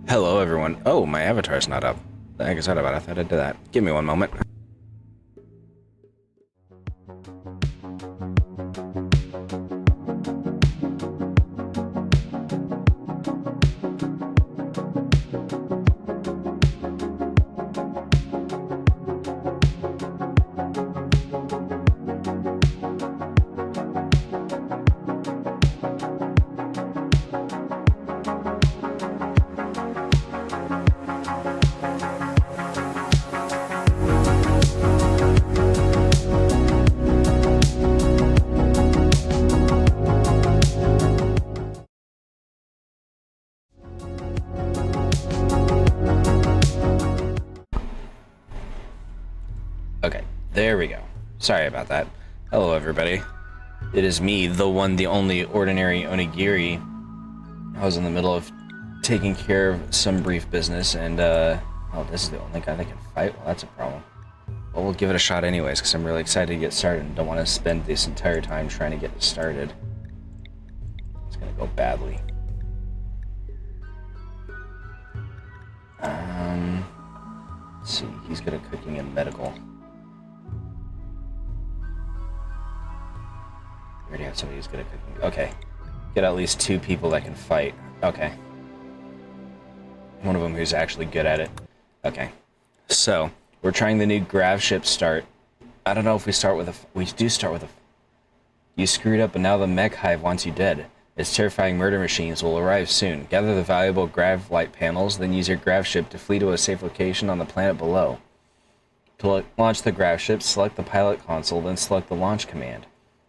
Hello, everyone. Oh, my avatar's not up. The heck is that about? I thought I did that. Give me one moment. Okay, there we go. Sorry about that. Hello, everybody. It is me, the one, the only, ordinary Onigiri. I was in the middle of taking care of some brief business, and, oh, this is the only guy that can fight? Well, that's a problem. Well, we'll give it a shot anyways, because I'm really excited to get started and don't want to spend this entire time trying to get it started. It's gonna go badly. Let's see, he's good at cooking and medical. We already have somebody who's good at cooking. Okay. Get at least 2 people that can fight. Okay. One of them who's actually good at it. Okay. So, we're trying the new Gravship start. I don't know if we start with a... We do start with a... You screwed up and now the mech hive wants you dead. Its terrifying murder machines will arrive soon. Gather the valuable grav light panels, then use your Gravship to flee to a safe location on the planet below. To launch the Gravship, select the pilot console, then select the launch command.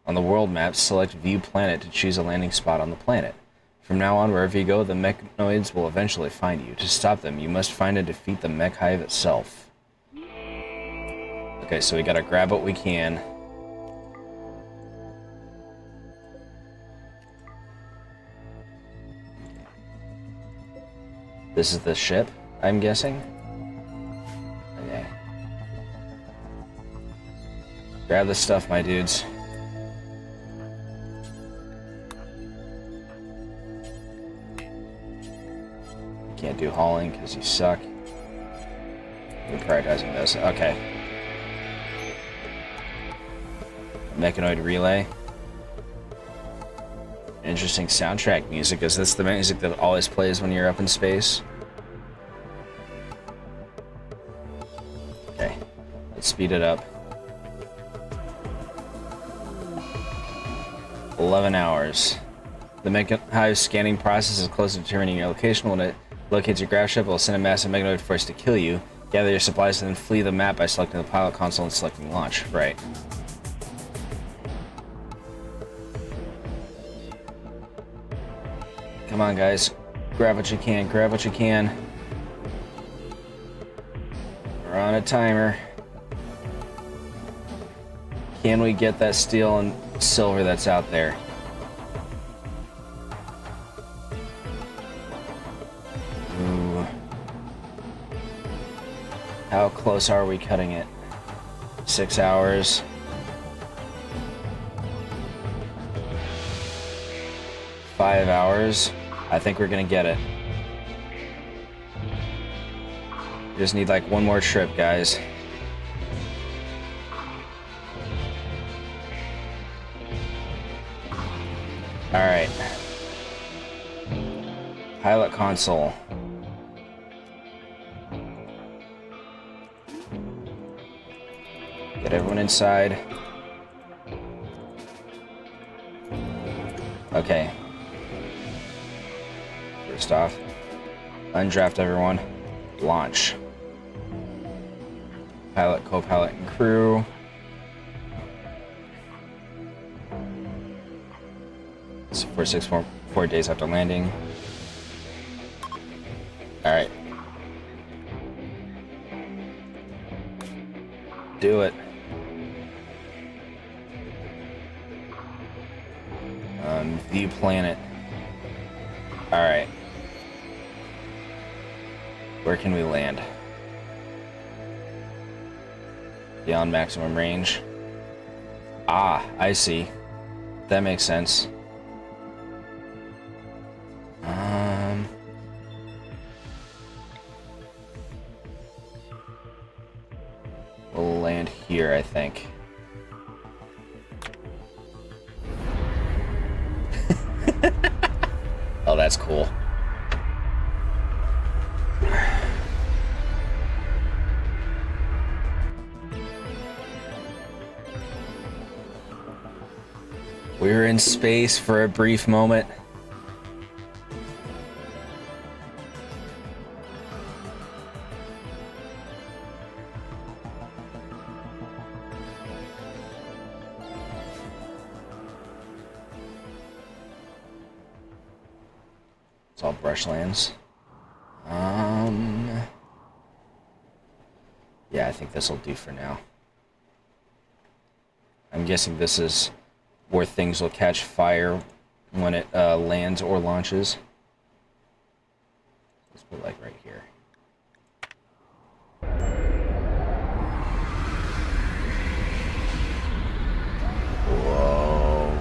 On the world map, select View Planet to choose a landing spot on the planet. From now on, wherever you go, the mechanoids will eventually find you. To stop them, you must find and defeat the mech hive itself. Okay, so we gotta grab what we can. This is the ship, I'm guessing? Okay. Grab the stuff, my dudes. Can't do hauling because you suck. We're prioritizing this. Okay. Mechanoid relay. Interesting soundtrack music. Is this the music that always plays when you're up in space? Okay. Let's speed it up. 11 hours. The mech hive scanning process is close to determining your location. When it locates your Gravship, it will send a massive mechanoid force to kill you. Gather your supplies and then flee the map by selecting the pilot console and selecting launch. Right. Come on, guys. Grab what you can. Grab what you can. We're on a timer. Can we get that steel and silver that's out there? Ooh. How close are we cutting it? 6 hours. 5 hours. I think we're gonna get it. We just need like one more trip, guys. Alright. Pilot console. Get everyone inside. Okay. First off, undraft everyone. Launch. Pilot, co-pilot, and crew. It's 4 days after landing. Alright. Do it. View planet. Alright. Where can we land? Beyond maximum range. Ah, I see. That makes sense. here, I think. Oh, that's cool. We were in space for a brief moment. It's all brushlands. Yeah, I think this will do for now. I'm guessing this is where things will catch fire when it lands or launches. Let's put it like right here. Whoa.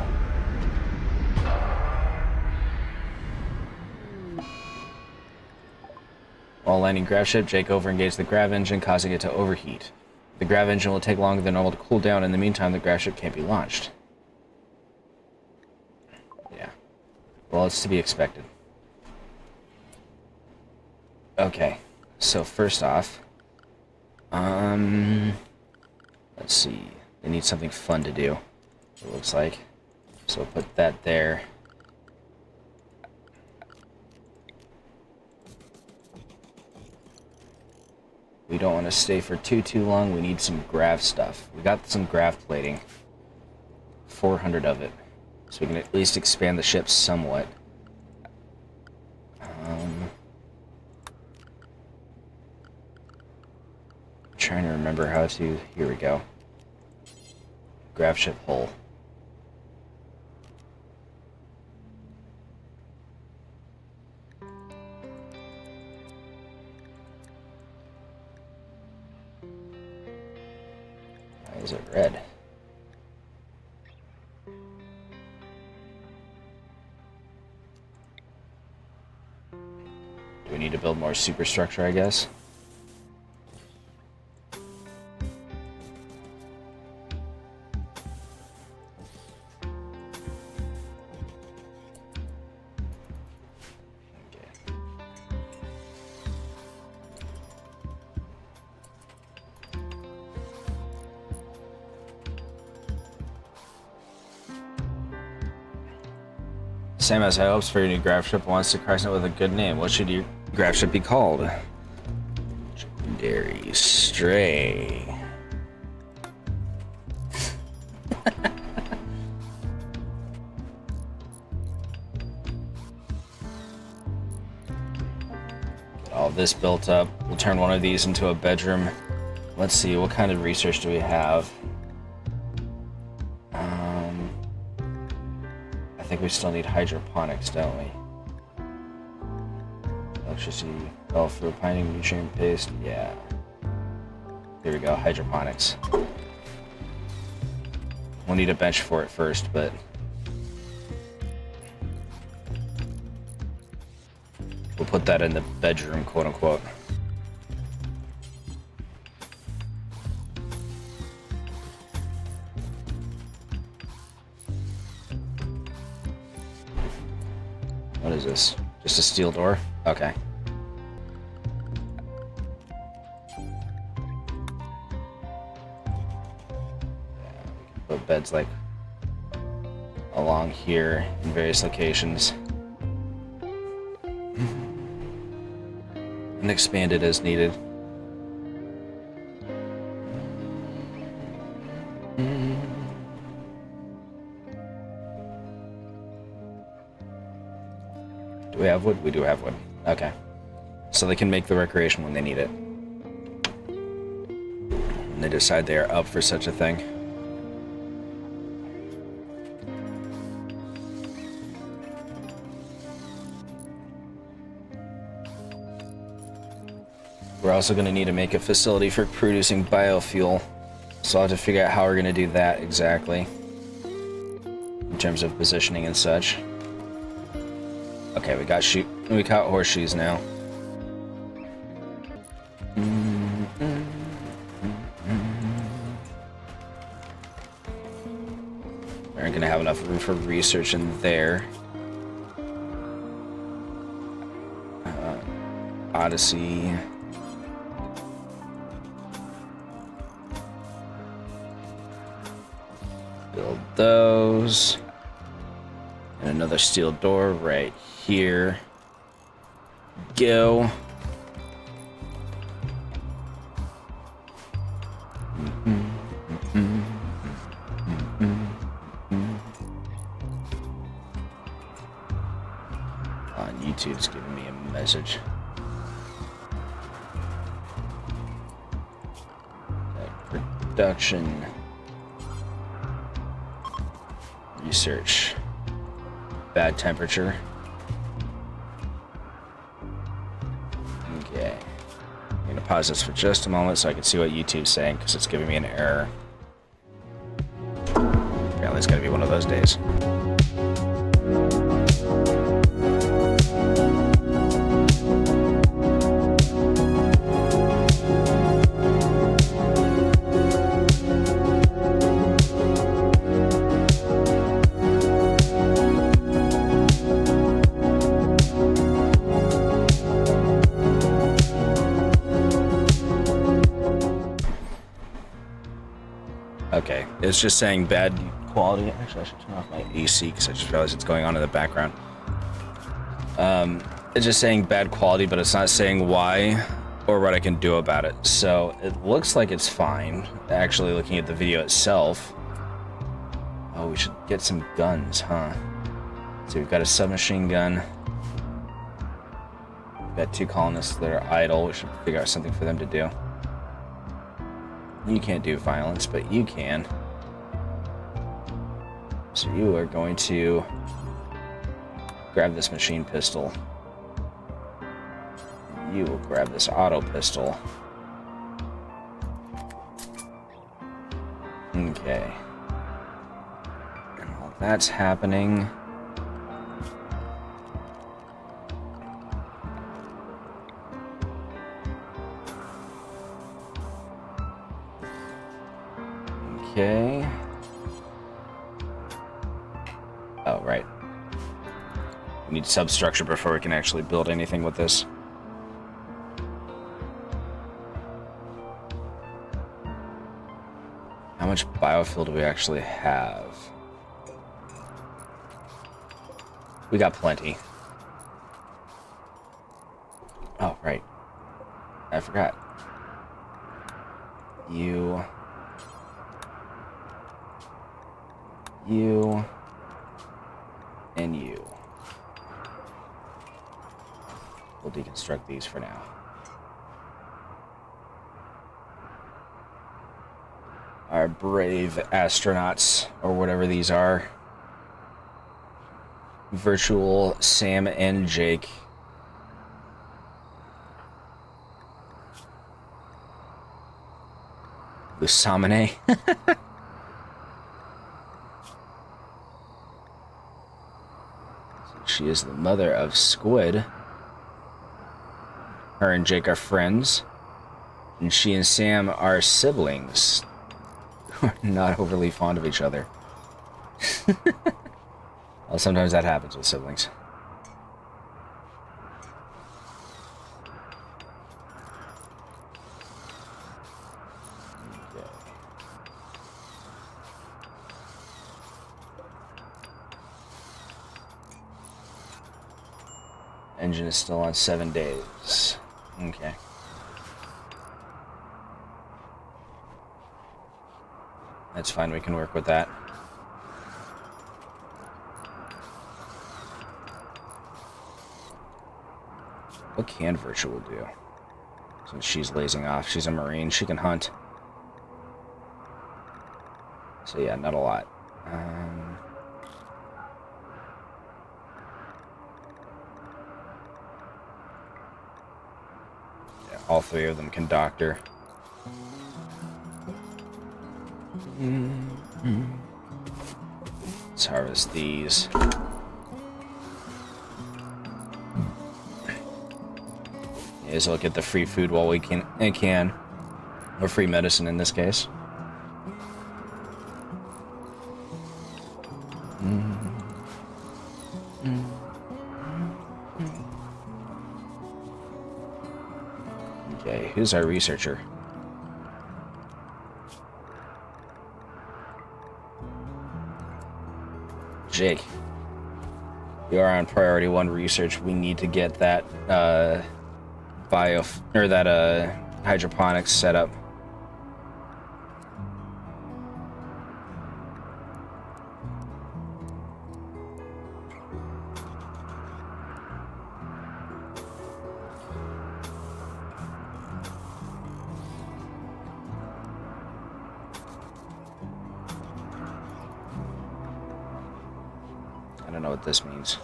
While landing Gravship, Jake overengaged the grav engine, causing it to overheat. The grav engine will take longer than normal to cool down. In the meantime, the Gravship can't be launched. Yeah. Well, it's to be expected. Okay. So first off, let's see. They need something fun to do, it looks like. So we'll put that there. We don't want to stay for too long. We need some grav stuff. We got some grav plating. 400 of it. So we can at least expand the ship somewhat. Trying to remember how to... Here we go. Gravship hull. Why is it red? Do we need to build more superstructure, I guess? Sam has high hopes for your new Gravship and wants to christen it with a good name. What should your Gravship be called? Legendary Stray. Get all this built up. We'll turn one of these into a bedroom. Let's see, what kind of research do we have? I think we still need hydroponics, don't we? Electricity, for pining, nutrient paste, yeah. Here we go, hydroponics. We'll need a bench for it first, but... we'll put that in the bedroom, quote-unquote. What is this? Just a steel door? Okay. Yeah, we can put beds like along here in various locations. And expand it as needed. Do we have wood? We do have wood. Okay. So they can make the recreation when they need it. And they decide they are up for such a thing. We're also going to need to make a facility for producing biofuel. So I'll have to figure out how we're going to do that exactly. In terms of positioning and such. Okay, we got horseshoes now. going to have enough room for research in there. Odyssey. Build those. And another steel door right here. Go. On YouTube's giving me a message. Production. Research. Bad temperature. Okay. I'm going to pause this for just a moment so I can see what YouTube's saying, because it's giving me an error. Apparently it's going to be one of those days. Okay, it's just saying bad quality. Actually, I should turn off my AC because I just realized it's going on in the background. It's just saying bad quality, but it's not saying why or what I can do about it. So it looks like it's fine. Actually, looking at the video itself. Oh, we should get some guns, huh? So we've got a submachine gun. We've got 2 colonists that are idle. We should figure out something for them to do. You can't do violence, but you can. So you are going to grab this machine pistol. You will grab this auto pistol. Okay. And while that's happening, okay. Oh, right. We need substructure before we can actually build anything with this. How much biofuel do we actually have? We got plenty. Oh, right. I forgot. You, and you. We'll deconstruct these for now. Our brave astronauts, or whatever these are. Virtual Sam and Jake. Lusamine. She is the mother of Squid. Her and Jake are friends. And she and Sam are siblings. Who are not overly fond of each other. Well, sometimes that happens with siblings. Okay. Engine is still on 7 days. Okay. That's fine, we can work with that. What can Virtual do? Since she's lazing off, she's a Marine, she can hunt. So yeah, not a lot. Yeah, all 3 of them can doctor. Let's harvest these. May as well get the free food while we can, or free medicine in this case. Okay, who's our researcher? Jake. We are on priority 1 research. We need to get that hydroponics set up. I don't know what this means.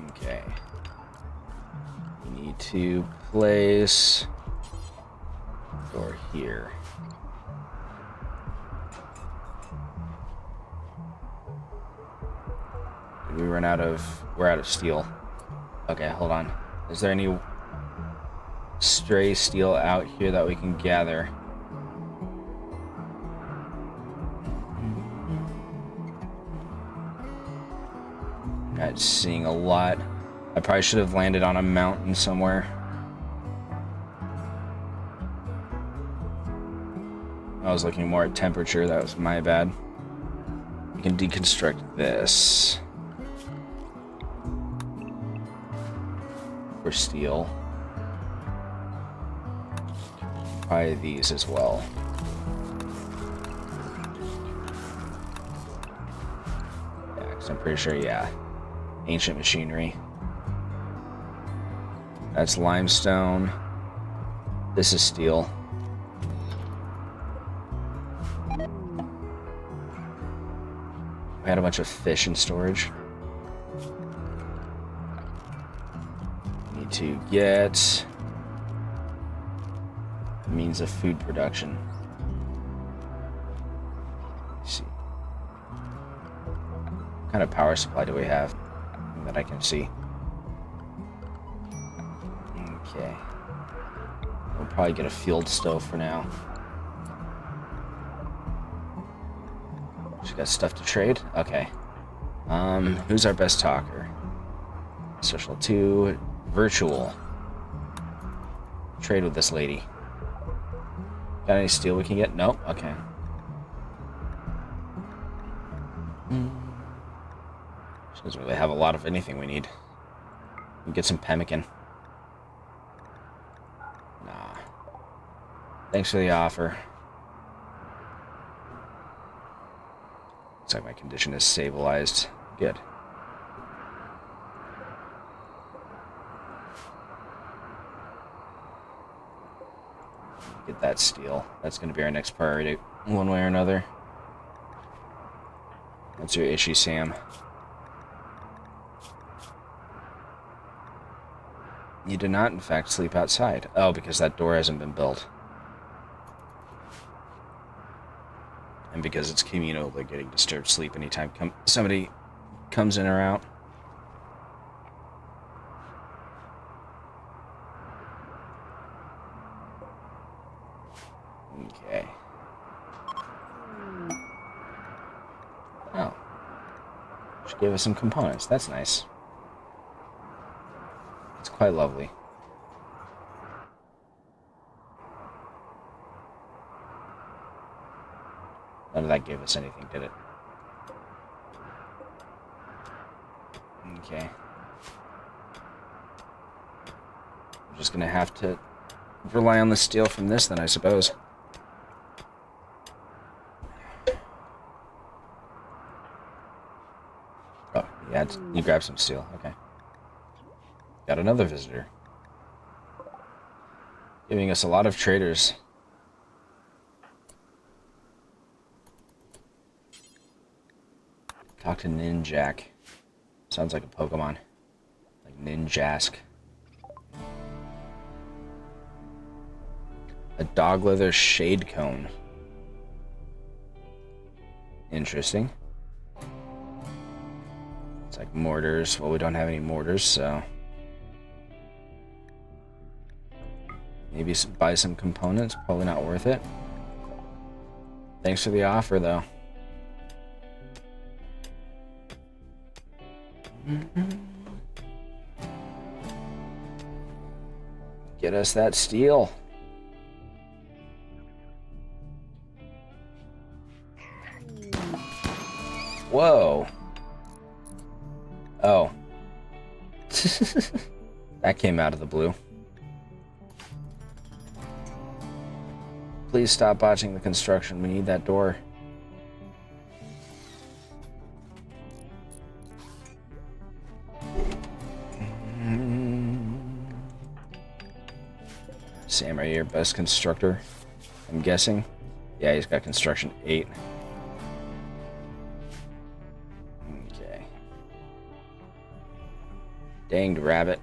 Okay. We need to place door here. Did we run out of... We're out of steel. Okay, hold on. Is there any stray steel out here that we can gather? Not seeing a lot. I probably should have landed on a mountain somewhere. I was looking more at temperature. That was my bad. We can deconstruct this. For steel. Probably these as well. Yeah, 'cause I'm pretty sure, yeah. Ancient machinery. That's limestone. This is steel. We had a bunch of fish in storage. Need to get means of food production. Let's see. What kind of power supply do we have that I can see? Okay. We'll probably get a field stove for now. Just got stuff to trade? Okay. Who's our best talker? Social 2, virtual. Trade with this lady. Got any steel we can get? Nope. Okay. She doesn't really have a lot of anything we need. We can get some pemmican. Nah. Thanks for the offer. Looks like my condition is stabilized. Good. Get that steel. That's going to be our next priority, one way or another. What's your issue, Sam? You did not, in fact, sleep outside. Oh, because that door hasn't been built. And because it's communal, they're getting disturbed sleep anytime somebody comes in or out. Okay. Oh. She gave us some components. That's nice. It's quite lovely. None of that gave us anything, did it? Okay. I'm just gonna have to rely on the steel from this then, I suppose. Oh, yeah, you grabbed some steel. Okay. Got another visitor. Giving us a lot of traders. Talk to Ninjak. Sounds like a Pokemon. Like Ninjask. A dog leather shade cone. Interesting. It's like mortars. Well, we don't have any mortars, so... maybe buy some components. Probably not worth it. Thanks for the offer, though. Get us that steel. Whoa. Oh. That came out of the blue. Please stop botching the construction. We need that door. Sam, are you your best constructor? I'm guessing. Yeah, he's got construction 8. Okay. Danged rabbit.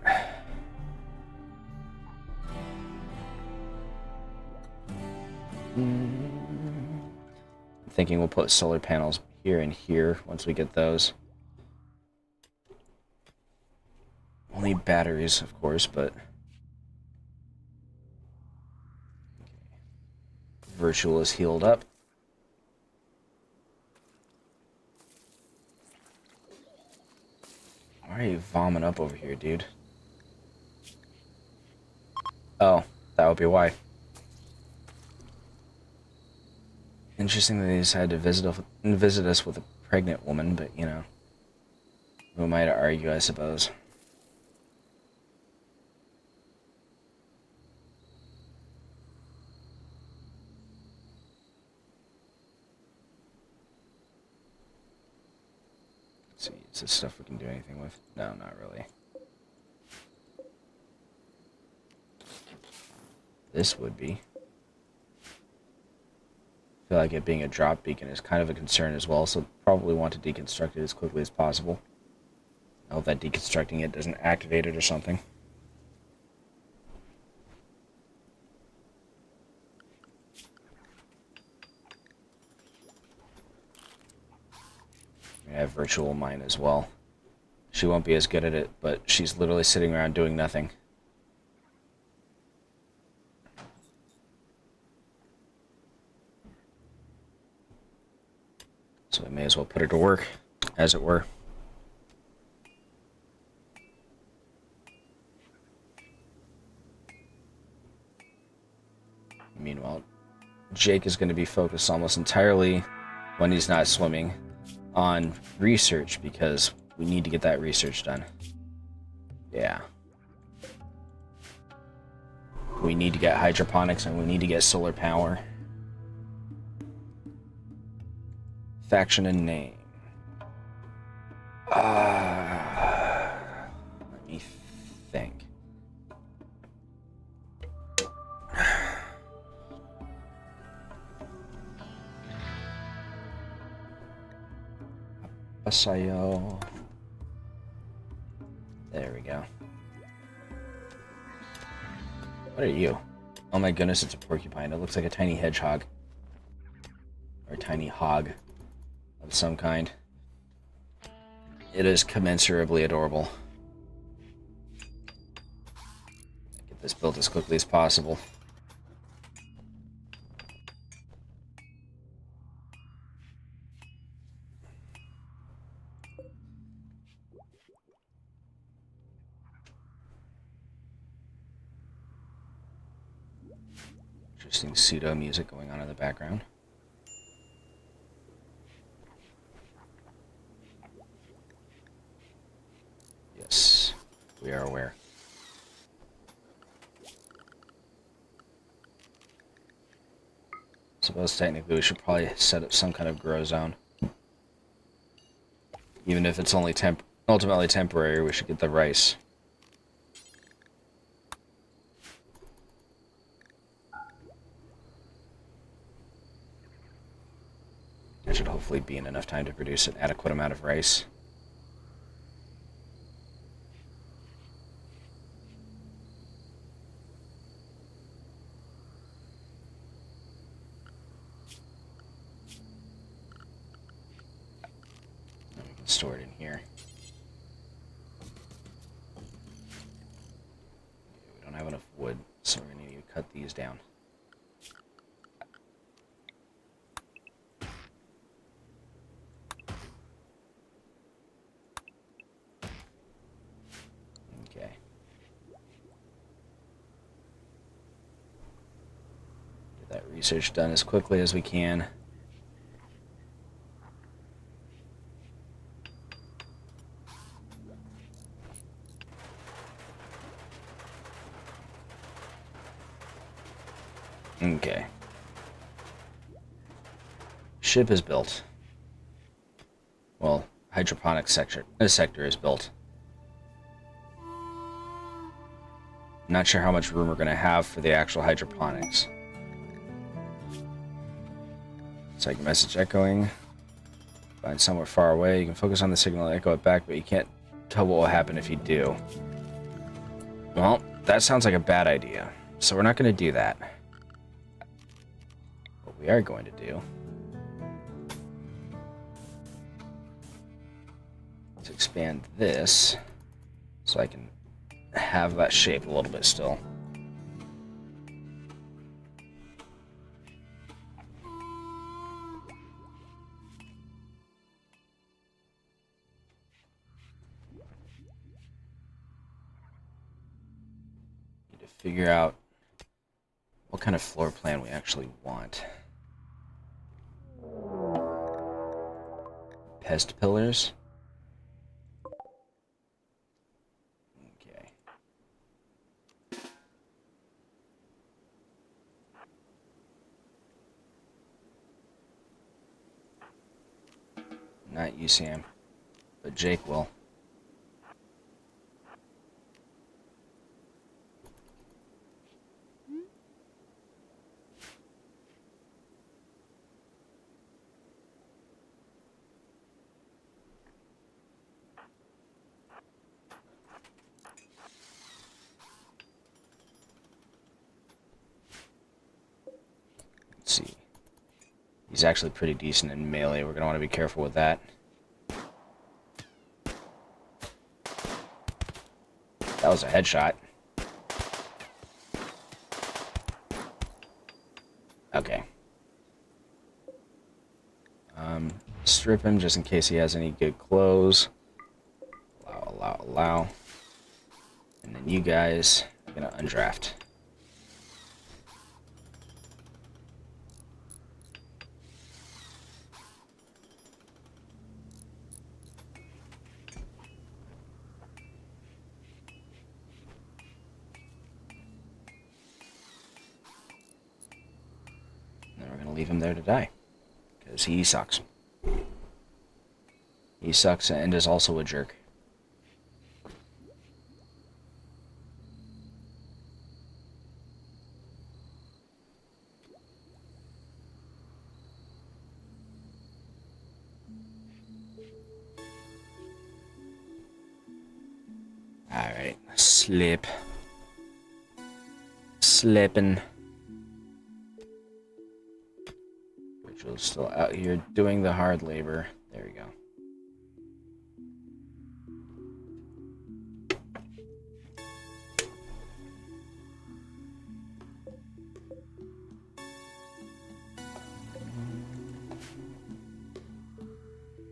I'm thinking we'll put solar panels here and here once we get those. Only batteries, of course, but... Virtual is healed up. Why are you vomiting up over here, dude? Oh, that would be why. Interesting that they decided to visit us with a pregnant woman, but, you know, who am I to argue, I suppose? Let's see, is this stuff we can do anything with? No, not really. This would be. I feel like it being a drop beacon is kind of a concern as well, so probably want to deconstruct it as quickly as possible. I hope that deconstructing it doesn't activate it or something. I have virtual mine as well. She won't be as good at it, but she's literally sitting around doing nothing. So we may as well put her to work, as it were. Meanwhile, Jake is going to be focused almost entirely, when he's not swimming, on research, because we need to get that research done. Yeah. We need to get hydroponics, and we need to get solar power. Faction and name. Let me think. Asayo. There we go. What are you? Oh my goodness, it's a porcupine. It looks like a tiny hedgehog. Or a tiny hog of some kind. It is commensurably adorable. Get this built as quickly as possible. Interesting pseudo music going on in the background. Yes, we are aware. Suppose technically we should probably set up some kind of grow zone. Even if it's only ultimately temporary, we should get the rice. That should hopefully be in enough time to produce an adequate amount of rice. And we can store it in here. Okay, we don't have enough wood, so we're going to need to cut these down. that research done as quickly as we can. Okay. Ship is built. Well, hydroponic sector is built. Not sure how much room we're going to have for the actual hydroponics. It's like message echoing. Find somewhere far away. You can focus on the signal and echo it back, but you can't tell what will happen if you do. Well, that sounds like a bad idea. So we're not going to do that. What we are going to do is expand this so I can have that shape a little bit still. Need to figure out what kind of floor plan we actually want. Pest pillars. Okay. Not you, Sam, but Jake will. Let's see. He's actually pretty decent in melee. We're going to want to be careful with that. That was a headshot. Okay. Strip him just in case he has any good clothes. Allow. And then you guys are going to undraft. Leave him there to die, because he sucks. He sucks and is also a jerk. Alright, slipping. Rachel's still out here doing the hard labor. There we go.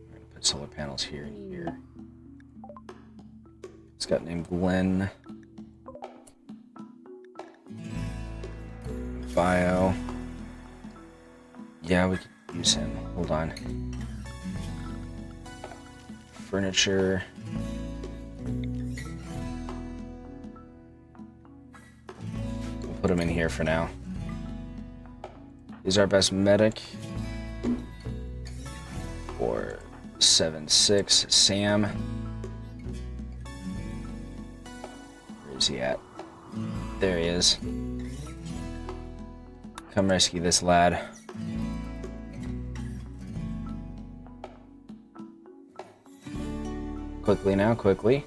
We're gonna put solar panels here and here. It's got named Glenn. Bio. Yeah, we could use him. Hold on. Furniture. We'll put him in here for now. He's our best medic. 476. Sam. Where is he at? There he is. Come rescue this lad. Quickly now, quickly.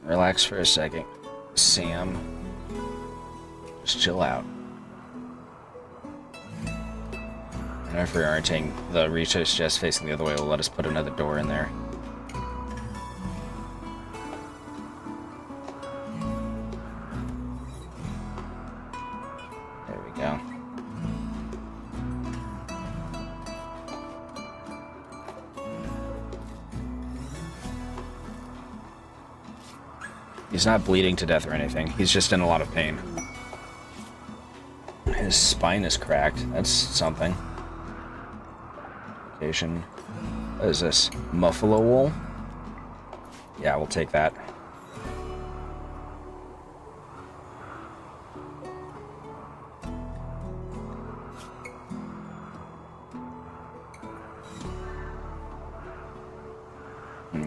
Relax for a second. Sam. Just chill out. And if we're orienting the research chest facing the other way, will let us put another door in there. There we go. He's not bleeding to death or anything. He's just in a lot of pain. His spine is cracked. That's something. Location. What is this? Buffalo wool? Yeah, we'll take that.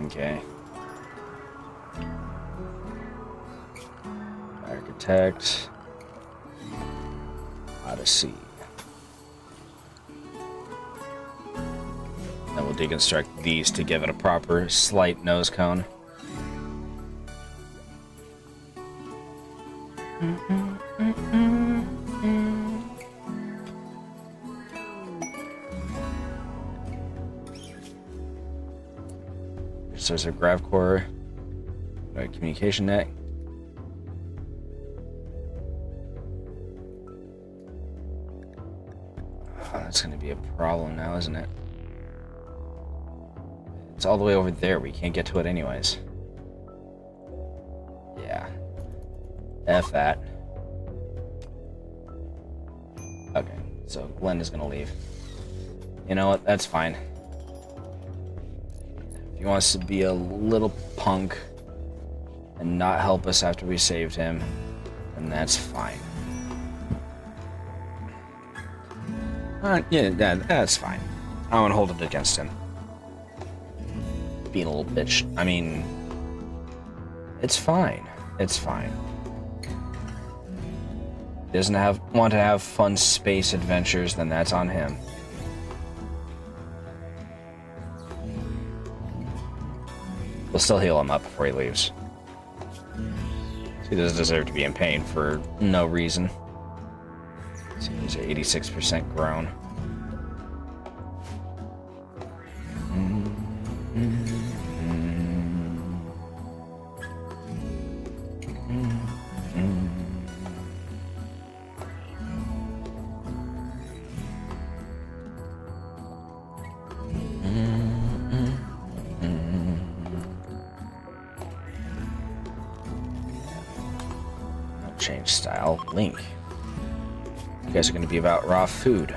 Okay. Architect. Odyssey. Then we'll deconstruct these to give it a proper slight nose cone. So there's a grav core, communication net. Oh, that's going to be a problem now, isn't it? It's all the way over there. We can't get to it anyways. Yeah. F that. Okay, so Glenn is going to leave. You know what? That's fine. He wants to be a little punk and not help us after we saved him, and that's fine. Yeah, that's fine. I want to hold it against him. Being a little bitch. I mean, it's fine. It's fine. He doesn't want to have fun space adventures, then that's on him. We'll still heal him up before he leaves. He doesn't deserve to be in pain for no reason. So he's 86% grown. Change style. Link. You guys are going to be about raw food.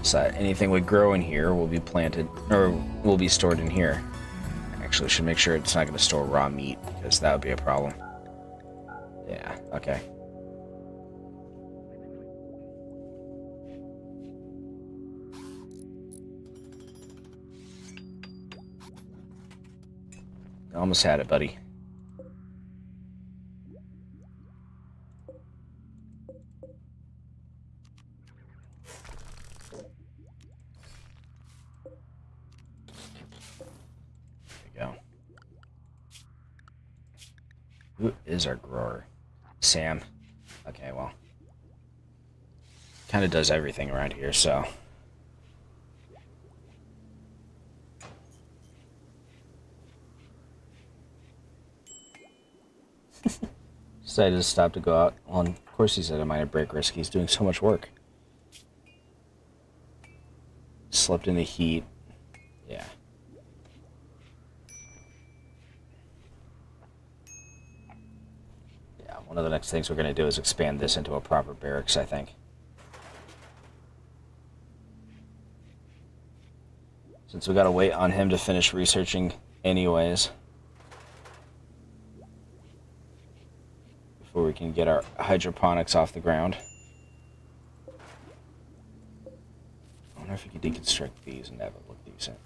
So anything we grow in here will be planted, or will be stored in here. Actually, should make sure it's not going to store raw meat, because that would be a problem. Yeah, okay. Almost had it, buddy. There we go. Who is our grower? Sam. Okay, well. Kind of does everything around here, so... Decided to stop to go out. Well, of course he said a minor break risk. He's doing so much work. Slept in the heat. Yeah. Yeah, one of the next things we're going to do is expand this into a proper barracks, I think. Since we got to wait on him to finish researching anyways. Before we can get our hydroponics off the ground. I wonder if we can deconstruct these and have it look decent.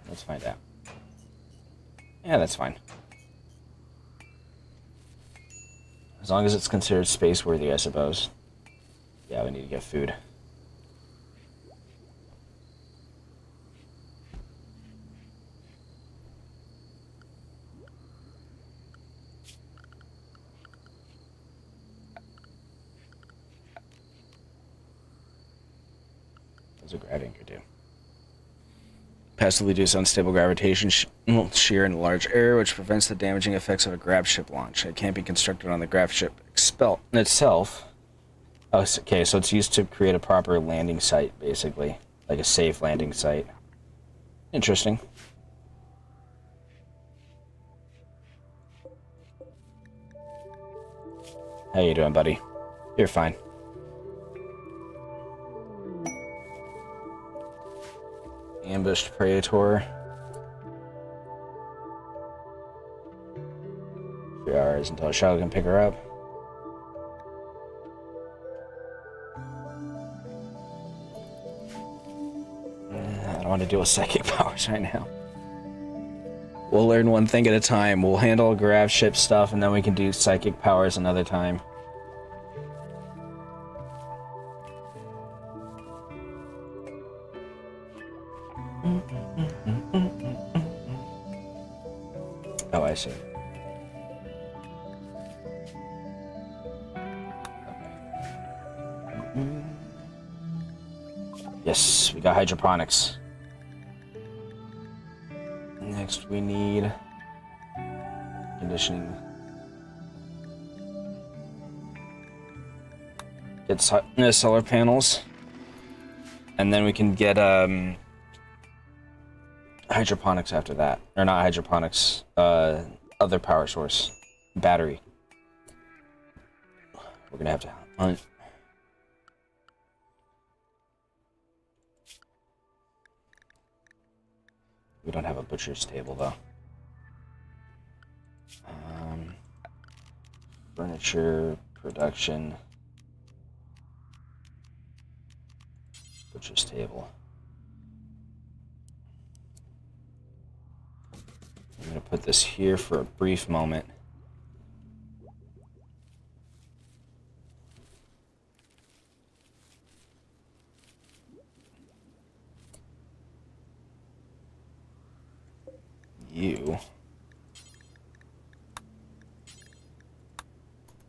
Let's find out. Yeah, that's fine. As long as it's considered space-worthy, I suppose. Yeah, we need to get food. What does a grav anchor do? Passively reduce unstable gravitation shear in a large area, which prevents the damaging effects of a Gravship launch. It can't be constructed on the Gravship itself. Oh, okay, so it's used to create a proper landing site, basically. Like a safe landing site. Interesting. How you doing, buddy? You're fine. Ambushed Praetor. 3 hours until a shuttle can pick her up. I don't want to deal with psychic powers right now. We'll learn one thing at a time. We'll handle Gravship stuff, and then we can do psychic powers another time. Oh, I see. Yes, we got hydroponics. Next, we need conditioning. Get solar panels, and then we can get hydroponics after that. Or not hydroponics, other power source. Battery. We're gonna have to hunt. We don't have a butcher's table, though. Furniture, production. Butcher's table. I'm going to put this here for a brief moment. You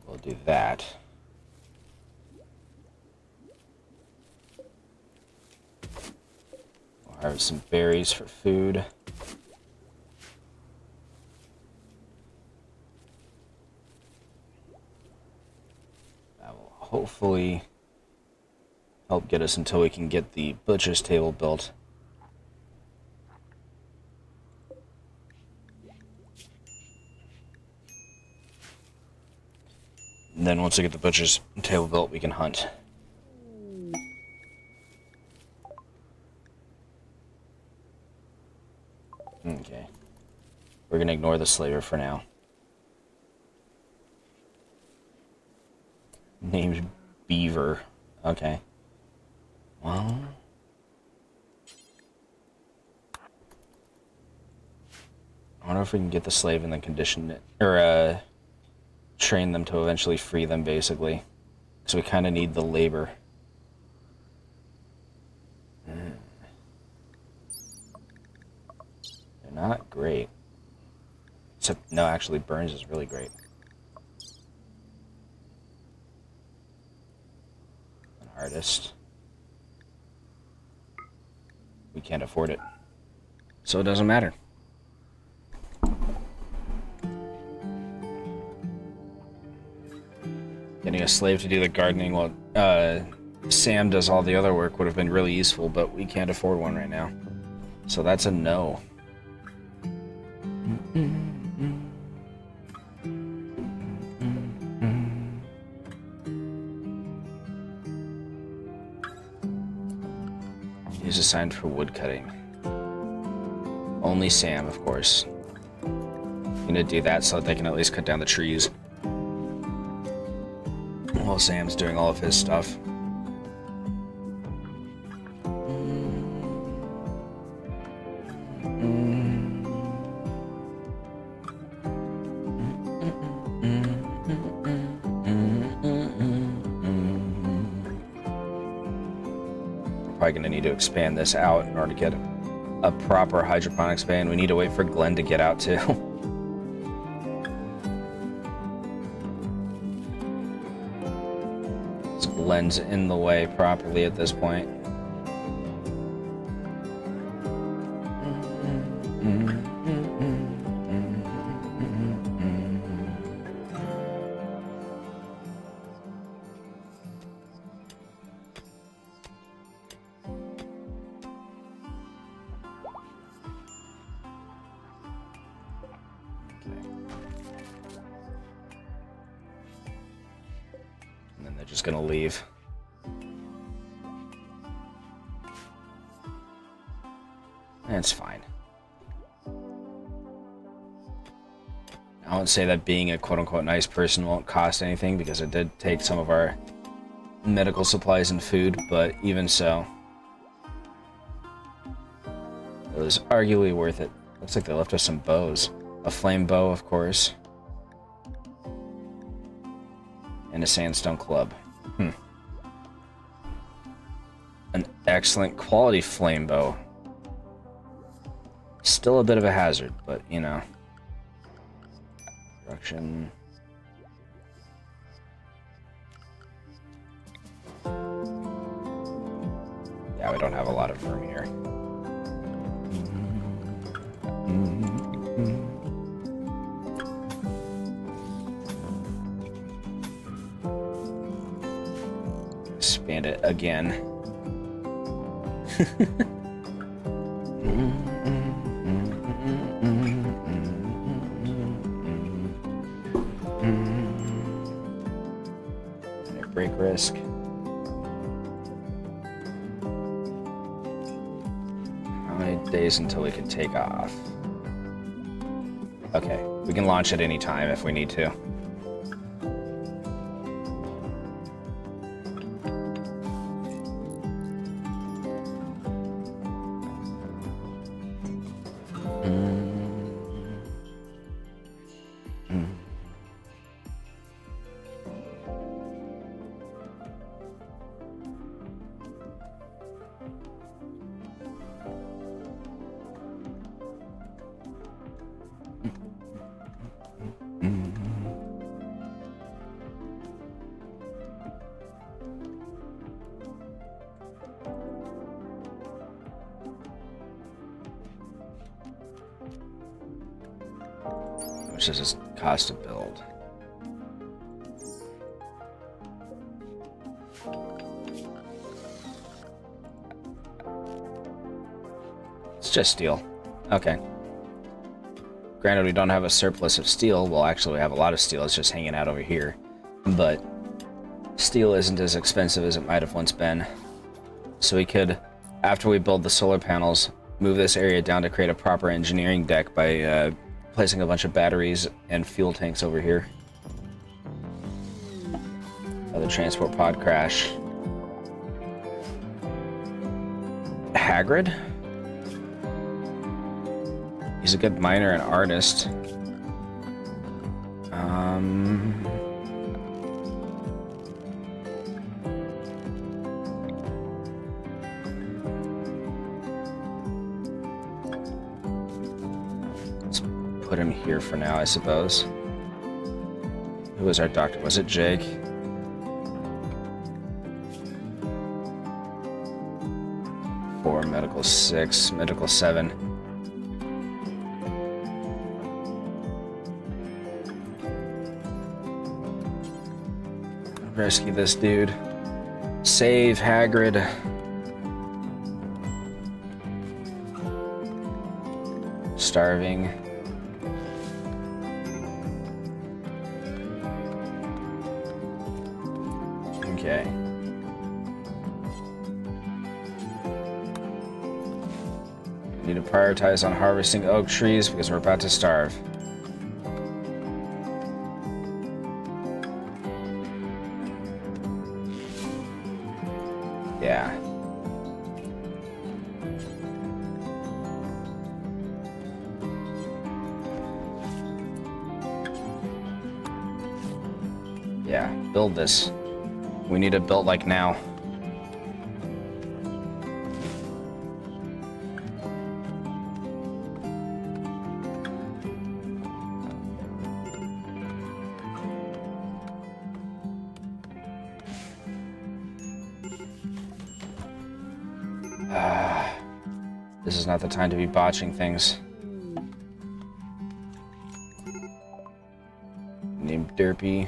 will do that. We'll harvest some berries for food. That will hopefully help get us until we can get the butcher's table built. And then once we get the butcher's table built, we can hunt. Okay. We're gonna ignore the slaver for now. Named Beaver. Okay. Well... I wonder if we can get the slave and then condition it, or train them to eventually free them, basically. Because we kind of need the labor. They're not great. Except, no, actually, Burns is really great. An artist. We can't afford it. So it doesn't matter. Getting a slave to do the gardening while Sam does all the other work would have been really useful, but we can't afford one right now. So that's a no. He's assigned for wood cutting. Only Sam, of course. I'm gonna do that so that they can at least cut down the trees. While Sam's doing all of his stuff. Probably going to need to expand this out in order to get a proper hydroponics ban. We need to wait for Glenn to get out too. Glenn's in the way properly at this point. just gonna leave. It's fine. I won't say that being a quote-unquote nice person won't cost anything, because it did take some of our medical supplies and food, but even so, it was arguably worth it. Looks like they left us some bows. A flame bow, of course. And a sandstone club. An excellent quality flame bow. Still a bit of a hazard, but you know. Production. Yeah, we don't have a lot of room here. Expand it again. Break risk. How many days until we can take off? Okay, we can launch at any time if we need to. How much does this cost to build? It's just steel. Okay. Granted, we don't have a surplus of steel. Well, actually, we have a lot of steel. It's just hanging out over here. But steel isn't as expensive as it might have once been. So we could, after we build the solar panels, move this area down to create a proper engineering deck by placing a bunch of batteries and fuel tanks over here. Another transport pod crash. Hagrid? He's a good miner and artist. Let's put him here for now, I suppose. Who was our doctor? Was it Jake? Four, medical 6, medical 7. Rescue this dude. Save Hagrid. Starving. Okay. Need to prioritize on harvesting oak trees because we're about to starve. Yeah. Yeah, build this. We need it built like now. This is not the time to be botching things. Named Derpy.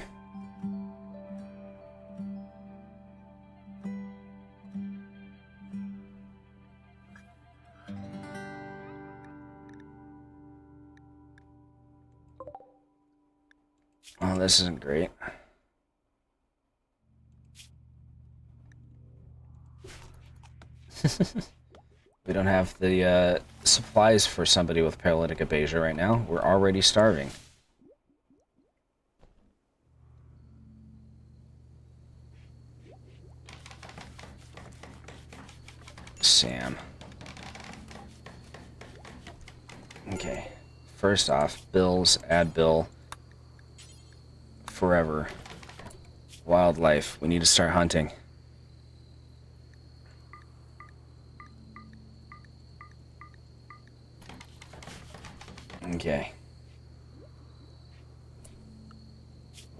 Oh, this isn't great. We don't have the supplies for somebody with paralytic abasia right now. We're already starving. Sam. Okay. First off, bills, add bill. Forever. Wildlife. We need to start hunting. Okay.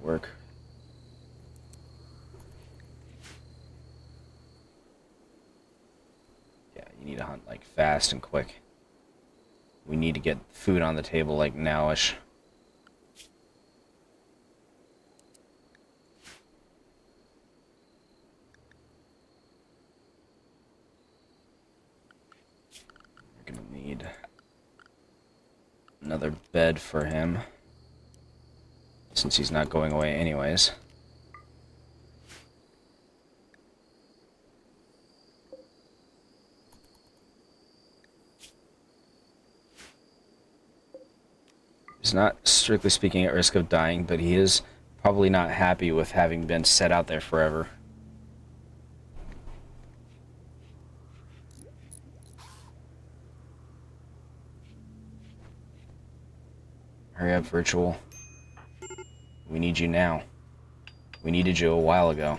Work. Yeah, you need to hunt like fast and quick. We need to get food on the table like nowish. We're gonna need another bed for him, since he's not going away anyways. He's not, strictly speaking, at risk of dying, but he is probably not happy with having been set out there forever. Hurry up, Virtual. We need you now. We needed you a while ago.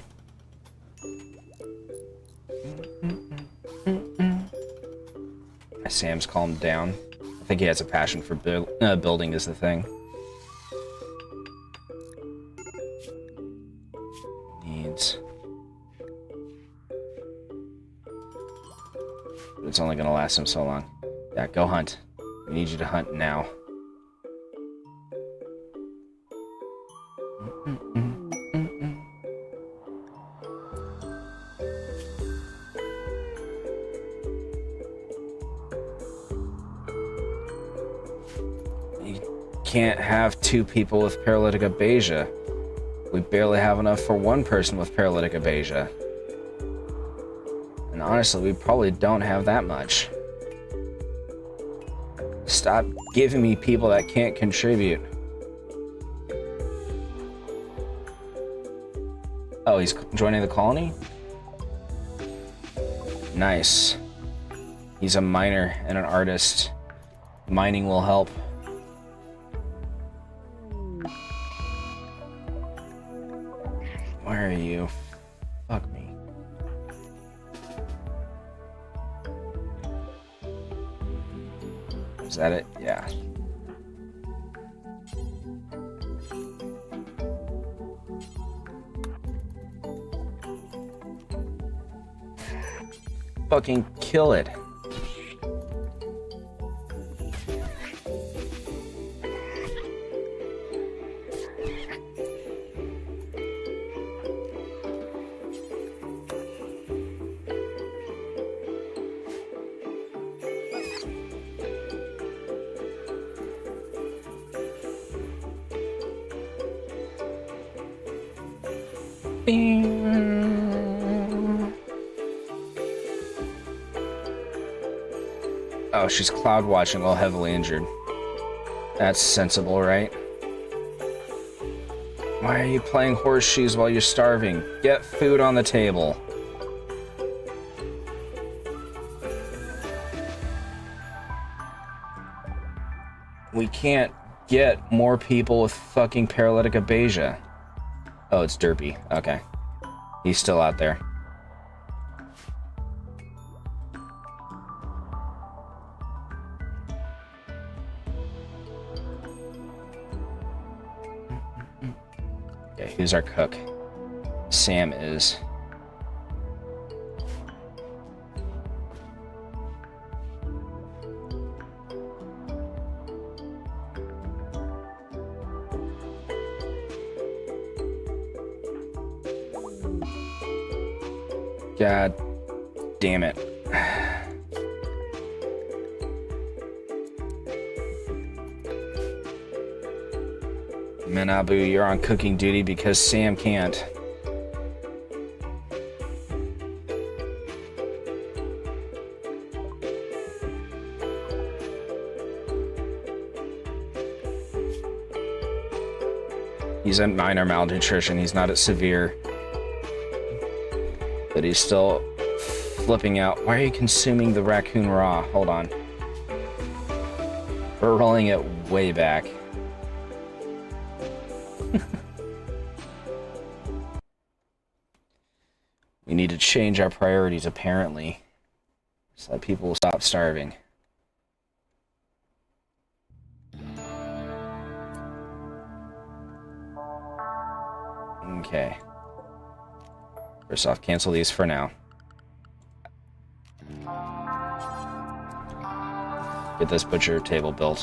Sam's calmed down. I think he has a passion for building is the thing. Needs. But it's only gonna last him so long. Yeah, go hunt. We need you to hunt now. Can't have two people with paralytic abasia. We barely have enough for one person with paralytic abasia. And honestly, we probably don't have that much. Stop giving me people that can't contribute. Oh, he's joining the colony? Nice. He's a miner and an artist. Mining will help. Where are you? Fuck me. Is that it? Yeah. Fucking kill it. Oh, she's cloud watching while heavily injured. That's sensible, right? Why are you playing horseshoes while you're starving? Get food on the table. We can't get more people with fucking paralytic abasia. Oh, it's Derpy. Okay. He's still out there. Okay, who's our cook? Sam is. God damn it. Minabu, you're on cooking duty because Sam can't. He's at minor malnutrition. He's not at severe. But he's still flipping out. Why are you consuming the raccoon raw? Hold on. We're rolling it way back. We need to change our priorities, apparently, so that people will stop starving. Okay. First off, cancel these for now. Get this butcher table built.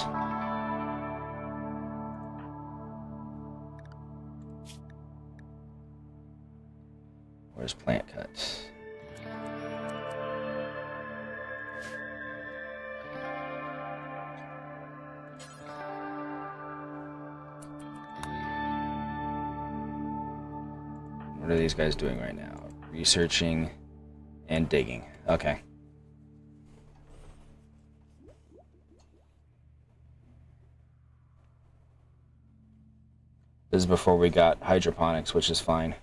Where's plant cuts? What are these guys doing right now? Researching and digging. Okay. This is before we got hydroponics, which is fine.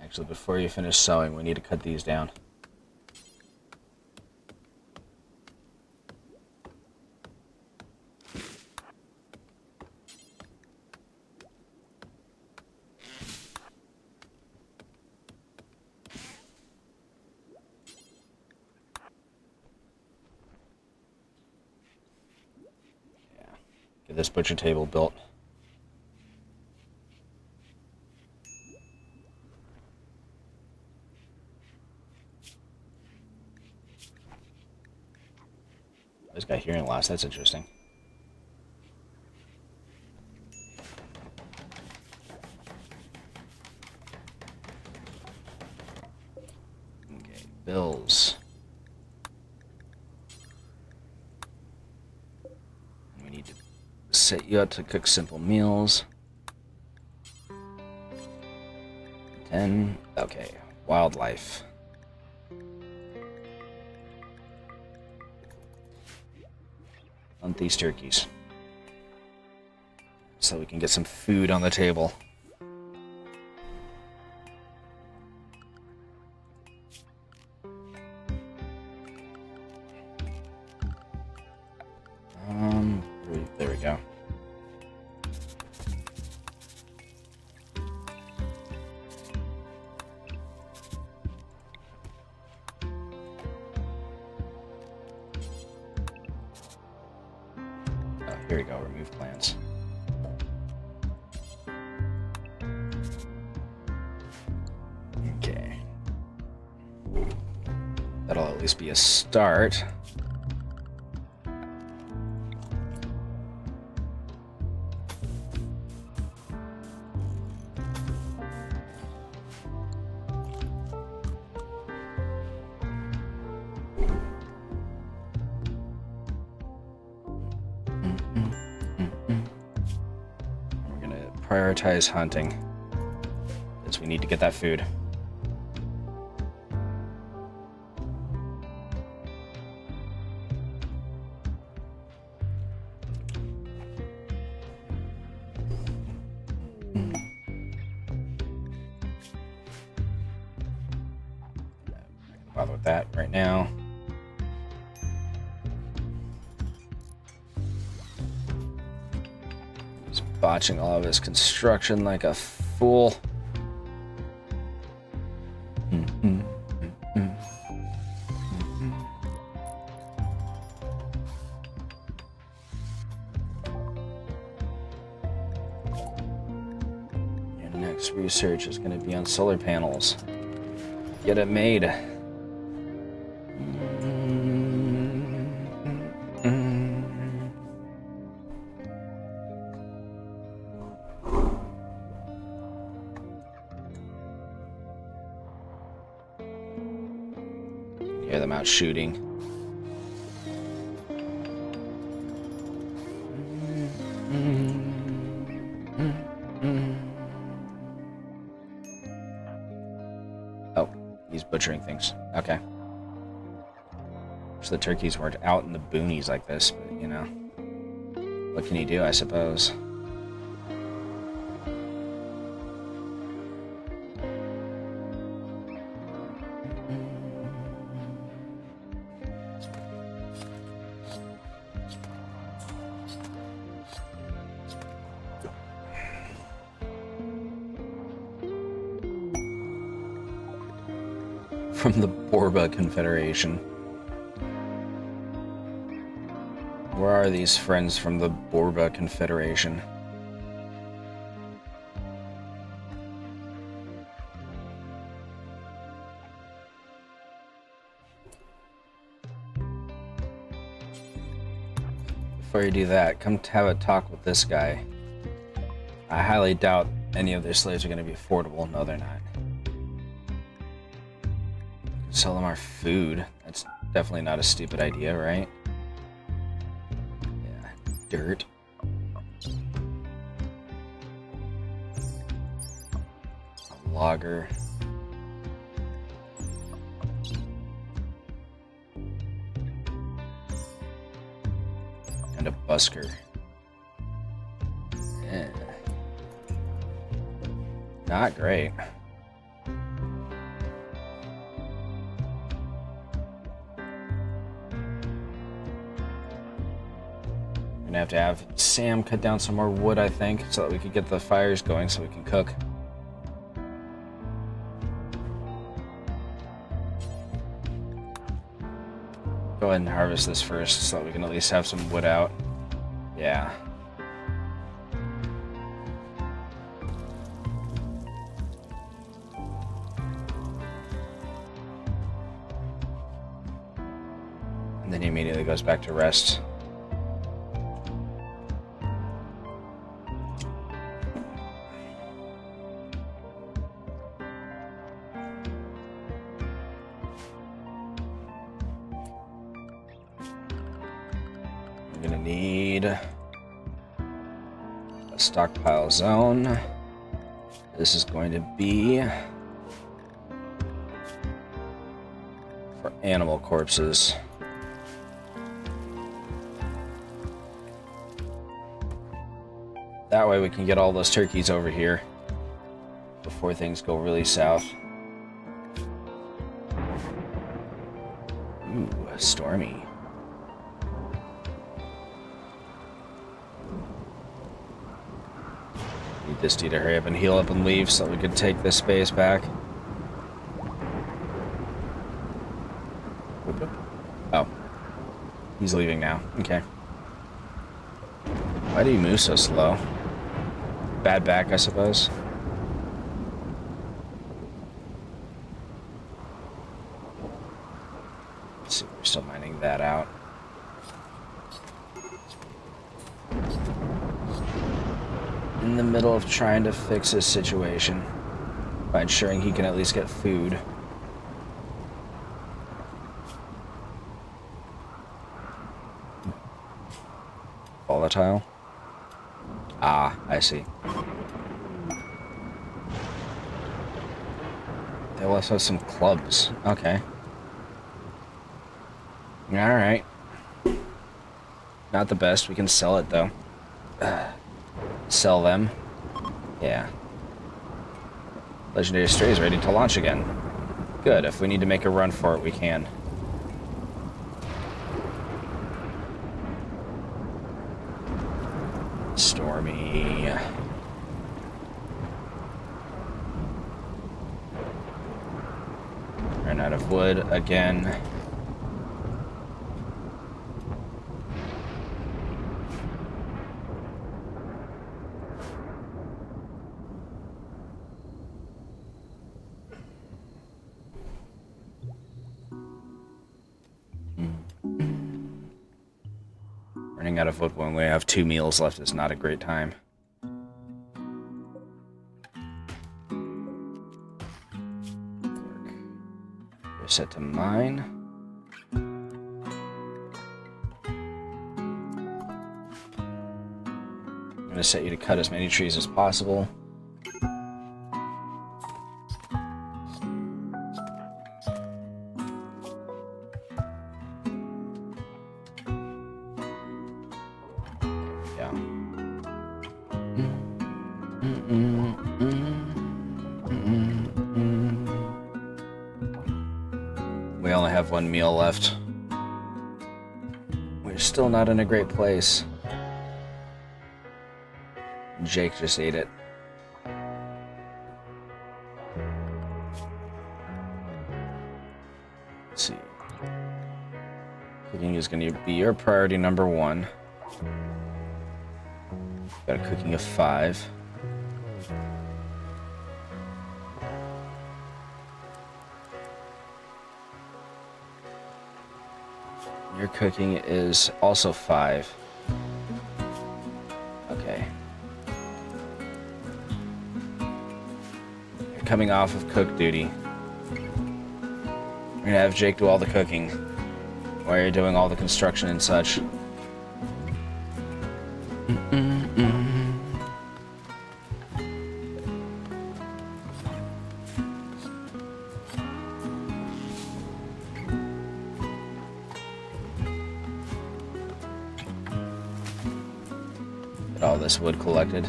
Actually, before you finish sewing, we need to cut these down. Yeah. Get this butcher table built. This guy hearing loss, that's interesting. Okay, bills. We need to set you up to cook simple meals. 10, okay, wildlife. Hunt these turkeys so we can get some food on the table. There we go. Here we go, remove plants. Okay. That'll at least be a start. Prioritize hunting, because we need to get that food. Not gonna bother with that right now. Botching all of his construction like a fool. Your next research is going to be on solar panels. Get it made. Hear them out shooting. Oh, he's butchering things. Okay. So the turkeys weren't out in the boonies like this, but you know. What can you do, I suppose? From the Borba Confederation. Where are these friends from the Borba Confederation? Before you do that, come have a talk with this guy. I highly doubt any of their slaves are going to be affordable. No, they're not. Sell them our food. That's definitely not a stupid idea, right? Yeah, dirt. A logger. And a busker. Yeah. Not great. Gonna have Sam cut down some more wood, I think, so that we can get the fires going so we can cook. Go ahead and harvest this first so that we can at least have some wood out. Yeah. And then he immediately goes back to rest. I'm gonna need a stockpile zone. This is going to be for animal corpses. That way we can get all those turkeys over here before things go really south. Ooh, stormy. Need this dude to hurry up and heal up and leave so that we can take this space back. Oh. He's leaving now. Okay. Why do you move so slow? Bad back, I suppose. Let's see, we're still mining that out. In the middle of trying to fix his situation by ensuring he can at least get food. Volatile? Ah, I see. They also have some clubs. Okay. Alright. Not the best. We can sell it, though. Sell them. Yeah. Legendary Stray is ready to launch again. Good. If we need to make a run for it, we can. Stormy. Ran out of wood again. Running out of wood when we have 2 meals left is not a great time. We're set to mine. going to set you to cut as many trees as possible. We only have one meal left. We're still not in a great place. Jake just ate it. Let's see. Cooking is going to be your priority number 1. Got a cooking of 5. Your cooking is also 5. Okay. You're coming off of cook duty. We're gonna have Jake do all the cooking while you're doing all the construction and such. Get all this wood collected.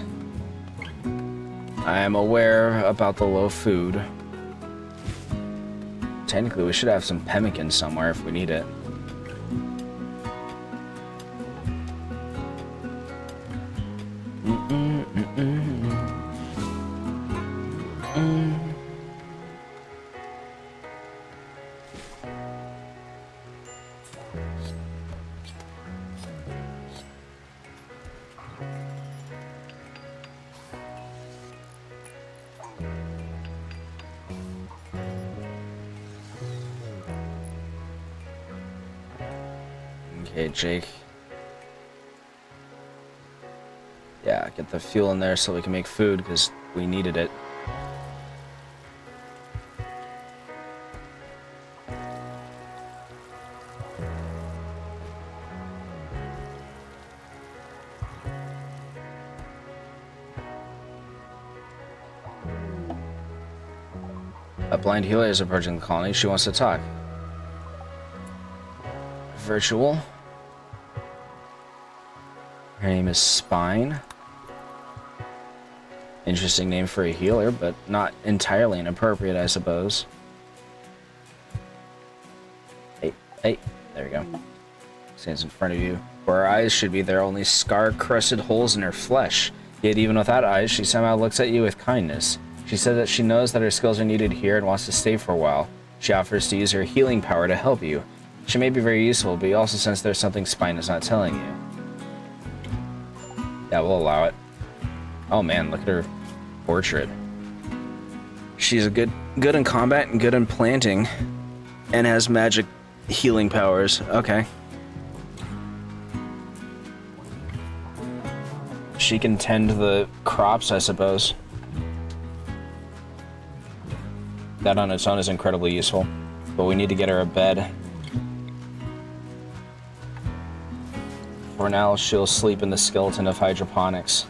I am aware about the low food. Technically, we should have some pemmican somewhere if we need it. Okay, Jake. Yeah, get the fuel in there so we can make food, because we needed it. A blind healer is approaching the colony. She wants to talk. Virtual. Her name is Spine. Interesting name for a healer, but not entirely inappropriate, I suppose. Hey, there we go. Stands in front of you. Where her eyes should be, there are only scar-crusted holes in her flesh. Yet even without eyes, she somehow looks at you with kindness. She said that she knows that her skills are needed here and wants to stay for a while. She offers to use her healing power to help you. She may be very useful, but you also sense there's something Spine is not telling you. Yeah, we'll allow it. Oh man, look at her portrait. She's a good in combat and good in planting, and has magic healing powers. Okay. She can tend the crops, I suppose. That on its own is incredibly useful, but we need to get her a bed. For now, she'll sleep in the skeleton of hydroponics.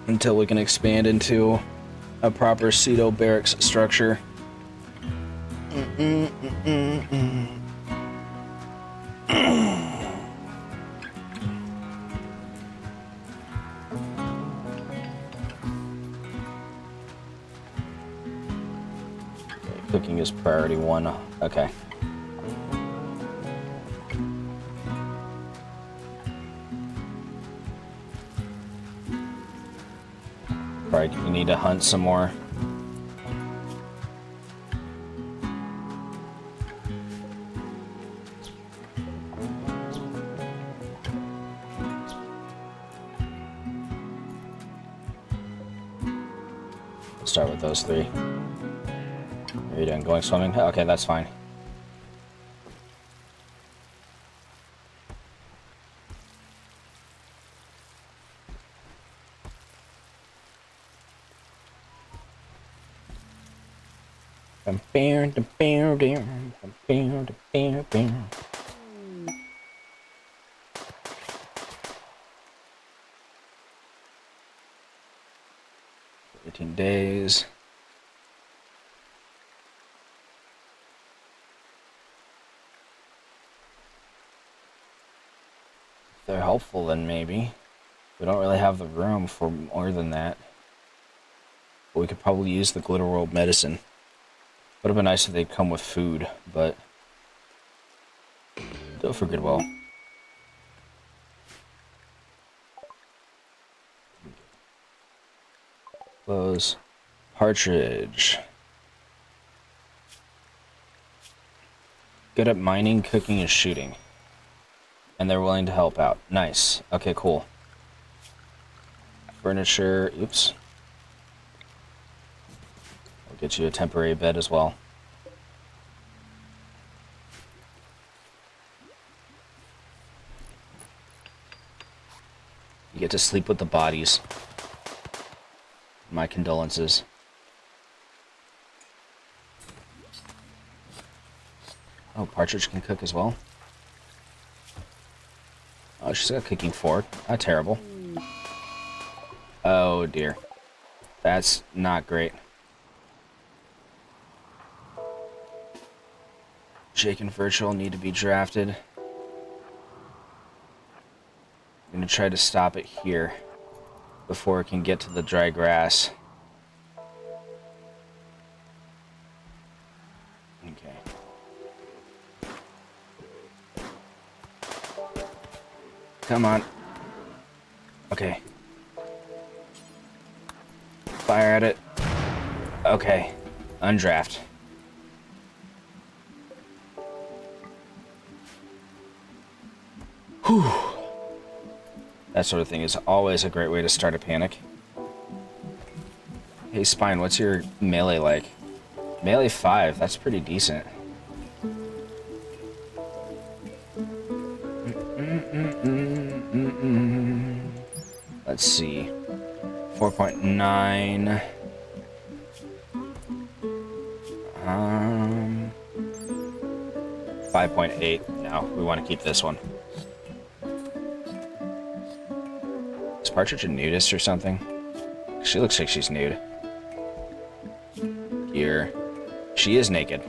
Until we can expand into a proper pseudo-barracks structure. Cooking is priority 1. Okay. Right, we need to hunt some more. Let's start with those 3. Are you doing? Going swimming? Okay, that's fine. days. If they're helpful, then maybe. We don't really have the room for more than that. But we could probably use the Glitter World medicine. Would have been nice if they'd come with food, but do it for goodwill. Close. Partridge. Good at mining, cooking, and shooting. And they're willing to help out. Nice. Okay, cool. Furniture. Oops. We'll get you a temporary bed as well. You get to sleep with the bodies. My condolences. Oh, Partridge can cook as well. Oh, she's got a cooking fork. Not terrible. Oh, dear. That's not great. Jake and Virtual need to be drafted. I'm going to try to stop it here before it can get to the dry grass. Okay. Come on. Okay. Fire at it. Okay. Undraft. Whew. That sort of thing is always a great way to start a panic. Hey, Spine, what's your melee like? Melee 5, that's pretty decent. Let's see. 4.9. 5.8. No, we want to keep this one. Is Partridge a nudist or something? She looks like she's nude. Here. She is naked.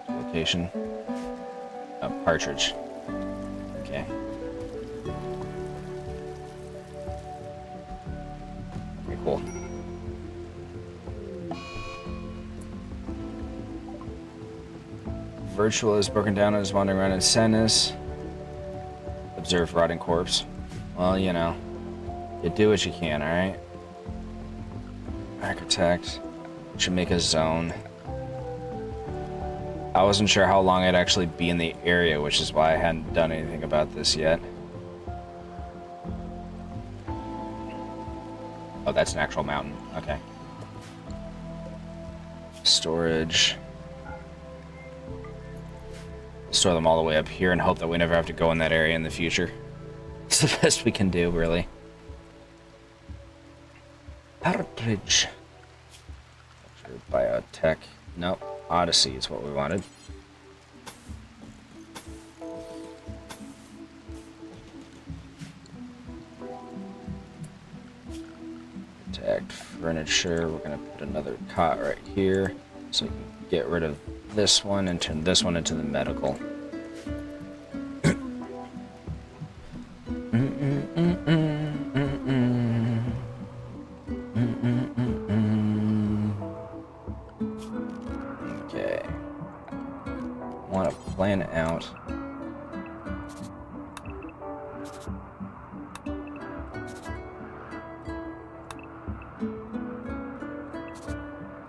Location. Oh, Partridge. Okay. Very cool. Virtual is broken down and is wandering around in sadness. Observe rotting corpse. Well, you know. You do what you can, alright? Architect. Should make a zone. I wasn't sure how long I'd actually be in the area, which is why I hadn't done anything about this yet. Oh, that's an actual mountain. Okay. Storage. Store them all the way up here and hope that we never have to go in that area in the future. It's the best we can do, really. Partridge. Biotech. Nope. Odyssey is what we wanted. Protect furniture. We're going to put another cot right here so we can get rid of this one and turn this one into the medical. Okay. Want to plan out.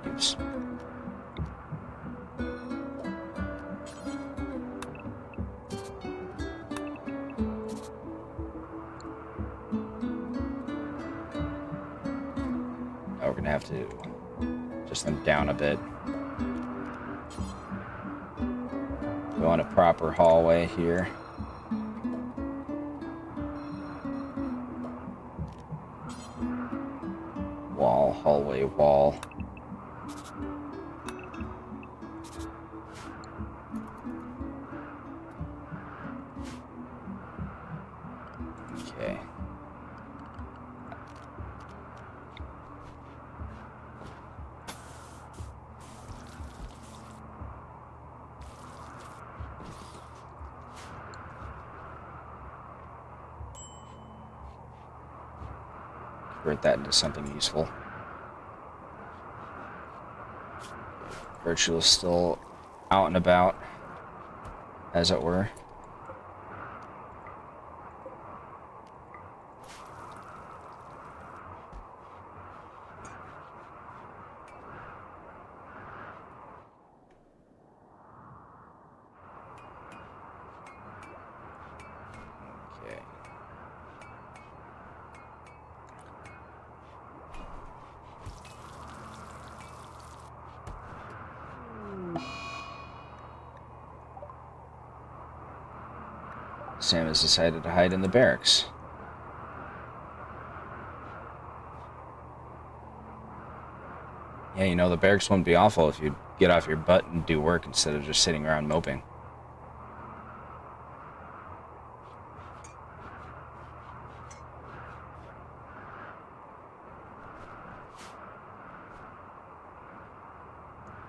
Oops. We're gonna have to just them down a bit. We want a proper hallway here. Wall, hallway, wall. Okay. Convert that into something useful. Virtual is still out and about, as it were. Okay. Sam has decided to hide in the barracks. Yeah, you know, the barracks wouldn't be awful if you'd get off your butt and do work instead of just sitting around moping.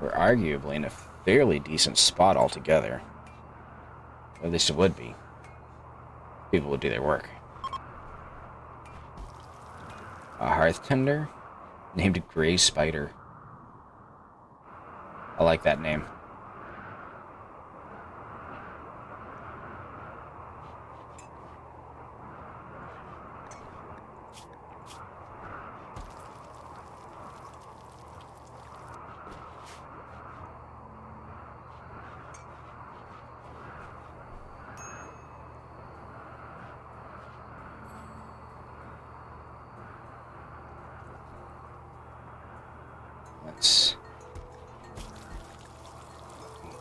We're arguably in a fairly decent spot altogether. At least it would be. People would do their work. A hearth tender? Named Gray Spider. I like that name. Let's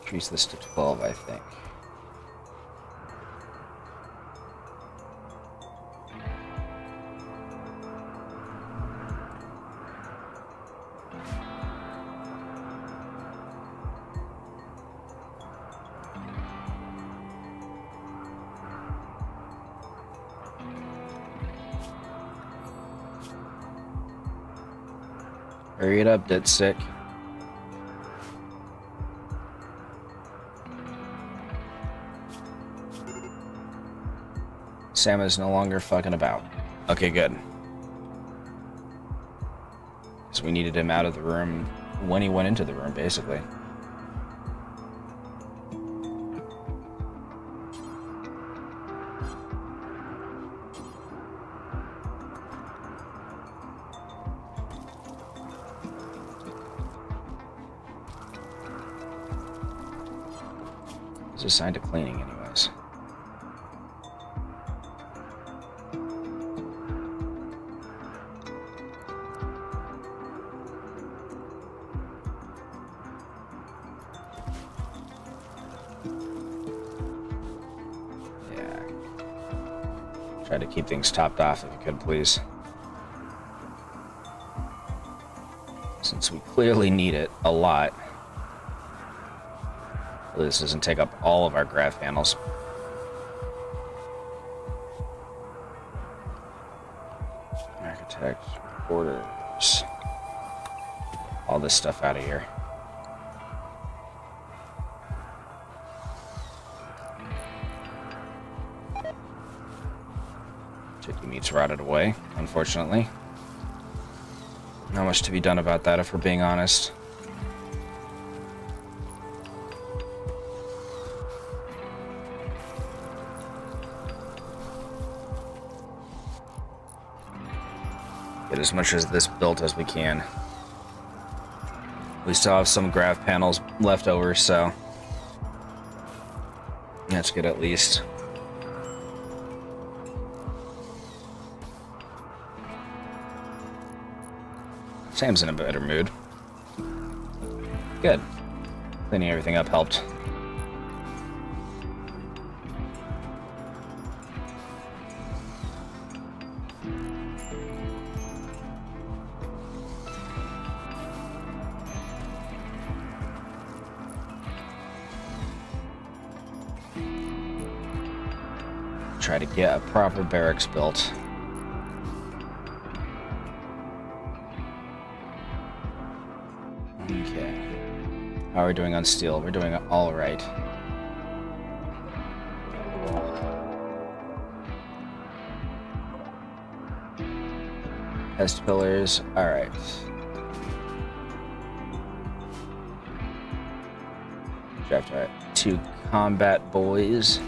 increase this to 12, I think. Hurry it up, Ditstick. Sam is no longer fucking about. Okay, good. Because we needed him out of the room when he went into the room, basically. He's assigned to cleaning anyways. Yeah. Try to keep things topped off if you could, please. Since we clearly need it a lot. This doesn't take up all of our graph panels. Architect, orders. All this stuff out of here. Chicky meat's rotted away, unfortunately. Not much to be done about that if we're being honest. Get as much of this built as we can. We still have some graph panels left over, so that's good at least. Sam's in a better mood. Good. Cleaning everything up helped. try to get a proper barracks built. Okay. How are we doing on steel? We're doing all right. Test pillars. All right. Draft our 2 combat boys.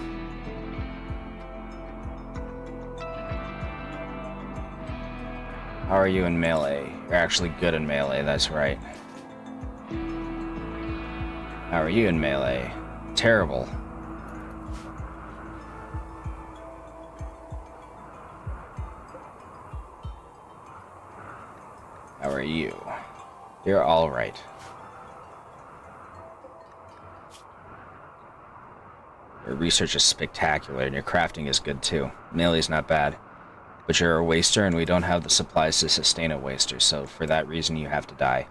How are you in melee? You're actually good in melee, that's right. How are you in melee? Terrible. How are you? You're all right. Your research is spectacular, and your crafting is good too. Melee's not bad. But you're a waster, and we don't have the supplies to sustain a waster, so for that reason you have to die.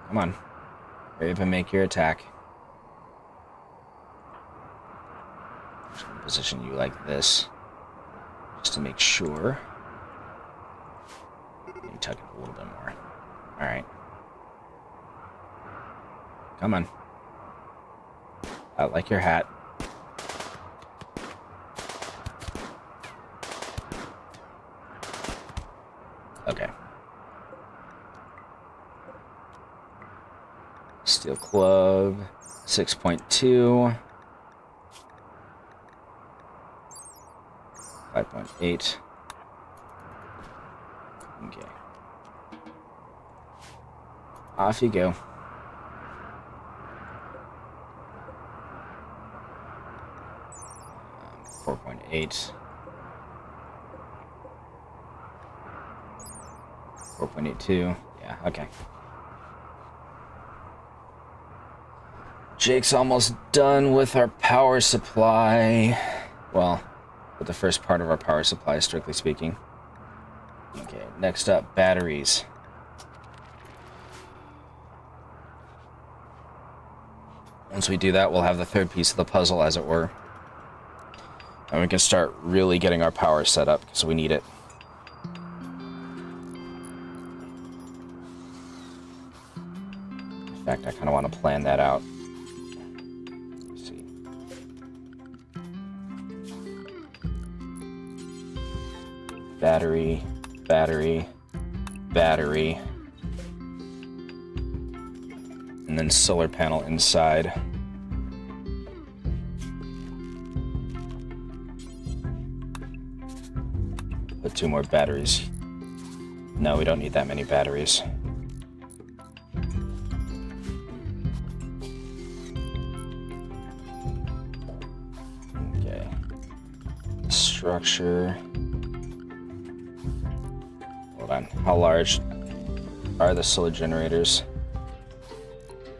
Come on. Hurry up and make your attack. I'm just gonna position you like this, just to make sure. You tuck it a little bit more. Alright. Come on. I like your hat. Okay. Steel club, 6.2. 5.8. Okay. Off you go. 4.8. 4.82. Yeah, okay. Jake's almost done with our power supply. Well, with the first part of our power supply, strictly speaking. Okay, next up, batteries. Once we do that, we'll have the third piece of the puzzle, as it were. And we can start really getting our power set up, because we need it. In fact, I kind of want to plan that out. Let's see. Battery, battery, battery. And then solar panel inside. Put 2 more batteries. No, we don't need that many batteries. Okay. Structure. Hold on. How large are the solar generators?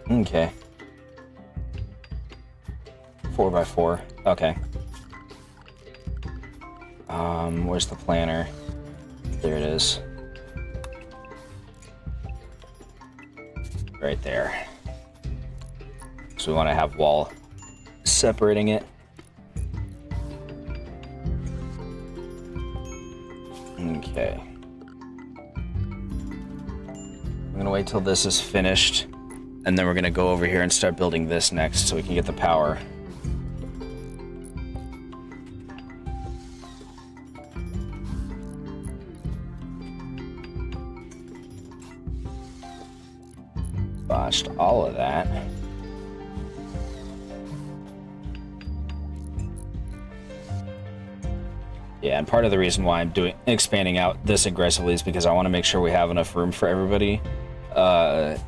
Okay. 4x4. Okay. Where's the planner? There it is. Right there. So we want to have wall separating it. Okay. I'm gonna wait till this is finished, and then we're gonna go over here and start building this next so we can get the power. Botched all of that. Yeah, and part of the reason why I'm expanding out this aggressively is because I want to make sure we have enough room for everybody, so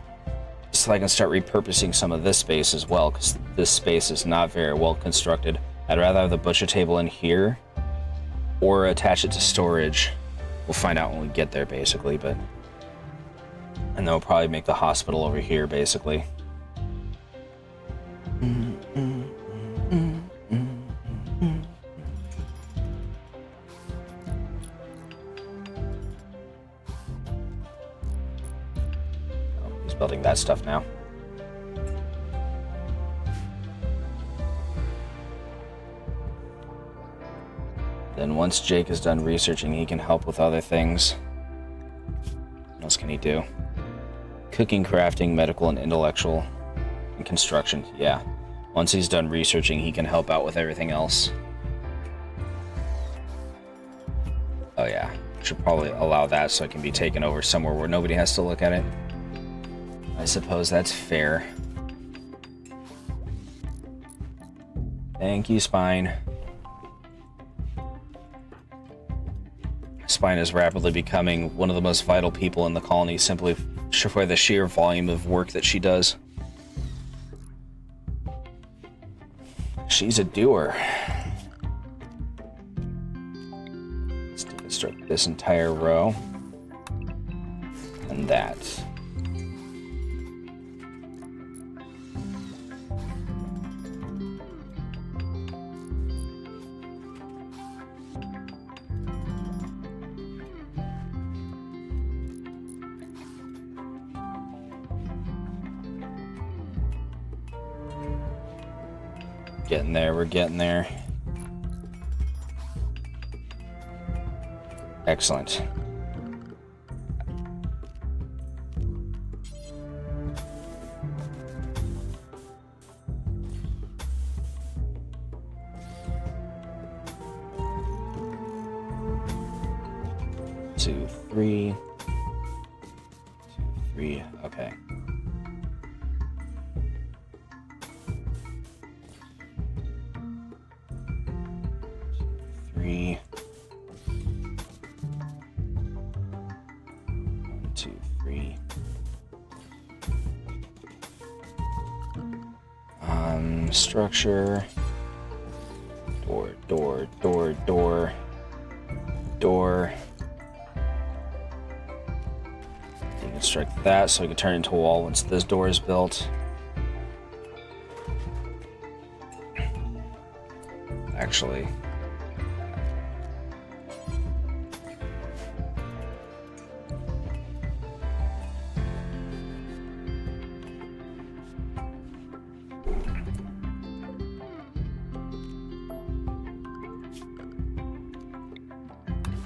I can start repurposing some of this space as well, because this space is not very well constructed. I'd rather have the butcher table in here or attach it to storage. We'll find out when we get there, basically, but... And then we'll probably make the hospital over here, basically. Oh, he's building that stuff now. Then once Jake is done researching, he can help with other things. What else can he do? Cooking, crafting, medical, and intellectual, and construction. Yeah. Once he's done researching, he can help out with everything else. Oh yeah. Should probably allow that so it can be taken over somewhere where nobody has to look at it. I suppose that's fair. Thank you, Spine. Spine is rapidly becoming one of the most vital people in the colony simply for the sheer volume of work that she does. She's a doer. Let's deconstruct this entire row. And that. Getting there, we're getting there. Excellent. Two, three. Okay. Three. 1, 2, 3. Structure. Door. Deconstruct that so we can turn it into a wall once this door is built. Actually.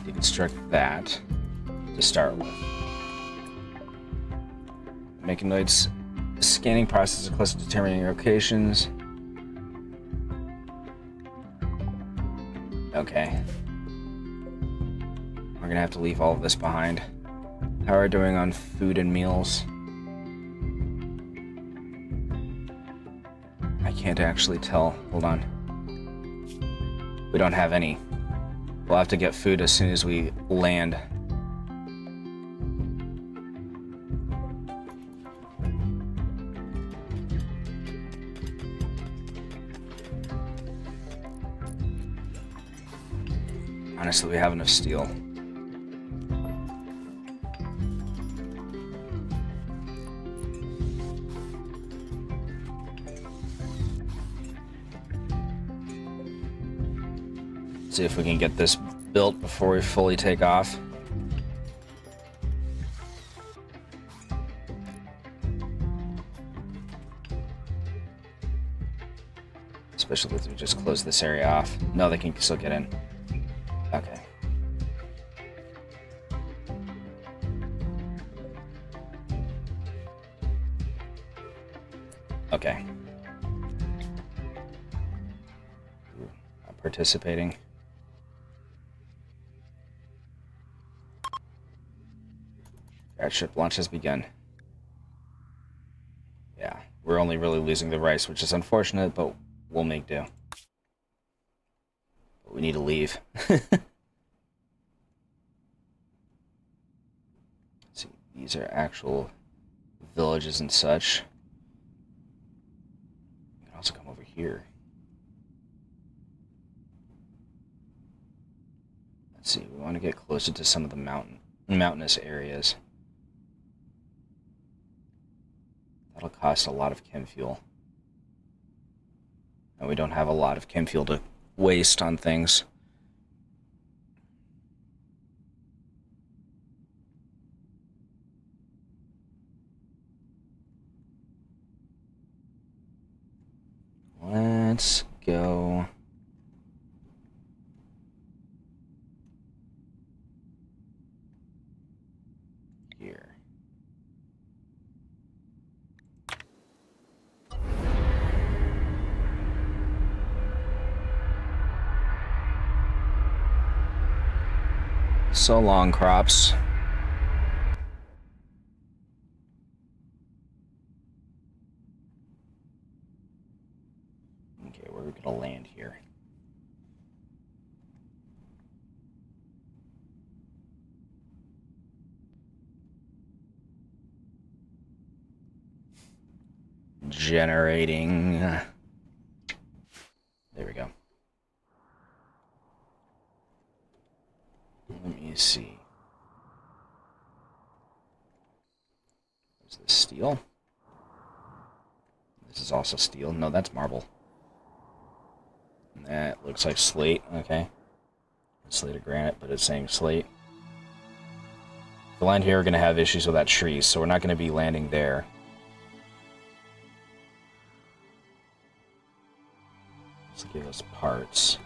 Deconstruct that to start with. Making notes. Scanning process is close to determining your locations. Okay. We're gonna have to leave all of this behind. How are we doing on food and meals? I can't actually tell. Hold on. We don't have any. We'll have to get food as soon as we land. Honestly, we have enough steel. See if we can get this built before we fully take off. Especially if we just close this area off. No, they can still get in. Okay. Okay. Ooh, I'm participating. Gravship launch has begun. Yeah, we're only really losing the rice, which is unfortunate, but we'll make do. But we need to leave. See, these are actual villages and such. You can also come over here. Let's see, we want to get closer to some of the mountainous areas. That'll cost a lot of chem fuel. And we don't have a lot of chem fuel to waste on things. Let's go. So long, crops. Okay, we're gonna land here. Generating. There we go. Let me see. Is this steel? This is also steel. No, that's marble. That looks like slate. Okay. Slate or granite, but it's saying slate. The land here, we're going to have issues with that tree, so we're not going to be landing there. Let's give us parts.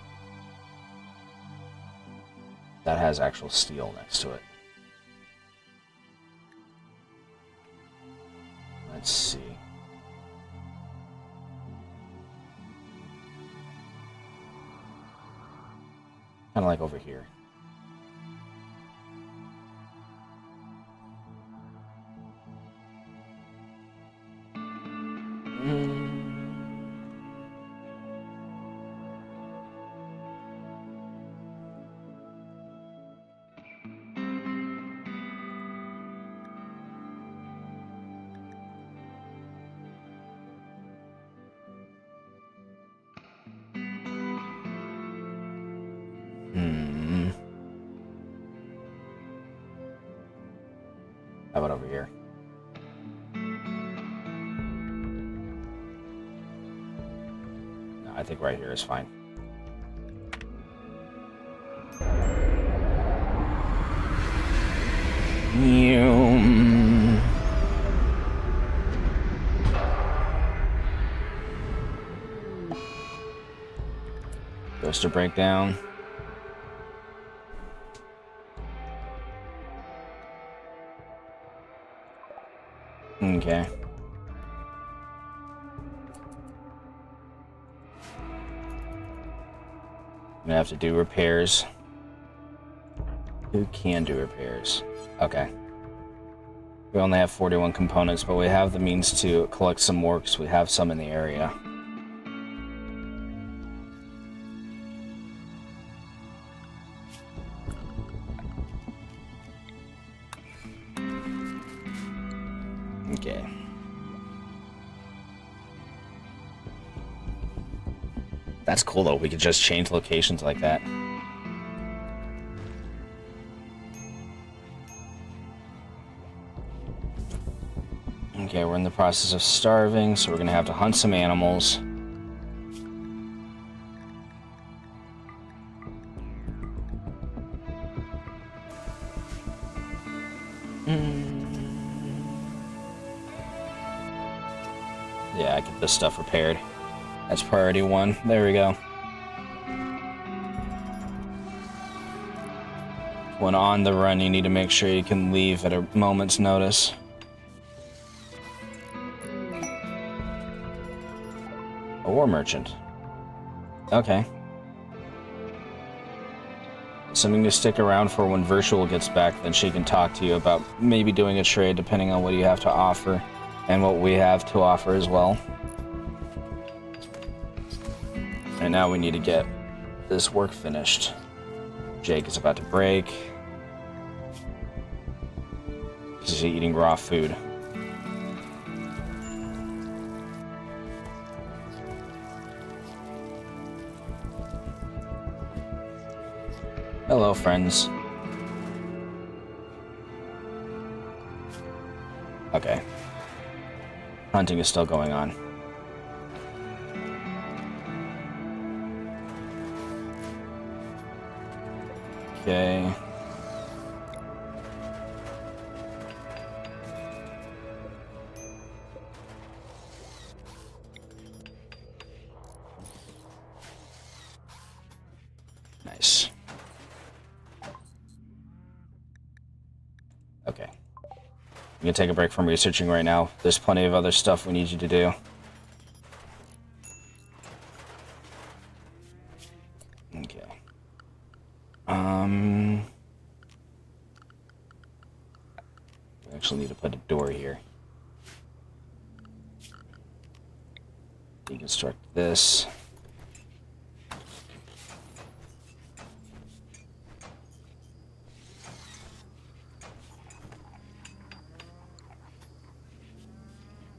That has actual steel next to it. Let's see. Kind of like over here. How about over here? No, I think right here is fine. Goes to breakdown. Okay. I'm gonna have to do repairs. Who can do repairs? Okay. We only have 41 components, but we have the means to collect some more because we have some in the area. Okay. That's cool though, we could just change locations like that. Okay, we're in the process of starving, so we're gonna have to hunt some animals. Yeah, get this stuff repaired. That's priority 1. There we go. When on the run, you need to make sure you can leave at a moment's notice. A war merchant. Okay. Something to stick around for when Virtual gets back, then she can talk to you about maybe doing a trade depending on what you have to offer and what we have to offer as well. And now we need to get this work finished. Jake is about to break. He's eating raw food. Hello, friends. Okay. Hunting is still going on. Okay. Nice. Okay. I'm gonna take a break from researching right now. There's plenty of other stuff we need you to do. Okay. actually need to put a door here. Deconstruct this.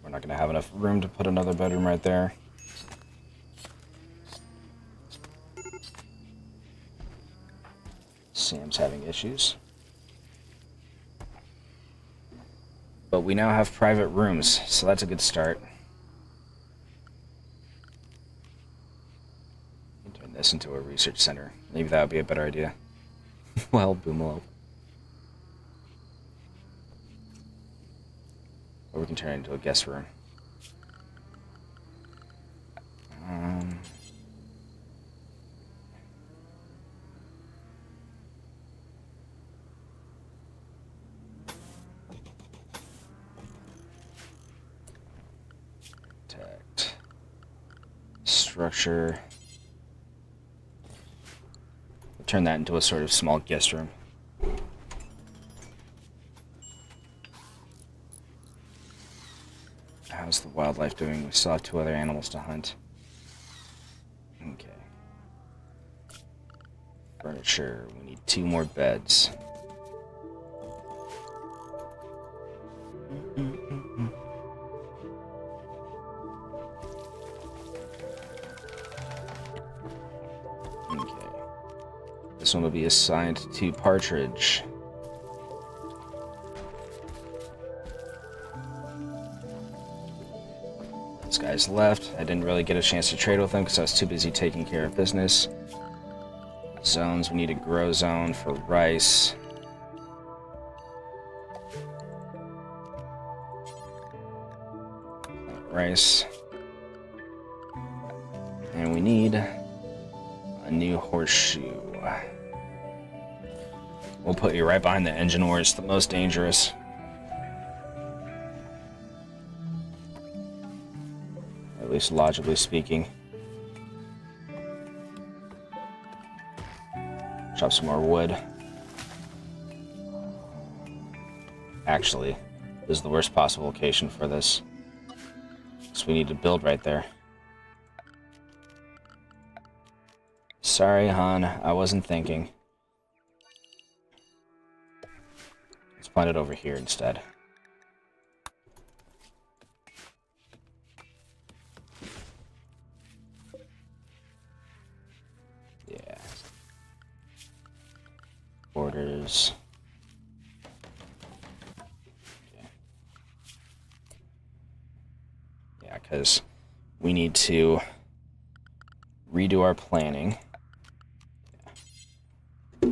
We're not going to have enough room to put another bedroom right there. Sam's having issues. But we now have private rooms, so that's a good start. Turn this into a research center. Maybe that would be a better idea. Well, boomalo. Or we can turn it into a guest room. Protect. Structure. We'll turn that into a sort of small guest room. How's the wildlife doing? We still have 2 other animals to hunt. Okay. Furniture. We need 2 more beds. Okay. This one will be assigned to Partridge. This guy's left. I didn't really get a chance to trade with him because I was too busy taking care of business. Zones, we need a grow zone for rice. Rice. And we need a new horseshoe. We'll put you right behind the engine ores, the most dangerous. At least logically speaking. Chop some more wood. Actually, this is the worst possible location for this. So we need to build right there. Sorry, hon, I wasn't thinking. Let's plant it over here instead. Yeah. Borders. Okay. Yeah, because we need to redo our planning. Yeah.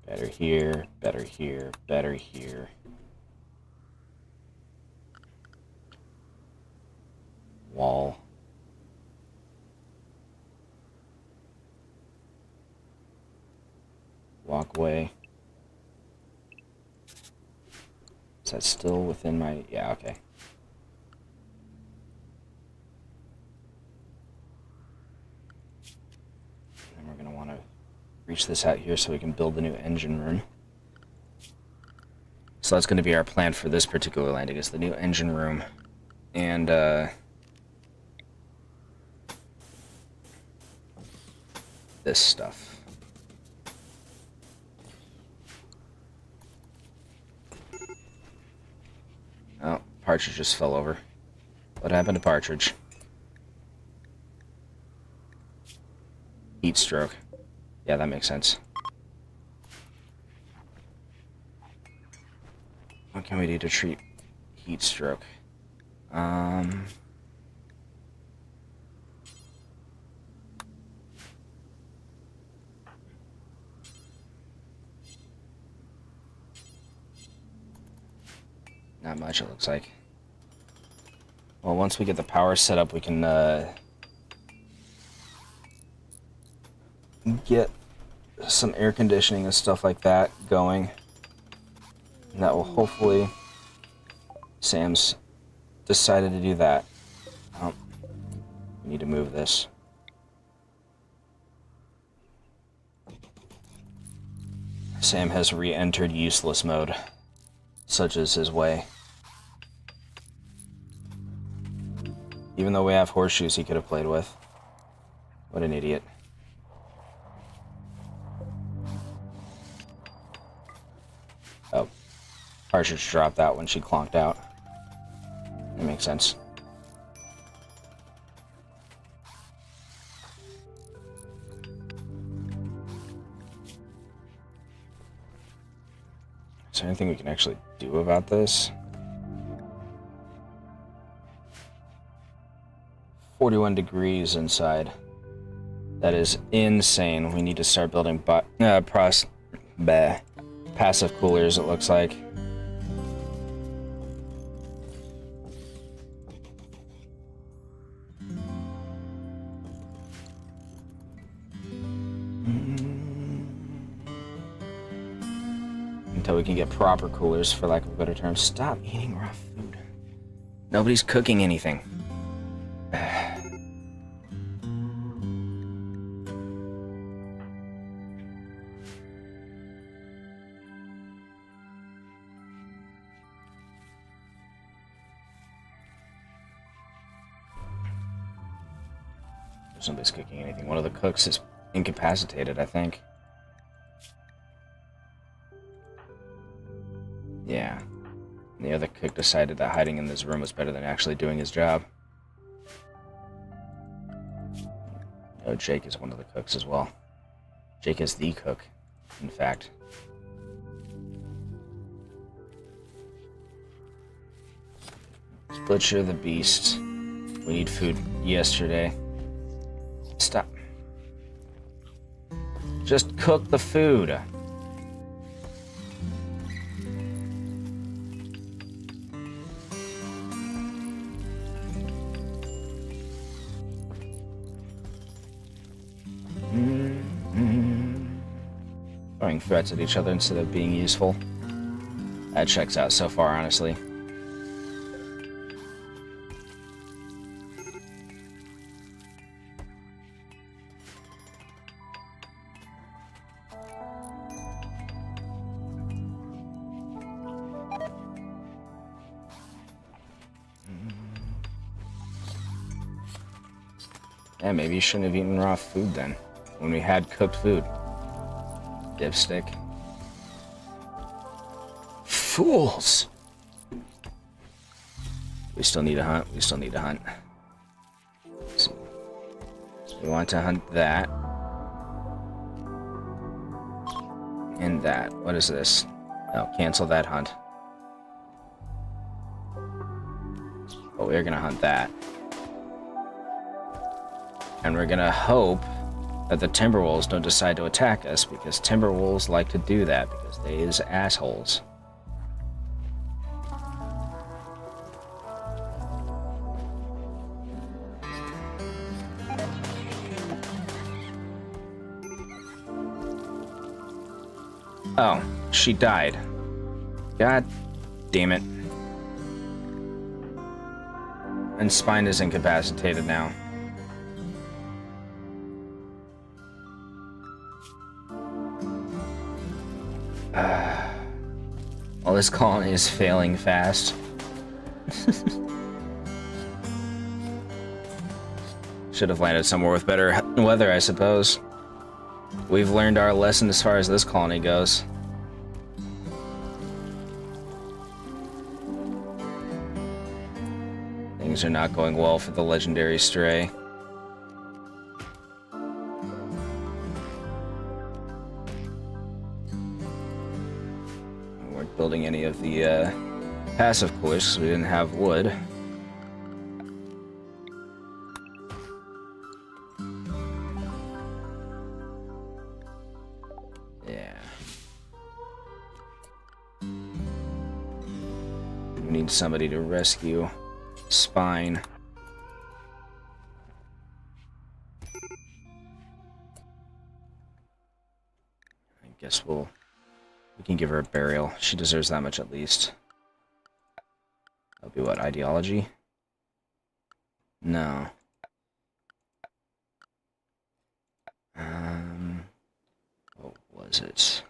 Better here, better here, better here. Wall. Walkway. Is that still within my... Yeah, okay. And we're going to want to reach this out here so we can build the new engine room. So that's going to be our plan for this particular landing, is the new engine room. And, this stuff. Oh, Partridge just fell over. What happened to Partridge? Heat stroke. Yeah, that makes sense. What can we do to treat heat stroke? Not much, it looks like. Well, once we get the power set up, we can get some air conditioning and stuff like that going. And that will hopefully... Sam's decided to do that. Oh, we need to move this. Sam has re-entered useless mode. such is his way. Even though we have horseshoes he could have played with. What an idiot. Oh. Partridge dropped that when she clonked out. That makes sense. Is there anything we can actually do about this? 41 degrees inside. That is insane. We need to start building passive coolers, it looks like. Until we can get proper coolers, for lack of a better term. Stop eating raw food. Nobody's cooking anything. Nobody's cooking anything. One of the cooks is incapacitated, I think. Yeah. And the other cook decided that hiding in this room was better than actually doing his job. Oh, Jake is one of the cooks as well. Jake is the cook, in fact. Butcher the beast. We need food yesterday. Stop. Just cook the food. Throwing threats at each other instead of being useful. That checks out so far, honestly. Yeah, maybe you shouldn't have eaten raw food then, when we had cooked food. Dipstick. Fools! We still need to hunt. We still need to hunt. Let's see. So we want to hunt that. And that. What is this? Oh, cancel that hunt. But we're gonna hunt that. And we're gonna hope that the Timberwolves don't decide to attack us, because Timberwolves like to do that, because they is assholes. Oh, she died. God damn it. And Spine is incapacitated now. Well, this colony is failing fast. Should have landed somewhere with better weather, I suppose. We've learned our lesson as far as this colony goes. Things are not going well for the legendary stray. Building any of the passive coolers because we didn't have wood. Yeah. We need somebody to rescue Spine. I guess we can give her a burial. She deserves that much at least. That'll be what, ideology? No. What was it?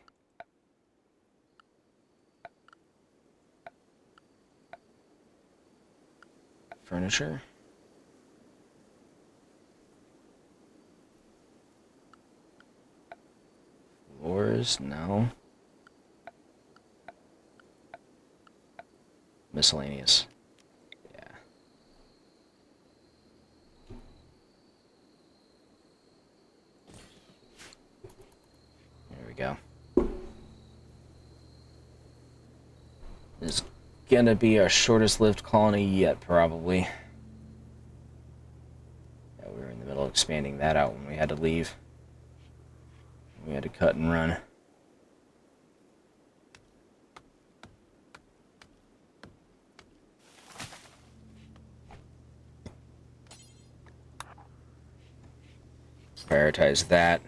furniture. Floors, no. Miscellaneous. Yeah. There we go. This is gonna be our shortest lived colony yet, probably. Yeah, we were in the middle of expanding that out when we had to leave. We had to cut and run. Prioritize that.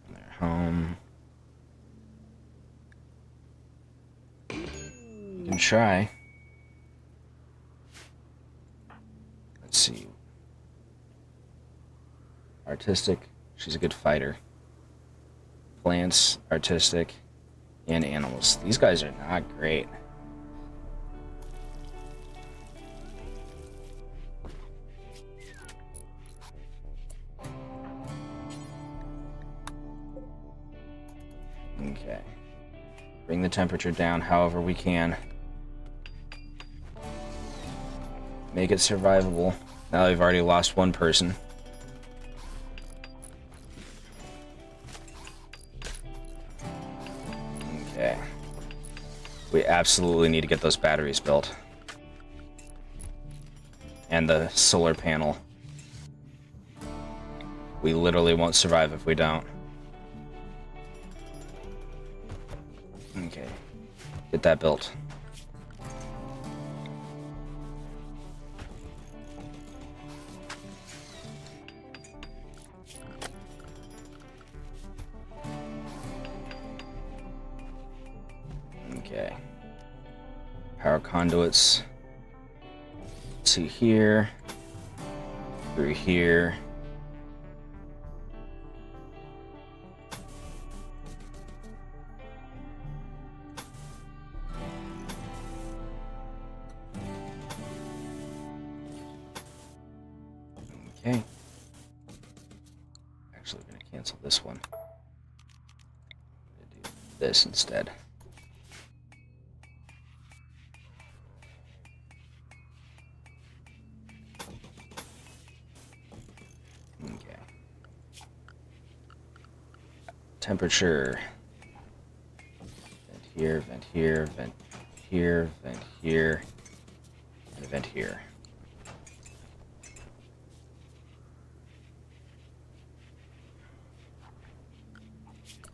Their home. You can try. Let's see. Artistic. She's a good fighter. Plants, artistic, and animals. These guys are not great. Okay. Bring the temperature down however we can. Make it survivable. Now we've already lost one person. Okay. We absolutely need to get those batteries built. And the solar panel. We literally won't survive if we don't. Okay. Get that built. Okay. Power conduits to here, through here. Okay. Actually, I'm going to cancel this one. I'm going to do this instead. Okay. Temperature. Vent here, vent here, vent here, vent here, and vent here.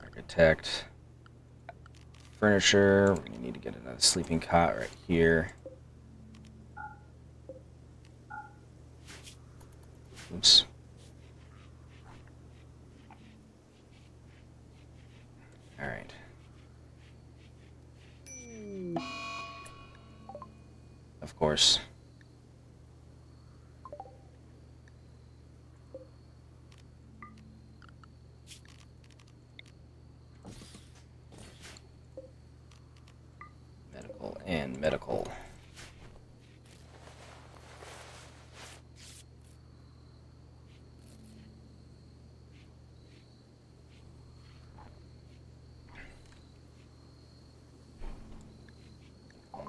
Architect. Furniture. We're gonna need to get another sleeping cot right here. Oops. All right. Of course. Medical and medical.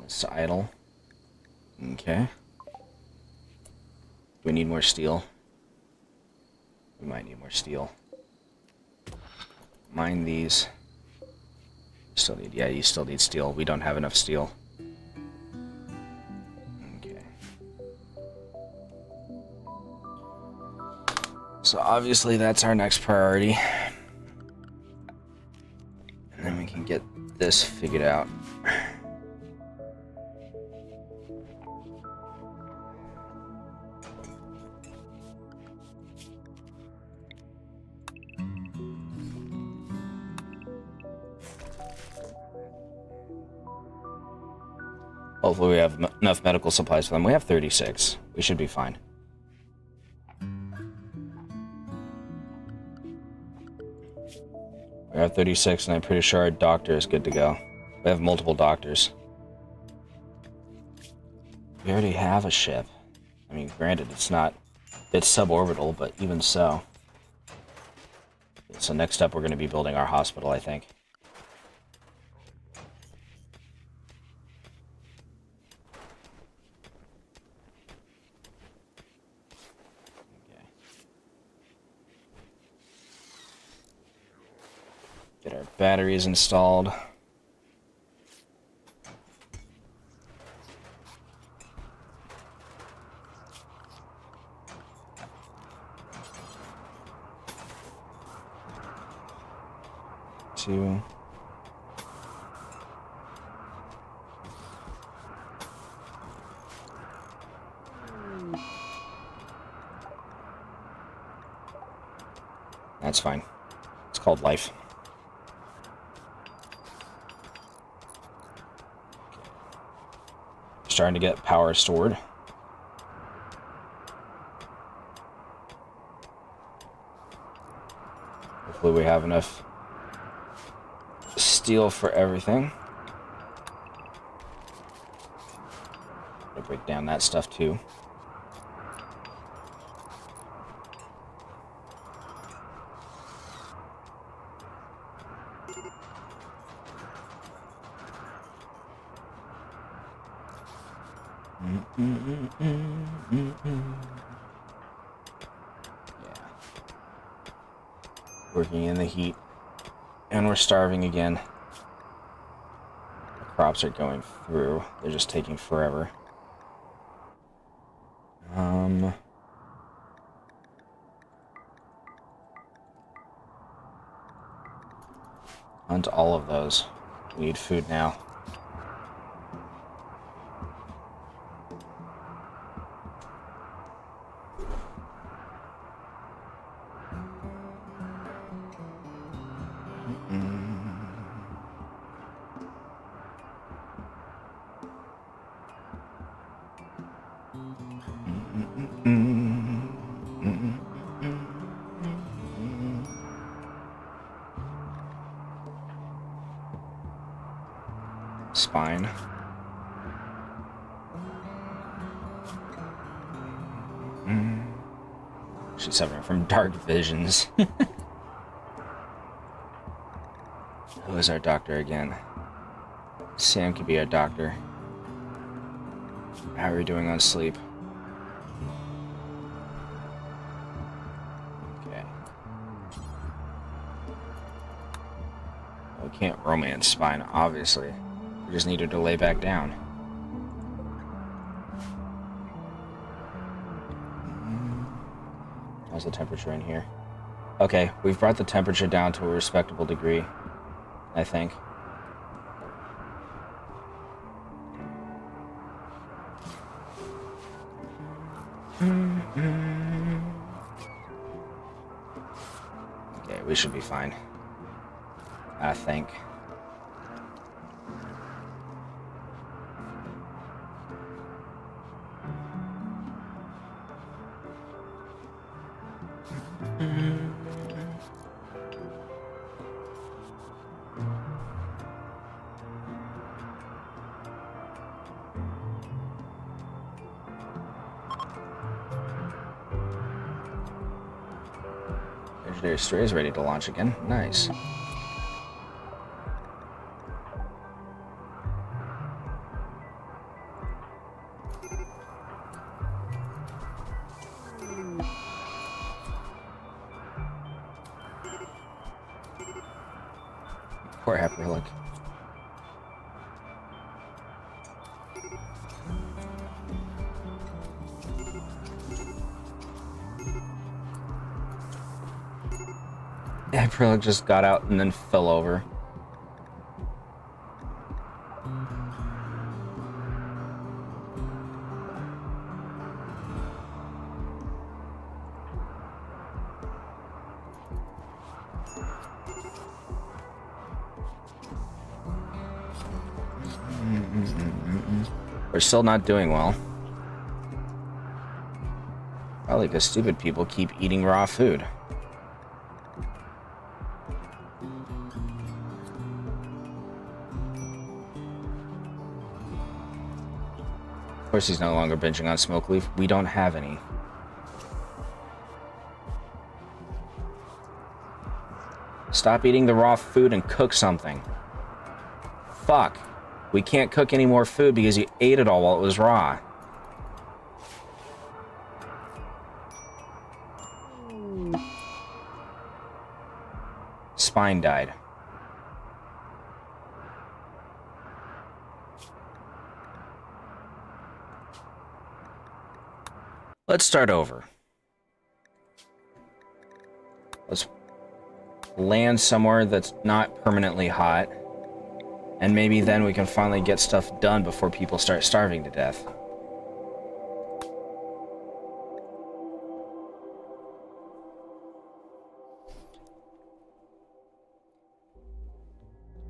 It's idle. Okay. Do we need more steel? We might need more steel. Mine these. Still need, yeah, you still need steel. We don't have enough steel. Okay. So obviously that's our next priority. And then we can get this figured out. Hopefully we have enough medical supplies for them. We have 36. We should be fine. We have 36, and I'm pretty sure our doctor is good to go. We have multiple doctors. We already have a ship. I mean, granted, it's suborbital, but even so. So next up, we're going to be building our hospital, I think. Okay. Get our batteries installed. Two. That's fine. It's called life. Okay. Starting to get power stored. Hopefully we have enough steel for everything. I'll break down that stuff too. Yeah. Working in the heat. And we're starving again. The crops are going through. They're just taking forever. Hunt all of those. We need food now. Spine. She's suffering from dark visions. Who is our doctor again? Sam could be our doctor. How are we doing on sleep? Okay. We can't romance Spine, obviously. We just need her to lay back down. How's the temperature in here? Okay, we've brought the temperature down to a respectable degree, I think. Okay, we should be fine, I think. Legendary Stray is ready to launch again. Nice. Poor Happy-Relic. Happy-Relic just got out and then fell over. We're still not doing well. Probably because stupid people keep eating raw food. Of course he's no longer binging on smoke leaf. We don't have any. Stop eating the raw food and cook something. Fuck. We can't cook any more food because you ate it all while it was raw. Spine died. Let's start over. Let's land somewhere that's not permanently hot. And maybe then we can finally get stuff done before people start starving to death.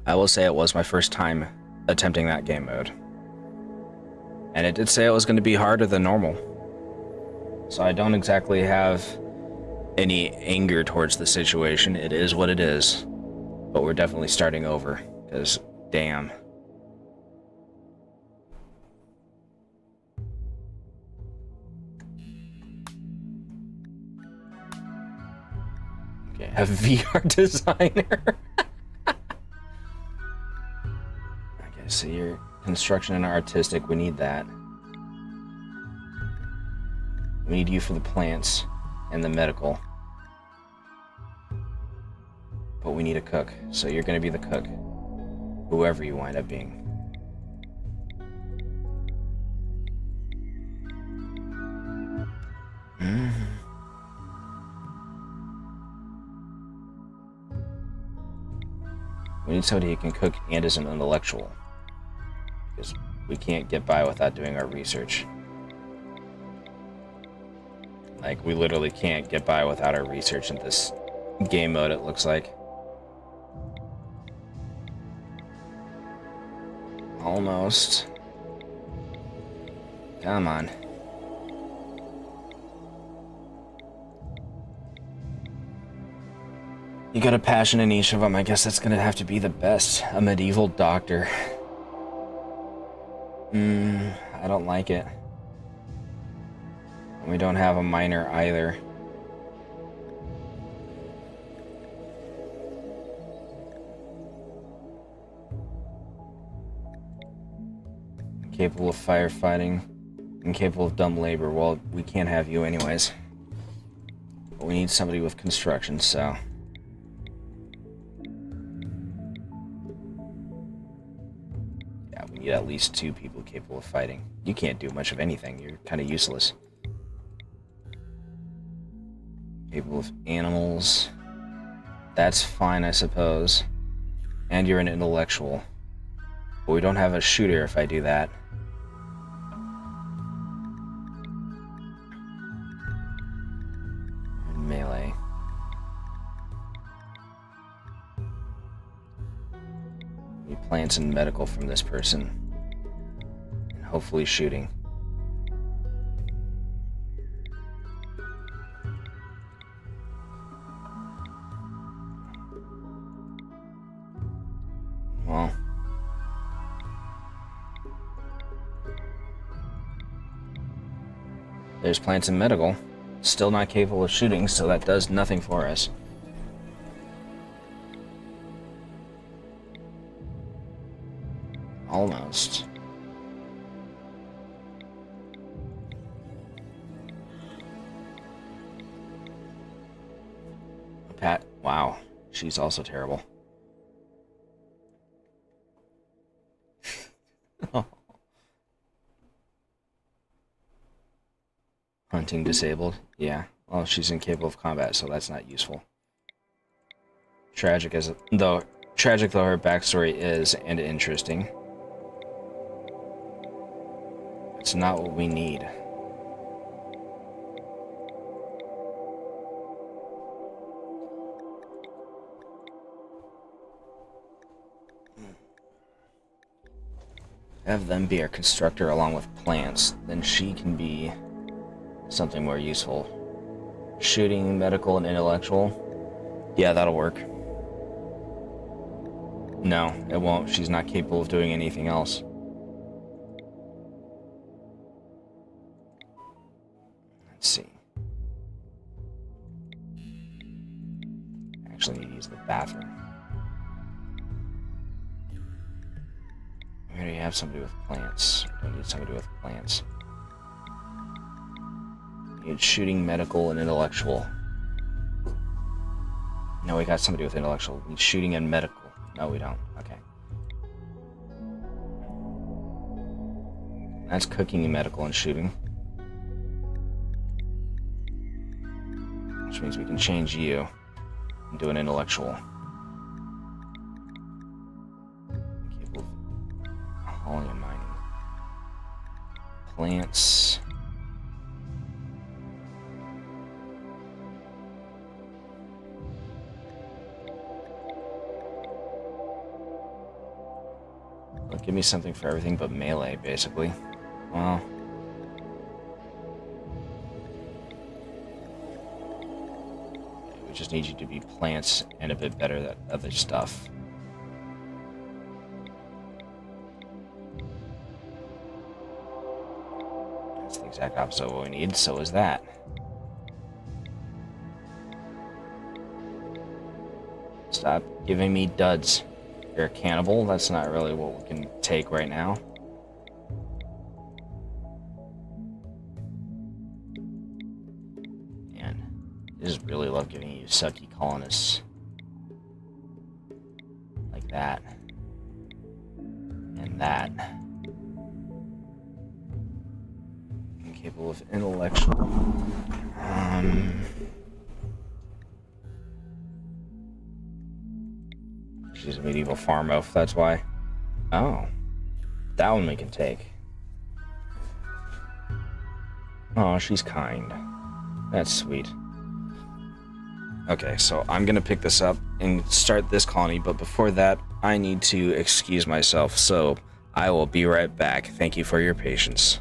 I will say it was my first time attempting that game mode. And it did say it was going to be harder than normal. So I don't exactly have any anger towards the situation. It is what it is. But we're definitely starting over, because damn. Okay, a VR designer. Okay, so you're construction and artistic. We need that. We need you for the plants and the medical. But we need a cook, so you're gonna be the cook. Whoever you wind up being. We need somebody who can cook and is an intellectual. Because we can't get by without doing our research. Like, we literally can't get by without our research in this game mode, it looks like. Almost. Come on. You got a passion in each of them. I guess that's gonna have to be the best. A medieval doctor. I don't like it. And we don't have a miner either. Capable of firefighting, incapable of dumb labor. Well, we can't have you anyways. But we need somebody with construction, so... yeah, we need at least 2 people capable of fighting. You can't do much of anything. You're kind of useless. Capable of animals. That's fine, I suppose. And you're an intellectual. But we don't have a shooter if I do that. Melee. Need plants and medical from this person. And hopefully shooting. Well. There's plants and medical. Still not capable of shooting, so that does nothing for us. Almost. Pat, wow. She's also terrible. Oh. Hunting disabled? Yeah. Well, she's incapable of combat, so that's not useful. Tragic though her backstory is, and interesting. It's not what we need. Have them be our constructor along with plants, then she can be something more useful. Shooting, medical, and intellectual. Yeah, that'll work. No, it won't. She's not capable of doing anything else. Let's see. Actually need to use the bathroom. We already have somebody with plants. We don't need somebody with plants. We need shooting, medical, and intellectual. No, we got somebody with intellectual. We need shooting and medical. No, we don't. Okay. That's cooking and medical and shooting. Which means we can change you and do an intellectual. Capable of hauling and mining. Plants. Well, give me something for everything but melee, basically. Well, we just need you to be plants and a bit better at other stuff. That's the exact opposite of what we need, so is that. Stop giving me duds. You're a cannibal, that's not really what we can take right now. I just really love giving you sucky colonists. Like that. And that. Incapable of intellectual. She's a medieval farm oaf, that's why. Oh. That one we can take. Oh, she's kind. That's sweet. Okay, so I'm gonna pick this up and start this colony, but before that, I need to excuse myself, so I will be right back. Thank you for your patience.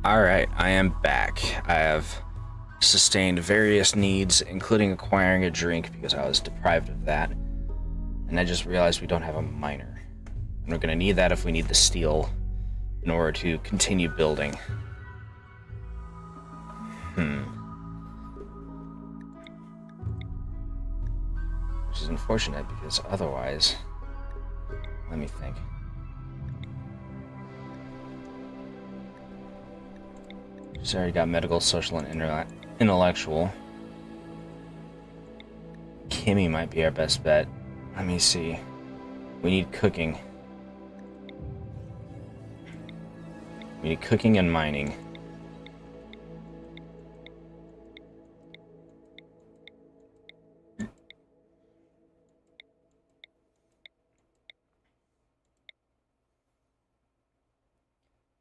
Alright, I am back. I have sustained various needs, including acquiring a drink because I was deprived of that. And I just realized we don't have a miner. And we're going to need that if we need the steel in order to continue building. Which is unfortunate because otherwise... Let me think. She's already got medical, social, and intellectual. Kimmy might be our best bet. Let me see. We need cooking. We need cooking and mining.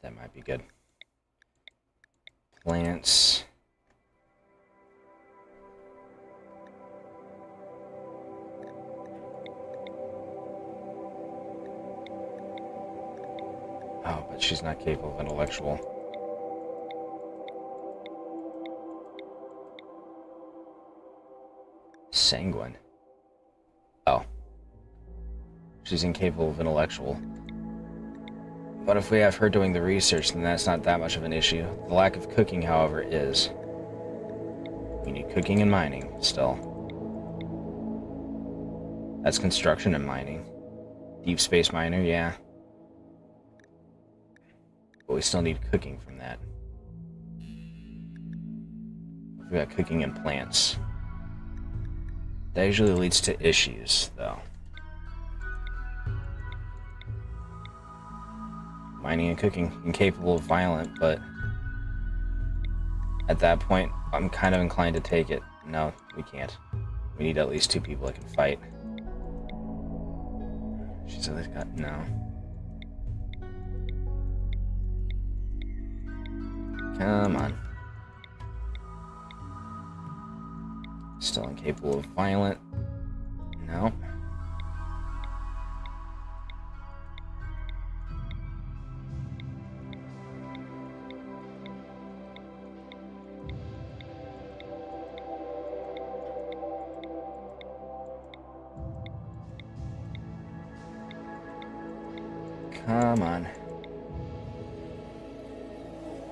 That might be good. Plants. Oh, but she's not capable of intellectual. Sanguine. Oh. She's incapable of intellectual. But if we have her doing the research, then that's not that much of an issue. The lack of cooking, however, is. We need cooking and mining, still. That's construction and mining. Deep space miner, yeah. But we still need cooking from that. We got cooking and plants. That usually leads to issues, though. Mining and cooking, incapable of violent, but at that point, I'm kind of inclined to take it. No, we can't. We need at least 2 people that can fight. She's always got no. Come on. Still incapable of violent. No. Come on.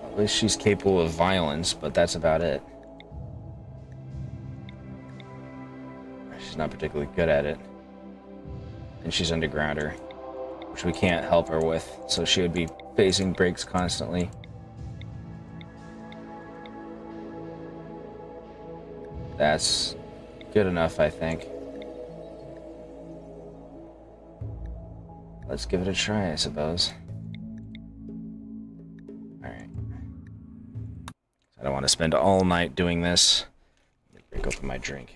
At least she's capable of violence, but that's about it. She's not particularly good at it. And she's undergrounder, which we can't help her with, so she would be facing breaks constantly. That's good enough, I think. Let's give it a try, I suppose. Alright. I don't want to spend all night doing this. Let me break open my drink.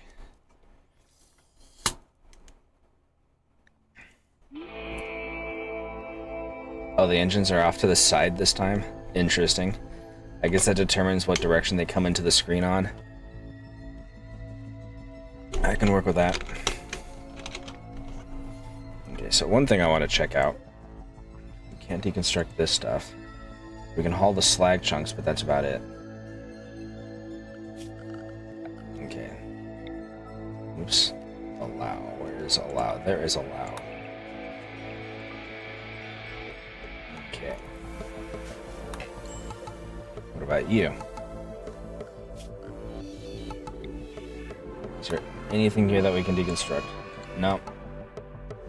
Oh, the engines are off to the side this time? Interesting. I guess that determines what direction they come into the screen on. I can work with that. Okay, so one thing I want to check out. We can't deconstruct this stuff. We can haul the slag chunks, but that's about it. Okay. Oops. Allow. Where is allow? There is allow. Okay. What about you? Is there anything here that we can deconstruct? No.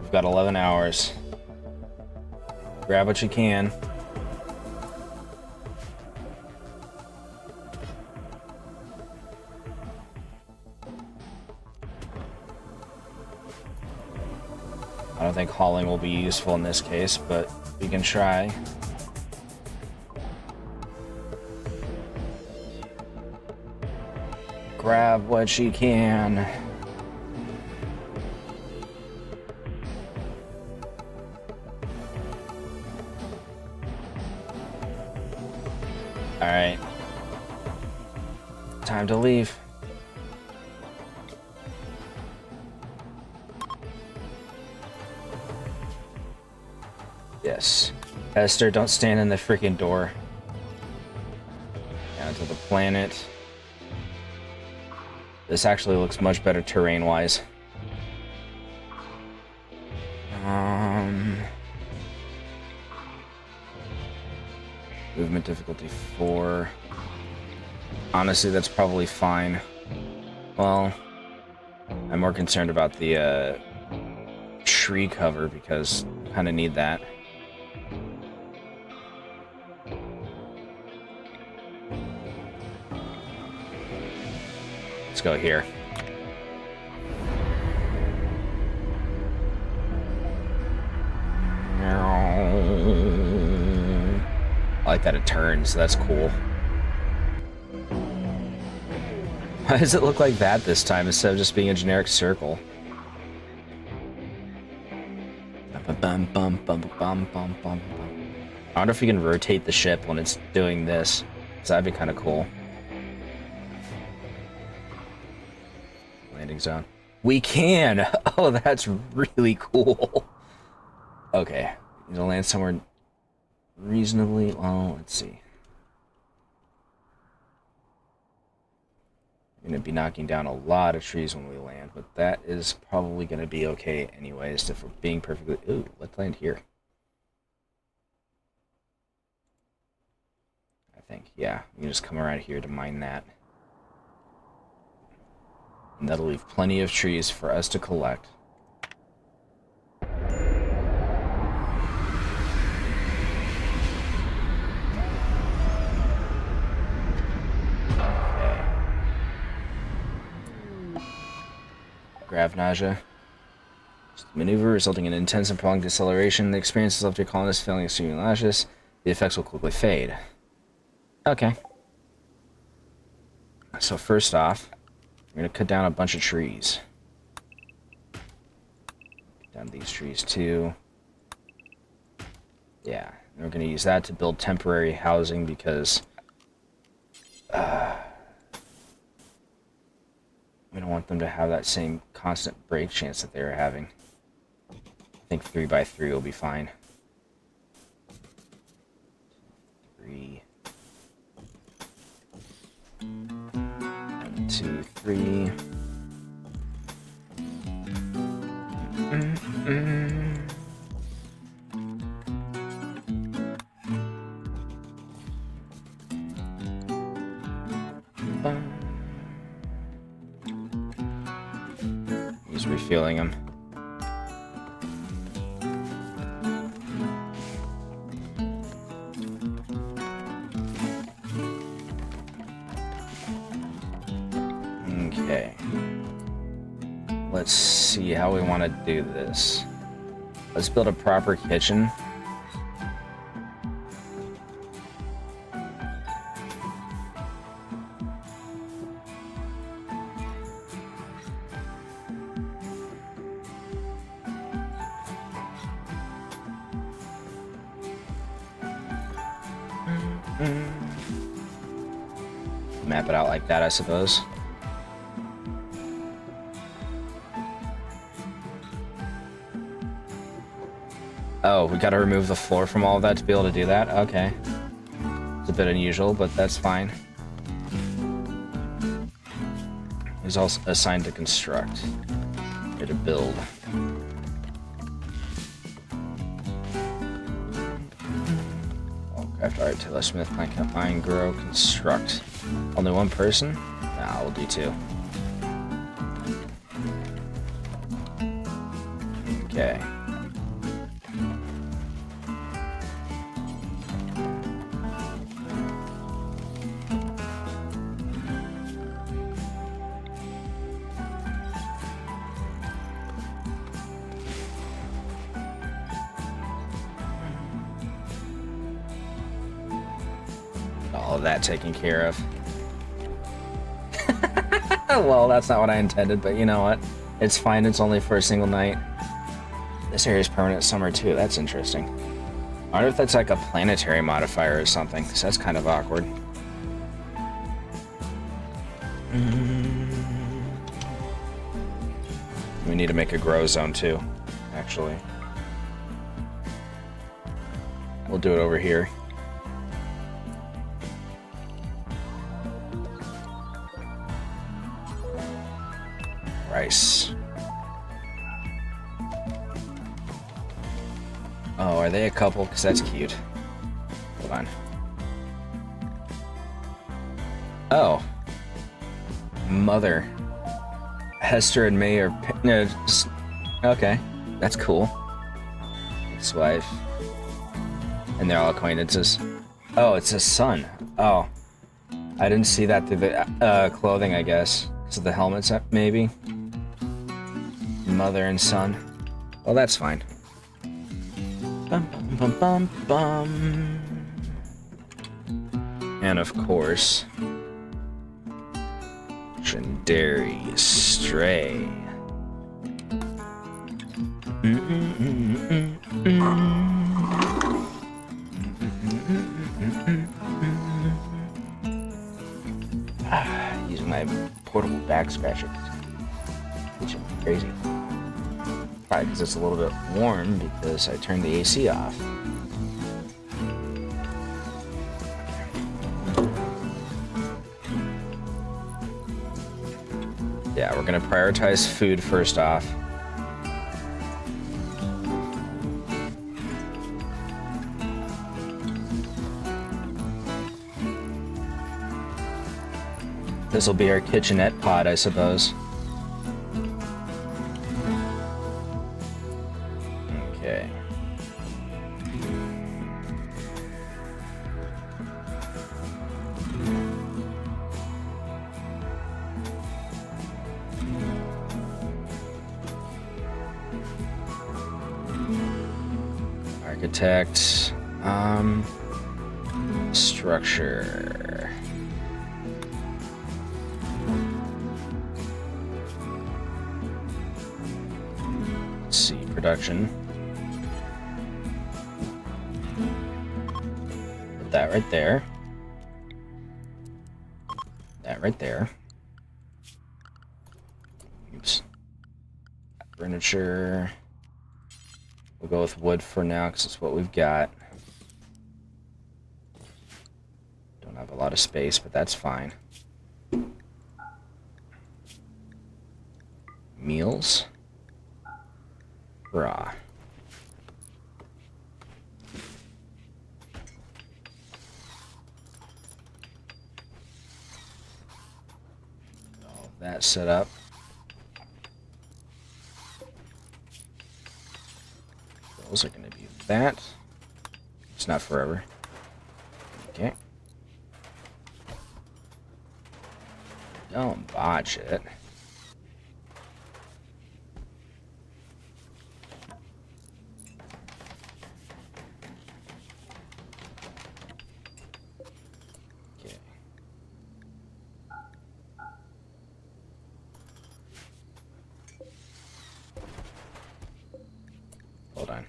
We've got 11 hours. Grab what you can. I don't think hauling will be useful in this case, but we can try. Grab what you can. Alright. Time to leave. Yes. Esther, don't stand in the freaking door. to the planet. This actually looks much better terrain-wise. Movement difficulty 4. Honestly, that's probably fine. Well, I'm more concerned about the tree cover because I kind of need that. Let's go here. I like that it turns, so that's cool. Why does it look like that this time instead of just being a generic circle? I wonder if we can rotate the ship when it's doing this, because that'd be kind of cool. Landing zone. We can! Oh, that's really cool. Okay, need to land somewhere reasonably... Well, let's see. We're going to be knocking down a lot of trees when we land, but that is probably going to be okay anyways, if we're being perfectly... Ooh, let's land here. I think, yeah. We can just come around here to mine that. And that'll leave plenty of trees for us to collect. Grav nausea. Maneuver resulting in intense and prolonged deceleration. The experience is left your colonists feeling extremely nauseous. The effects will quickly fade. Okay. So first off, we're going to cut down a bunch of trees. Cut down these trees too. Yeah, and we're going to use that to build temporary housing because... we don't want them to have that same constant break chance that they were having. I think 3x3 will be fine. 3. 1, 2, 3. He's refueling them. Okay. Let's see how we want to do this. Let's build a proper kitchen. Map it out like that, I suppose. Oh, we gotta remove the floor from all of that to be able to do that? Okay. It's a bit unusual, but that's fine. He's also assigned to construct. Or to build. Craft art, tailor, smith, plant, cut, mine, grow, construct. Only one person? Nah, we'll do 2. Okay. All of that taken care of. Well, that's not what I intended, but you know what? It's fine, it's only for a single night. This area is permanent summer too, that's interesting. I wonder if that's like a planetary modifier or something, because that's kind of awkward. We need to make a grow zone too, actually. We'll do it over here. price. Oh, are they a couple? Because that's cute. Hold on. Oh. Mother. Hester and May are... No, just, okay. That's cool. His wife. And they're all acquaintances. Oh, it's his son. Oh. I didn't see that through the clothing, I guess. Because of the helmets, maybe? Mother and son. Well, that's fine. Bum, bum, bum, bum, bum. And of course... Legendary Stray. Using my portable back scratcher, which is crazy. Probably because it's a little bit warm because I turned the AC off. Yeah, we're gonna prioritize food first off. This will be our kitchenette pod, I suppose. Okay. Architect, structure. Let's see, production. Put that right there. That right there. Oops. Furniture. We'll go with wood for now because it's what we've got. Don't have a lot of space, but that's fine. Meals. Raw. All of that set up. Those are going to be that. It's not forever. Okay. Don't botch it. Okay. Hold on.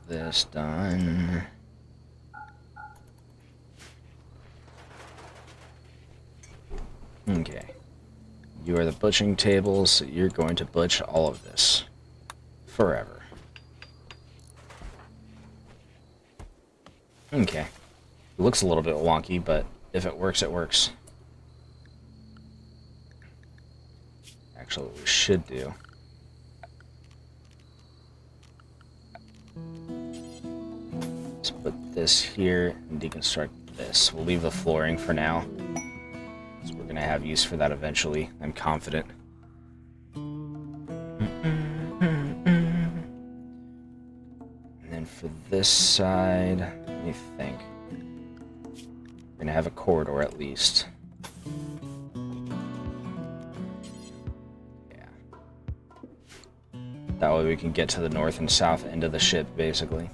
This done. Okay. You are the butching table, so you're going to butch all of this. Forever. Okay. It looks a little bit wonky, but if it works, it works. Actually, what we should do... Let's put this here and deconstruct this. We'll leave the flooring for now. So we're going to have use for that eventually, I'm confident. And then for this side, let me think. We're going to have a corridor at least. Yeah. That way we can get to the north and south end of the ship, basically.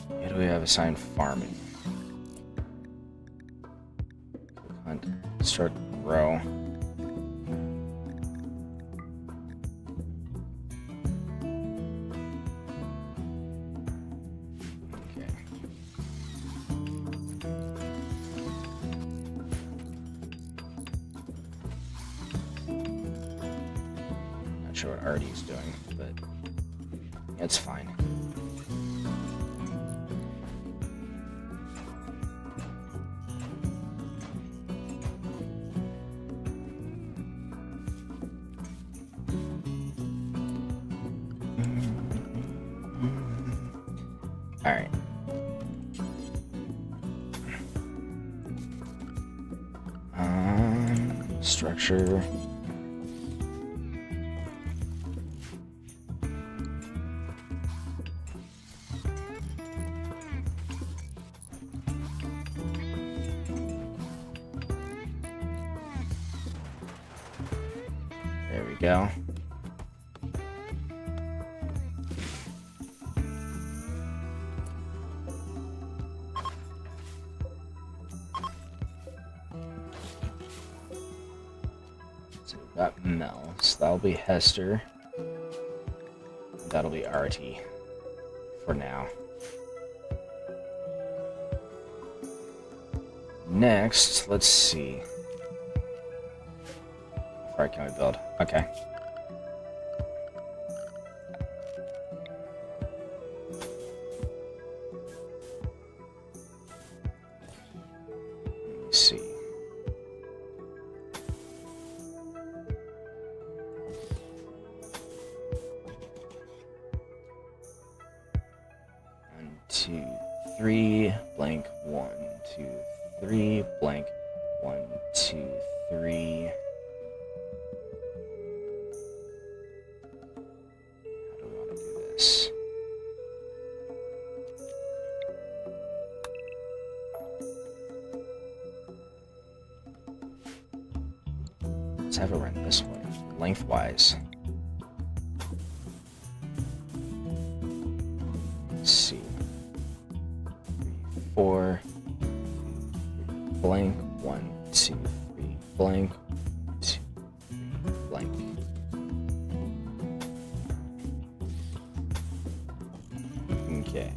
Who do we have assigned farming? Hunt, start, grow. Okay. sure what Artie's doing, but it's fine. All right. Structure. There we go. So we've got Mel, so that'll be Hester. That'll be Artie for now. Next, let's see. How far can we build? Okay. Let's see. One, two, three, blank, 1, 2, 3, blank, 1, 2, 3. How do we want to do this? Let's have it run this way, lengthwise. Let's see. 3, 4, blank, 1, 2, 3, blank, 2, 3, blank. Okay.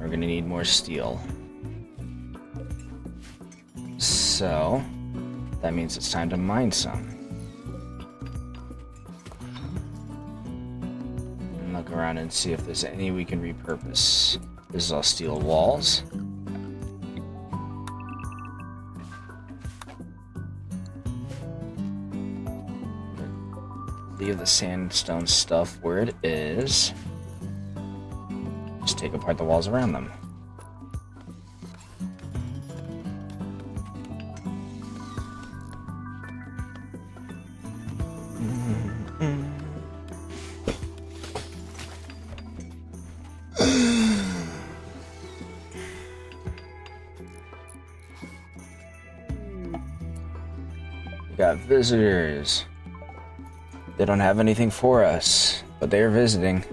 We're gonna need more steel. So, that means it's time to mine some. And look around and see if there's any we can repurpose. This is all steel walls. Leave the sandstone stuff where it is. Just take apart the walls around them. We got visitors. They don't have anything for us, but they are visiting.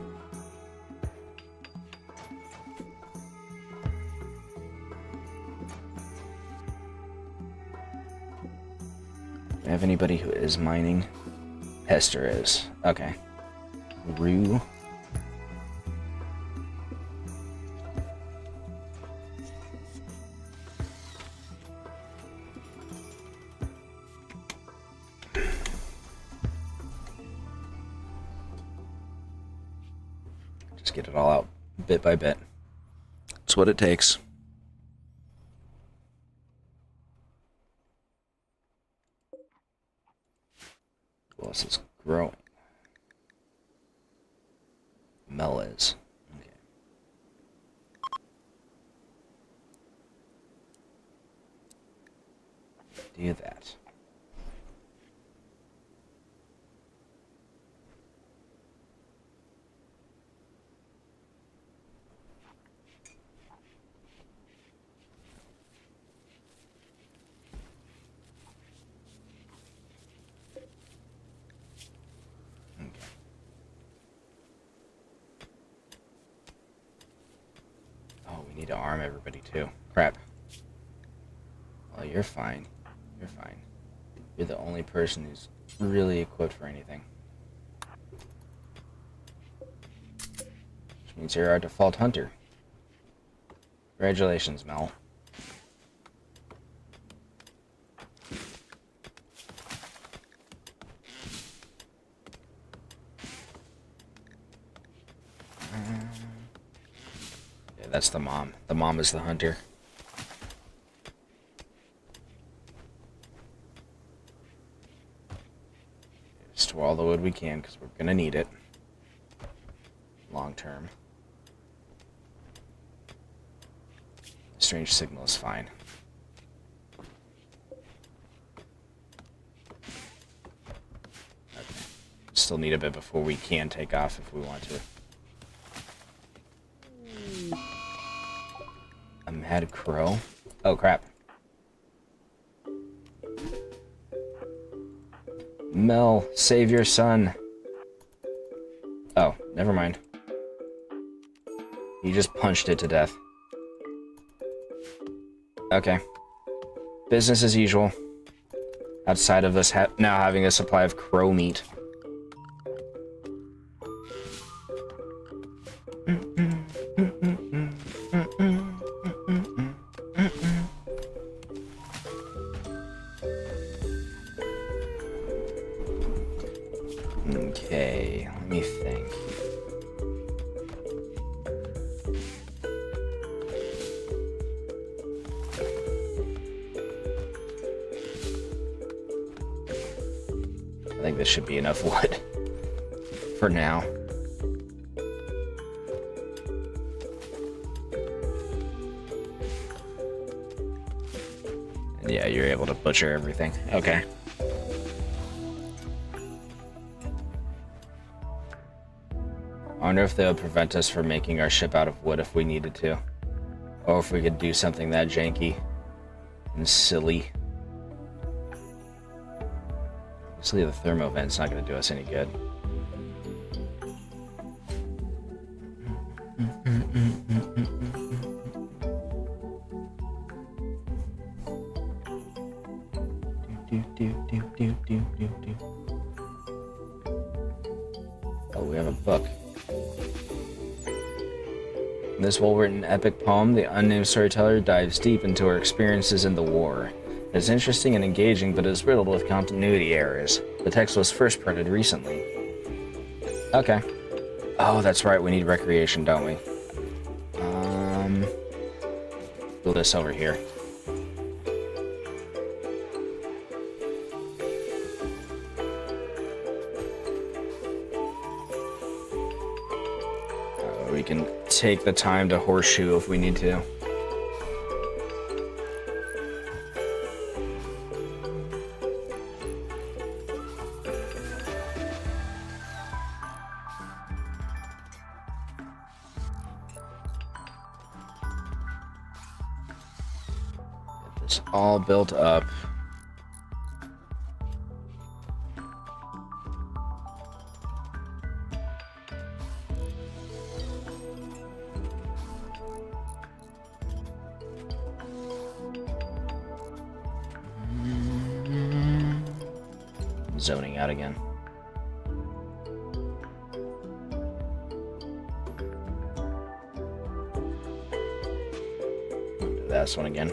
Do we have anybody who is mining? Hester is. Okay. Rue. Just get it all out bit by bit. It's what it takes. Who else is growing? Mel is. Okay. Do that. We need to arm everybody too. Crap. Well, you're fine. You're fine. You're the only person who's really equipped for anything. Which means you're our default hunter. Congratulations, Mel. that's the mom. The mom is the hunter. Store all the wood we can, because we're going to need it. Long term. Strange signal is fine. Okay. Still need a bit before we can take off if we want to. A mad crow? Oh, crap. Mel, save your son. Oh, never mind. You just punched it to death. Okay. Business as usual. Outside of us now having a supply of crow meat. Okay, let me think. I think this should be enough wood for now. And yeah, you're able to butcher everything. Okay. I wonder if they'll prevent us from making our ship out of wood if we needed to. Or if we could do something that janky and silly. Obviously the thermo vent's not going to do us any good. Oh, we have a book. In this well-written epic poem, the unnamed storyteller dives deep into her experiences in the war. It's interesting and engaging, but is riddled with continuity errors. The text was first printed recently. Okay. Oh, that's right, we need recreation, don't we? Do this over here. We can take the time to horseshoe if we need to. Get this all built up. Zoning out again. Do this one again.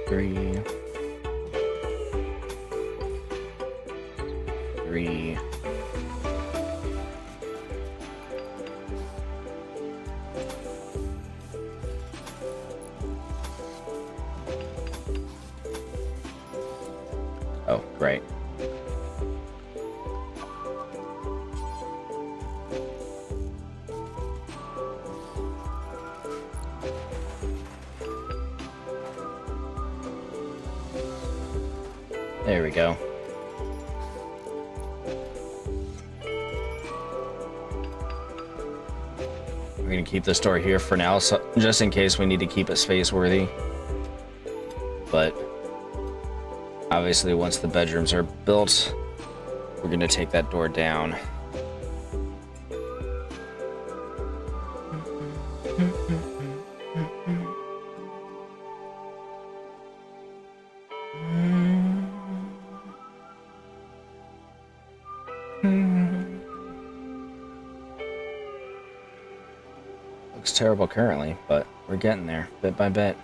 Three. Oh, right. There we go. We're gonna keep this door here for now, so just in case we need to keep it space worthy. But obviously once the bedrooms are built, we're gonna take that door down. Looks terrible currently, but we're getting there, bit by bit.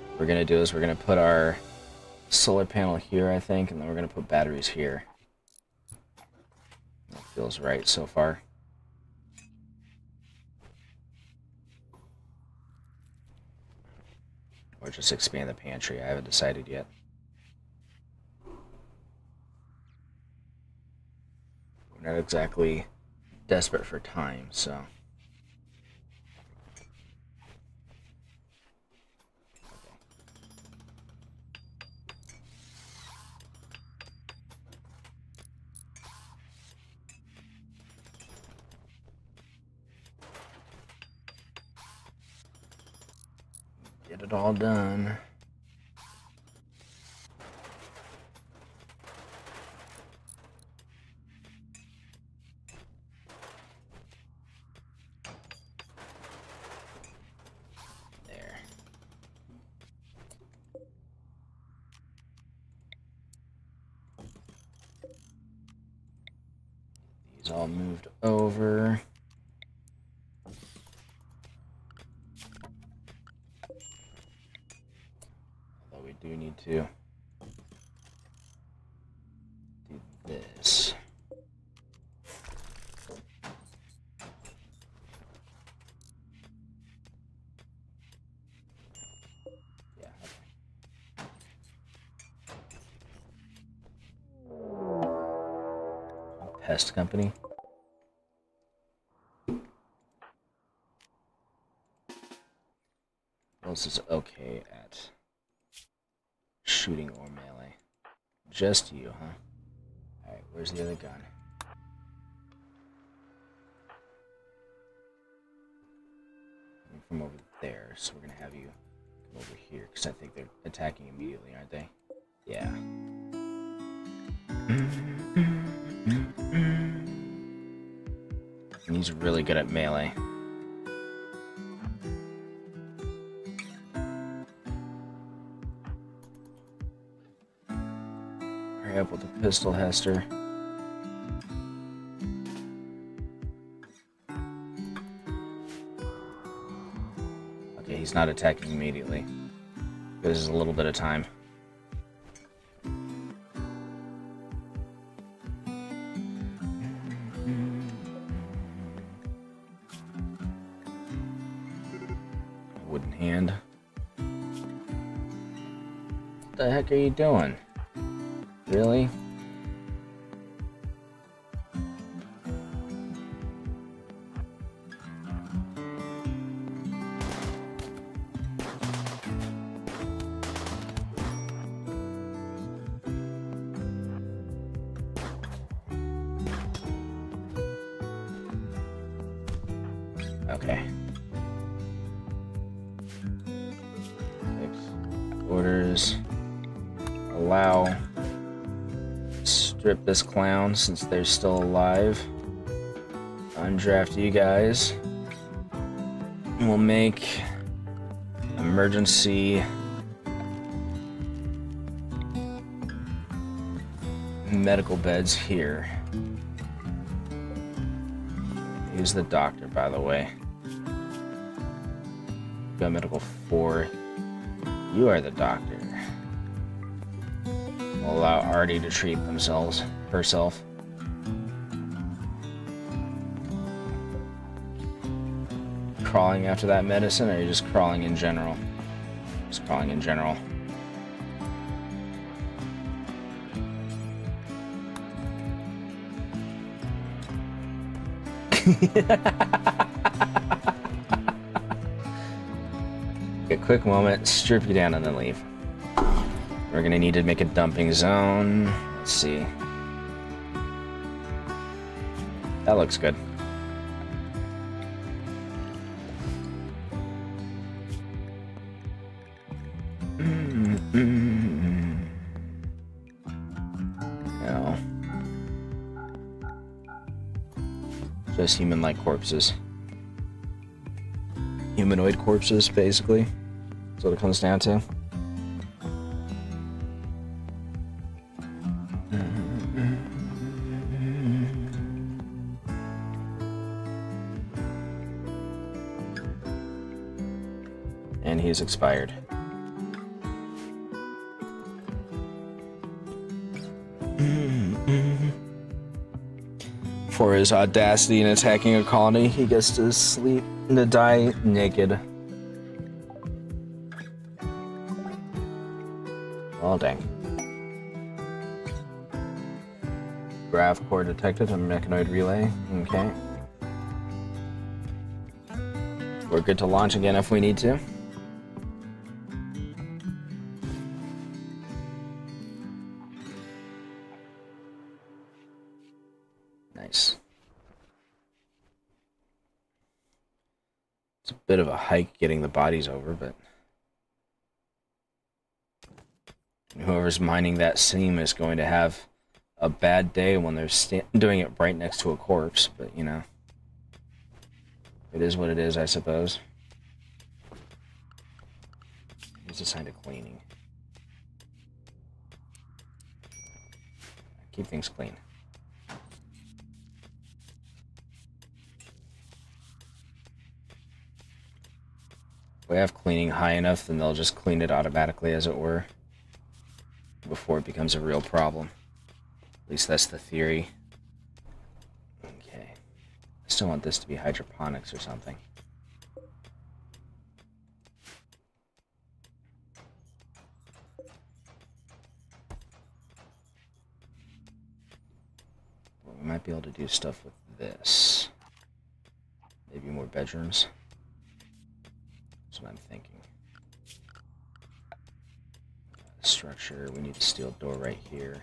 What we're gonna do is we're gonna put our solar panel here, I think, and then we're gonna put batteries here. That feels right so far. Or just expand the pantry. I haven't decided yet. We're not exactly desperate for time, so. Get it all done. There. These all moved over. We do need to do this. Yeah. Okay. Pest company. This is okay at shooting or melee. Just you, huh? Alright, where's the other gun? From over there, so we're gonna have you come over here, because I think they're attacking immediately, aren't they? Yeah. And he's really good at melee. Hurry up with the pistol, Hester. Okay, he's not attacking immediately. There's a little bit of time. Wooden hand. What the heck are you doing? Really? Okay. Fix orders. Allow. Strip this clown since they're still alive. Undraft you guys. We'll make emergency medical beds here. He's the doctor, by the way. Got medical 4. You are the doctor. We'll allow Artie to treat herself. Crawling after that medicine, or are you just crawling in general? Just crawling in general. A quick moment, strip you down and then leave. We're gonna need to make a dumping zone. Let's see. That looks good. No. Just human-like corpses. Humanoid corpses, basically. That's what it comes down to. he's expired. For his audacity in attacking a colony, he gets to sleep and to die naked. Oh, dang. Grav core detected and mechanoid relay. Okay. We're good to launch again if we need to. Nice. It's a bit of a hike getting the bodies over, but whoever's mining that seam is going to have a bad day when they're doing it right next to a corpse, but you know, it is what it is, I suppose. He's assigned to cleaning. Keep things clean. If we have cleaning high enough, then they'll just clean it automatically, as it were, before it becomes a real problem. At least that's the theory. Okay. I still want this to be hydroponics or something. Well, we might be able to do stuff with this. Maybe more bedrooms. That's what I'm thinking. Structure, we need a steel door right here.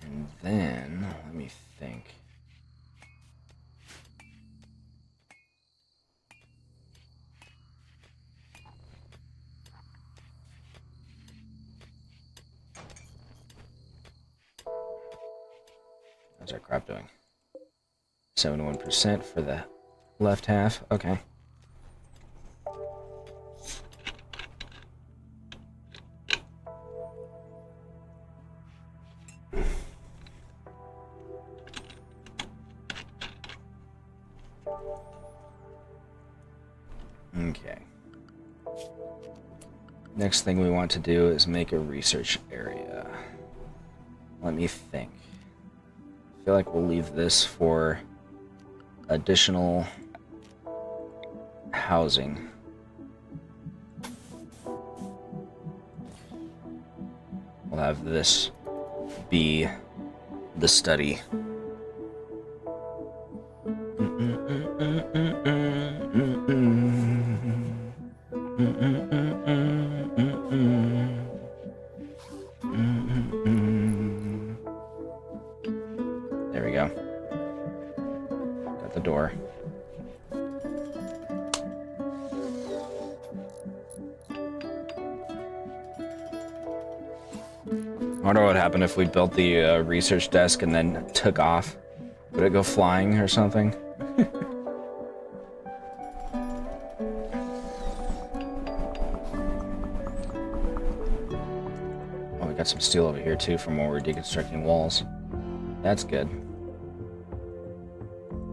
And then, let me think. How's our crop doing? 71% for the left half. Okay. Okay. Next thing we want to do is make a research area. Let me think. I feel like we'll leave this for additional housing. We'll have this be the study. There we go. Got the door. I wonder what would happen if we built the research desk and then took off. Would it go flying or something? Oh, we got some steel over here too from where we're deconstructing walls. That's good.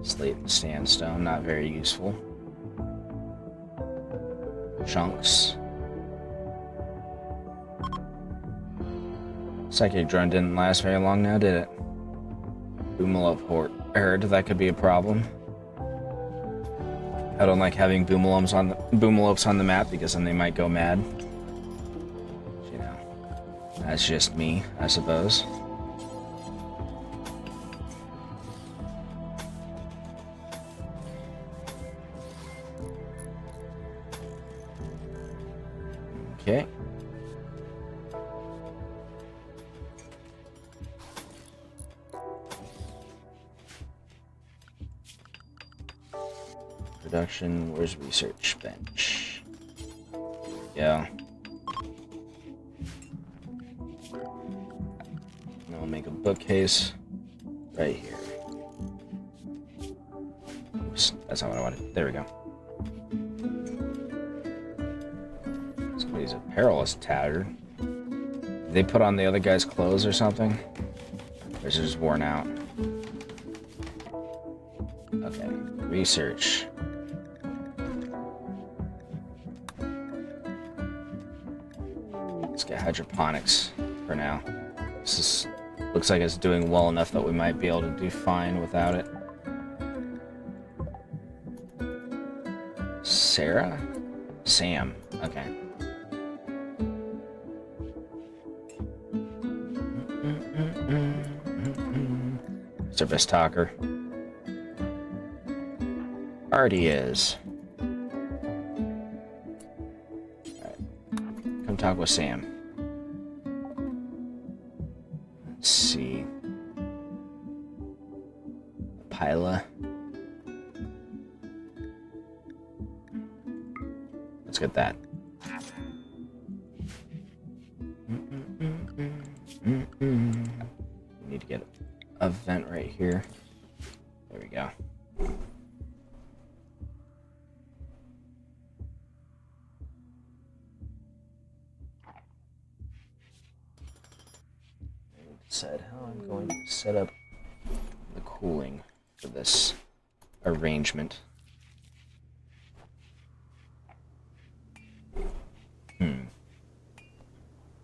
Slate and sandstone, not very useful. Chunks. Psychic drone didn't last very long now, did it? Boomalop horde, that could be a problem. I don't like having boomalopes on the map because then they might go mad. You know, that's just me, I suppose. Okay. Production, where's research bench? Yeah. And I'll make a bookcase right here. Oops, that's not what I wanted. There we go. Somebody's apparel is tattered. Did they put on the other guy's clothes or something? Or is it just worn out? Okay. Research. Let's get hydroponics for now. This is, looks like it's doing well enough that we might be able to do fine without it. Sarah? Sam. Okay. It's our best talker. Already is. Alright. Come talk with Sam. Let's see. Pila. Let's get that. We need to get a vent right here. There we go. Decide how I'm going to set up the cooling for this arrangement.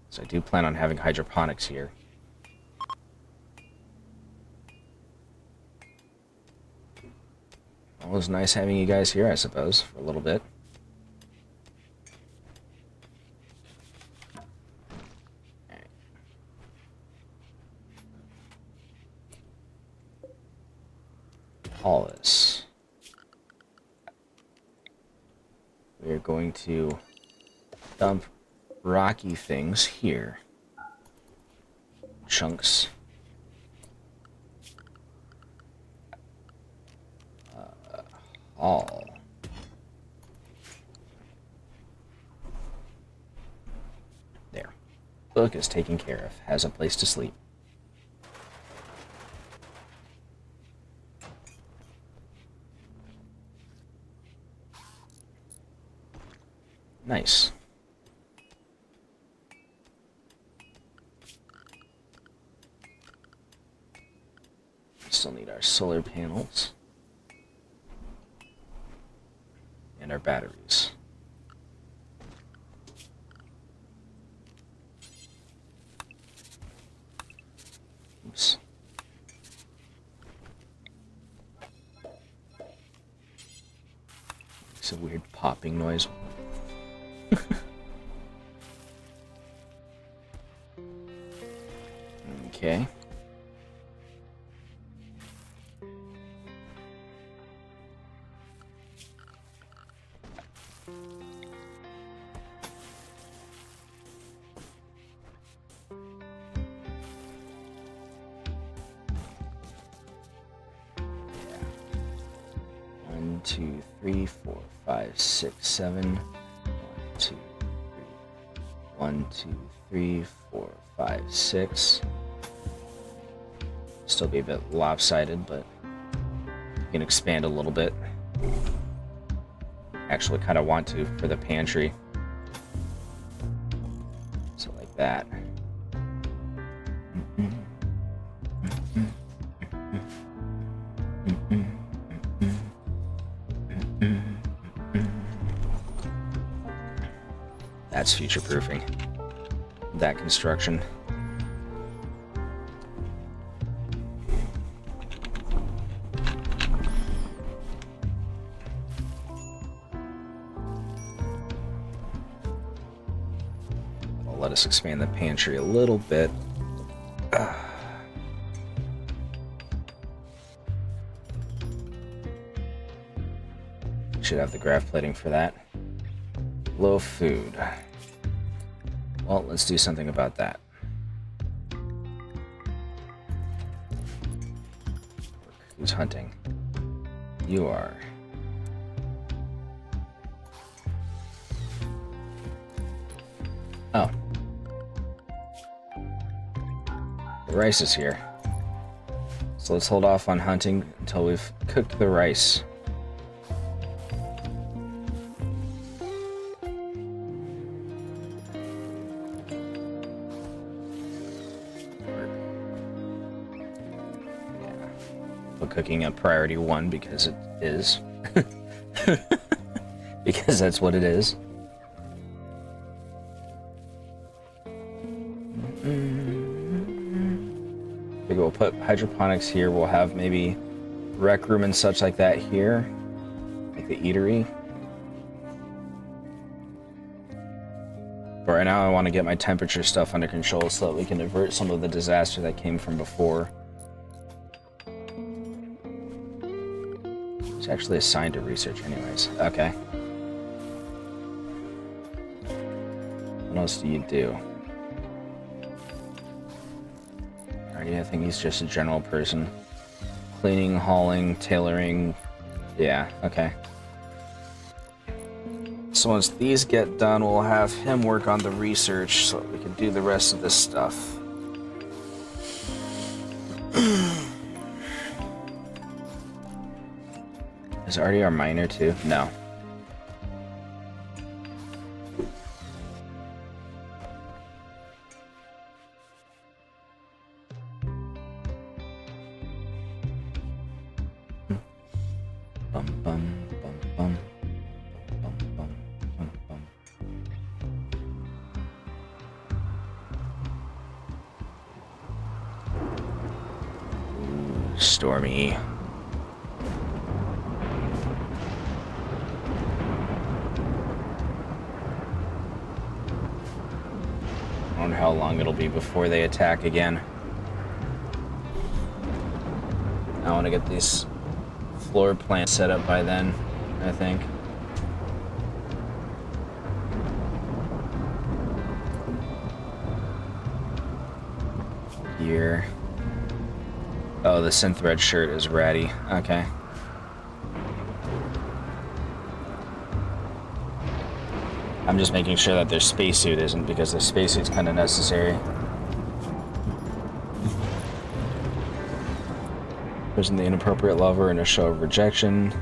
So I do plan on having hydroponics here. Well, it was nice having you guys here, I suppose, for a little bit. Alright. All this. We are going to dump rocky things here. Chunks. All. There. Book is taken care of. Has a place to sleep. Nice. Still need our solar panels and our batteries. Oops. It's a weird popping noise. Okay. One, two, three, 4, 5, 6, 7. 1, 2, 3. 1, 2, 3, 4, 5, 6. Still be a bit lopsided, but you can expand a little bit. Actually, kind of want to for the pantry. So like that. That's future-proofing. That construction. I'll let us expand the pantry a little bit. Should have the graph plating for that. Low food. Well, let's do something about that. Who's hunting? You are. Oh. The rice is here. So let's hold off on hunting until we've cooked the rice. cooking at priority 1 because it is. Because that's what it is. Maybe we'll put hydroponics here. We'll have maybe rec room and such like that here. Like the eatery. But right now I want to get my temperature stuff under control so that we can avert some of the disaster that came from before. It's actually assigned to research anyways. Okay. What else do you do? Alrighty, I think he's just a general person. Cleaning, hauling, tailoring. Yeah, okay. So once these get done, we'll have him work on the research so that we can do the rest of this stuff. Is Artie our miner too? No. Bum bum bum bum. Stormy. I wonder how long it'll be before they attack again. I want to get these floor plans set up by then, I think. Here. Oh, the synth red shirt is ratty. Okay. I'm just making sure that their spacesuit isn't, because the spacesuit's kind of necessary. Prison the inappropriate lover in a show of rejection.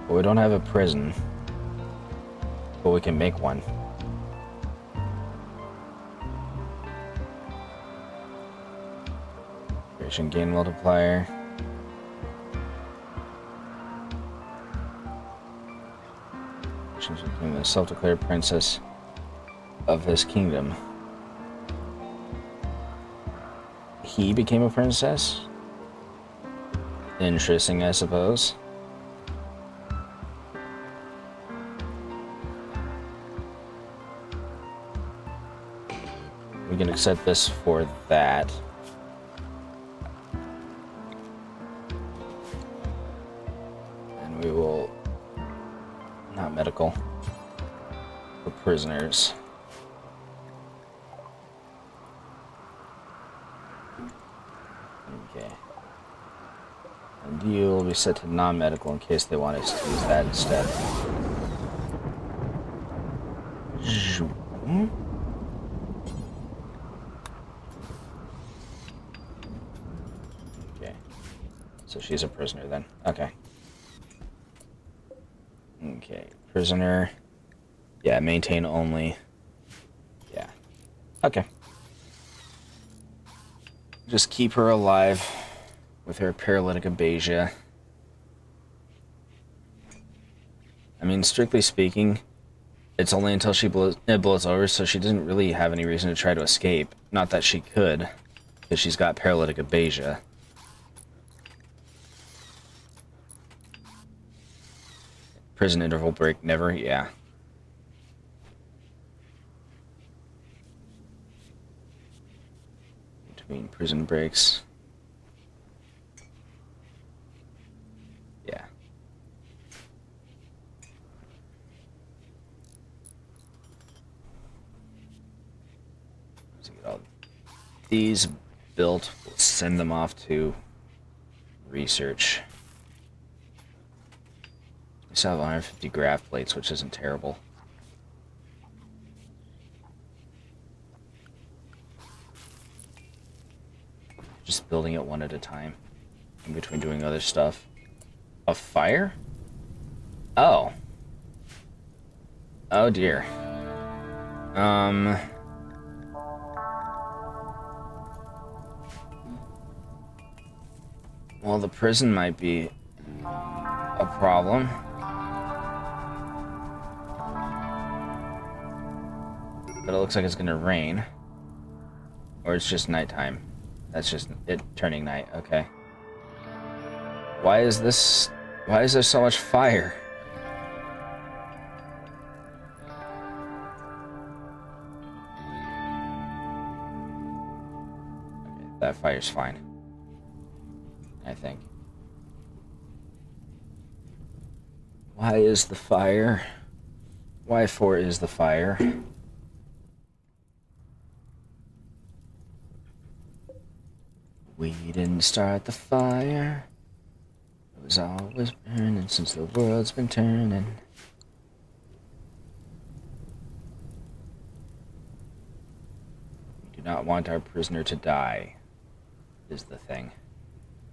But we don't have a prison. But we can make one. Creation gain multiplier. Became the self-declared princess of his kingdom. He became a princess? Interesting, I suppose. We can accept this for that. And we will... not medical. For prisoners. Okay. And you will be set to non-medical in case they want us to use that instead. So she's a prisoner then. Okay. Okay. Prisoner. Yeah, maintain only. Yeah. Okay. Just keep her alive with her paralytic abasia. I mean, strictly speaking, it's only until she blows over, so she doesn't really have any reason to try to escape. Not that she could, because she's got paralytic abasia. Prison interval break, never, yeah. Between prison breaks. Yeah. So get all these built, we'll send them off to research. We still have 150 graph plates, which isn't terrible. Just building it one at a time, in between doing other stuff. A fire? Oh. Oh dear. Well, the prison might be a problem. But it looks like it's gonna rain. Or it's just nighttime. That's just it turning night, okay. Why is there so much fire? Okay, that fire's fine. I think. Why is the fire? Why for is the fire? We didn't start the fire. It was always burning since the world's been turning. We do not want our prisoner to die, is the thing.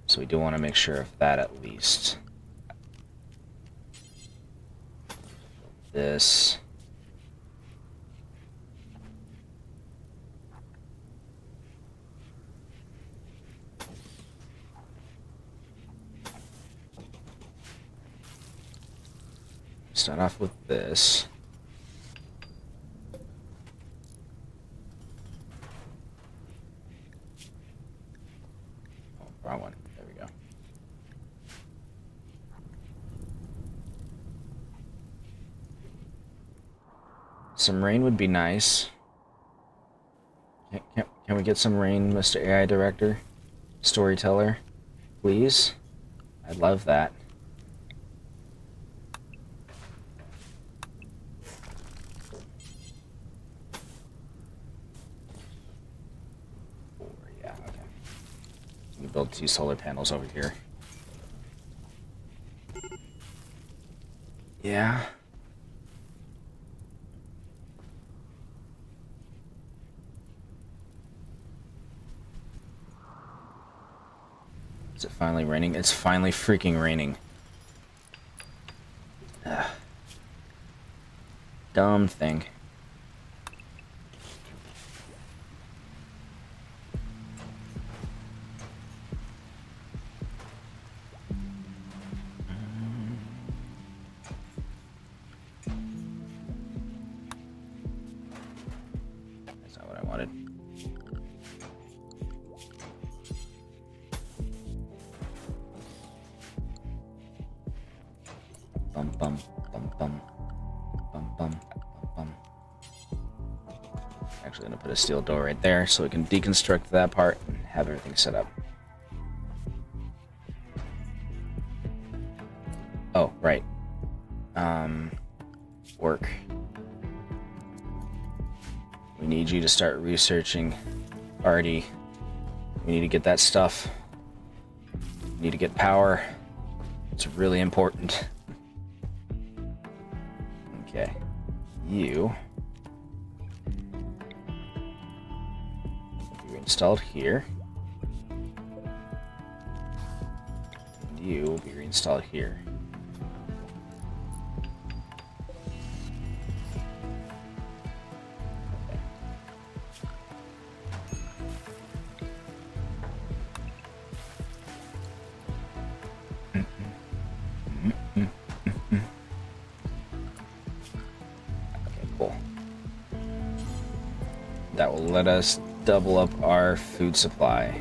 So we do want to make sure of that at least. This. Start off with this. Oh, wrong one. There we go. Some rain would be nice. Can we get some rain, Mr. AI Director? Storyteller? Please? I'd love that. Yeah, okay. We build 2 solar panels over here. Yeah. Is it finally raining? It's finally freaking raining. Ugh. Dumb thing. That's not what I wanted. Bum bum bum bum bum bum bum. Actually gonna put a steel door right there so we can deconstruct that part and have everything set up. Oh, right. Work. We need you to start researching Artie. We need to get that stuff. We need to get power. It's really important. Okay. You will be reinstalled here. And you will be reinstalled here. That will let us double up our food supply.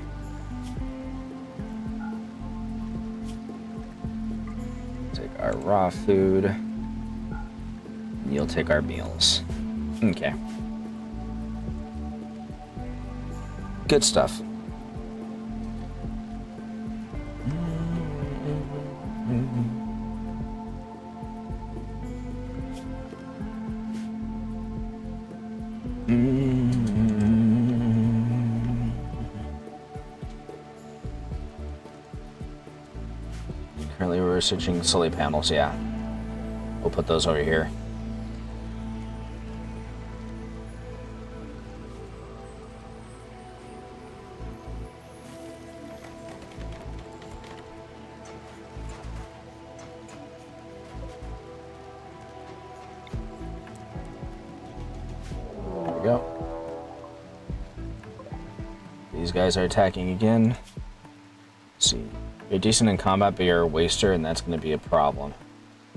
Take our raw food, and you'll take our meals. Okay. Good stuff. Currently we're researching solar panels, yeah. We'll put those over here. we go. These guys are attacking again. Let's see. You're decent in combat, but you're a waster, and that's going to be a problem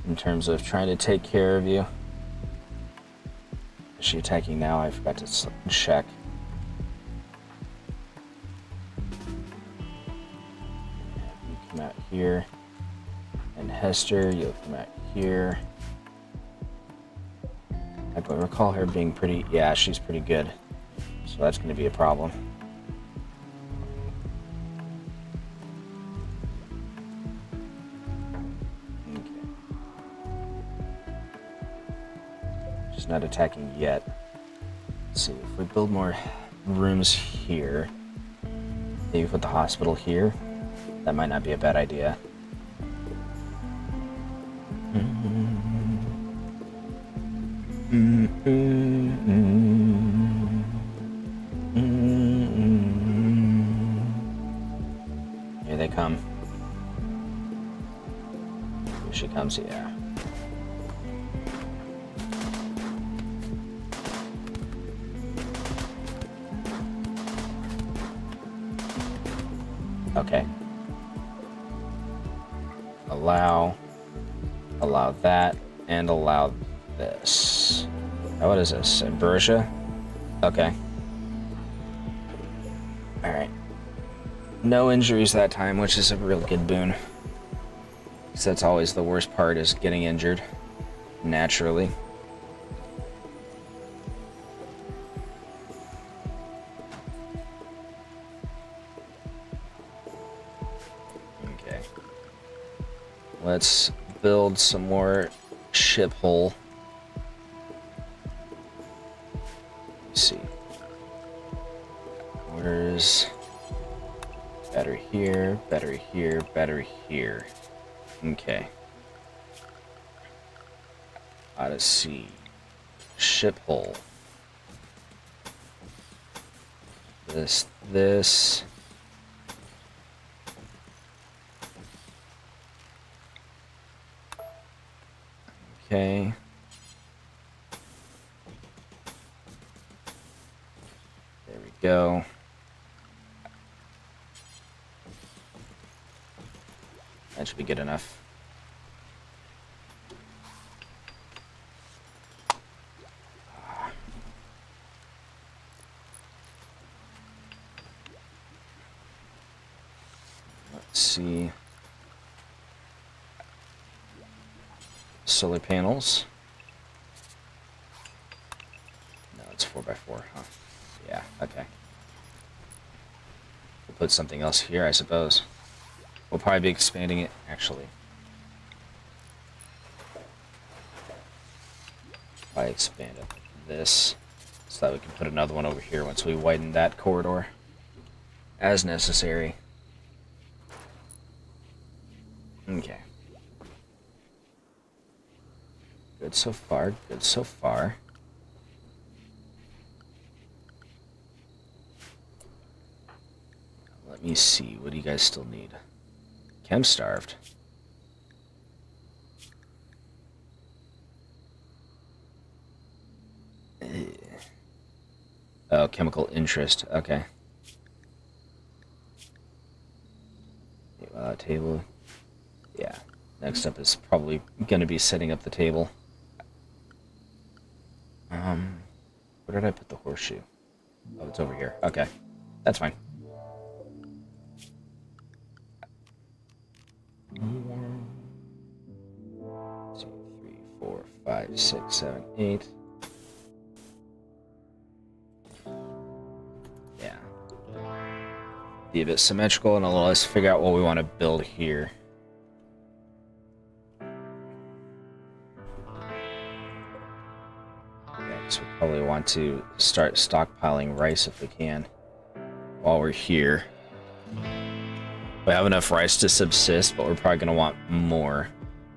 in terms of trying to take care of you. Is she attacking now? I forgot to check. You come out here. And Hester, you'll come out here. I recall her being pretty... Yeah, she's pretty good. So that's going to be a problem. She's not attacking yet. Let's see, if we build more rooms here, maybe put the hospital here, that might not be a bad idea. Here they come. Here she comes, yeah. Okay. Allow that, and allow this. Oh, what is this? Ambrosia? Okay. Alright. No injuries that time, which is a real good boon. Because that's always the worst part, is getting injured. Naturally. Okay. Let's build some more ship hull. Let's see. Orders. Battery here, battery here, battery here. Okay. Odyssey. Ship hull. This. Okay. There we go. That should be good enough. Let's see. Solar panels. No, it's 4x4, huh? Yeah, okay. We'll put something else here, I suppose. We'll probably be expanding it, actually. I expand it this, so that we can put another one over here once we widen that corridor, as necessary. Okay. Good so far, good so far. Let me see, what do you guys still need? Chem starved. Oh, chemical interest, okay. Table. Yeah, next up is probably going to be setting up the table. Where did I put the horseshoe? Oh, it's over here. Okay, that's fine. 1, 2, 3, 4, 5, 6, 7, 8. Yeah. Be a bit symmetrical, and let's figure out what we want to build here. So we probably want to start stockpiling rice if we can while we're here. We have enough rice to subsist, but we're probably going to want more,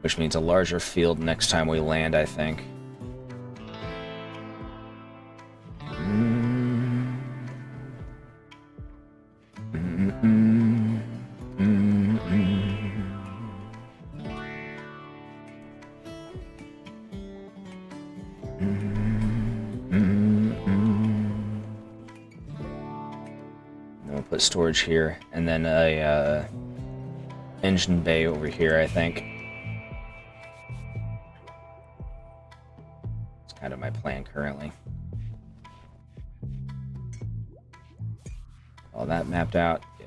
which means a larger field next time we land, I think. put storage here, and then a engine bay over here, I think. It's kind of my plan currently. All that mapped out, yeah.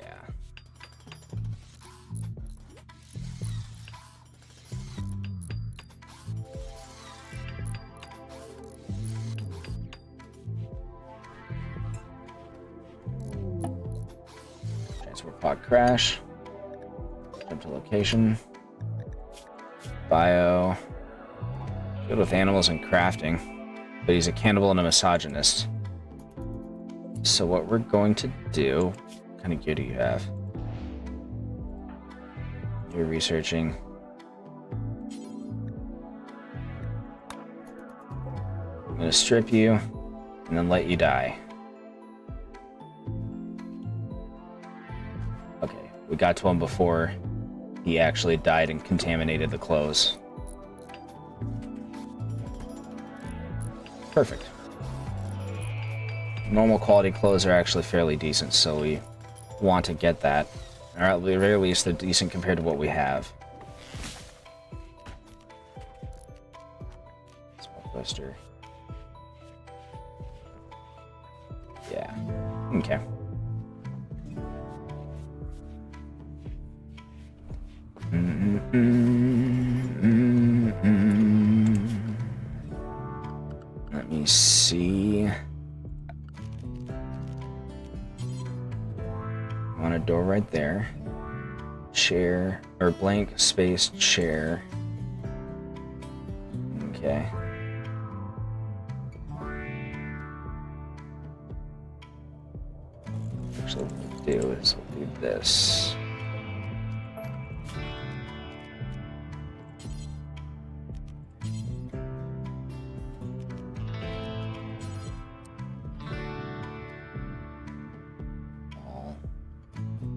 Transport pod crash. Jump to location. Bio. Good with animals and crafting, but he's a cannibal and a misogynist. So what we're going to do, what kind of gear do you have? You're researching. I'm going to strip you and then let you die. Okay, we got to him before he actually died and contaminated the clothes. Perfect. Normal quality clothes are actually fairly decent, so we want to get that. Or at the very least, they're decent compared to what we have. Smoke blister. Yeah. Okay. Let me see. On a door right there. Chair, or blank space chair. Okay. Actually, what we'll do is we'll do this.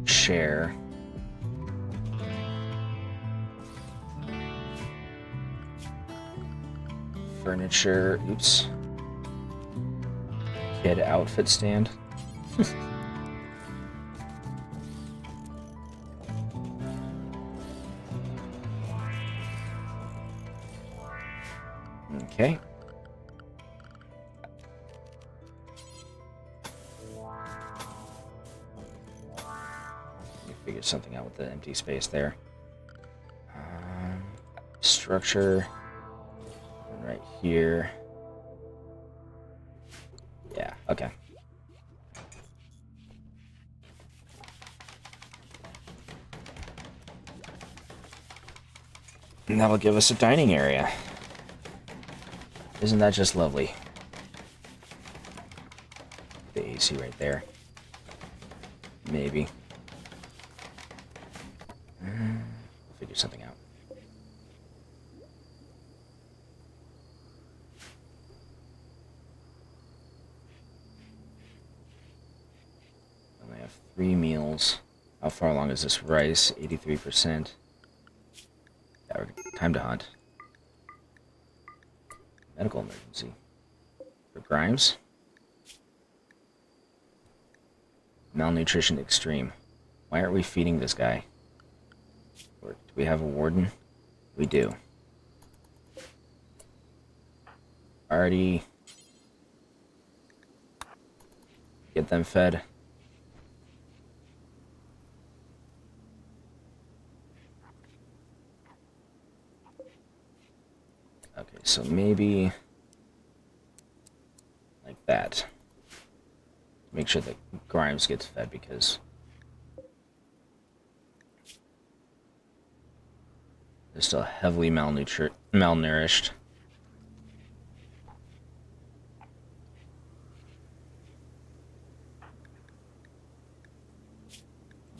Share. Furniture. Oops. Kid outfit stand. Okay. Figure something out with the empty space there. Structure right here. Yeah, okay. And that'll give us a dining area. Isn't that just lovely? The AC right there. Maybe. Figure something out. Only have 3 meals. How far along is this rice? 83%. Yeah, time to hunt. Medical emergency. For Grimes. Malnutrition extreme. Why aren't we feeding this guy? Or do we have a warden? We do. Already get them fed. Okay, so maybe like that. Make sure that Grimes gets fed because they're still heavily malnourished.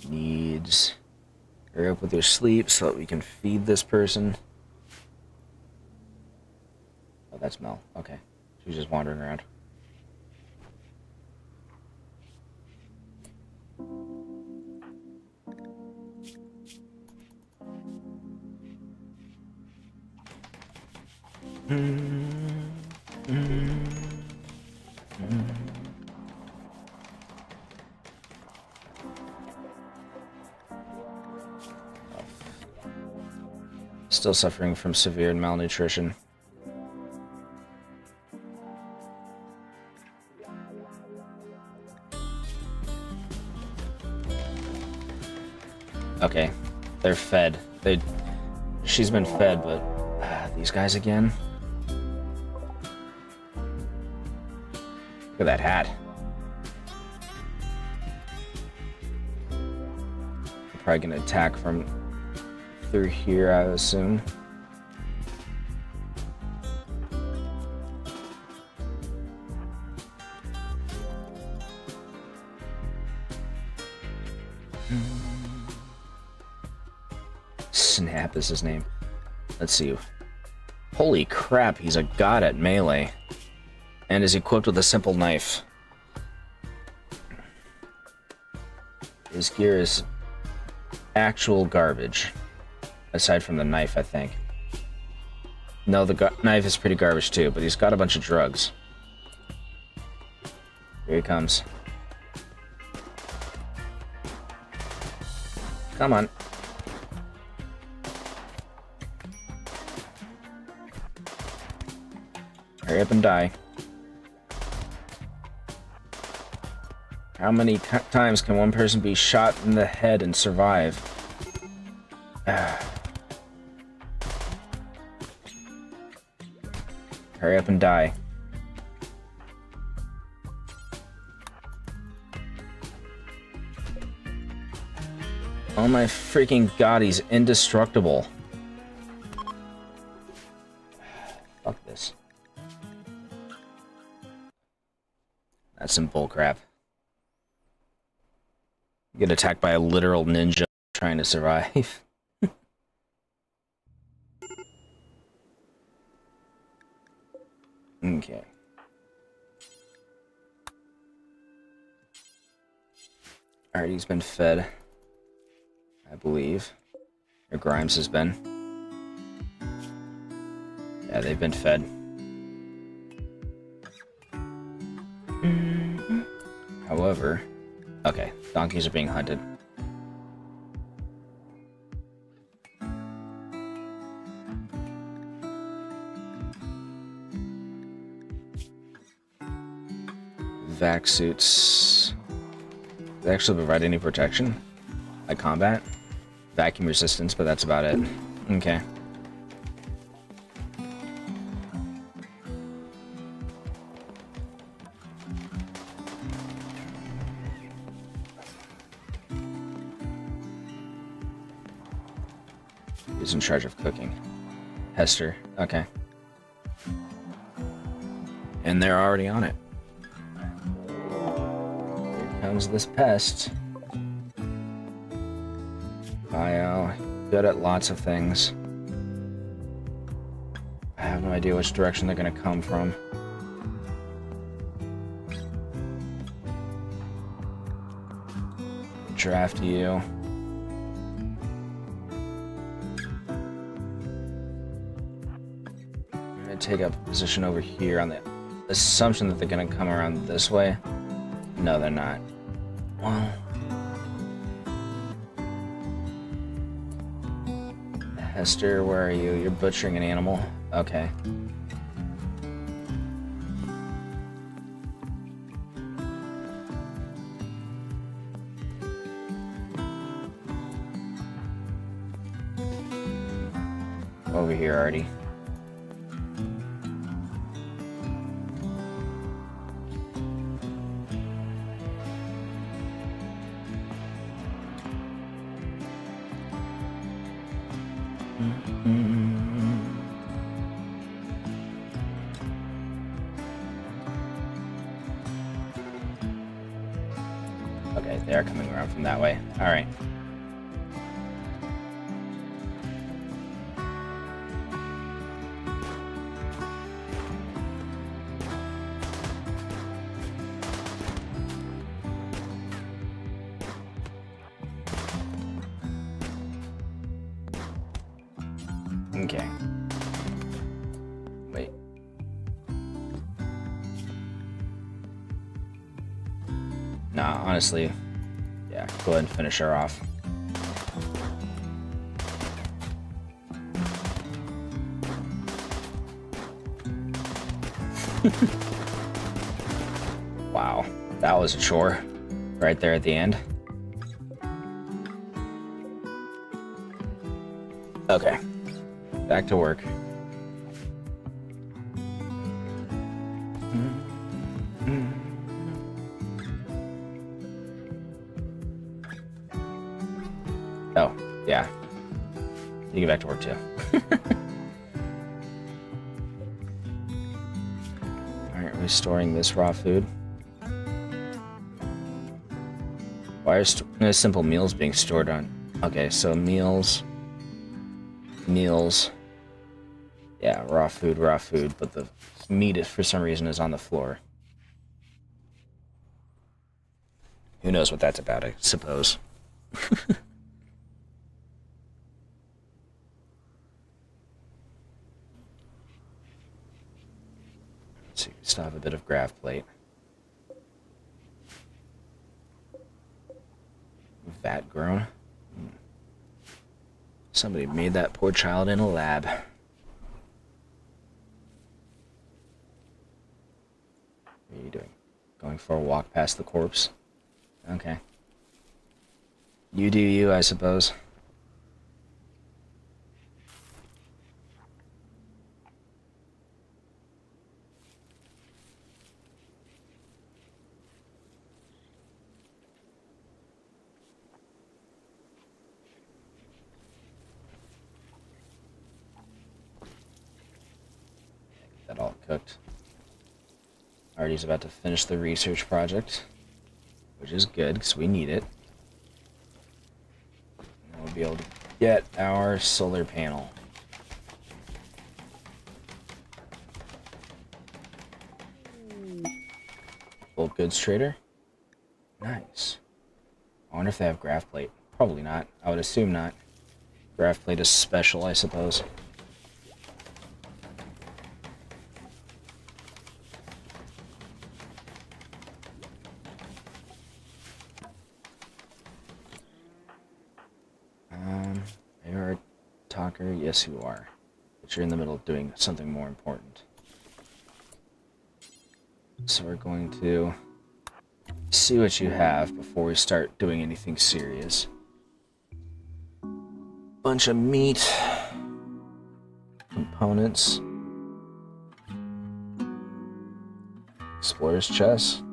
Needs. Hurry up with your sleep so that we can feed this person. Oh, that's Mel. Okay. She's just wandering around. still suffering from severe malnutrition. Okay, they're fed. She's been fed, but these guys again? Look at that hat. They're probably gonna attack from through here, I assume. Snap is his name. Let's see. Holy crap, he's a god at melee. And is equipped with a simple knife. His gear is actual garbage. Aside from the knife, I think. No, the knife is pretty garbage too, but he's got a bunch of drugs. Here he comes. Come on. Hurry up and die. How many times can one person be shot in the head and survive? Hurry up and die. Oh my freaking god, he's indestructible. Fuck this. That's some bullcrap. Get attacked by a literal ninja trying to survive. Okay. Alright, he's been fed. I believe. Or Grimes has been. Yeah, they've been fed. However... Okay, donkeys are being hunted. Vac suits. They actually provide any protection? Like combat? Vacuum resistance, but that's about it. Okay. Who's in charge of cooking? Hester. Okay. And they're already on it. Here comes this pest. Bio. Good at lots of things. I have no idea which direction they're going to come from. Draft you. Take up a position over here on the assumption that they're gonna come around this way. No, they're not. Well, Hester, where are you? You're butchering an animal. Okay. Over here, Artie. Okay, they are coming around from that way. All right. Okay. Wait. Nah, honestly, yeah, go ahead and finish her off. Wow, that was a chore right there at the end. Okay, back to work. Oh, yeah. You get back to work too. Alright, are we storing this raw food? Why are simple meals being stored on? Okay, so meals. Yeah, raw food, but the meat is, for some reason, is on the floor. Who knows what that's about, I suppose. So you still have a bit of grav plate. Vat grown. Somebody made that poor child in a lab. What are you doing? Going for a walk past the corpse? Okay. You do you, I suppose. That all cooked. Artie's about to finish the research project, which is good because we need it. And we'll be able to get our solar panel. Bulk goods trader. Nice. I wonder if they have graph plate. Probably not. I would assume not. Graph plate is special, I suppose. You're a talker? Yes, you are. But you're in the middle of doing something more important. So we're going to see what you have before we start doing anything serious. Bunch of meat. Components. Explorer's chest.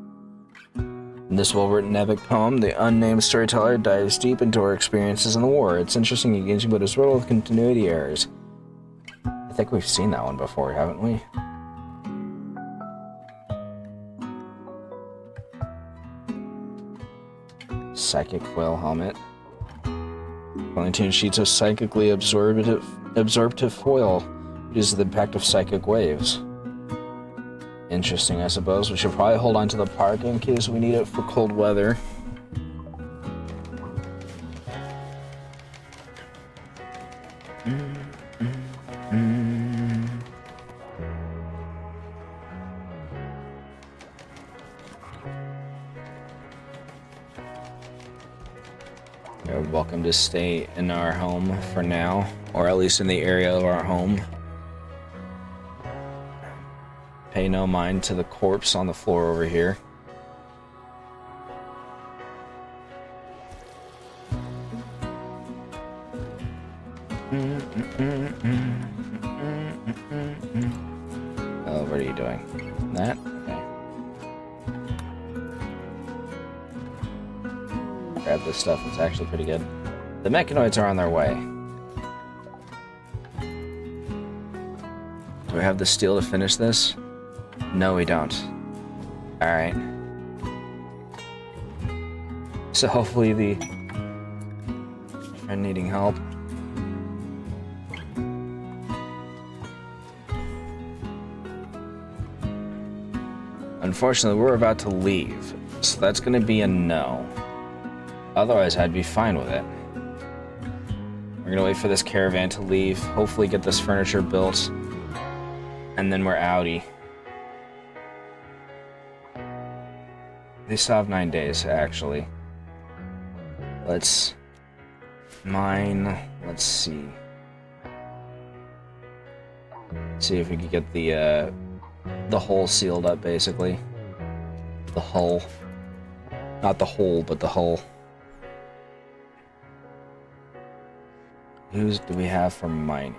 In this well-written epic poem, the unnamed storyteller dives deep into her experiences in the war. It's interesting and engaging, but it's riddled with continuity errors. I think we've seen that one before, haven't we? Psychic foil helmet. Planetune sheets of psychically absorptive foil reduces the impact of psychic waves. Interesting, I suppose. We should probably hold on to the park in case we need it for cold weather. You're welcome to stay in our home for now, or at least in the area of our home. Pay no mind to the corpse on the floor over here. Oh, what are you doing? That? Okay. Grab this stuff, it's actually pretty good. The mechanoids are on their way. Do we have the steel to finish this? No, we don't. Alright. So hopefully the friend needing help. Unfortunately, we're about to leave, so that's going to be a no. Otherwise, I'd be fine with it. We're going to wait for this caravan to leave, hopefully get this furniture built, and then we're outie. They still have 9 days, actually. Let's mine. Let's see. See if we can get the the hole sealed up, basically. The hull. Not the hole, but the hull. Who's do we have for mining?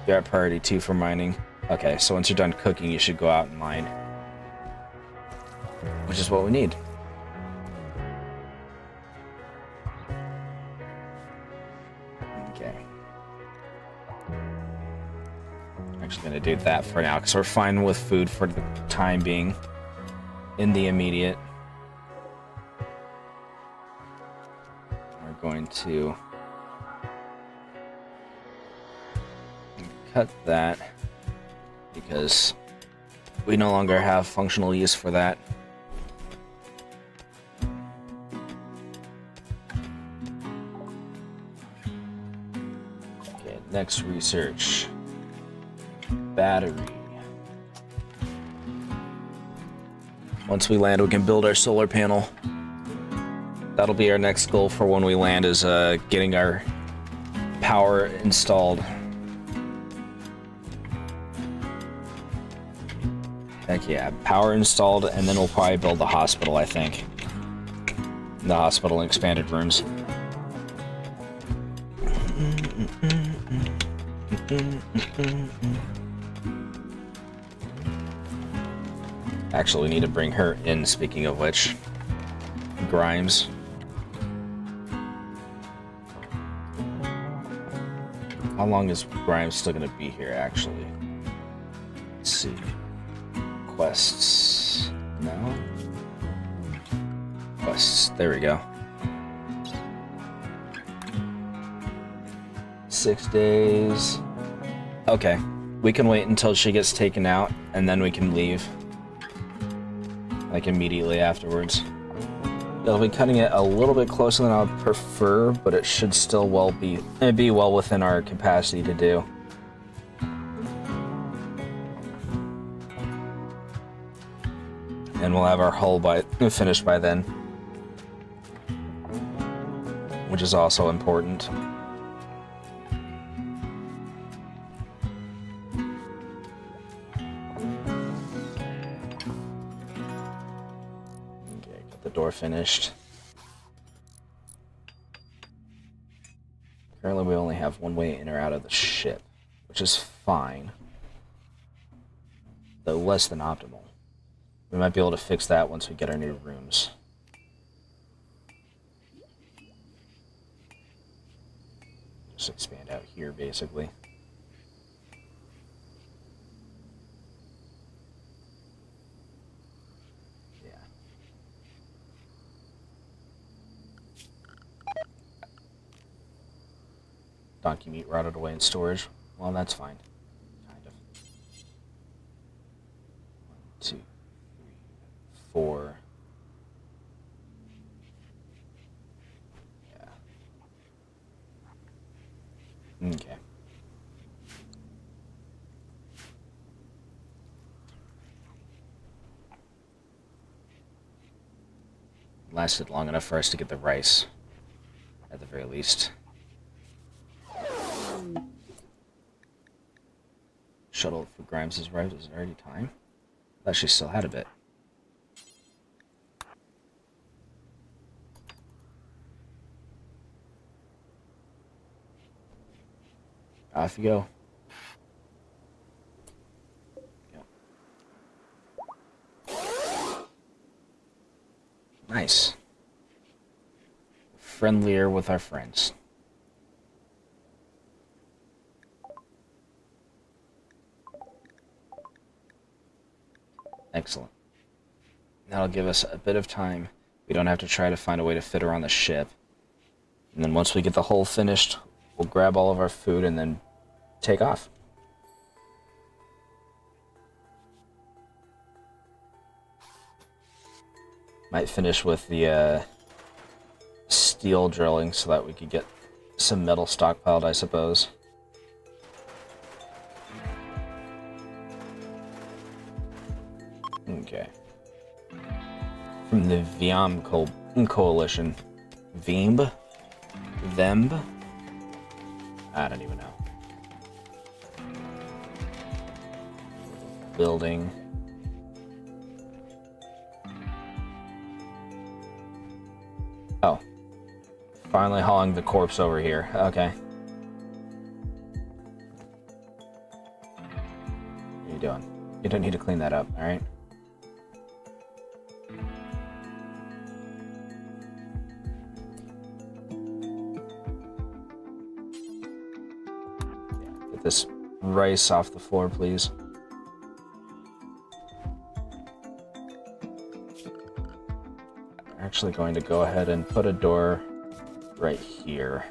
You're at priority 2 for mining. Okay, so once you're done cooking, you should go out and mine. Which is what we need. Okay. I'm actually going to do that for now, because we're fine with food for the time being. In the immediate. We're going to cut that, because we no longer have functional use for that. Okay, next research. Battery. Once we land, we can build our solar panel. That'll be our next goal for when we land, is getting our power installed. Heck yeah, power installed, and then we'll probably build the hospital, I think. The hospital and expanded rooms. Actually, we need to bring her in, speaking of which. Grimes. How long is Grimes still going to be here, actually? Let's see. Quests. No? Quests. There we go. 6 days. Okay. We can wait until she gets taken out, and then we can leave. Like immediately afterwards. They'll be cutting it a little bit closer than I would prefer, but it should still be well within our capacity to do. And we'll have our hull finished by then, which is also important. Door finished. Currently we only have one way in or out of the ship, which is fine, though less than optimal. We might be able to fix that once we get our new rooms. Just expand out here, basically. Donkey meat rotted away in storage. Well, that's fine. Kind of. 1, 2, 3, 4. Yeah. Okay. Lasted long enough for us to get the rice, at the very least. Shuttle for Grimes is right. Is it already time? I thought she still had a bit. Off you go. Nice. Friendlier with our friends. Excellent. That'll give us a bit of time. We don't have to try to find a way to fit her on the ship. And then once we get the hull finished, we'll grab all of our food and then take off. Might finish with the steel drilling so that we could get some metal stockpiled, I suppose. Okay. From the Viam Coalition. Vemb? Themb? I don't even know. building. Oh. Finally hauling the corpse over here. Okay. What are you doing? You don't need to clean that up, alright? Get this rice off the floor, please. I'm actually going to go ahead and put a door right here,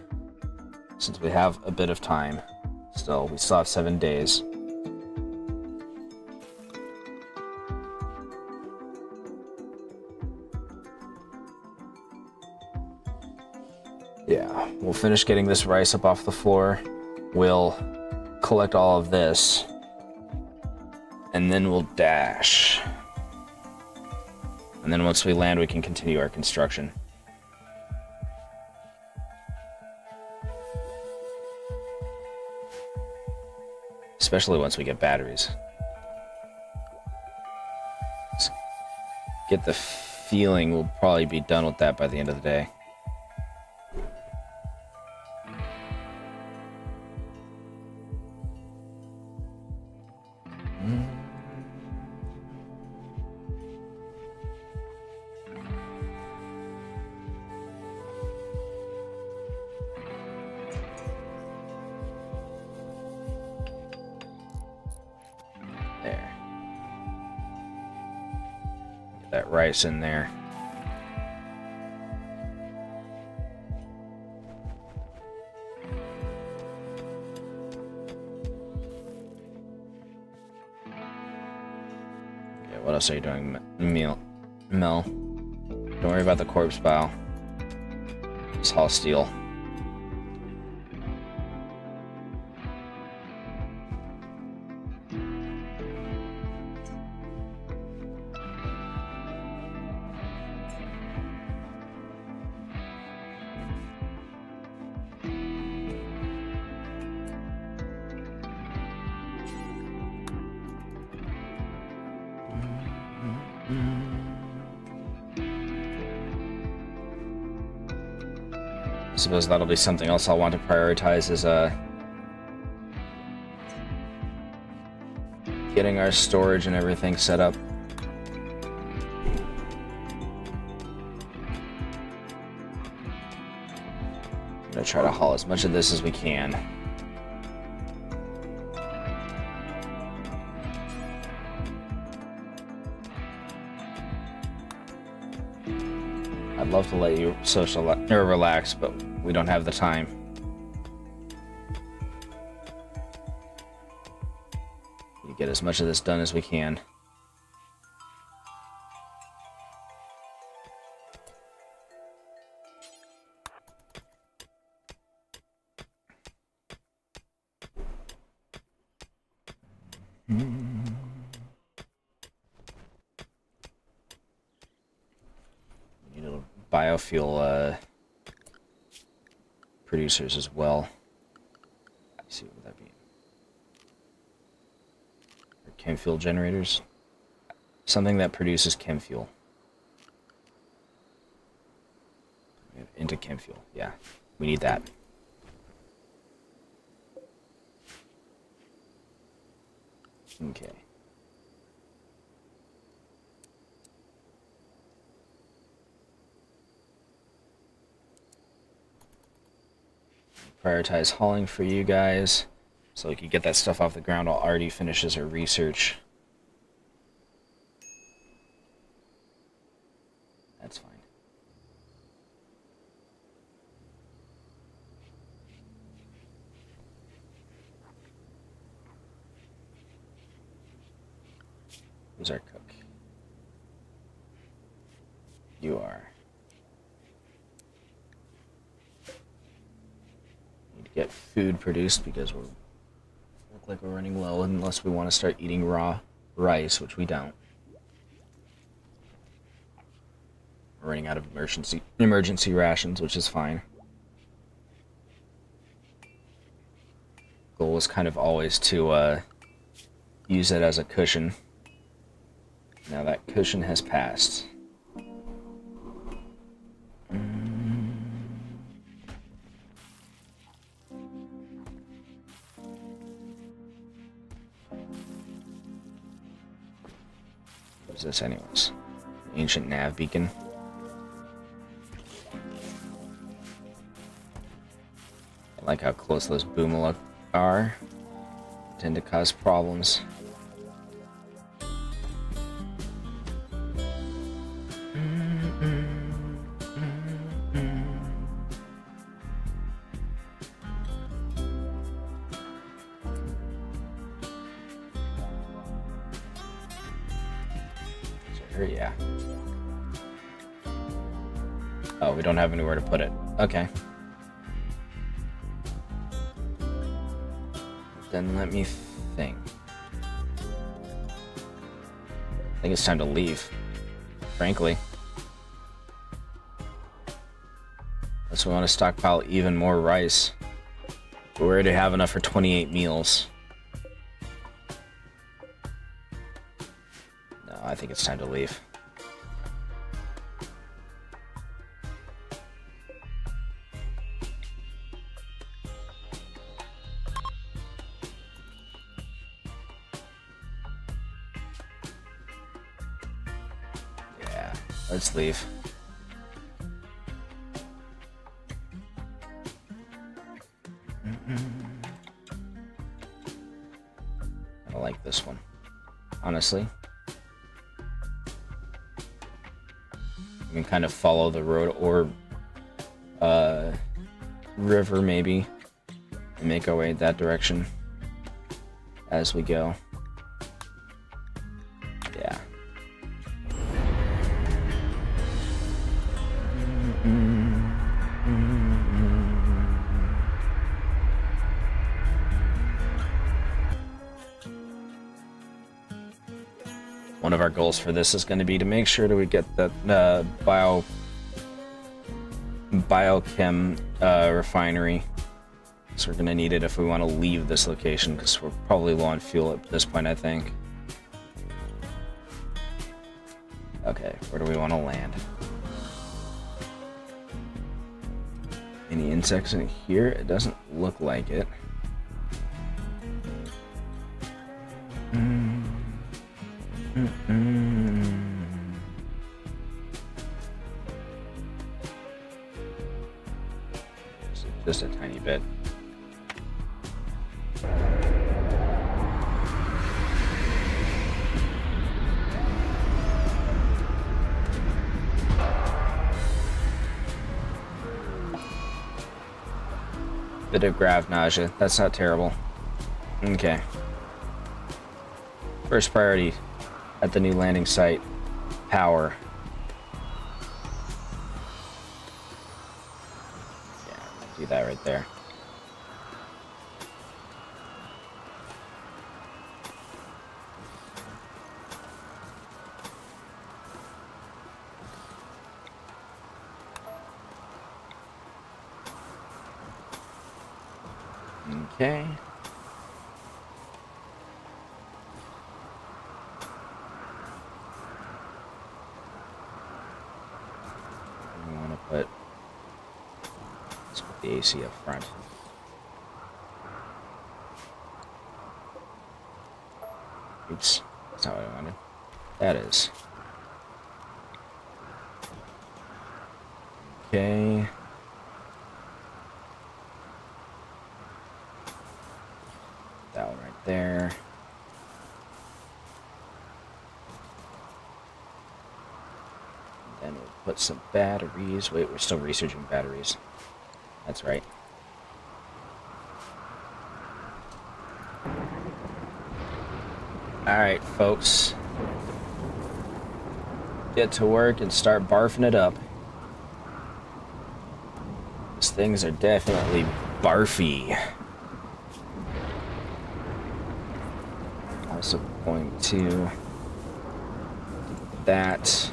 since we have a bit of time. Still, we still have 7 days. Yeah, we'll finish getting this rice up off the floor. We'll collect all of this, and then we'll dash. And then once we land, we can continue our construction. Especially once we get batteries. Let's get the feeling we'll probably be done with that by the end of the day. There. Get that rice in there. Okay, what else are you doing, Mel? Don't worry about the corpse pile. Just haul steel. I suppose that'll be something else I'll want to prioritize, is getting our storage and everything set up. I'm gonna try to haul as much of this as we can. I'd love to let you or relax, but we don't have the time. You get as much of this done as we can. We need a biofuel producers as well. Let's see, what would that be? Or chem fuel generators? Something that produces chem fuel. Into chem fuel, yeah. We need that. Okay. Prioritize hauling for you guys, so we can get that stuff off the ground while Artie finishes her research. That's fine. Who's our cook? You are. Need to get food produced because we look like we're running low unless we want to start eating raw rice, which we don't. We're running out of emergency rations, which is fine. Goal was kind of always to use it as a cushion. Now that cushion has passed. What is this anyways? Ancient nav beacon. I like how close those boom are. Tend to cause problems. Yeah. Oh, we don't have anywhere to put it. Okay. Then let me think. I think it's time to leave, frankly. Unless we want to stockpile even more rice. But we already have enough for 28 meals. No, I think it's time to leave. Let's leave. I like this one, honestly. We can kind of follow the road or river maybe and make our way that direction as we go. Yeah. One of our goals for this is going to be to make sure that we get that biochem refinery. So we're going to need it if we want to leave this location, because we're probably low on fuel at this point, I think. Okay, where do we want to land? Any insects in here? It doesn't look like it. Just a tiny bit. Bit of grav nausea. That's not terrible. Okay. First priority at the new landing site. Power. Yeah, do that right there. Okay. We want to put, let's put the AC up front. Oops, that's not what I wanted. That is. Okay. That one right there. And then we'll put some batteries. Wait, we're still researching batteries. That's right. Alright, folks. Get to work and start barfing it up. These things are definitely barfy. Also going to that.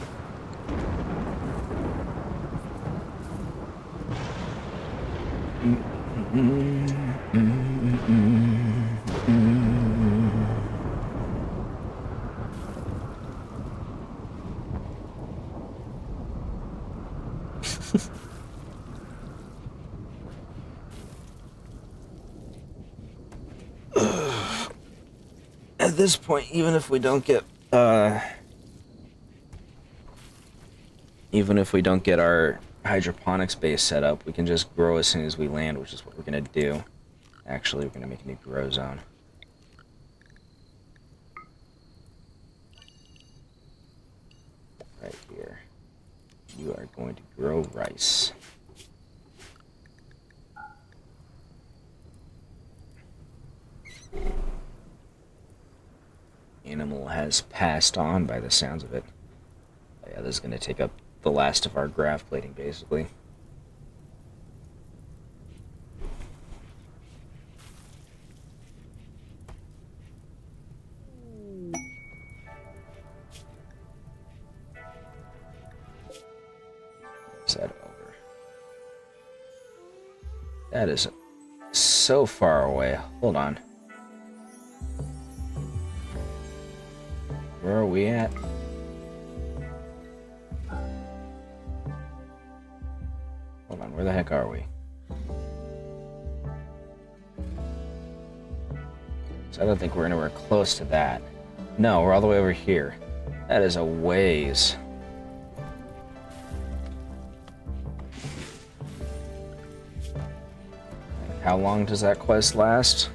At this point, even if we don't get our hydroponics base set up, we can just grow as soon as we land, which is what we're gonna do. Actually, we're gonna make a new grow zone. Right here. You are going to grow rice. Animal has passed on by the sounds of it. Oh, yeah, this is going to take up the last of our graph plating, basically. Is that over? That is so far away. Hold on. Where are we at? Hold on, where the heck are we? So I don't think we're anywhere close to that. No, we're all the way over here. That is a ways. How long does that quest last?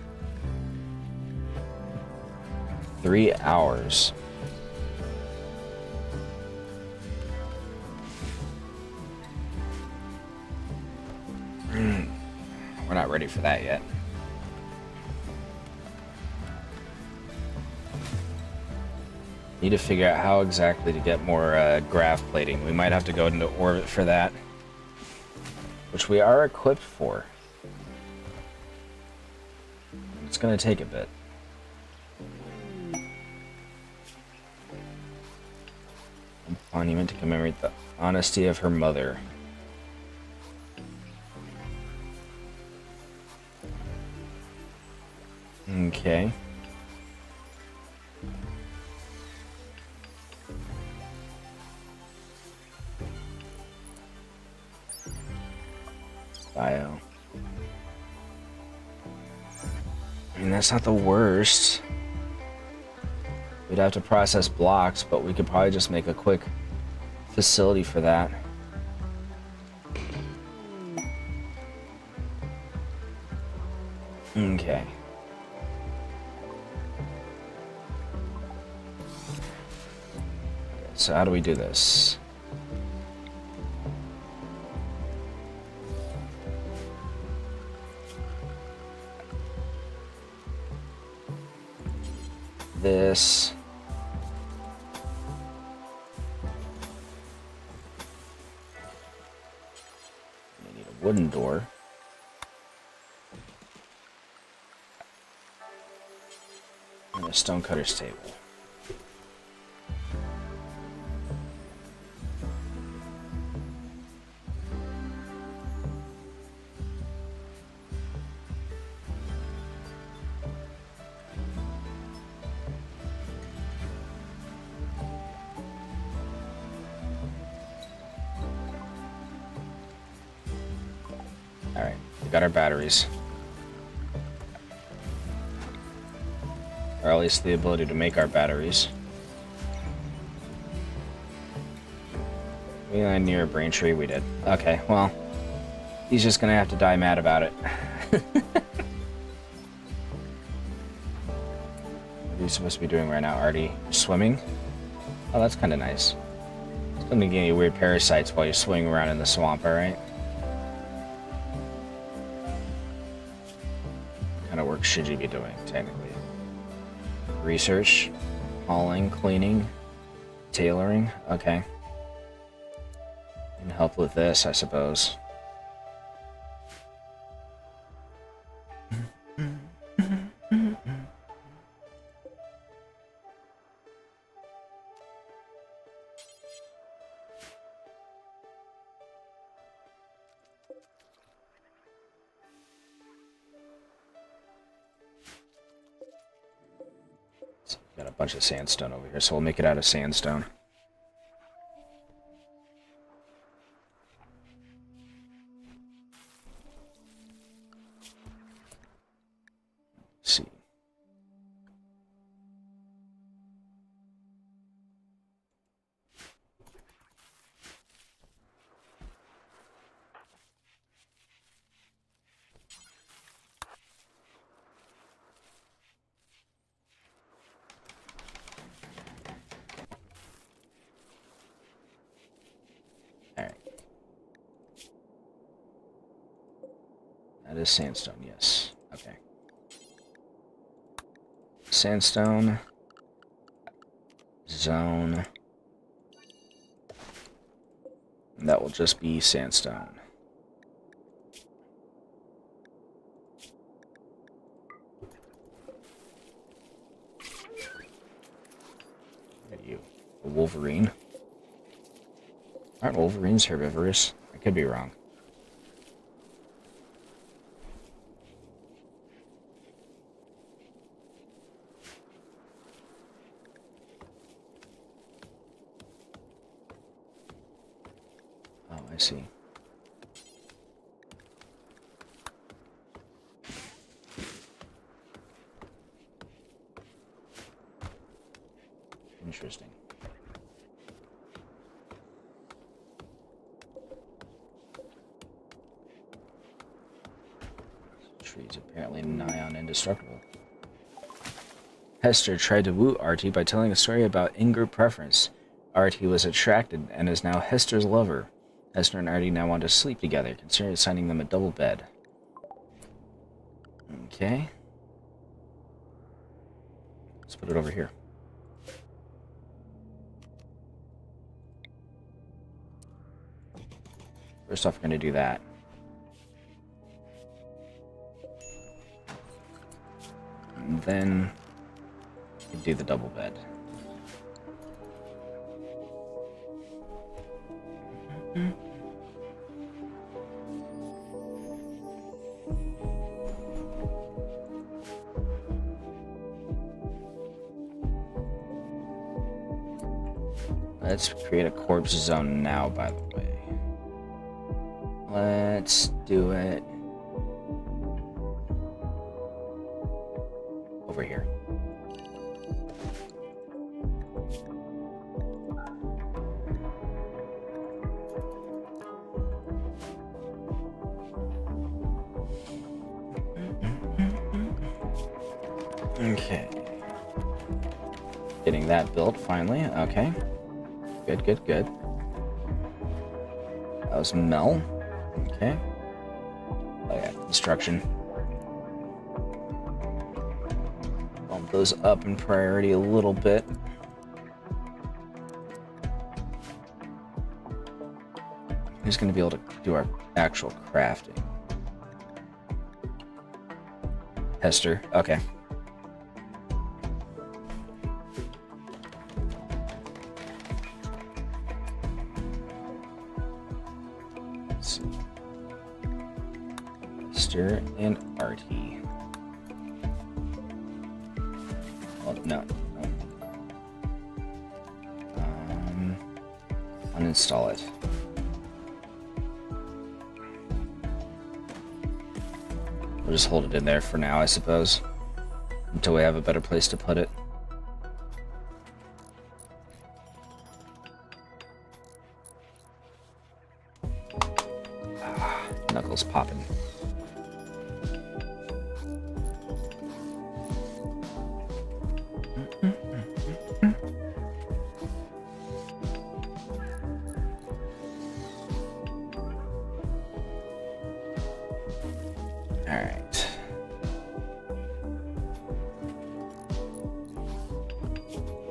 3 hours. We're not ready for that yet. Need to figure out how exactly to get more graph plating. We might have to go into orbit for that, which we are equipped for. It's going to take a bit. A monument to commemorate the honesty of her mother. Okay. Bio. I mean, that's not the worst. We'd have to process blocks, but we could probably just make a quick facility for that. Okay. So how do we do this? This. We need a wooden door. And a stonecutter's table. Alright, we got our batteries. Or at least the ability to make our batteries. We land near a brain tree, we did. Okay, well, he's just gonna have to die mad about it. What are you supposed to be doing right now, Artie? Swimming? Oh, that's kind of nice. It's gonna get you weird parasites while you're swimming around in the swamp, alright? What kind of work should you be doing, technically? Research, hauling, cleaning, tailoring. Okay. Can help with this, I suppose. Got a bunch of sandstone over here, so we'll make it out of sandstone. is sandstone, yes. Okay. Sandstone. Zone. And that will just be sandstone. What are you? A wolverine? Aren't wolverines herbivorous? I could be wrong. Oh, I see. Interesting. Tree's apparently nigh on indestructible. Hester tried to woo Artie by telling a story about in-group preference. Artie was attracted and is now Hester's lover. Hester and Artie now want to sleep together, considering assigning them a double bed. Okay. Let's put it over here. First off, we're going to do that. And then we do the double bed. Let's create a corpse zone now, by the way. Let's do it over here. Okay. Getting that built finally. Okay. Good, good, good. That was Mel. Okay. Oh yeah, construction. Bump those up in priority a little bit. Who's going to be able to do our actual crafting? Hester. Okay. Let's see. Hester and Artie. Oh, no. Uninstall it. We'll just hold it in there for now, I suppose, until we have a better place to put it. Knuckles popping. Alright.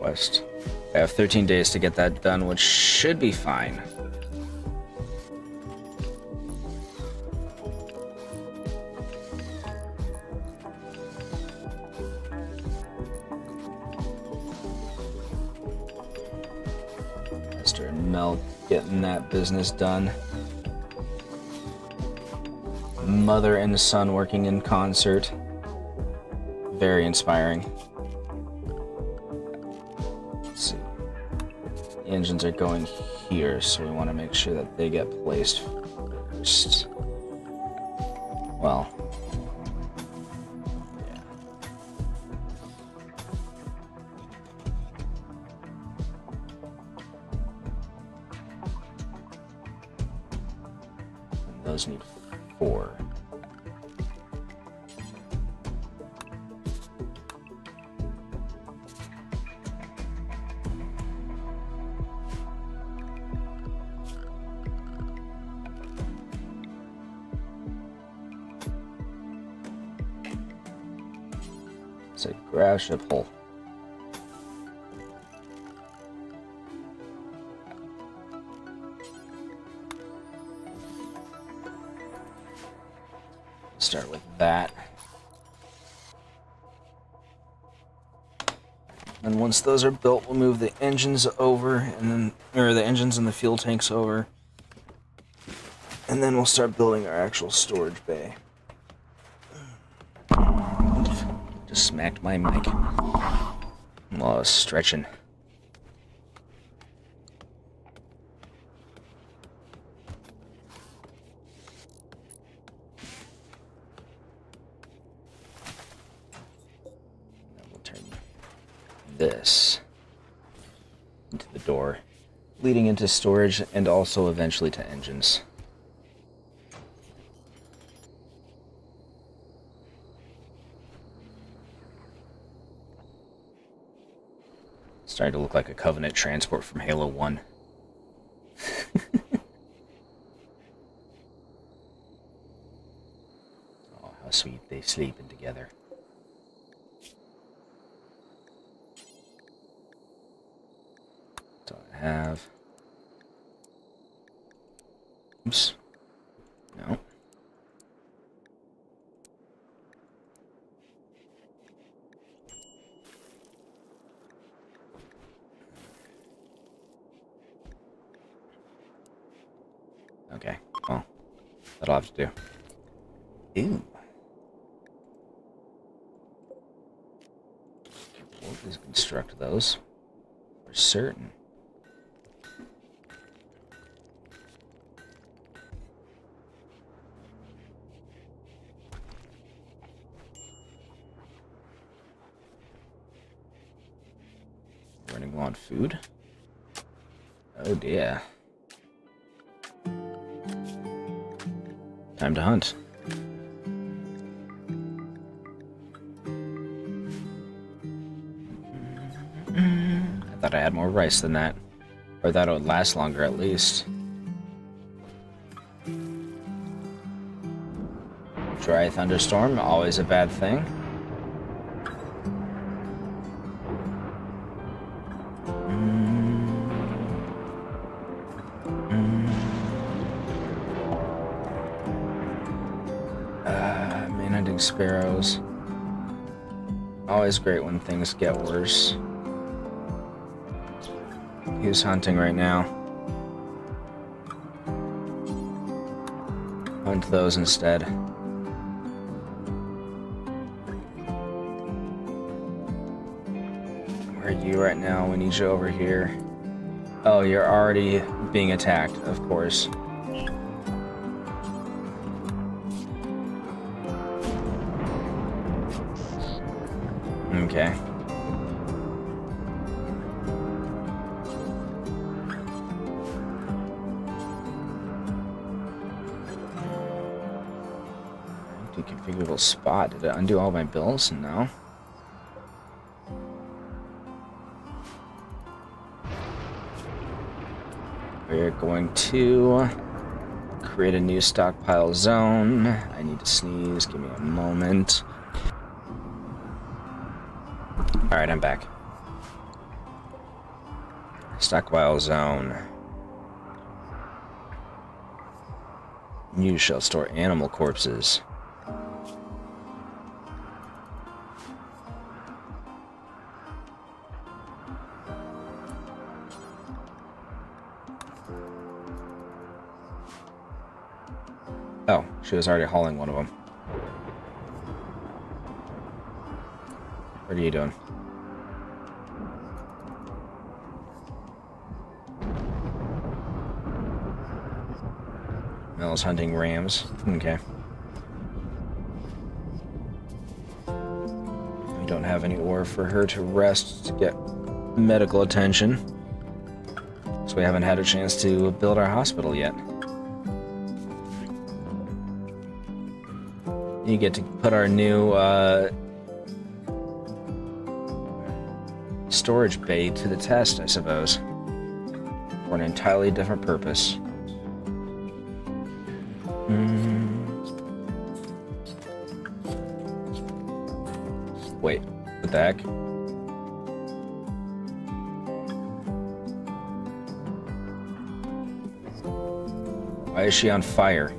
West. I have 13 days to get that done, which should be fine. Mr. and Mel getting that business done. Mother and son working in concert. Very inspiring. Let's see. The engines are going here, so we want to make sure that they get placed first. Well, yeah. And those need 4. It's a Gravship hole. Start with that. And once those are built, we'll move the engines over, and then, or the engines and the fuel tanks over. And then we'll start building our actual storage bay. Just smacked my mic while I was stretching. Then we'll turn this into the door, leading into storage and also eventually to engines. Starting to look like a Covenant transport from Halo 1. Oh, how sweet, they sleeping together. That's all I have. Oops. No. Okay, well, that'll have to do. Ew. We'll just construct those for certain. Running low on food? Oh dear. Time to hunt. I thought I had more rice than that. Or that it would last longer at least. Dry thunderstorm, always a bad thing. Sparrows. Always great when things get worse. He's hunting right now. Hunt those instead. Where are you right now? We need you over here. Oh, you're already being attacked, of course. Okay. Deconfigurable spot. Did it undo all my bills? No. We're going to create a new stockpile zone. I need to sneeze. Give me a moment. Alright, I'm back. Stockpile zone. You shall store animal corpses. Oh, she was already hauling one of them. What are you doing? Mel's hunting rams. Okay. We don't have any ore for her to rest to get medical attention. So we haven't had a chance to build our hospital yet. You get to put our new storage bay to the test, I suppose. For an entirely different purpose. Wait, What the heck? Why is she on fire?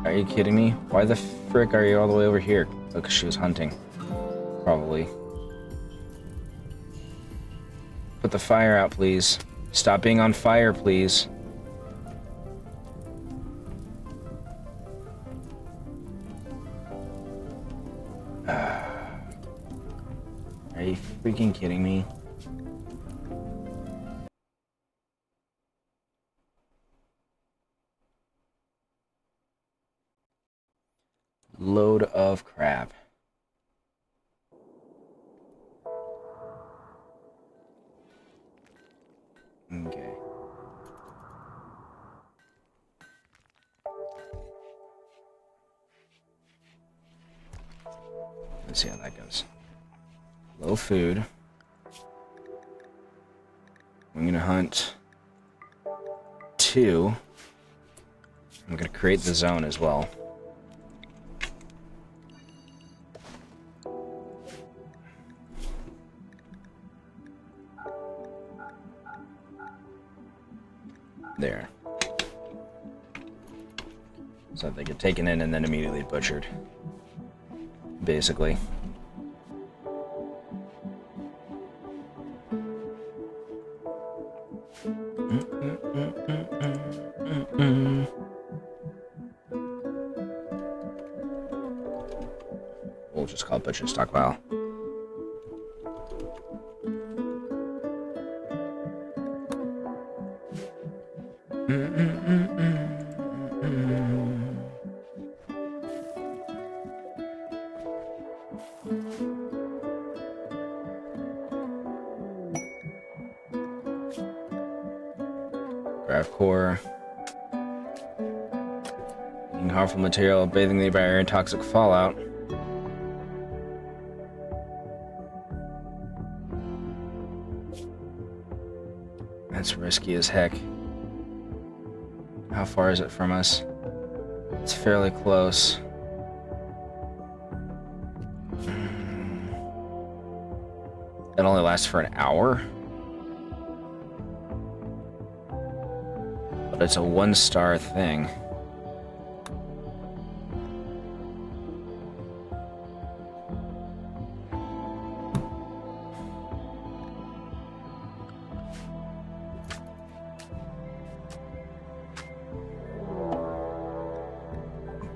Are you kidding me? Why the frick are you all the way over here? Oh, 'cause she was hunting. Probably. Put the fire out, please. Stop being on fire, please. Are you freaking kidding me? Load of crap. Okay. Let's see how that goes. Low food. I'm gonna hunt 2. I'm gonna create the zone as well. There. So they get taken in and then immediately butchered. Basically. We'll just call it butcher stockpile. Graph core. Eating harmful material, bathing the barrier in toxic fallout. That's risky as heck. How far is it from us? It's fairly close. It only lasts for an hour? But it's a 1-star thing.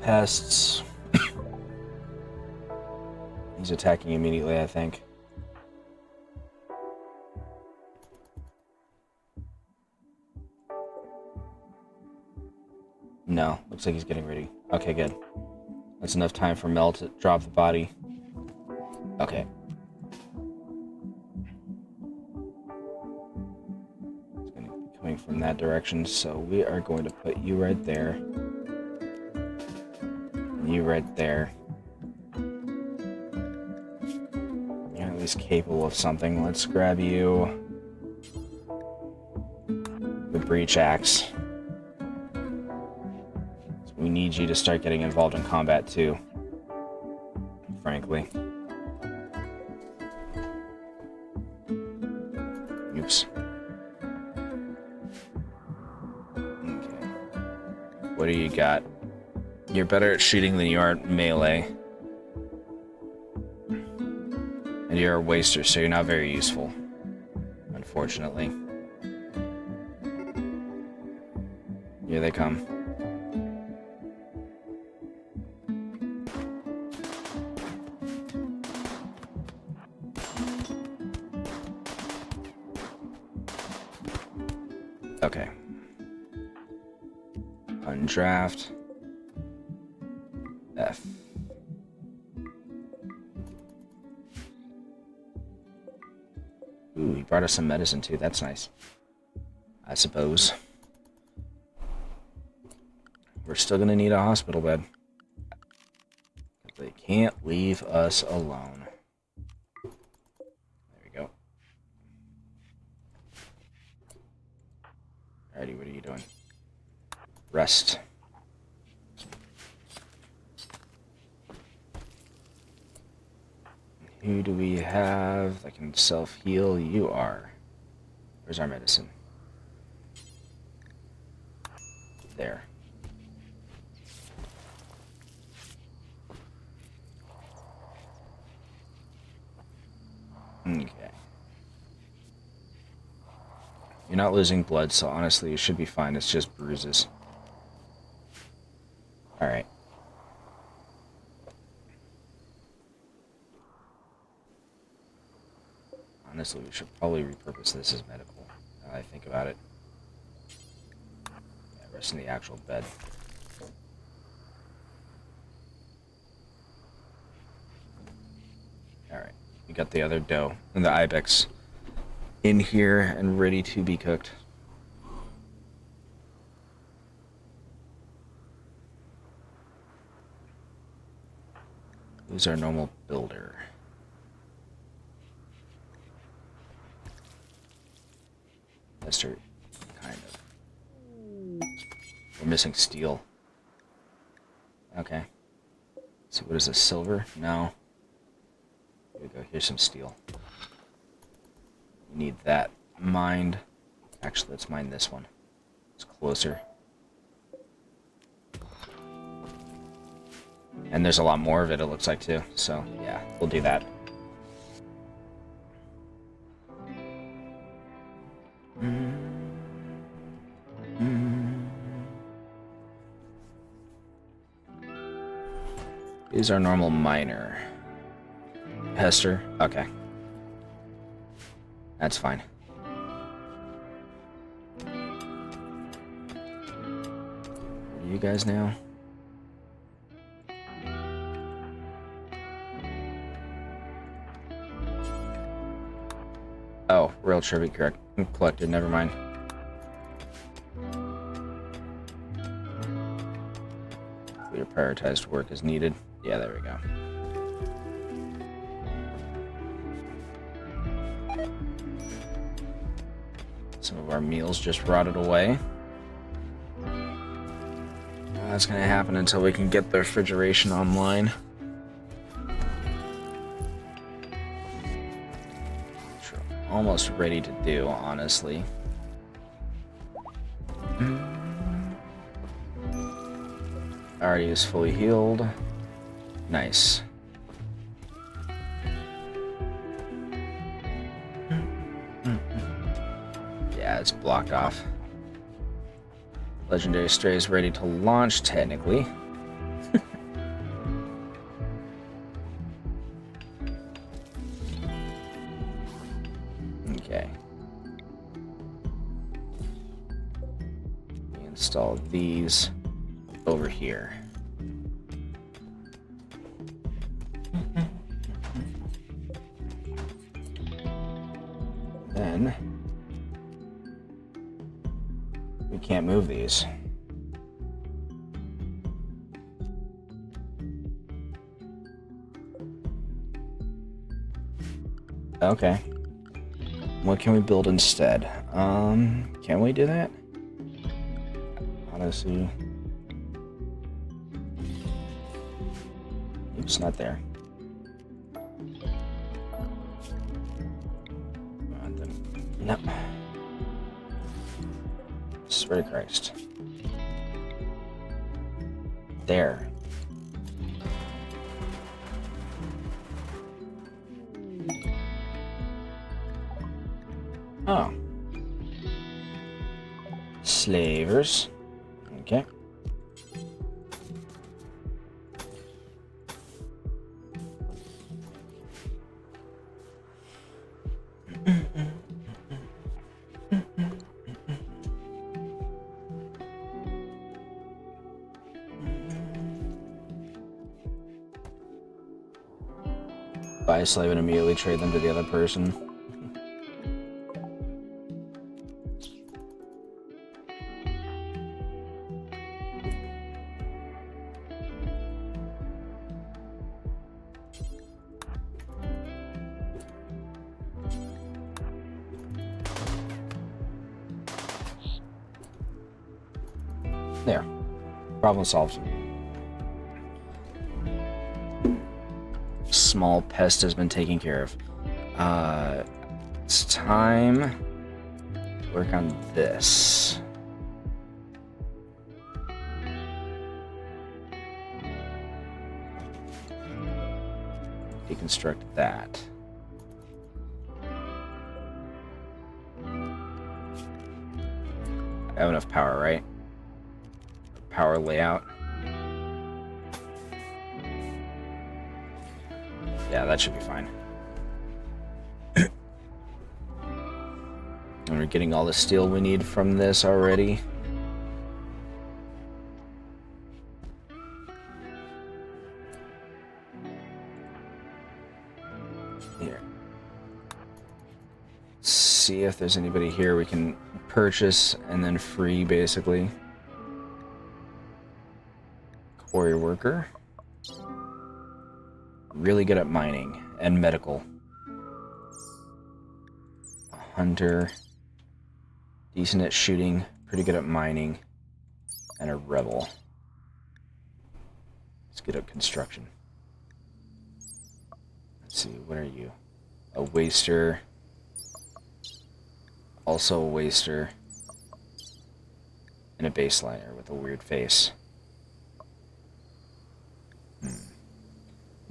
Pests. He's attacking immediately, I think. No, looks like he's getting ready. Okay, good. That's enough time for Mel to drop the body. Okay. It's going to be coming from that direction, so we are going to put you right there. And you right there. You're at least capable of something. Let's grab you. The breach axe. We need you to start getting involved in combat too, frankly. Oops. Okay. What do you got? You're better at shooting than you are at melee. And you're a waster, so you're not very useful, unfortunately. Here they come. Okay. Undraft. F. Ooh, he brought us some medicine too. That's nice. I suppose. We're still gonna need a hospital bed. They can't leave us alone. There we go. Alrighty, what are you doing? Rest. Who do we have that can self-heal? You are. Where's our medicine? There. Okay. You're not losing blood, so honestly, you should be fine. It's just bruises. Alright. Honestly, we should probably repurpose this as medical, now that I think about it. Yeah, rest in the actual bed. Alright, we got the other dough and the ibex in here and ready to be cooked. Who's our normal builder? Mister, kind of. We're missing steel. Okay. So what is this, silver? No. Here we go, here's some steel. We need that mined. Actually, let's mine this one. It's closer. And there's a lot more of it, it looks like, too. So, yeah, we'll do that. Is our normal miner. Hester? Okay. That's fine. Where are you guys now? Oh, rail tribute collected, never mind. Clear prioritized work is needed. Yeah, there we go. Some of our meals just rotted away. That's gonna happen until we can get the refrigeration online. Which we're almost ready to do, honestly. Already is fully healed. Nice. Yeah, it's blocked off. Legendary Stray is ready to launch, technically. Okay. We install these over here. Then we can't move these. Okay. What can we build instead? Can we do that? Honestly. Oops, not there. No. Swear to Christ. There. Oh. Slavers. Okay. Buy a slave and immediately trade them to the other person. There. Problem solved. small pest has been taken care of. It's time to work on this. Deconstruct that. I have enough power, right? Power layout. Yeah, that should be fine. And we're getting all the steel we need from this already. Here. See if there's anybody here we can purchase and then free, basically. Quarry worker. Really good at mining and medical. A hunter. Decent at shooting. Pretty good at mining. And a rebel. He's good at construction. Let's see, what are you? A waster. Also a waster. And a baseliner with a weird face.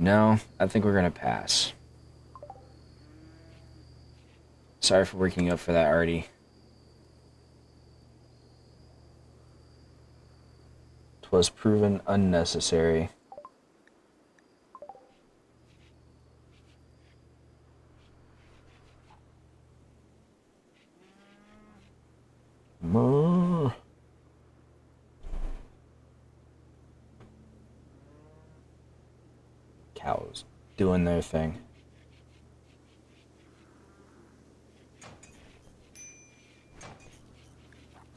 No, I think we're gonna pass. Sorry for waking up for that, Artie. 'Twas proven unnecessary. Moo. Cows doing their thing.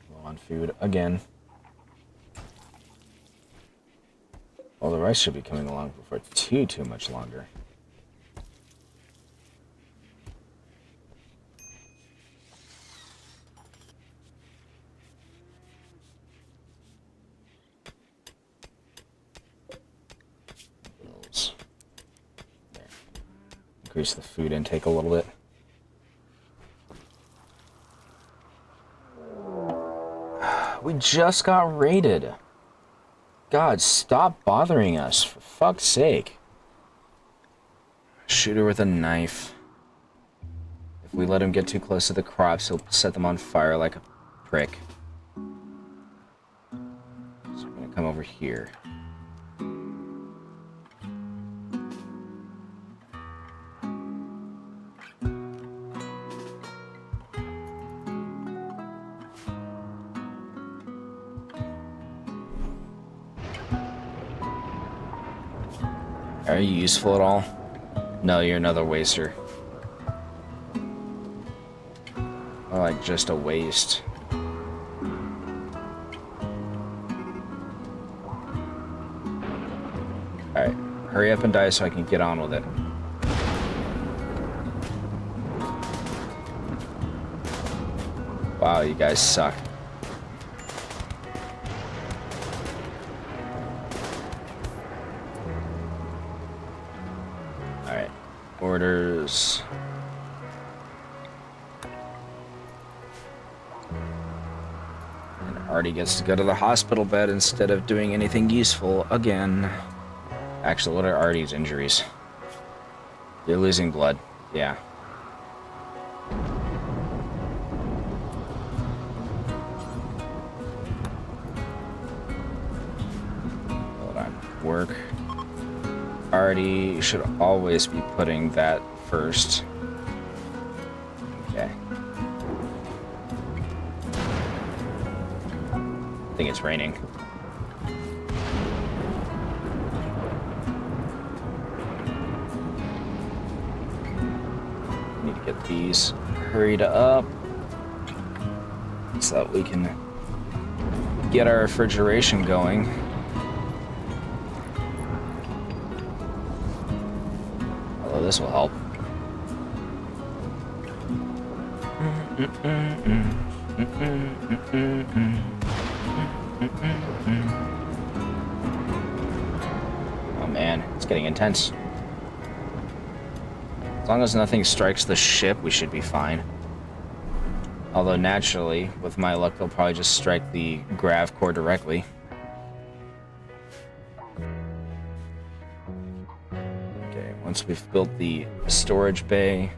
Low on food again. Well, the rice should be coming along before too much longer. Increase the food intake a little bit. We just got raided. God, stop bothering us, for fuck's sake. Shoot her with a knife. If we let him get too close to the crops, he'll set them on fire like a prick. So I'm gonna come over here. Are you useful at all? No, you're another waster. Or like just a waste. Alright, hurry up and die so I can get on with it. Wow, you guys suck. Orders. And Artie gets to go to the hospital bed instead of doing anything useful again. Actually, what are Artie's injuries? You're losing blood. Yeah. Hold on. Work. Artie should always be putting that first. Okay. I think it's raining. Need to get these hurried up so that we can get our refrigeration going. This will help. Oh man, it's getting intense. As long as nothing strikes the ship, we should be fine. Although naturally, with my luck, they'll probably just strike the grav core directly. Okay, once we've built the storage bay,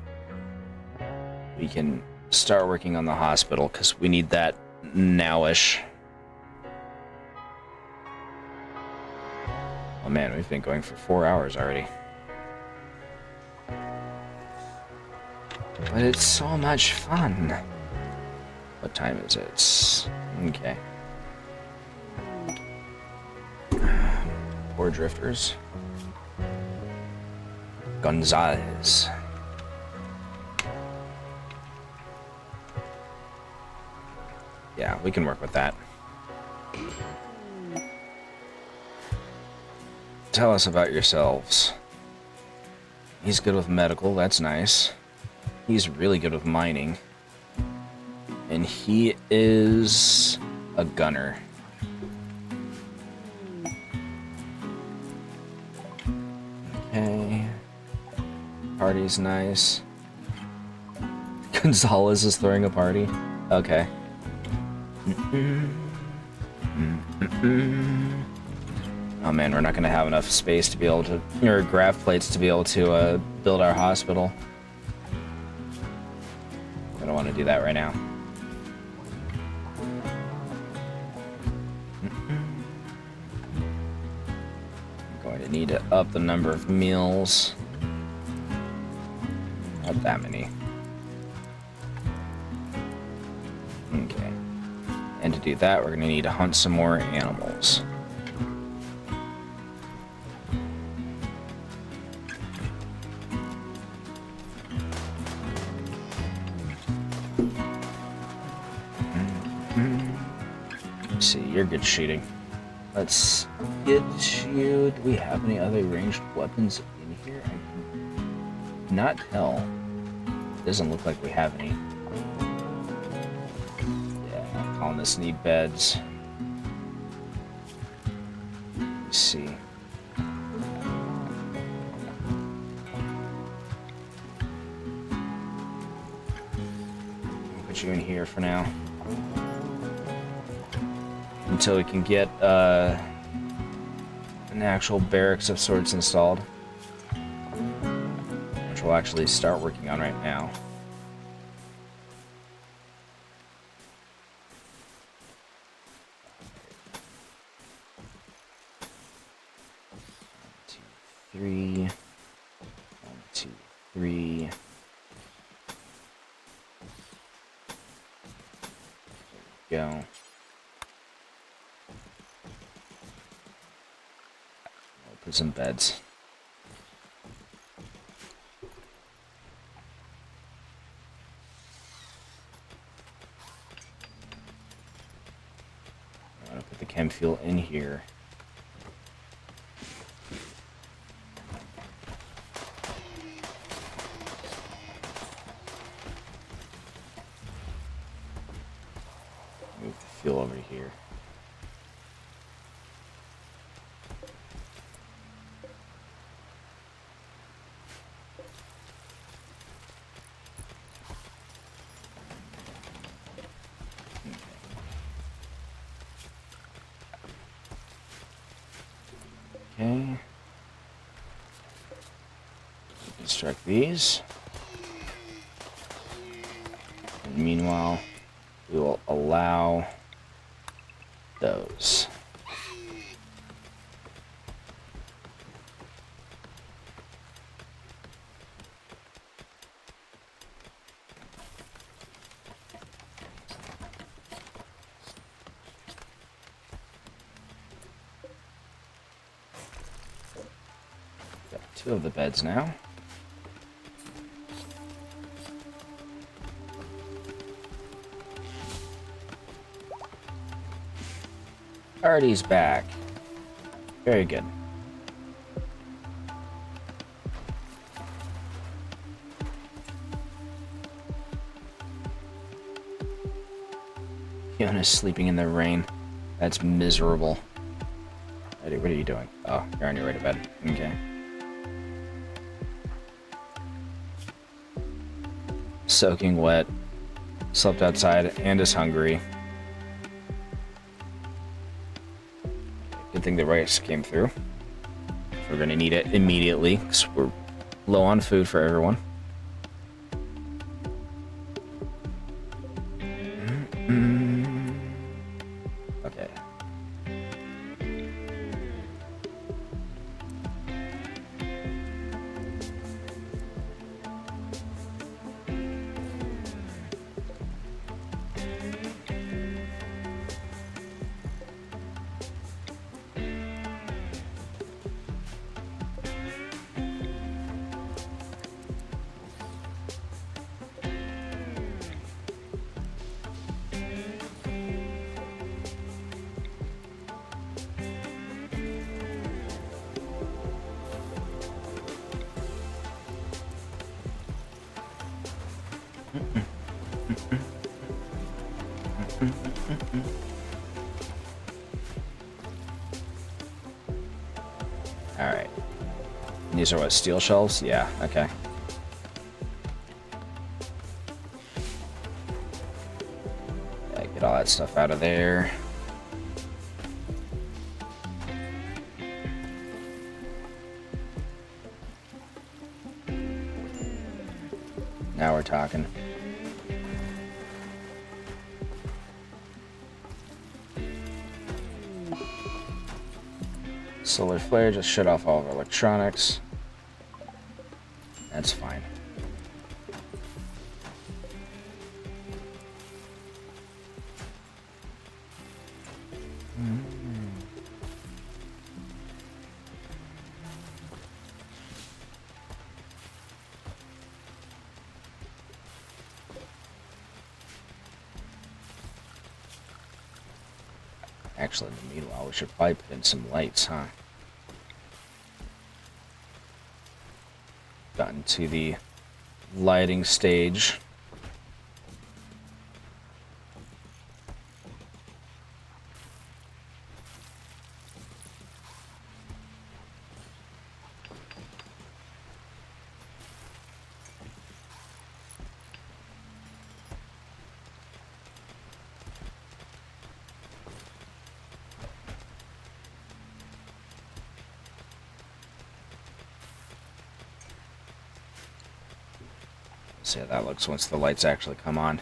we can start working on the hospital, because we need that nowish. Oh man, we've been going for 4 hours already. But it's so much fun. What time is it? Okay. Poor drifters. Gonzalez. Yeah, we can work with that. Tell us about yourselves. He's good with medical, that's nice. He's really good with mining. And he is a gunner. Okay. Party's nice. Gonzalez is throwing a party. Okay. Oh man, we're not gonna have enough space to be able to, or grav plates to be able to build our hospital. I don't want to do that right now. I'm going to need to up the number of meals. Not that many. Okay. And to do that, we're going to need to hunt some more animals. Let's see, you're good shooting. Let's get you. Do we have any other ranged weapons in here? I cannot tell. Doesn't look like we have any. Yeah, colonists need beds. Let's see. Put you in here for now. Until we can get an actual barracks of sorts installed. Which we'll actually start working on right now. One, two, three. There we go. Put some beds. I'm gonna put the chem fuel in here. Move the fuel over here. Okay. Construct these. And meanwhile, we will allow those. Two of the beds now. Artie's back. Very good. Fiona's sleeping in the rain. That's miserable. Eddie, what are you doing? Oh, you're on your way to bed. Okay. soaking wet, slept outside, and is hungry. Good thing the rice came through. We're gonna need it immediately because we're low on food for everyone. Okay. Alright. These are what, steel shelves? Yeah, okay. Yeah, get all that stuff out of there. Now we're talking. Solar flare, just shut off all of our electronics. That's fine. Actually, in the meanwhile, we should probably put in some lights, huh? Gotten to the lighting stage. See how that looks once the lights actually come on.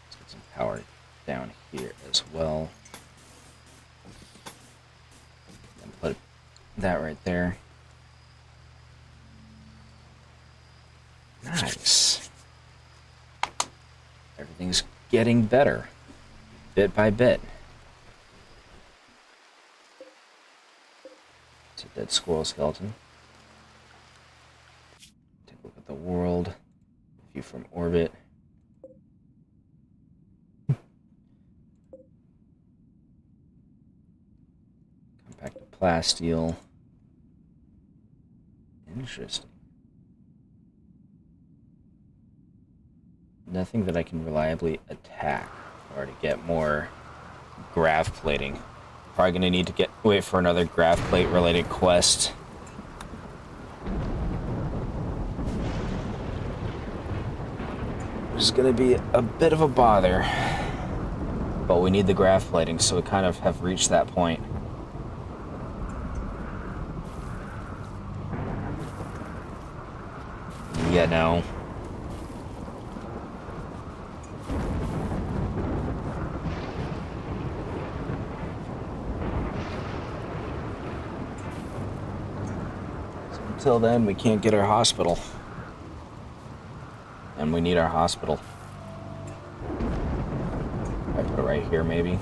Let's get some power down here as well. Put that right there. Nice. Everything's getting better, bit by bit. It's a dead squirrel skeleton. Take a look at the world. View from orbit. Plasteel. Interesting. Nothing that I can reliably attack or to get more grav plating. Probably gonna need to wait for another grav plate related quest. Which is gonna be a bit of a bother. But we need the grav plating, so we kind of have reached that point. Yeah, no. So until then, we can't get our hospital. And we need our hospital. I put it right here, maybe.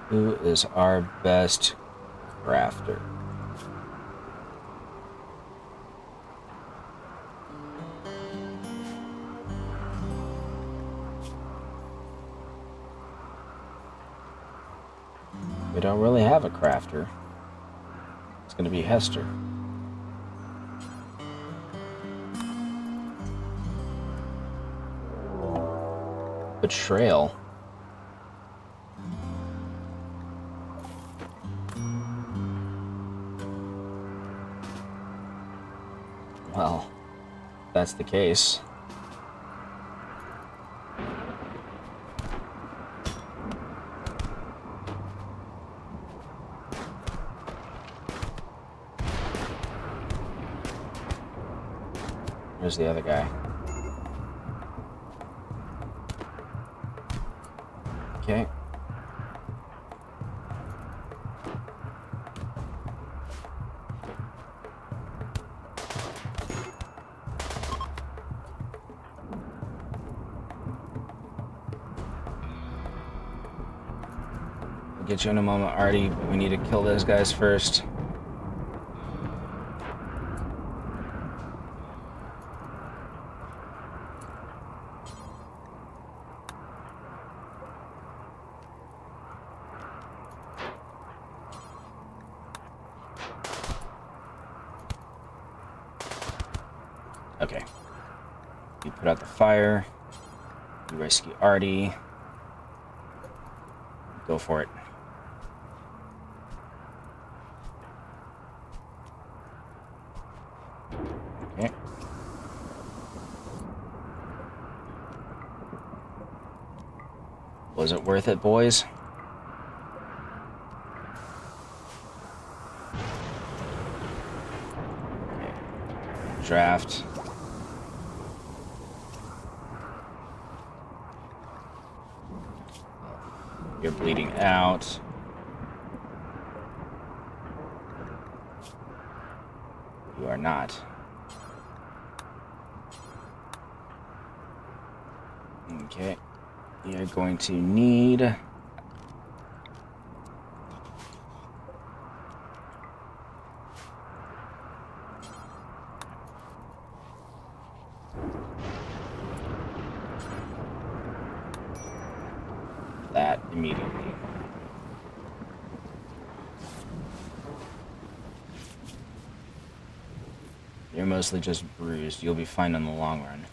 Who is our best crafter? we don't really have a crafter. It's gonna be Hester. Betrayal. Well, if that's the case. Where's the other guy? Okay. I'll get you in a moment, Artie, but we need to kill those guys first. Okay. You put out the fire. You rescue Artie. Go for it. Okay. Was it worth it, boys? Okay. Draft. You're bleeding out. You are not. Okay. You're going to need... that immediately. You're mostly just bruised. You'll be fine in the long run.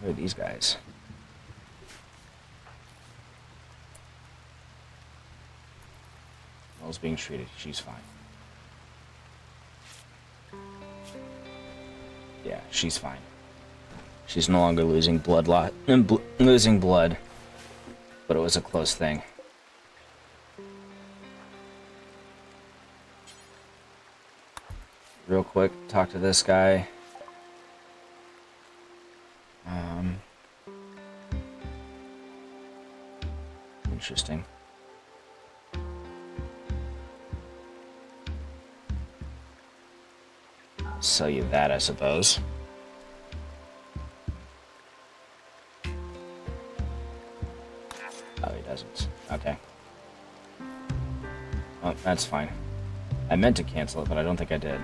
Who are these guys? Mel's being treated. She's fine. Yeah, she's fine. She's no longer losing losing blood. But it was a close thing. Real quick, talk to this guy. Interesting. Sell you that, I suppose. Oh, he doesn't. Okay. Oh, that's fine. I meant to cancel it, but I don't think I did.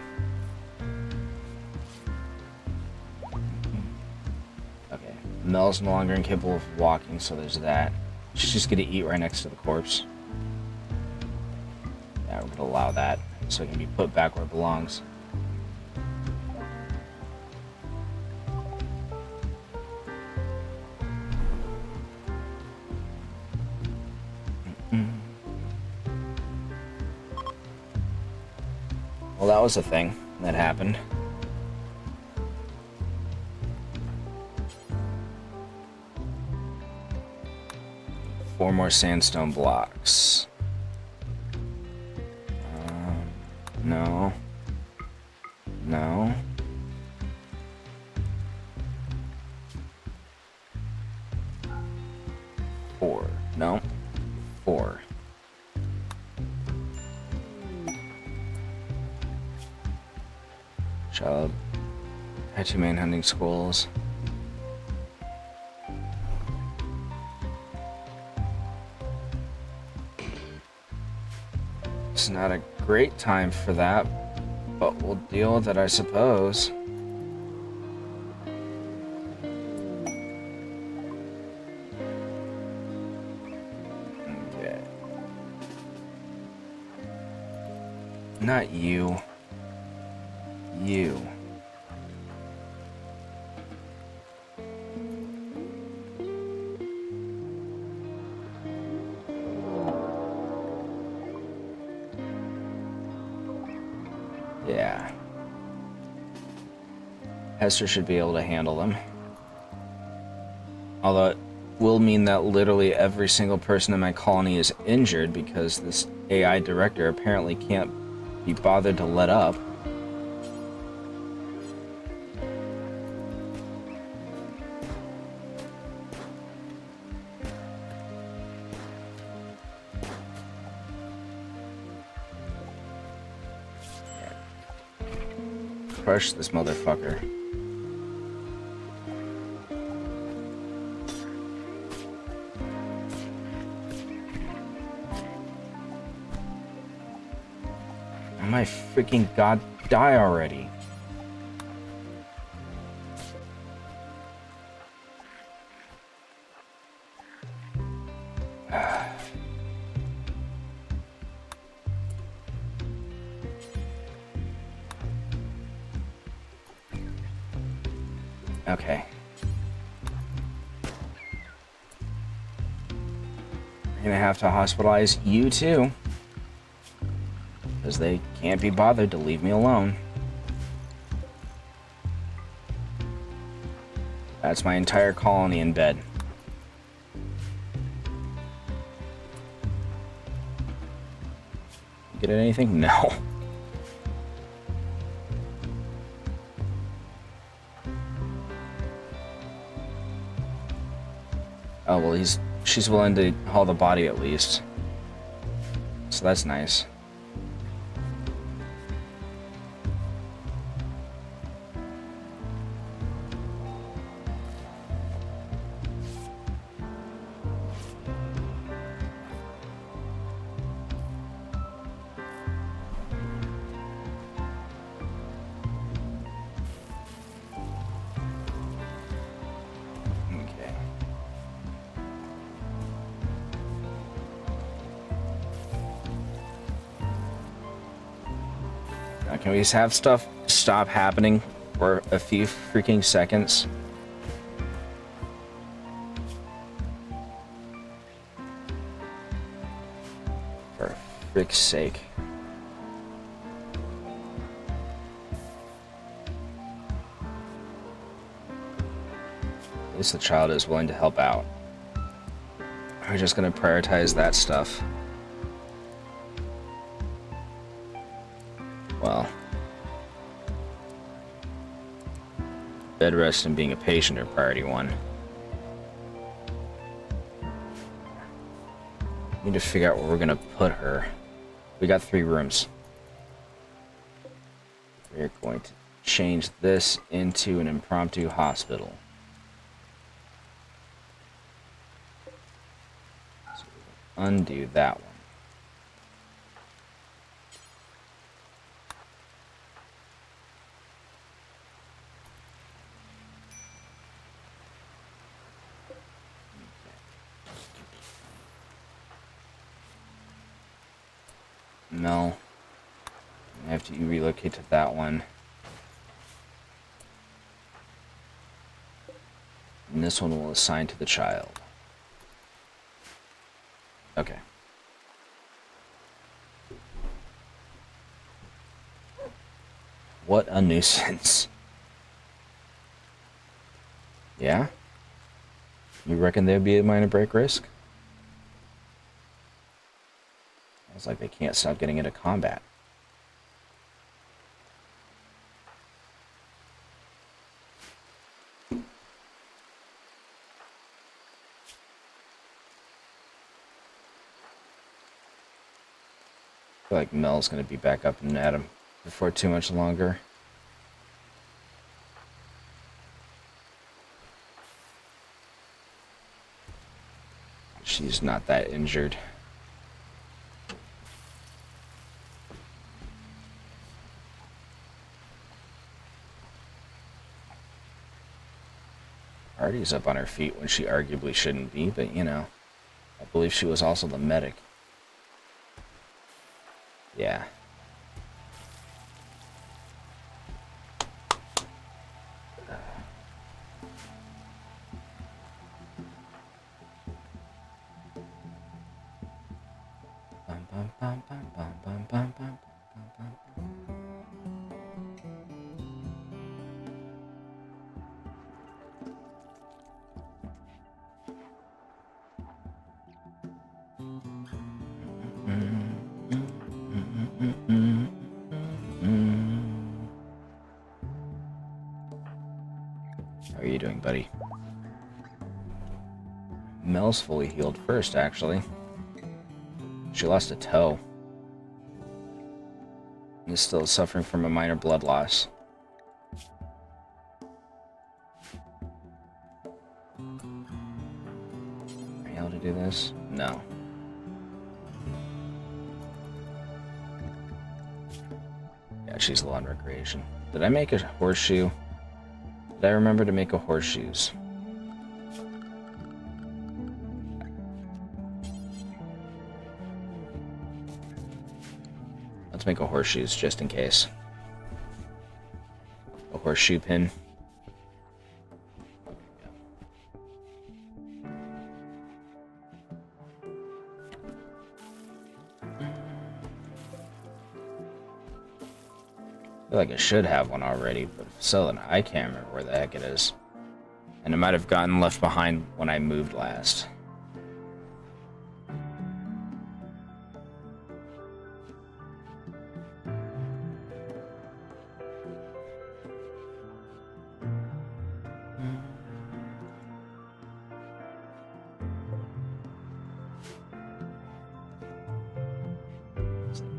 Okay. Mel's no longer incapable of walking, so there's that. She's just gonna eat right next to the corpse. Yeah, we're gonna allow that, so it can be put back where it belongs. Well, that was a thing that happened. Four more sandstone blocks. No. No. Four. No. Four. Child. Had 2 manhunting skulls. It's not a great time for that, but we'll deal with it, I suppose. Okay. Not you. You. Yeah. Hester should be able to handle them. Although it will mean that literally every single person in my colony is injured because this AI director apparently can't be bothered to let up. Crush this motherfucker. Oh my freaking god, die already. Okay. We're gonna have to hospitalize you too. Because they can't be bothered to leave me alone. That's my entire colony in bed. Get anything? No. Oh, well, she's willing to haul the body at least. So that's nice. Can we just have stuff stop happening for a few freaking seconds? For frick's sake. At least the child is willing to help out. We're just gonna prioritize that stuff. Well, bed rest and being a patient are priority one. Need to figure out where we're gonna put her. We got 3 rooms. We're going to change this into an impromptu hospital. So we'll undo that one. No. I have to relocate to that one. And this one will assign to the child. Okay. What a nuisance. Yeah? You reckon there'd be a minor break risk? It's like they can't stop getting into combat. I feel like Mel's gonna be back up and at him before too much longer. She's not that injured. Artie's up on her feet when she arguably shouldn't be, but you know, I believe she was also the medic. Yeah. How are you doing, buddy? Mel's fully healed first, actually. She lost a toe. And is still suffering from a minor blood loss. Are you able to do this? No. Yeah, she's low on recreation. Did I make a horseshoe? Did I remember to make a horseshoes? Let's make a horseshoes just in case. A horseshoe pin. I feel like I should have one already, but if so, then I can't remember where the heck it is. And it might have gotten left behind when I moved last.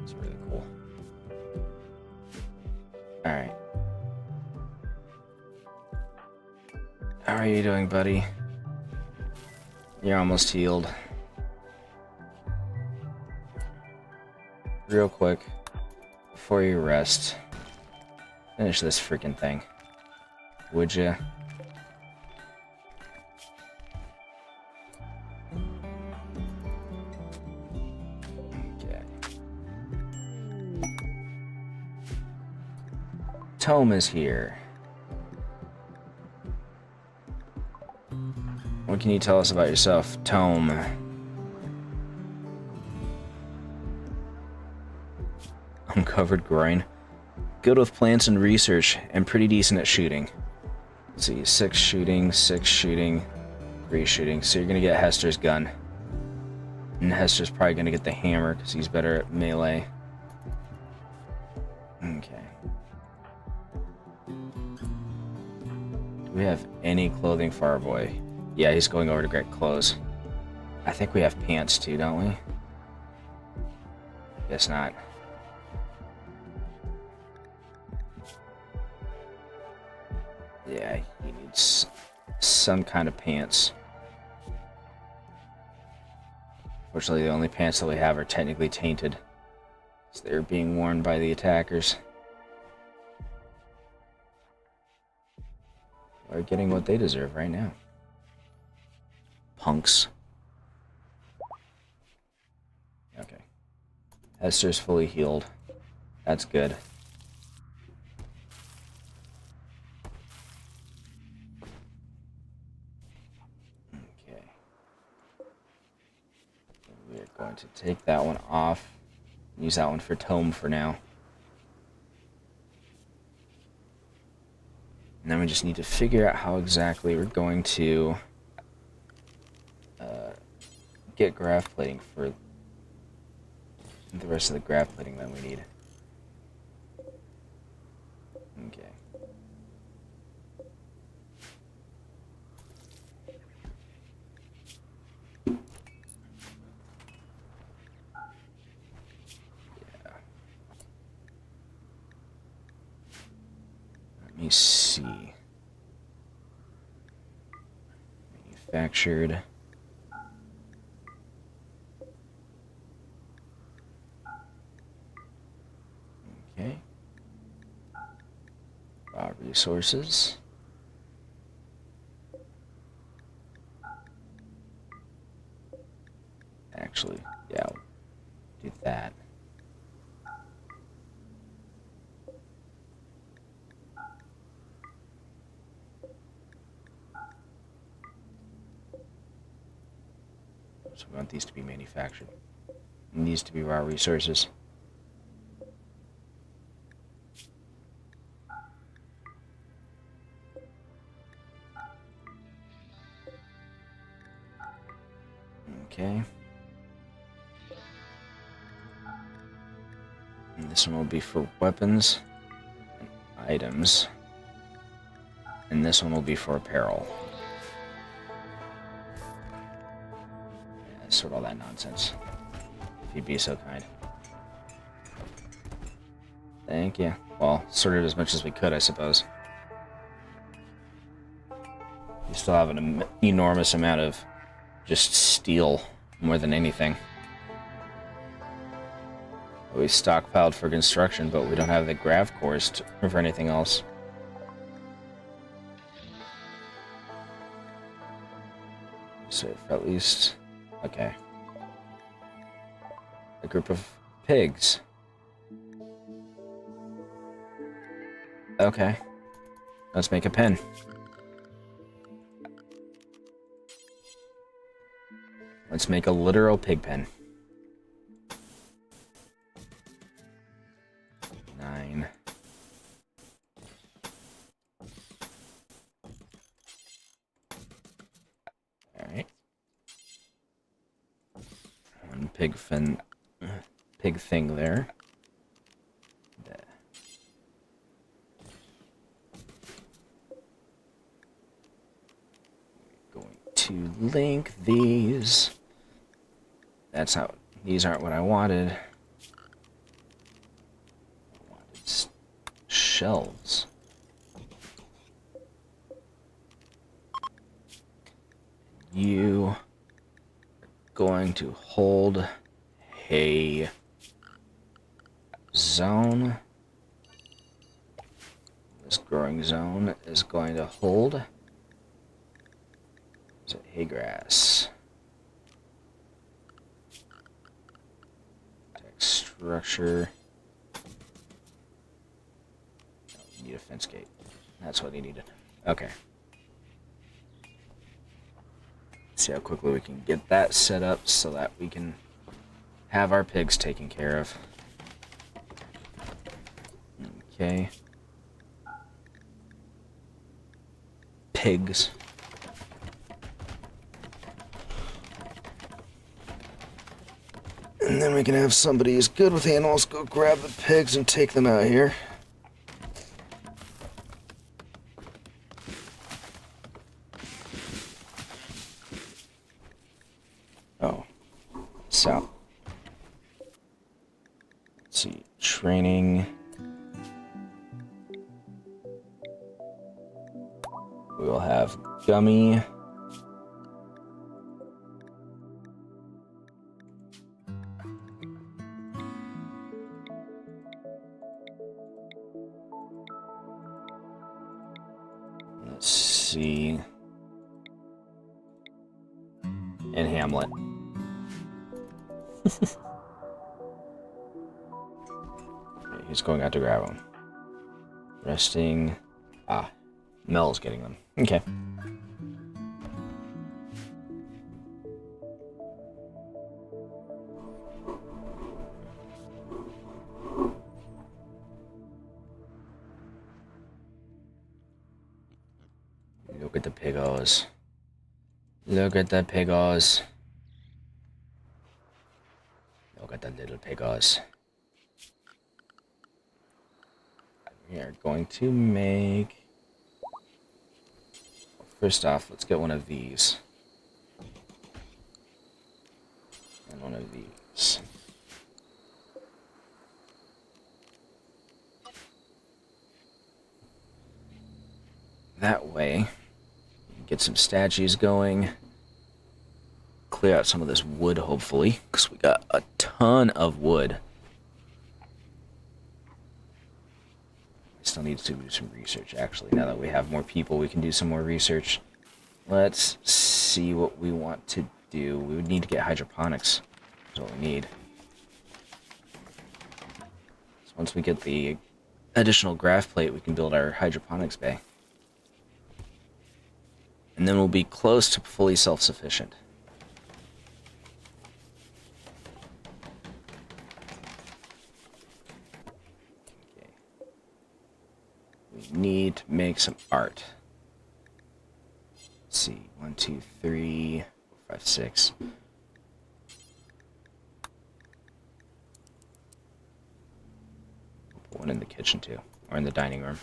It's really cool. Alright. How are you doing, buddy? You're almost healed. Real quick, before you rest, finish this freaking thing. Would ya? Okay. Tome is here. What can you tell us about yourself, Tome? Uncovered groin. Good with plants and research, and pretty decent at shooting. Let's see, 6 shooting, 6 shooting, 3 shooting. So you're gonna get Hester's gun. And Hester's probably gonna get the hammer, because he's better at melee. Okay. Do we have any clothing for our boy? Yeah, he's going over to get clothes. I think we have pants too, don't we? Guess not. Yeah, he needs some kind of pants. Fortunately, the only pants that we have are technically tainted, so they're being worn by the attackers. Are getting what they deserve right now. Punks. Okay. Hester's fully healed. That's good. Okay. We're going to take that one off. Use that one for Tome for now. And then we just need to figure out how exactly we're going to get graph plating for the rest of the graph plating that we need. Okay. Yeah. Let me see. Manufactured. Okay. Resources. Actually, yeah, I'll do that. So we want these to be manufactured. It needs to be raw resources. Okay. And this one will be for weapons and items. And this one will be for apparel. Yeah, sort all that nonsense. If you'd be so kind. Thank you. Well, sorted as much as we could, I suppose. We still have an enormous amount of just steel, more than anything. We stockpiled for construction, but we don't have the grav cores for anything else. So for at least... Okay. A group of pigs. Okay. Let's make a pen. Let's make a literal pig pen. 9. Alright. One pig thing there. We're going to link these. That's how. These aren't what I wanted. I wanted shelves. You are going to hold a zone. This growing zone is going to hold. Is it hay grass? Structure. Oh, we need a fence gate. That's what he needed. Okay. See how quickly we can get that set up so that we can have our pigs taken care of. Okay. Pigs. And then we can have somebody who's good with animals go grab the pigs and take them out here. Oh. So. Let's see. Training. We will have Gummy. Let's see. And Hamlet. Okay, he's going out to grab them. Resting. Ah, Mel's getting them. Okay. Look at the pigos. Look at the pigos. Look at the little pigos. We are going to make... First off, let's get one of these. And one of these. That way, we can get some statues going. Clear out some of this wood, hopefully, because we got a ton of wood. We still need to do some research, actually. Now that we have more people, we can do some more research. Let's see what we want to do. We would need to get hydroponics. That's what we need. So once we get the additional graph plate, we can build our hydroponics bay. And then we'll be close to fully self-sufficient. we need to make some art. Let's see, 1, 2, 3, 4, 5, 6. Put one in the kitchen too, or in the dining room.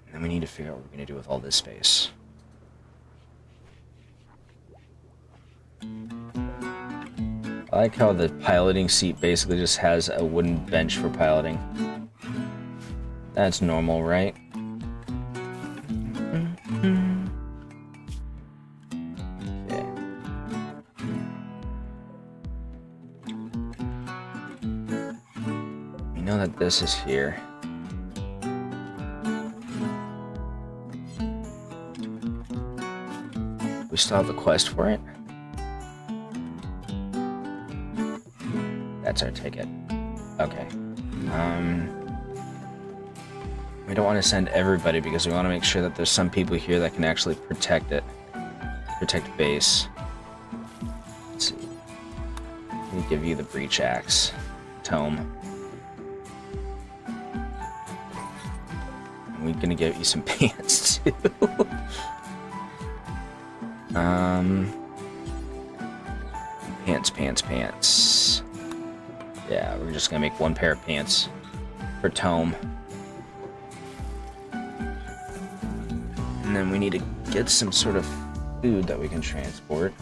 And then we need to figure out what we're going to do with all this space. I like how the piloting seat basically just has a wooden bench for piloting. That's normal, right? Okay. We know that this is here. We still have the quest for it? That's our ticket. Okay. We don't want to send everybody because we want to make sure that there's some people here that can actually protect it. Protect base. Let's see. Let me give you the breach axe tome. We're gonna give you some pants too. Pants. Yeah, we're just gonna make one pair of pants for tome. And then we need to get some sort of food that we can transport.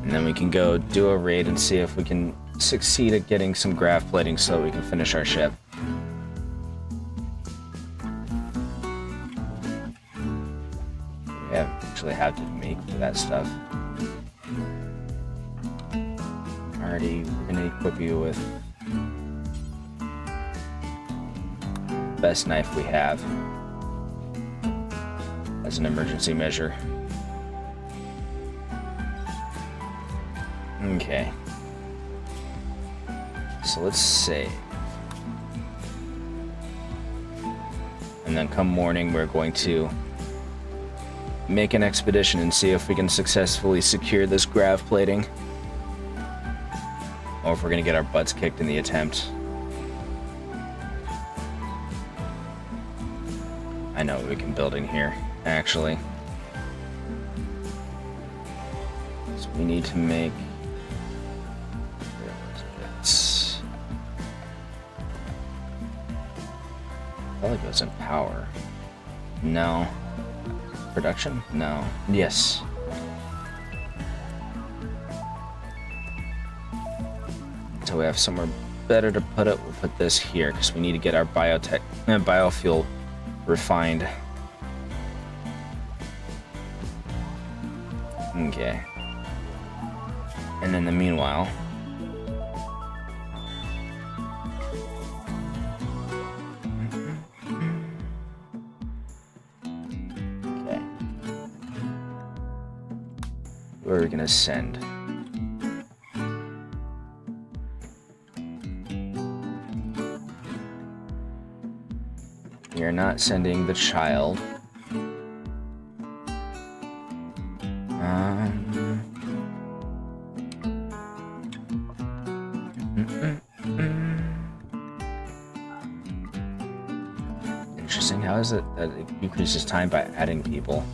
And then we can go do a raid and see if we can succeed at getting some grav plating so we can finish our ship. We actually have to make that stuff. Alrighty, we're gonna equip you with the best knife we have as an emergency measure. Okay. So let's save. And then come morning, we're going to make an expedition and see if we can successfully secure this grav plating. Or if we're going to get our butts kicked in the attempt. I know what we can build in here, actually. So we need to make... Probably goes in power. No. Production? No. Yes. Until we have somewhere better to put it, we'll put this here because we need to get our biofuel refined. Okay. And in the meanwhile, where are we gonna send? We are not sending the child. Interesting. How is it that it increases time by adding people?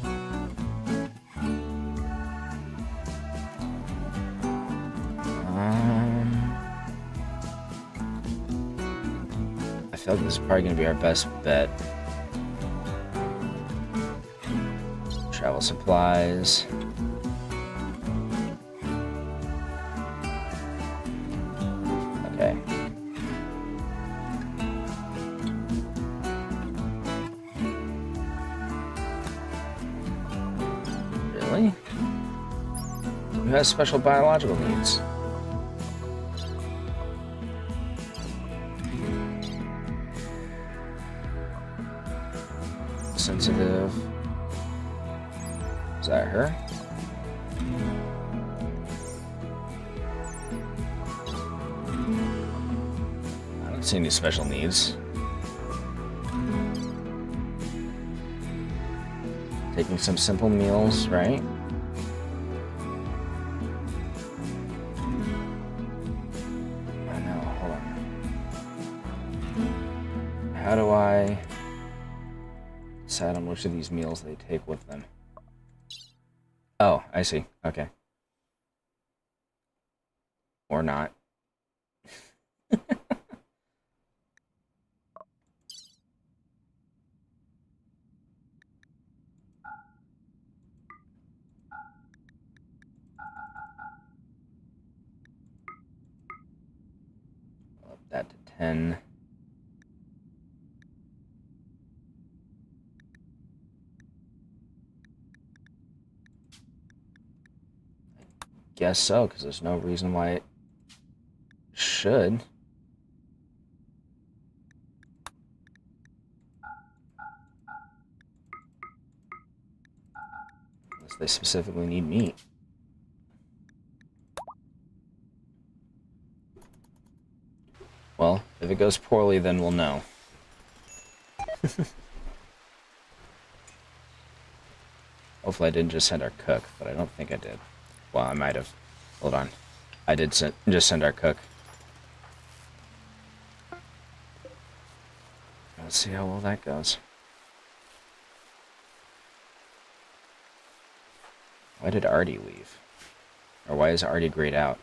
I feel like this is probably going to be our best bet. Travel supplies. Okay. Really? Who has special biological needs? Sensitive. Is that her? I don't see any special needs. Taking some simple meals, right? I know. how do I decide on which of these meals they take with them? Oh, I see. Okay. Or not. Up that to 10. Guess so, because there's no reason why it should. Unless they specifically need meat. Well, if it goes poorly, then we'll know. Hopefully I didn't just send our cook, but I don't think I did. Well, I might have. Hold on. I did just send our cook. Let's see how well that goes. Why did Artie leave? Or why is Artie grayed out?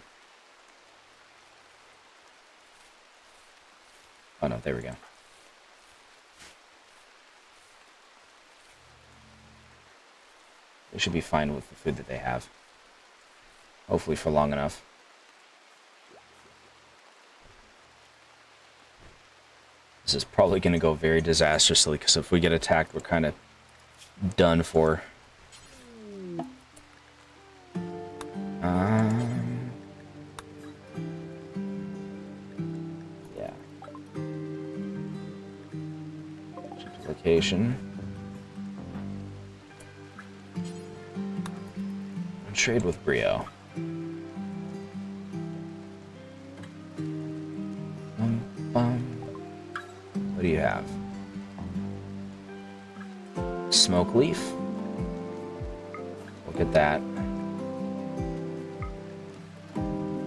Oh no, there we go. They should be fine with the food that they have. Hopefully for long enough. This is probably going to go very disastrously, because if we get attacked, we're kind of done for. Yeah. Location. Trade with Brio. What do you have? Smoke leaf. Look at that.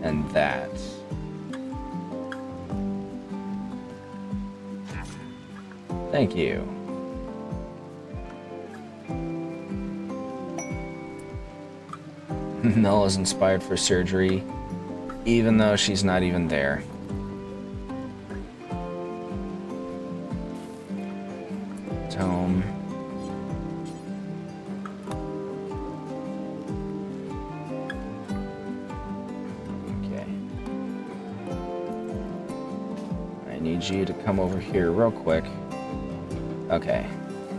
And that. Thank you. Mel is inspired for surgery, even though she's not even there. Tome. Okay. I need you to come over here real quick. Okay.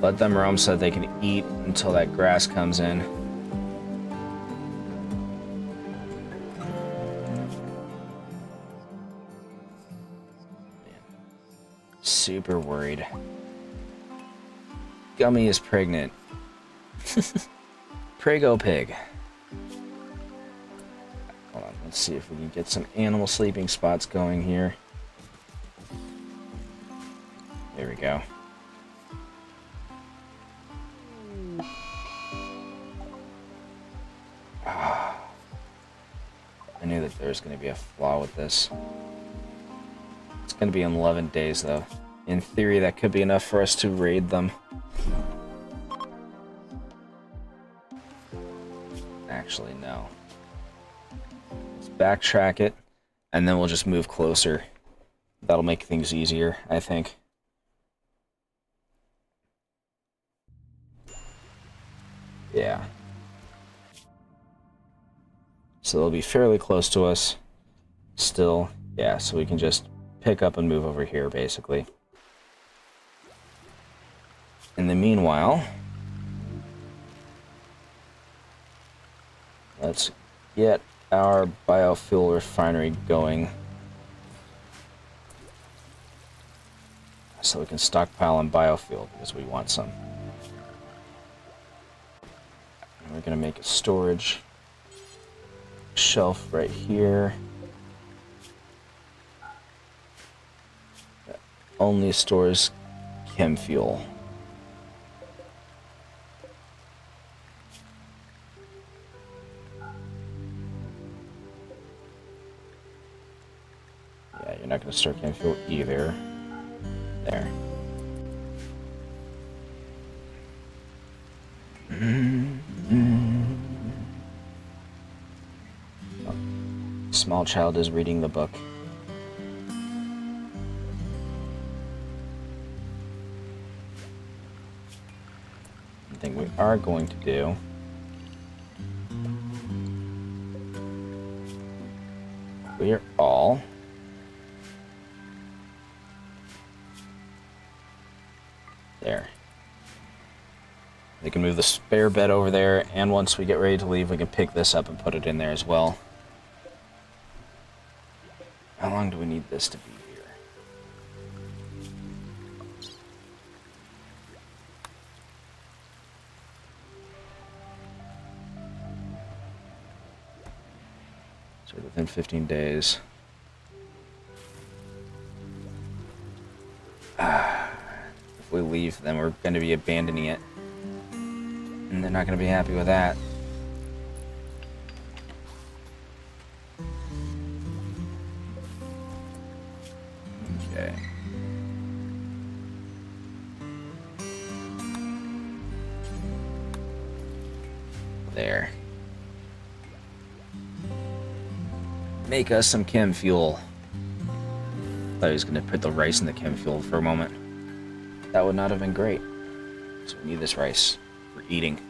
Let them roam so that they can eat until that grass comes in. Super worried. Gummy is pregnant. Prego pig. Hold on, let's see if we can get some animal sleeping spots going here. There we go. I knew that there was going to be a flaw with this. It's going to be in 11 days, though. In theory, that could be enough for us to raid them. Actually, no. Let's backtrack it, and then we'll just move closer. That'll make things easier, I think. Yeah. So they'll be fairly close to us. Still, yeah, so we can just pick up and move over here, basically. In the meanwhile, let's get our biofuel refinery going so we can stockpile on biofuel, because we want some. And we're going to make a storage shelf right here that only stores chem fuel. Yeah, you're not going to store chem fuel either. There. Small child is reading the book. One thing we are going to do clear all. There. We can move the spare bed over there, and once we get ready to leave, we can pick this up and put it in there as well. How long do we need this to be here? So within 15 days. If we leave, then we're going to be abandoning it. And they're not going to be happy with that. Okay. There. Make us some chem fuel. Thought he was going to put the rice in the chem fuel for a moment. That would not have been great. So we need this rice for eating.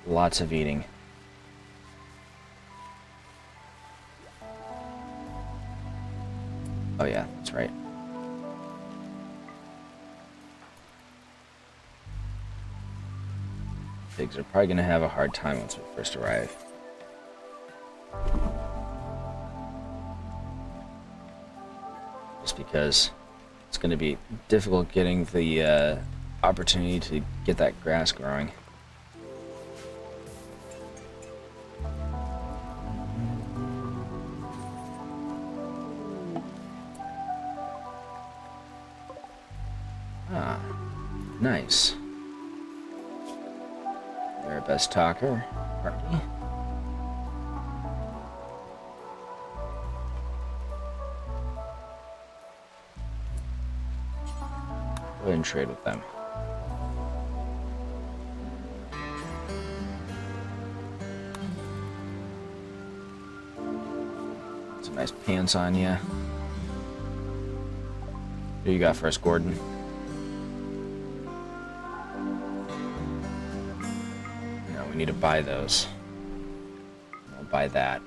Lots of eating. Oh yeah, that's right. Pigs are probably going to have a hard time once we first arrive. Just because it's going to be difficult getting the opportunity to get that grass growing. Ah, nice. They're our best talker, Party. Go ahead and trade with them. Some nice pants on you. What you got for us, Gordon? No, we need to buy those. We'll buy that.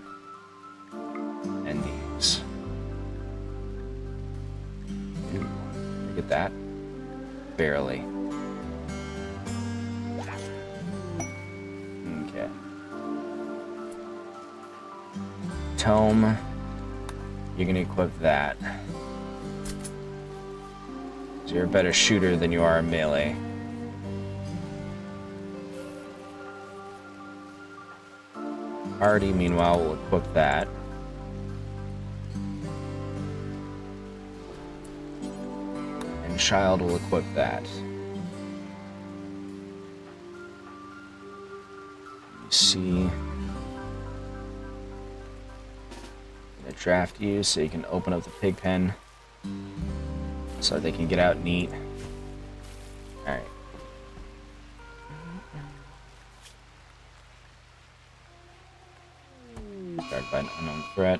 And these. Ooh, look at that. Barely. Okay. Tome. You're gonna equip that. So you're a better shooter than you are a melee. Artie, meanwhile, will equip that. And Child will equip that. Let me see. I'm gonna draft you so you can open up the pig pen so they can get out and eat. Alright. Guarded by an unknown threat.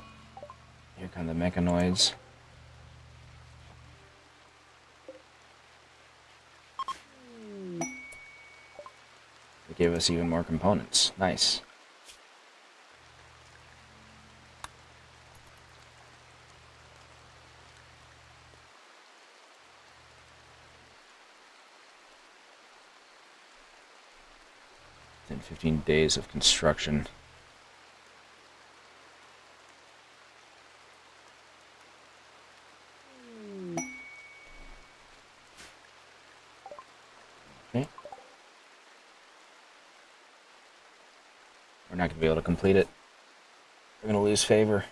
Here come the mechanoids. They gave us even more components. Nice. Within 15 days of construction. Okay. We're not going to be able to complete it. We're going to lose favor.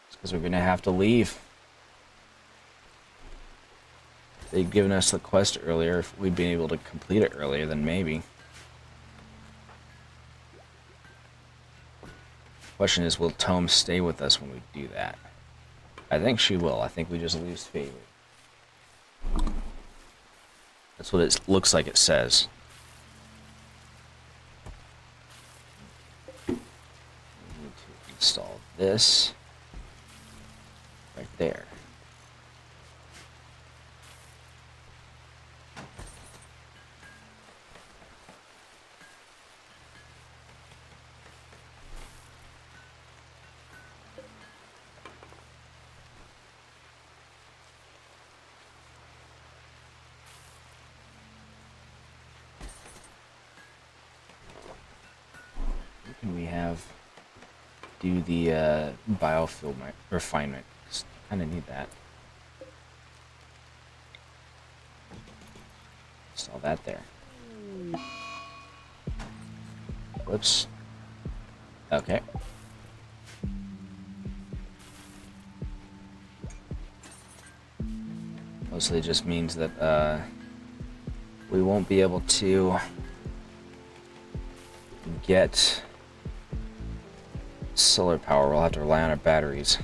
It's because we're going to have to leave. If they'd given us the quest earlier, if we'd been able to complete it earlier, then maybe. Question is, will Tome stay with us when we do that? I think she will. I think we just lose favor. That's what it looks like it says. We need to install this right there. We have do the biofuel refinement. Kind of need that. Install that there. Whoops. Okay. Mostly just means that we won't be able to get solar power. We'll have to rely on our batteries.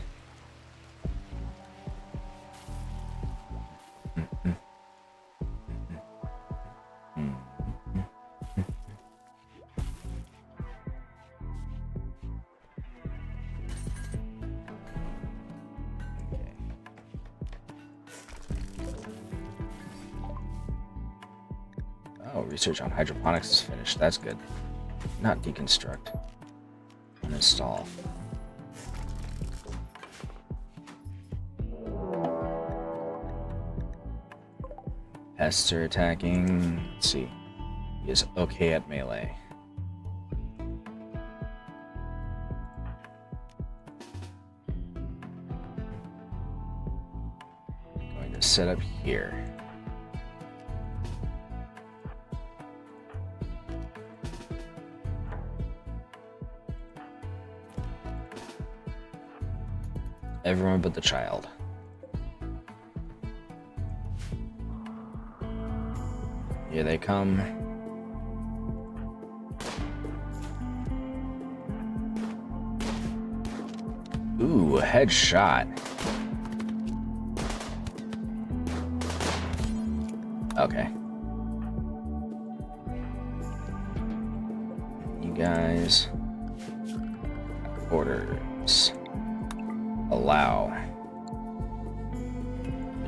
Oh, research on hydroponics is finished. That's good. Not deconstruct. Uninstall. Pests are attacking. Let's see. He is okay at melee. Going to set up here. Everyone but the child. Here they come. Ooh, a headshot. Okay. You guys. Orders. Allow. I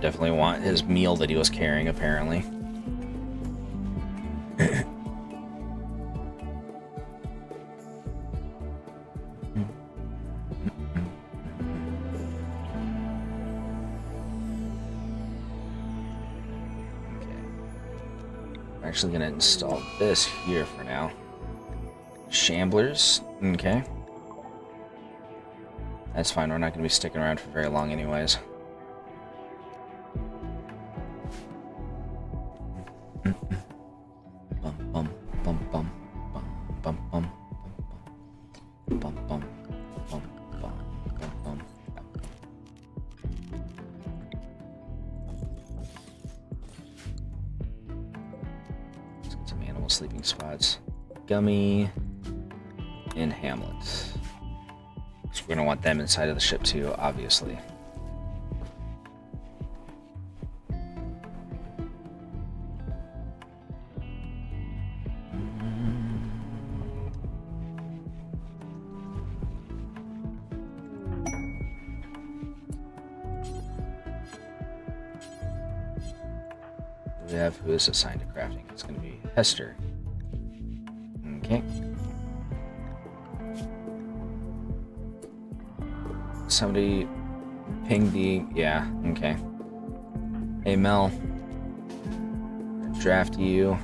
definitely want his meal that he was carrying, apparently. I'm actually going to install this here for now. Shamblers. Okay. That's fine, we're not going to be sticking around for very long anyways. Bum, bum, bum, bum, bum, bum, bum, bum, bum, bum, bum, bum, bum. Let's get some animal sleeping spots. Gummy and Hamlet. We're gonna want them inside of the ship too, obviously. We have who is assigned to crafting. It's gonna be Hester. Okay. Somebody ping the... Yeah, okay. Hey, Mel. Draft you.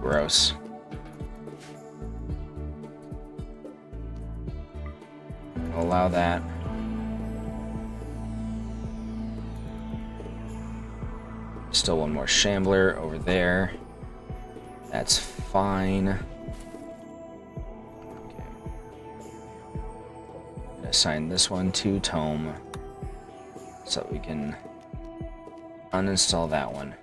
Gross. Allow that. Still one more shambler over there. That's fine. Okay. Assign this one to Tome. so we can uninstall that one.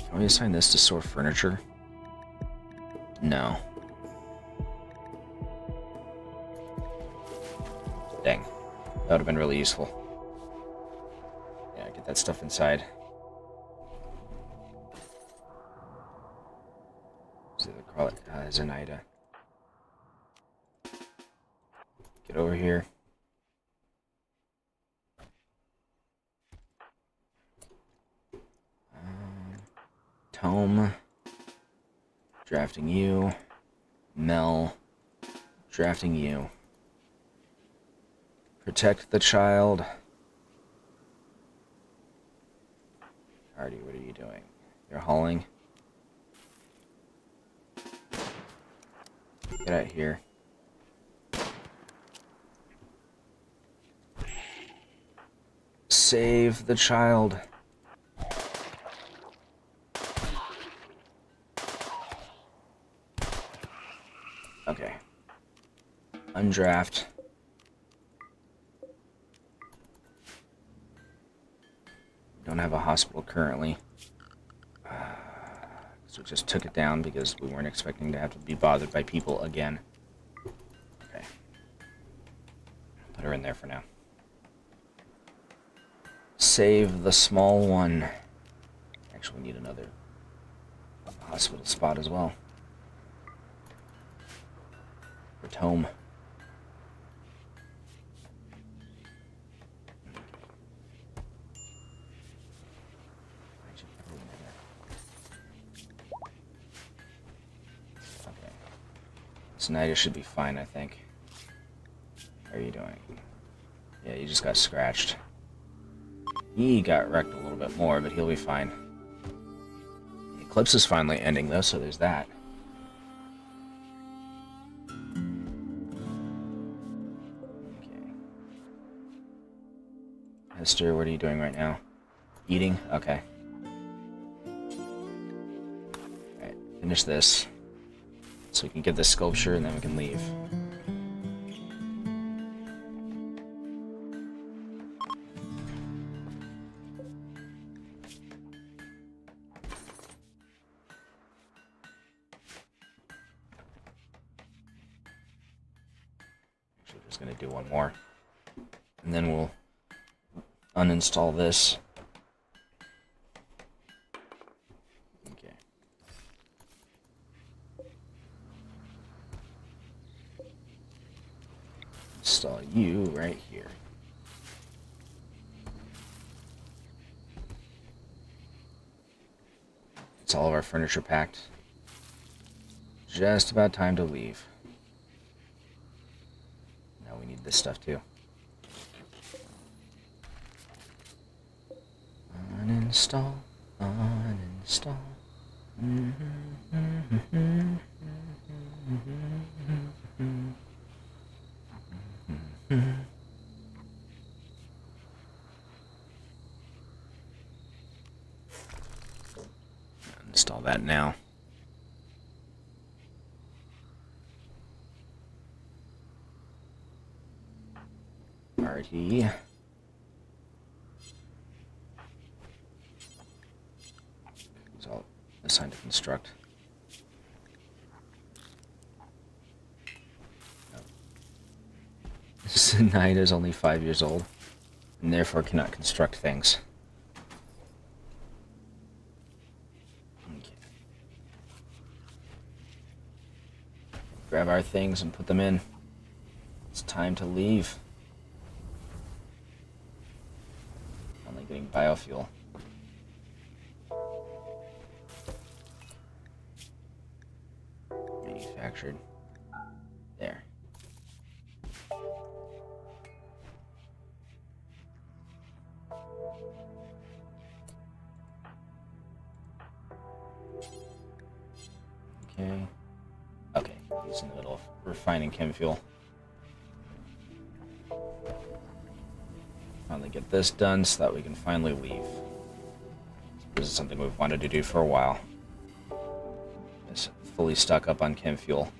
Can we assign this to store furniture? No. Dang. That would have been really useful. Yeah, get that stuff inside. So they call it Zenaida. Get over here. Tome. Drafting you. Mel. Drafting you. Protect the child. Artie, what are you doing? You're hauling. Get out here. Save the child. Okay. Undraft. Don't have a hospital currently. So just took it down because we weren't expecting to have to be bothered by people again. Okay. Put her in there for now. Save the small one. Actually, we need another hospital spot as well. For Tome. Zenaida should be fine, I think. How are you doing? Yeah, you just got scratched. He got wrecked a little bit more, but he'll be fine. The eclipse is finally ending, though, so there's that. Okay. Hester, what are you doing right now? Eating? Okay. Alright, finish this. So we can get this sculpture and then we can leave. Actually, just gonna do one more. And then we'll uninstall this. Install you right here. It's all of our furniture packed. Just about time to leave. Now we need this stuff too. Uninstall, uninstall. Install that now. RT. It's all assigned to construct. Zenaida is only 5 years old, and therefore cannot construct things. Okay. Grab our things and put them in. It's time to leave. Only getting biofuel. Manufactured. There. Okay. Okay, he's in the middle of refining chem fuel. Finally get this done so that we can finally leave. This is something we've wanted to do for a while. It's fully stock up on chem fuel.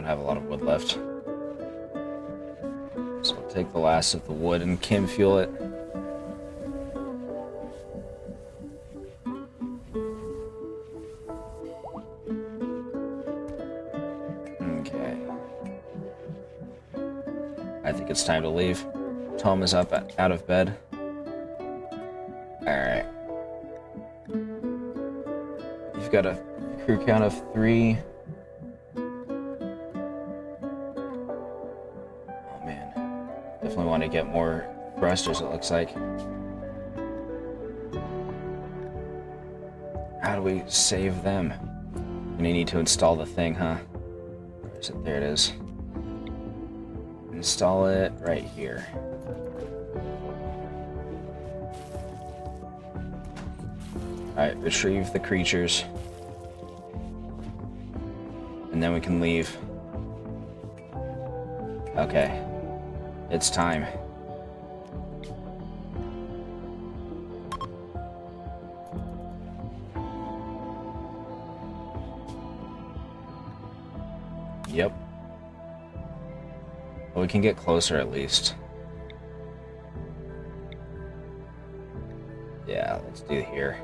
have a lot of wood left. So we'll take the last of the wood and chem fuel it. Okay. I think it's time to leave. Tom is up out of bed. Alright. You've got a crew count of 3. Oh man. Definitely want to get more thrusters, it looks like. How do we save them? We need to install the thing, huh? Where is it? There it is. Install it right here. Alright, retrieve the creatures. And then we can leave. Okay. It's time. Yep. Well, we can get closer at least. Yeah, let's do it here.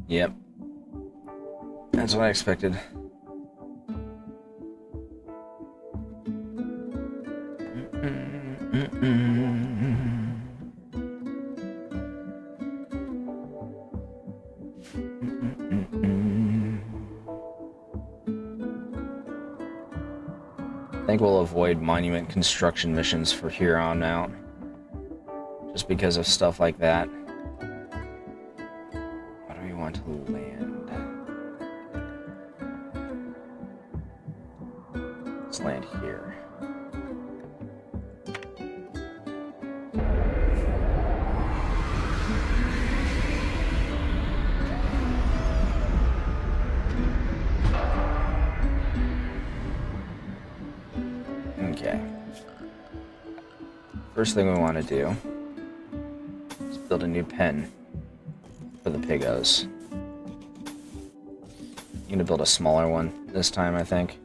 Yep. That's what I expected. I think we'll avoid monument construction missions for here on out. Just because of stuff like that. What do we want to land? Let's land here. Okay. First thing we want to do is build a new pen for the piggos. I'm gonna build a smaller one this time, I think.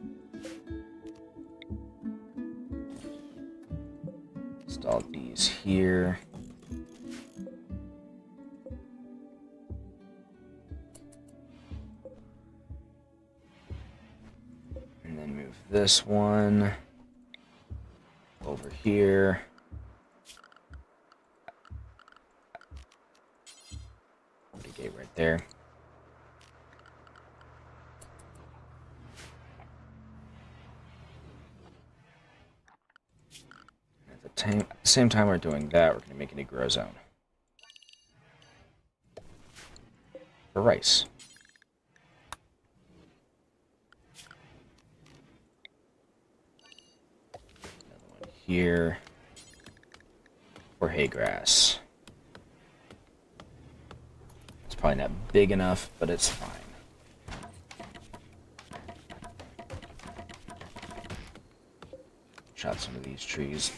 Install these here. And then move this one over here. Put a gate right there. At the same time we're doing that, we're going to make a new grow zone for rice. Here for hay grass. It's probably not big enough, but it's fine. Chop some of these trees.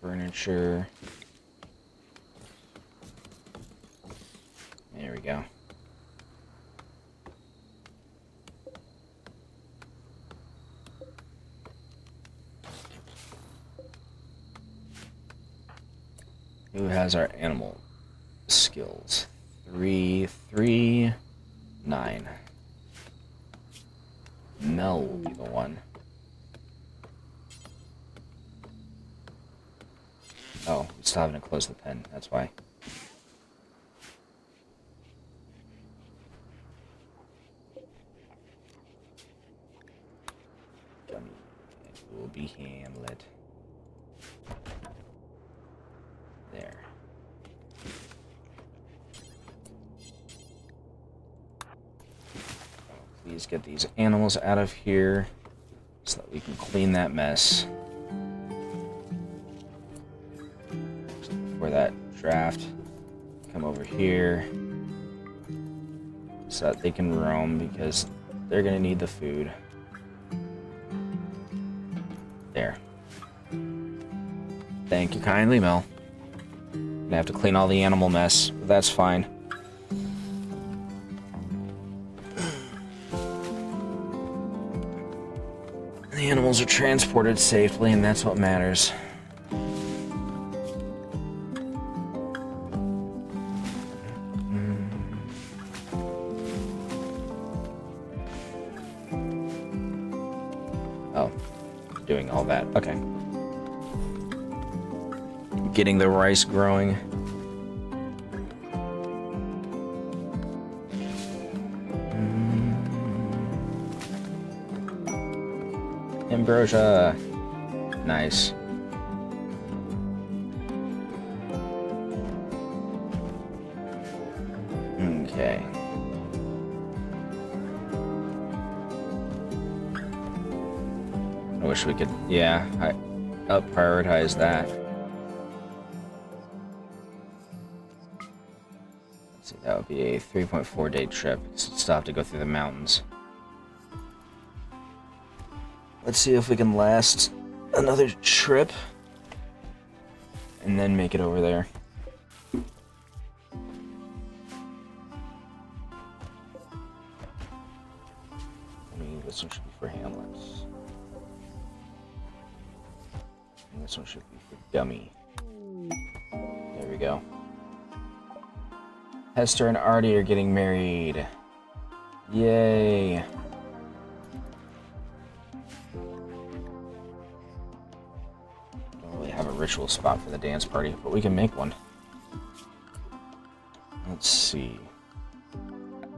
Furniture. There we go. Who has our animal skills? 3, 3, 9. Mel will be the one. Oh, we still haven't closed the pen, that's why. Gummy. It will be Hamlet. There. Oh, please get these animals out of here. so that we can clean that mess. For that draft, come over here so that they can roam because they're gonna need the food. There. Thank you kindly, Mel. Gonna have to clean all the animal mess, but that's fine. The animals are transported safely, and that's what matters. Oh, doing all that. Okay. Getting the rice growing. Ambrosia. Nice. Okay. I wish we could, yeah, prioritize that. Let's see, that would be a 3.4 day trip. Still have to go through the mountains. Let's see if we can last another trip and then make it over there. This one should be for Hamlets. And this one should be for Gummy. There we go. Hester and Artie are getting married. Yay. Don't really have a ritual spot for the dance party, but we can make one. Let's see.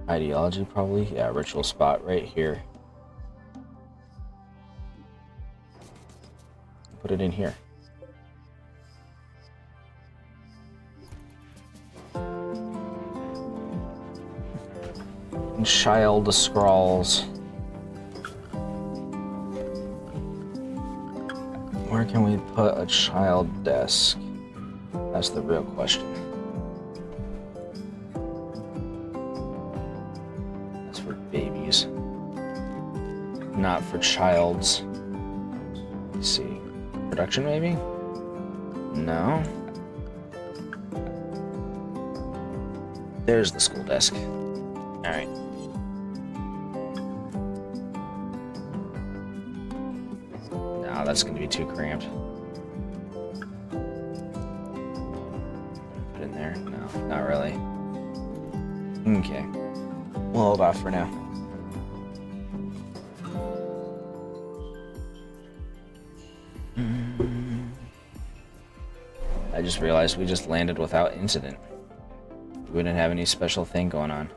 Ideology, probably? Yeah, ritual spot right here. Put it in here. And child the scrawls. Where can we put a child desk? That's the real question. That's for babies, not for childs. Let's see. Production, maybe? No. There's the school desk. Alright. No, that's going to be too cramped. Put in there? No, not really. Okay. We'll hold off for now. I just realized we just landed without incident. We didn't have any special thing going on.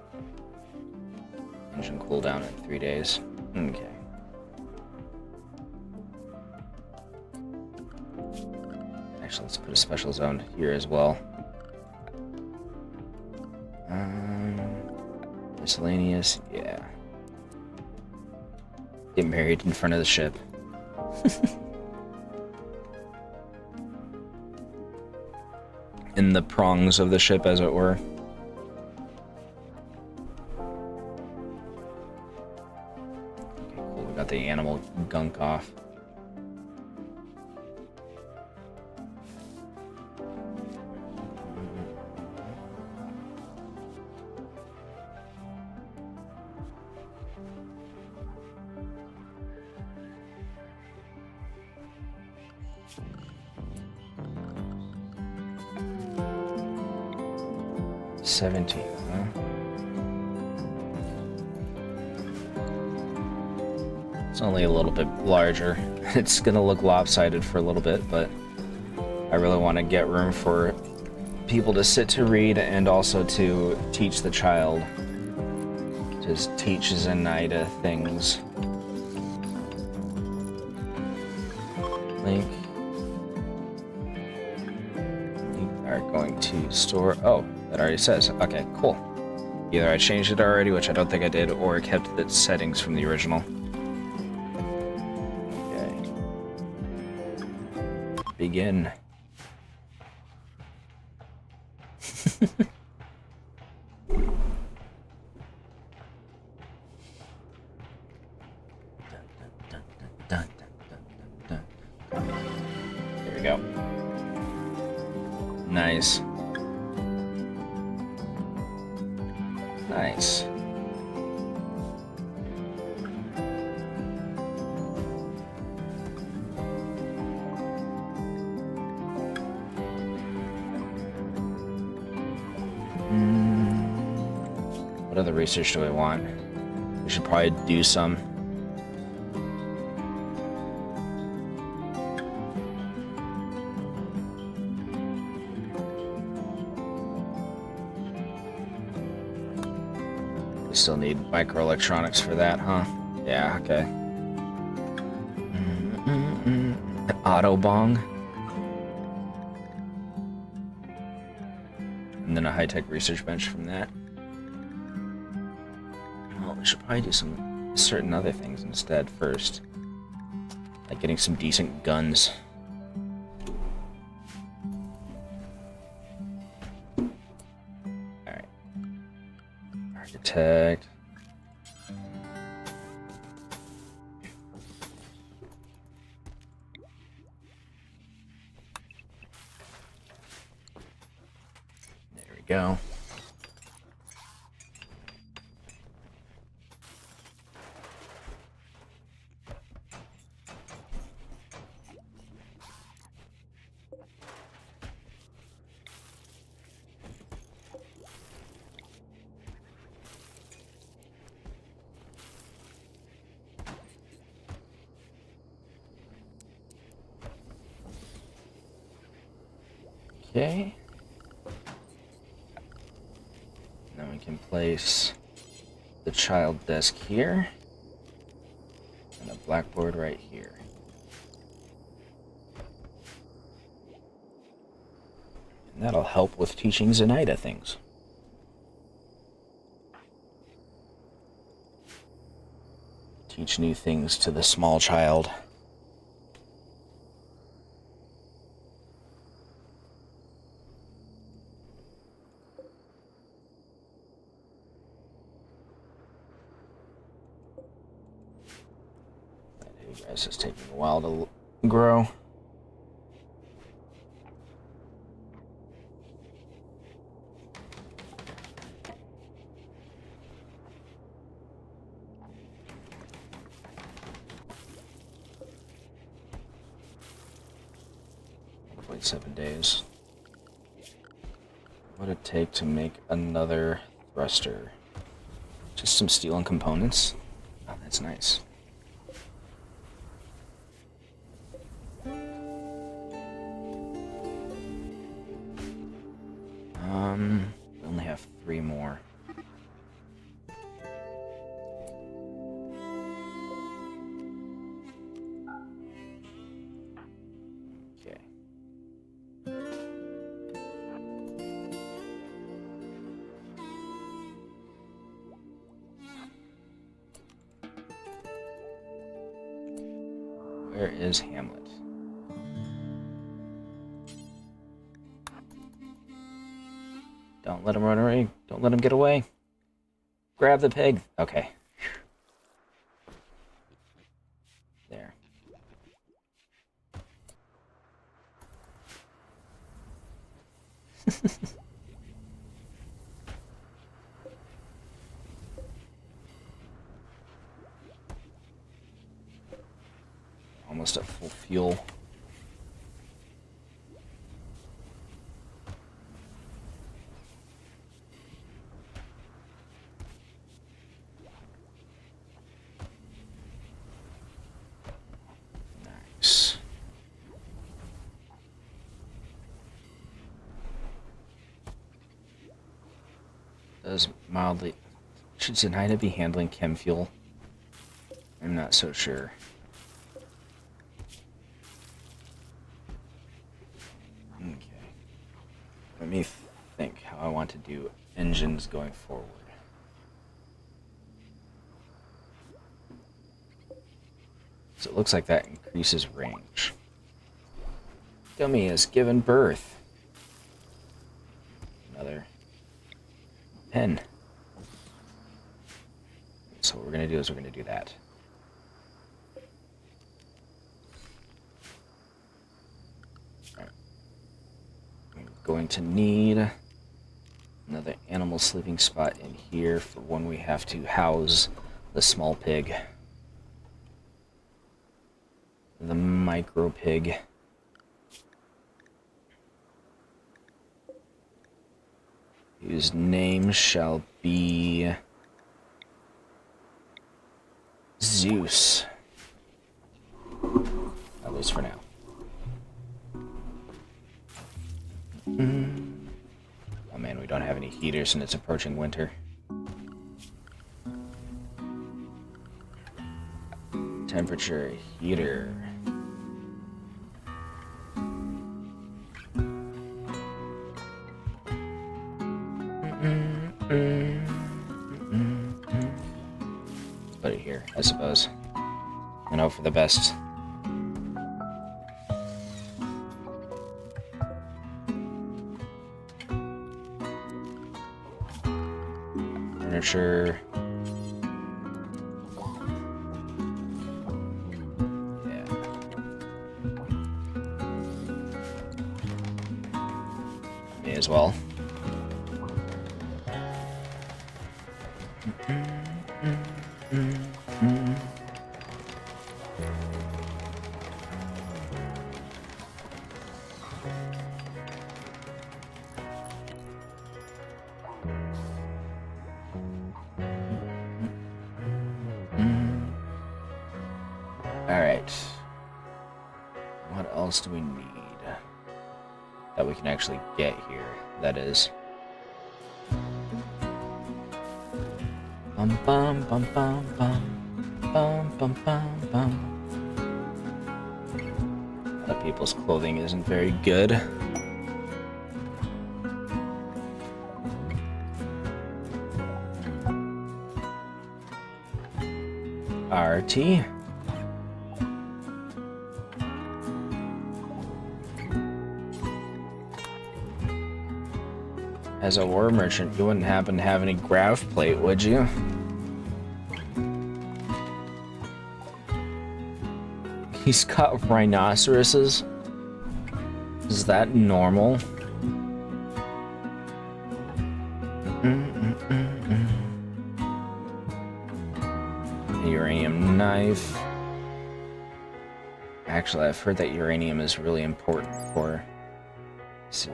Engine cooldown in 3 days. Okay. Actually, let's put a special zone here as well. Miscellaneous, yeah. Get married in front of the ship. In the prongs of the ship, as it were. Okay, cool. We got the animal gunk off. $17, huh? It's only a little bit larger. It's gonna look lopsided for a little bit, but I really want to get room for people to sit to read and also to teach the child. Just teach Zenaida things. Link. You are going to store. Oh. That already says. Okay, cool. Either I changed it already, which I don't think I did, or kept the settings from the original. begin. There we go. Nice. Nice. What other research do I want? We should probably do some. We still need microelectronics for that, huh? Yeah, okay. Autobong. And then a high-tech research bench from that. Well, we should probably do some certain other things instead first. Like getting some decent guns. Alright. Architect. There we go. Okay. Now we can place the child desk here and a blackboard right here. And that'll help with teaching Zenaida things. Teach new things to the small child. Guys, it's taking a while to grow. Wait 7 days. What would it take to make another thruster? Just some steel and components. Oh, that's nice. We only have 3 more. Okay. Where is Hamlet? Don't let him run away. Don't let him get away. Grab the pig. Okay. There. Almost at full fuel. Nice. Does mildly... Should Zenaida be handling chem fuel? I'm not so sure. Okay. Let me think how I want to do engines going forward. So it looks like that increases range. Gummy has given birth. Another pen. So what we're going to do is we're going to do that. Right. I'm going to need another animal sleeping spot in here for when we have to house the small pig. The micro pig. Whose name shall be Zeus. At least for now. Oh man, we don't have any heaters and it's approaching winter. Temperature heater. Put it here, I suppose. And hope for the best. Furniture. Yeah. Me as well. Alright. What else do we need that we can actually get here? That is. Bum bum bum bum bum bum bum bum bum. A lot of people's clothing isn't very good. RT. As a war merchant, you wouldn't happen to have any grav plate, would you? He's got rhinoceroses? Is that normal? A uranium knife. Actually, I've heard that uranium is really important for... Let's see.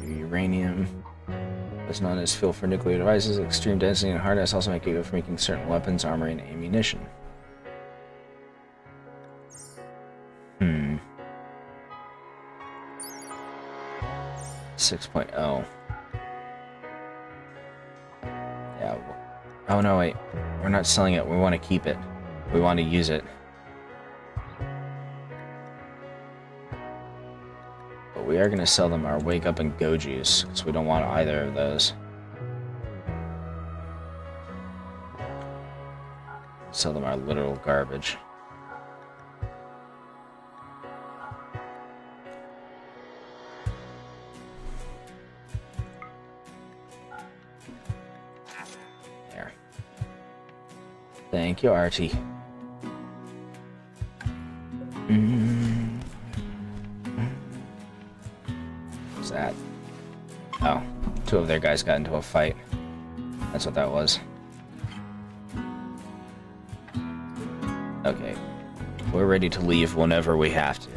Uranium is known as fuel for nuclear devices. Extreme density and hardness also make it good for making certain weapons, armor, and ammunition. 6.0. Yeah. Oh no, wait. We're not selling it. We want to keep it. We want to use it. We are going to sell them our Wake Up and Go Juice, because we don't want either of those. Sell them our literal garbage. There. Thank you, RT. That? Oh, two of their guys got into a fight. That's what that was. Okay. We're ready to leave whenever we have to.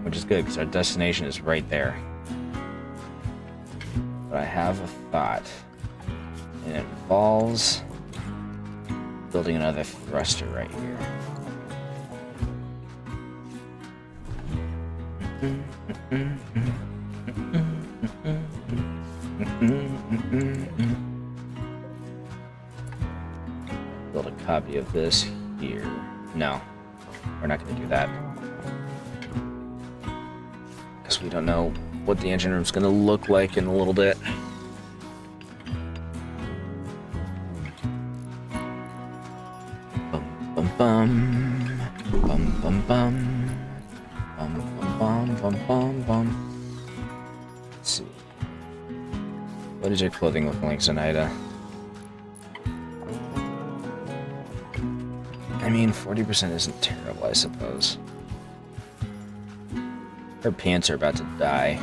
Which is good, because our destination is right there. But I have a thought. And it involves building another thruster right here. Build a copy of this here. No, we're not going to do that. Because we don't know what the engine room's going to look like in a little bit. Bum bum bum. Bum bum bum bum bum. Let's see. What does your clothing look like, Zenaida? I mean, 40% isn't terrible, I suppose. Her pants are about to die.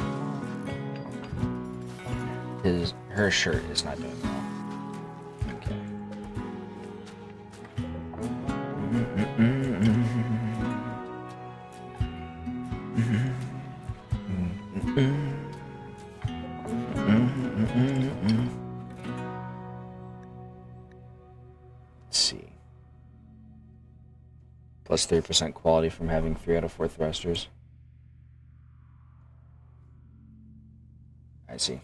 Her shirt is not doing well. Okay. Let's see. Plus 3% quality from having 3 out of 4 thrusters. I see.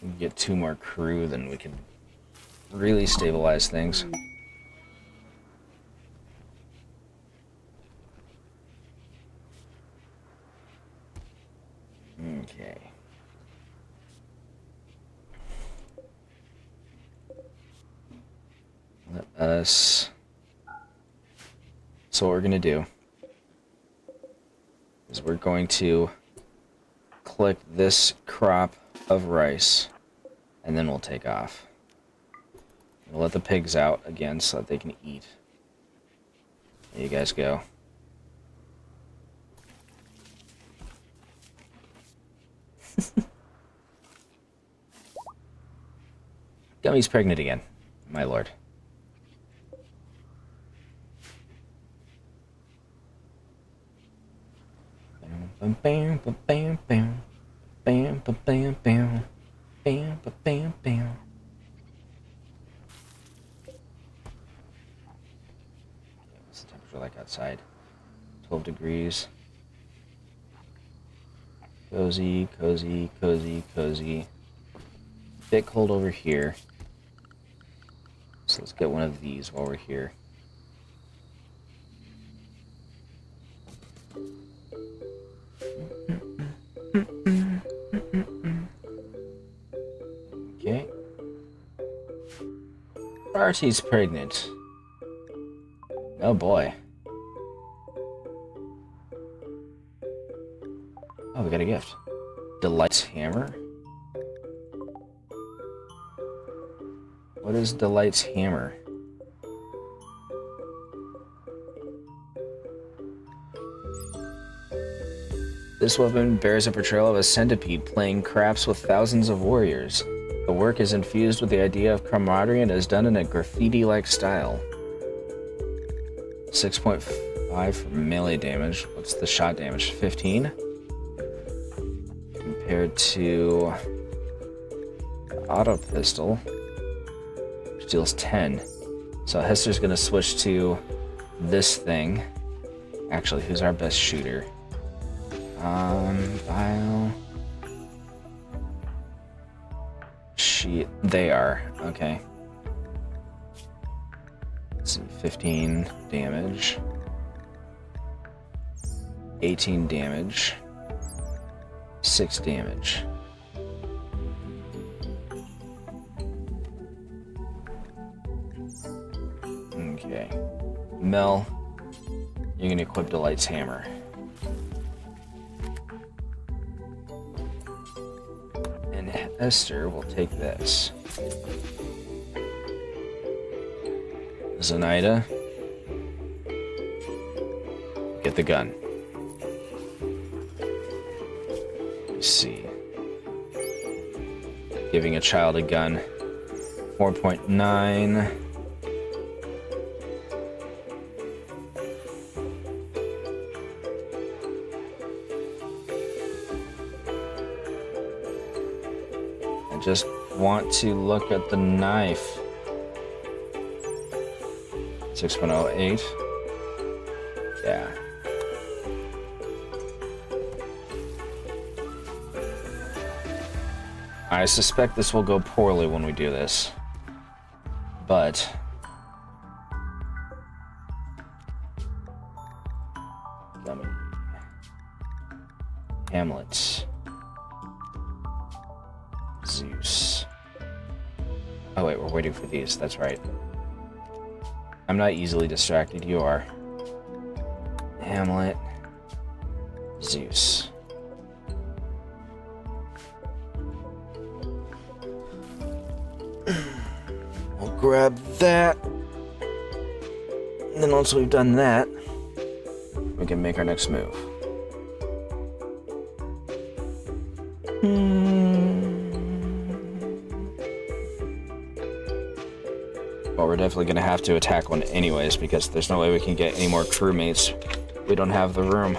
We can get 2 more crew, then we can really stabilize things. Okay. Let us... So what we're going to do is we're going to click this crop of rice, and then we'll take off. We'll let the pigs out again so that they can eat. There you guys go. Gummy's pregnant again, my lord. Bam bam bam bam bam bam bam bam bam bam bam. What's the temperature like outside? 12 degrees. Cozy, cozy, cozy, cozy. Bit cold over here. So let's get one of these while we're here. Okay. Artie's pregnant. Oh boy. Oh, we got a gift. Delight's hammer? What is Delight's hammer? This weapon bears a portrayal of a centipede playing craps with thousands of warriors. The work is infused with the idea of camaraderie and is done in a graffiti-like style. 6.5 for melee damage. What's the shot damage? 15? Compared to the auto pistol, which deals 10. So Hester's gonna switch to this thing. Actually, who's our best shooter? Bile. They are. Okay. Let's see, 15 damage. 18 damage. 6 damage. Okay. Mel, you're gonna equip Delight's hammer. And Esther will take this. Zenaida, get the gun. Let's see. Giving a child a gun. 4.9. I just want to look at the knife. 6.08. Yeah. I suspect this will go poorly when we do this. But Gummy. Hamlet. Zeus. Oh wait, we're waiting for these. That's right. I'm not easily distracted. You are. Hamlet. Zeus. We'll grab that. And then once we've done that, we can make our next move. Well, we're definitely going to have to attack one anyways, because there's no way we can get any more crewmates. We don't have the room.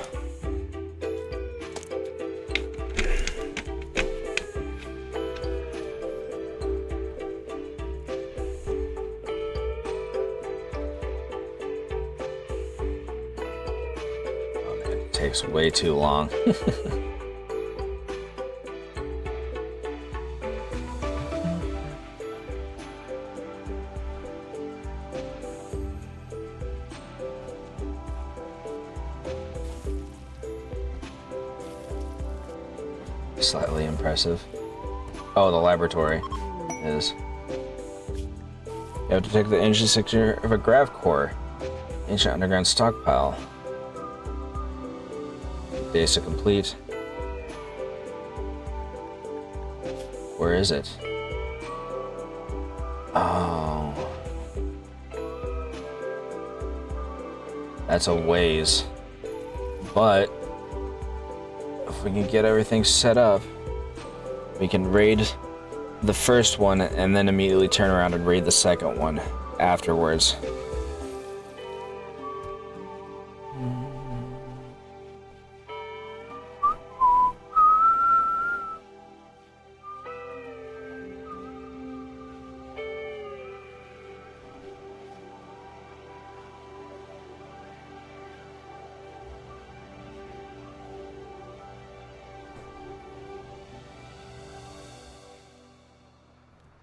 Oh man, it takes way too long. Slightly impressive. Oh, the laboratory is. You have to take the energy signature of a grav core. Ancient underground stockpile. Days to complete. Where is it? Oh. That's a ways. But if we can get everything set up, we can raid the first one and then immediately turn around and raid the second one afterwards.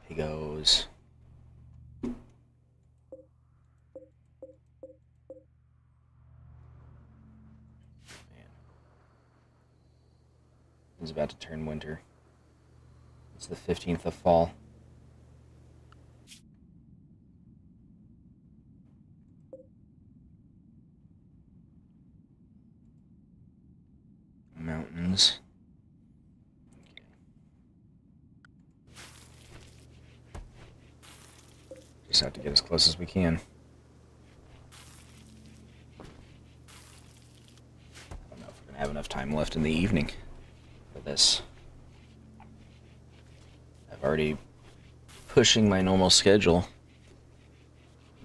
He goes. Man. It's about to turn winter. It's the 15th of fall. Mountains. Just have to get as close as we can. I don't know if we're going to have enough time left in the evening for this. I've already pushing my normal schedule.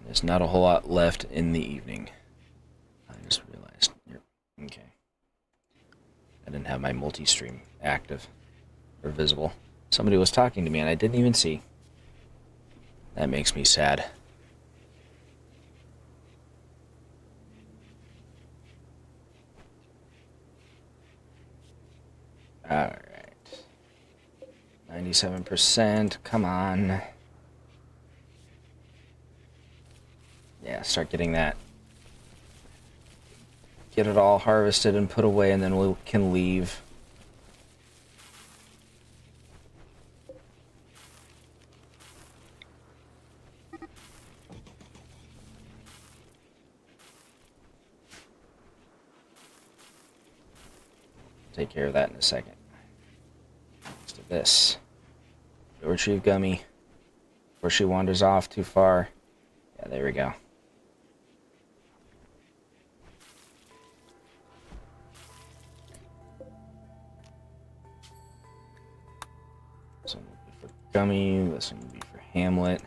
There's not a whole lot left in the evening. I just realized. Okay. I didn't have my multi-stream active or visible. Somebody was talking to me and I didn't even see. That makes me sad. Alright. 97%. Come on. Yeah, start getting that. Get it all harvested and put away, and then we can leave. Take care of that in a second. Let's do this. Retrieve Gummy before she wanders off too far. Yeah, there we go. This one will be for Gummy, this one will be for Hamlet,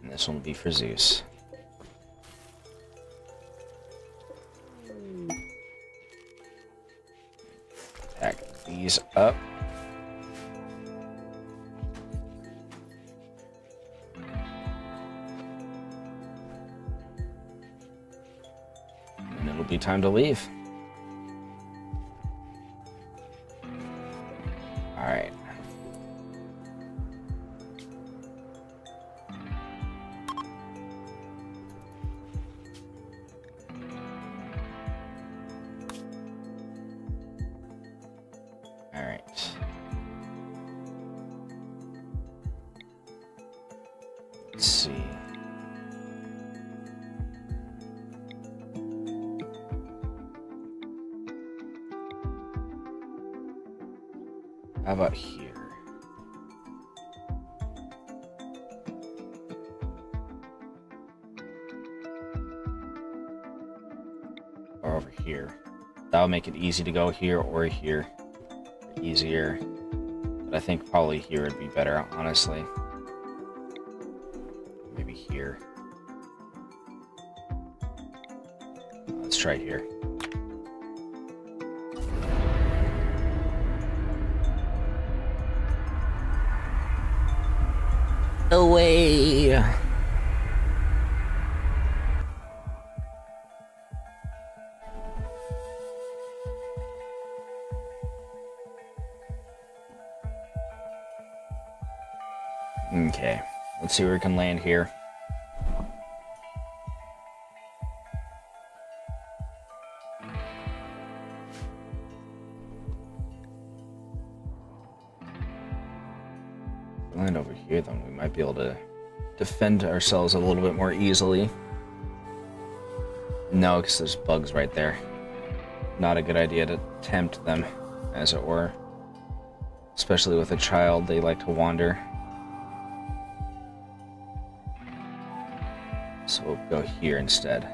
and this one will be for Zeus. Pack these up. And it'll be time to leave. All right. Let's see. How about here? Or over here. That'll make it easy to go here or here. Easier. But I think probably here would be better, honestly. Maybe here. Let's try here. Away! Okay, let's see where we can land here. Land over here, then we might be able to defend ourselves a little bit more easily. No, because there's bugs right there. Not a good idea to tempt them, as it were. Especially with a child, they like to wander. So we'll go here instead.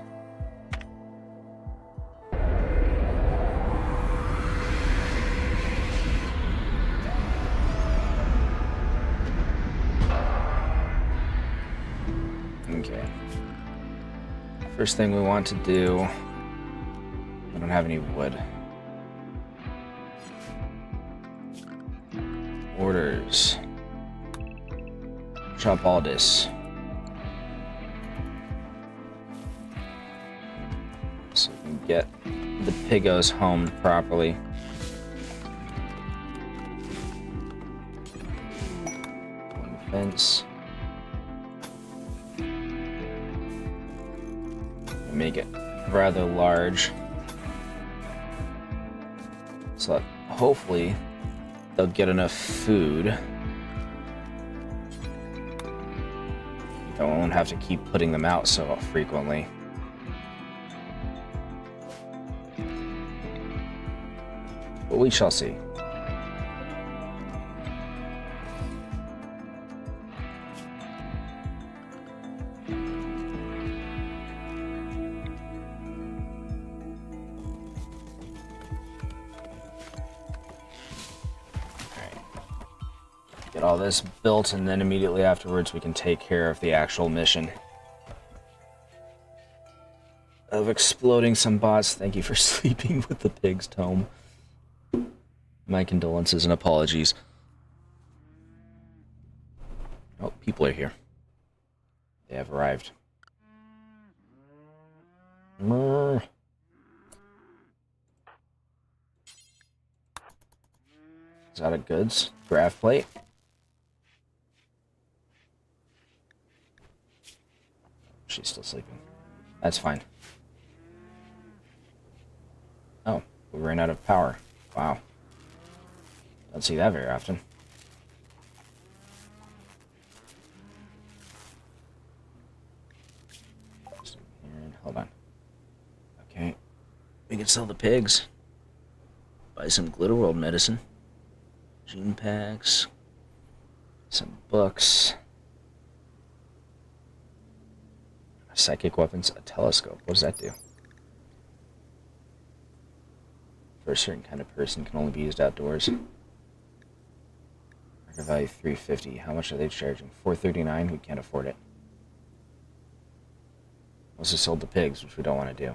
Okay. First thing we want to do... I don't have any wood. Orders. Chop all this. So we can get the piggos homed properly. On the fence. Make it rather large. So that hopefully they'll get enough food. I won't have to keep putting them out so frequently. But we shall see. Get all this built, and then immediately afterwards we can take care of the actual mission of exploding some bots. Thank you for sleeping with the pigs, Tome. My condolences and apologies. Oh, people are here. They have arrived. Is that a goods? Graph plate? She's still sleeping. That's fine. Oh, we ran out of power. Wow. Don't see that very often. Hold on. Okay. We can sell the pigs. Buy some Glitter World medicine. Gene packs. Some books. Psychic weapons, a telescope. What does that do? For a certain kind of person, can only be used outdoors. Market value $350. How much are they charging? $439. We can't afford it. Unless we sold the pigs, which we don't want to do.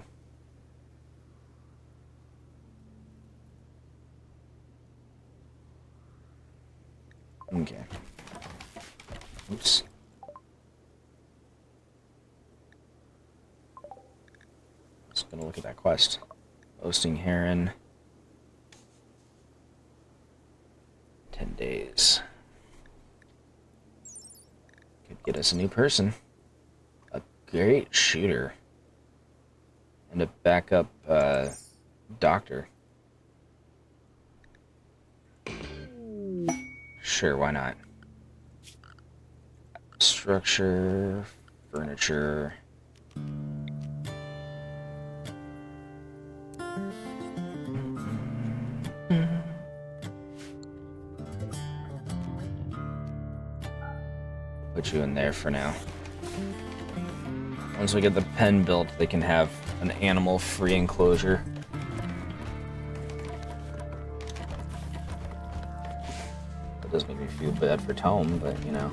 Okay. Oops. Just gonna look at that quest. Boasting Heron. 10 days. Could get us a new person. A great shooter. And a backup doctor. Sure, why not? Structure, furniture. Put you in there for now. Once we get the pen built, they can have an animal-free enclosure. That does make me feel bad for Tome, but you know.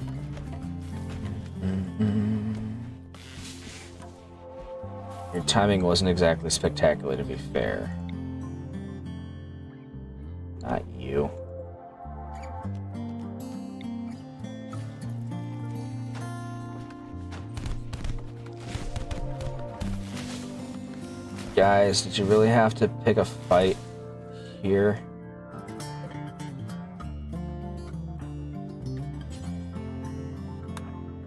Your timing wasn't exactly spectacular, to be fair. Not you. Guys, did you really have to pick a fight here?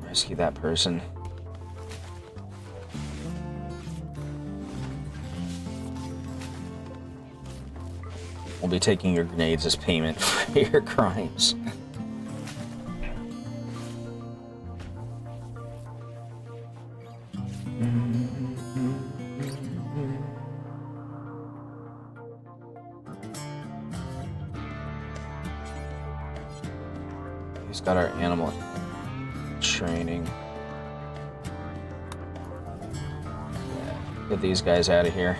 Rescue that person. We'll be taking your grenades as payment for your crimes. He's got our animal training. Yeah, get these guys out of here.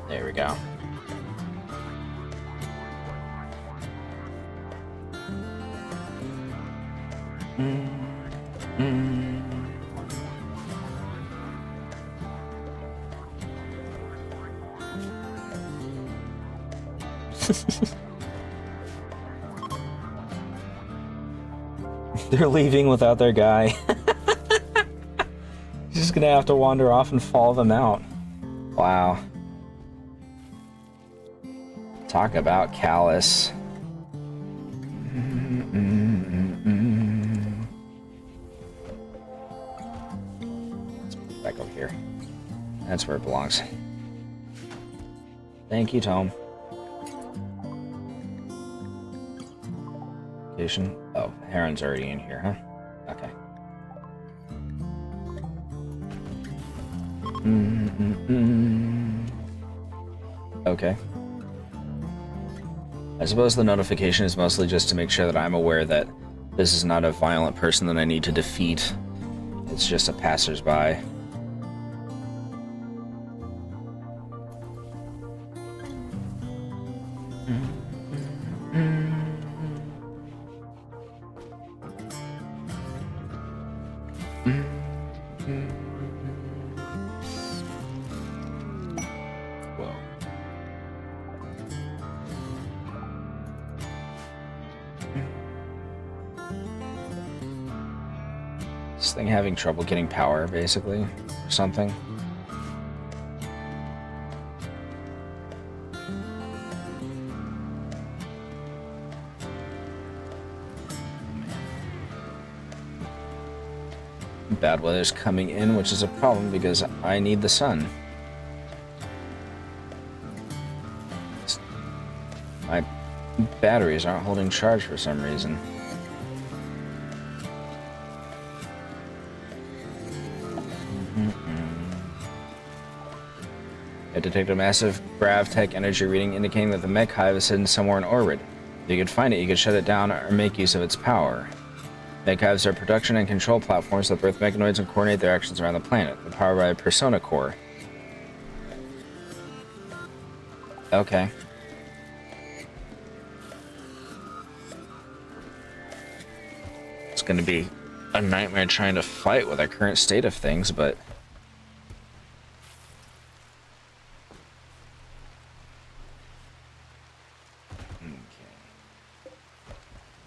There we go. They're leaving without their guy. He's just gonna have to wander off and follow them out. Wow. Talk about callous. Let's put it back over here. That's where it belongs. Thank you, Tome. Location. Oh, Heron's already in here, huh? Okay. Okay. I suppose the notification is mostly just to make sure that I'm aware that this is not a violent person that I need to defeat. It's just a passersby. This thing having trouble getting power, basically, or something. Bad weather's coming in, which is a problem because I need the sun. My batteries aren't holding charge for some reason. I detect a massive Gravtech energy reading indicating that the mech hive is hidden somewhere in orbit. If you could find it, you could shut it down or make use of its power. Mech hives are production and control platforms that birth mechanoids and coordinate their actions around the planet. They're powered by a persona core. Okay. It's gonna be a nightmare trying to fight with our current state of things, but...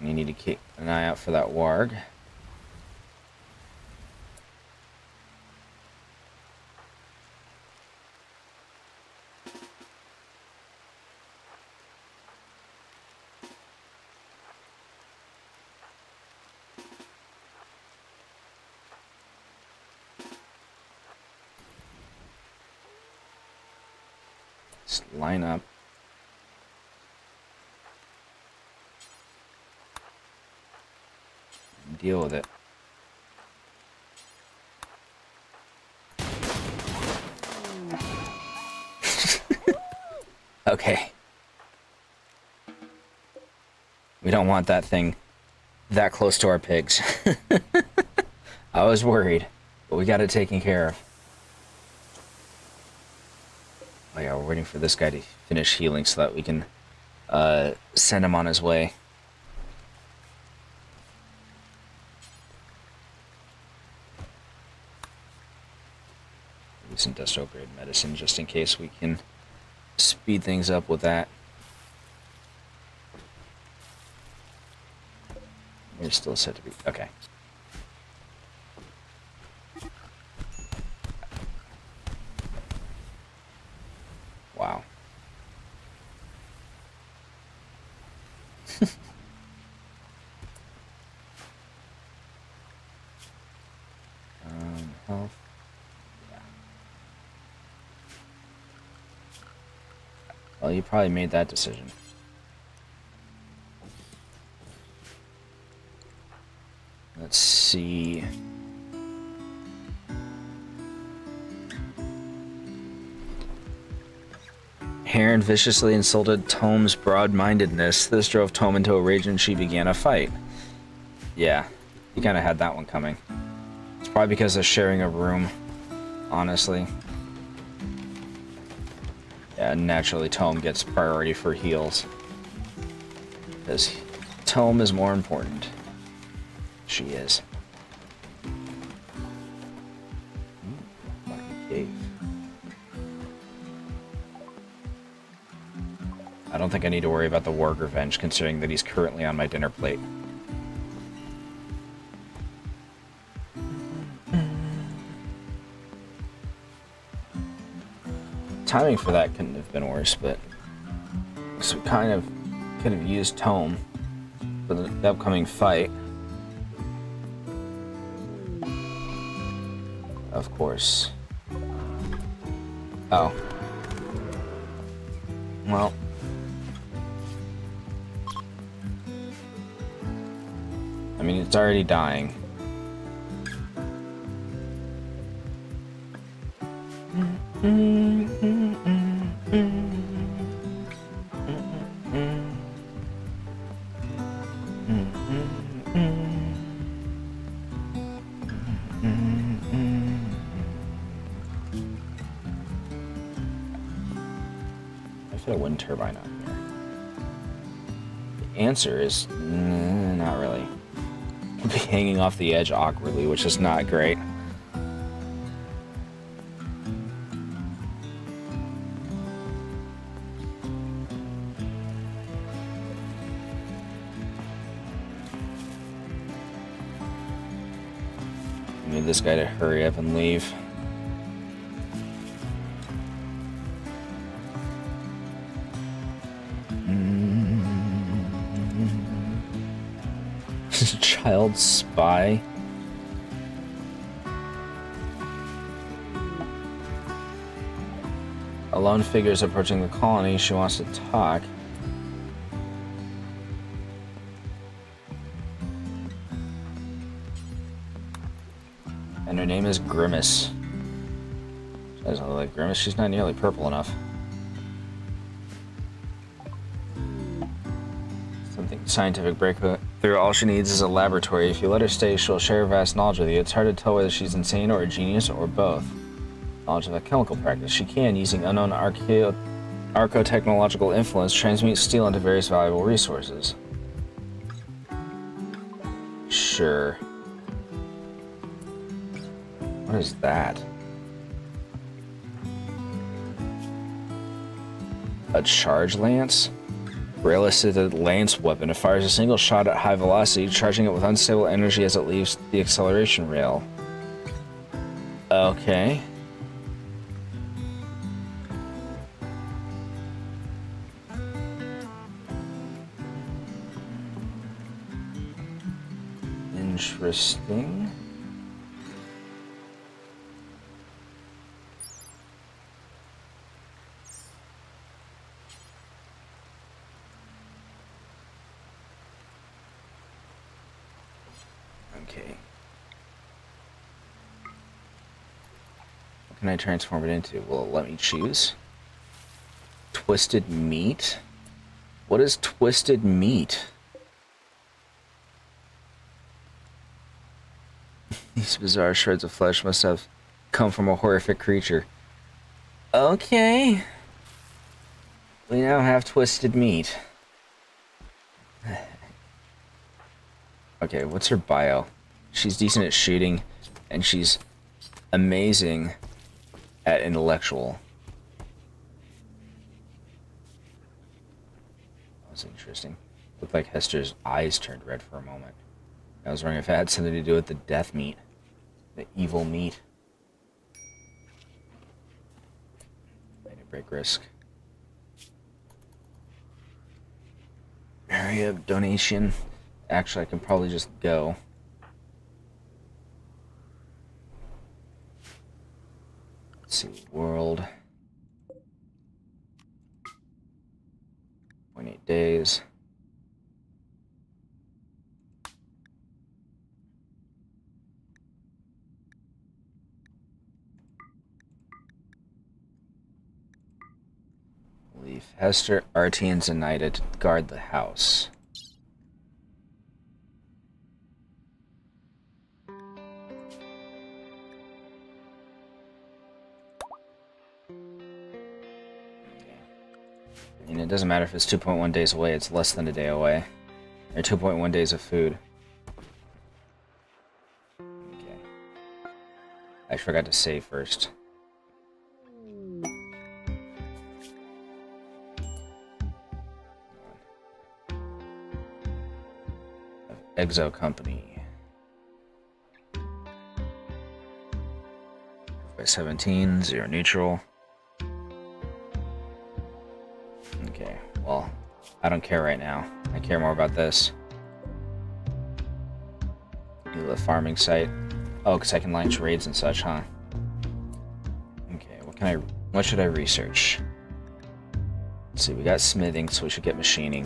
You need to keep an eye out for that warg. Just line up. deal with it. Okay. We don't want that thing that close to our pigs. I was worried, but we got it taken care of. Oh yeah, we're waiting for this guy to finish healing so that we can send him on his way. Maybe some industrial grade medicine just in case we can speed things up with that. We're still set to be... Okay. Wow. Health. Yeah. Well, you probably made that decision. Let's see. Heron viciously insulted Tome's broad-mindedness. This drove Tome into a rage and she began a fight. Yeah, you kind of had that one coming. It's probably because of sharing a room, honestly. Yeah, naturally Tome gets priority for heals. Because Tome is more important. She is. Lucky cave. I don't think I need to worry about the Warg Revenge, considering that he's currently on my dinner plate. Timing for that couldn't have been worse, but so we kind of could have used Tome for the upcoming fight. Of course. Oh. Well. I mean, it's already dying. I fit a wind turbine on here. The answer is not really. I'll be hanging off the edge awkwardly, which is not great. I need this guy to hurry up and leave. Child spy. A lone figure is approaching the colony. She wants to talk. And her name is Grimace. She doesn't look like Grimace. She's not nearly purple enough. Something scientific breakthrough. All she needs is a laboratory. If you let her stay, she'll share vast knowledge with you. It's hard to tell whether she's insane or a genius or both. Knowledge of a chemical practice. She can, using unknown archotechnological influence, transmute steel into various valuable resources. Sure. What is that? A charge lance? Rail-assisted lance weapon. It fires a single shot at high velocity, charging it with unstable energy as it leaves the acceleration rail. Okay. Interesting. Okay. What can I transform it into? Will it let me choose? Twisted meat? What is twisted meat? These bizarre shreds of flesh must have come from a horrific creature. Okay. We now have twisted meat. Okay, what's her bio? She's decent at shooting, and she's amazing at intellectual. That was interesting. Looked like Hester's eyes turned red for a moment. I was wondering if it had something to do with the death meat. The evil meat. Made a break risk. Area of donation. Actually, I can probably just go. Let's see. World. 0.8 days. Leave Hester, Artie, and Zenaida to guard the house. And it doesn't matter if it's 2.1 days away, it's less than a day away. Or 2.1 days of food. Okay. I forgot to save first. Exo Company. By 17, 0 neutral. Okay, well, I don't care right now. I care more about this. Do the farming site. Oh, because I can launch raids and such, huh? Okay, what should I research? Let's see, we got smithing, so we should get machining.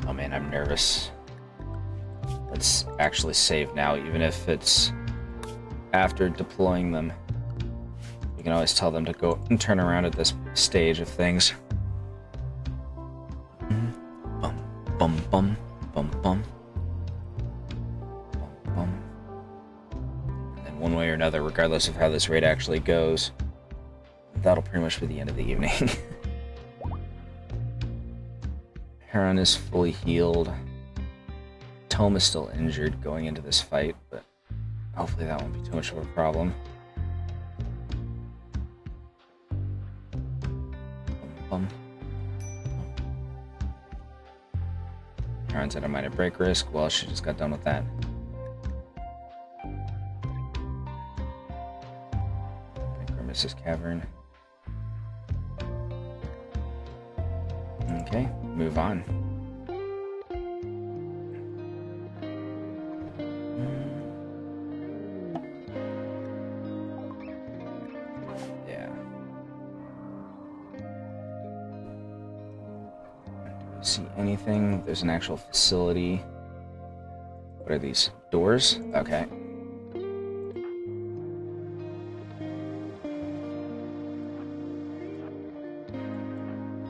Oh man, I'm nervous. Let's actually save now, even if it's after deploying them. You can always tell them to go and turn around at this stage of things. Bum, bum, bum, bum, bum. Bum, bum. And then one way or another, regardless of how this raid actually goes, that'll pretty much be the end of the evening. Heron is fully healed. Tome is still injured going into this fight, but hopefully that won't be too much of a problem. Heron's at a minor break risk. Well, she just got done with that. Grimace's Cavern. Okay, move on. Yeah. See anything? There's an actual facility. What are these? Doors? Okay.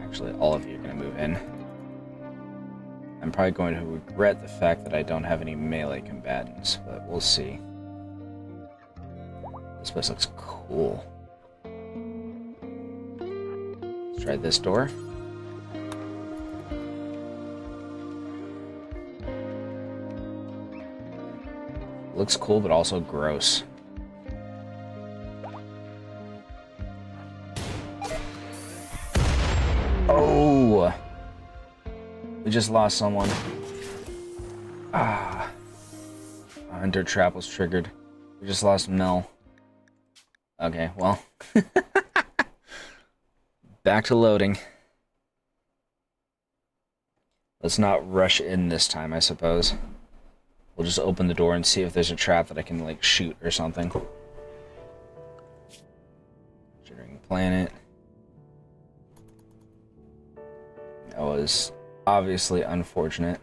Actually, all of you are going to move in. I'm probably going to regret the fact that I don't have any melee combatants, but we'll see. This place looks cool. Let's try this door. Looks cool, but also gross. Oh! We just lost someone. Ah. A hunter trap was triggered. We just lost Mel. Okay, well. Back to loading. Let's not rush in this time, I suppose. We'll just open the door and see if there's a trap that I can, like, shoot or something. Jittering planet. That was obviously unfortunate.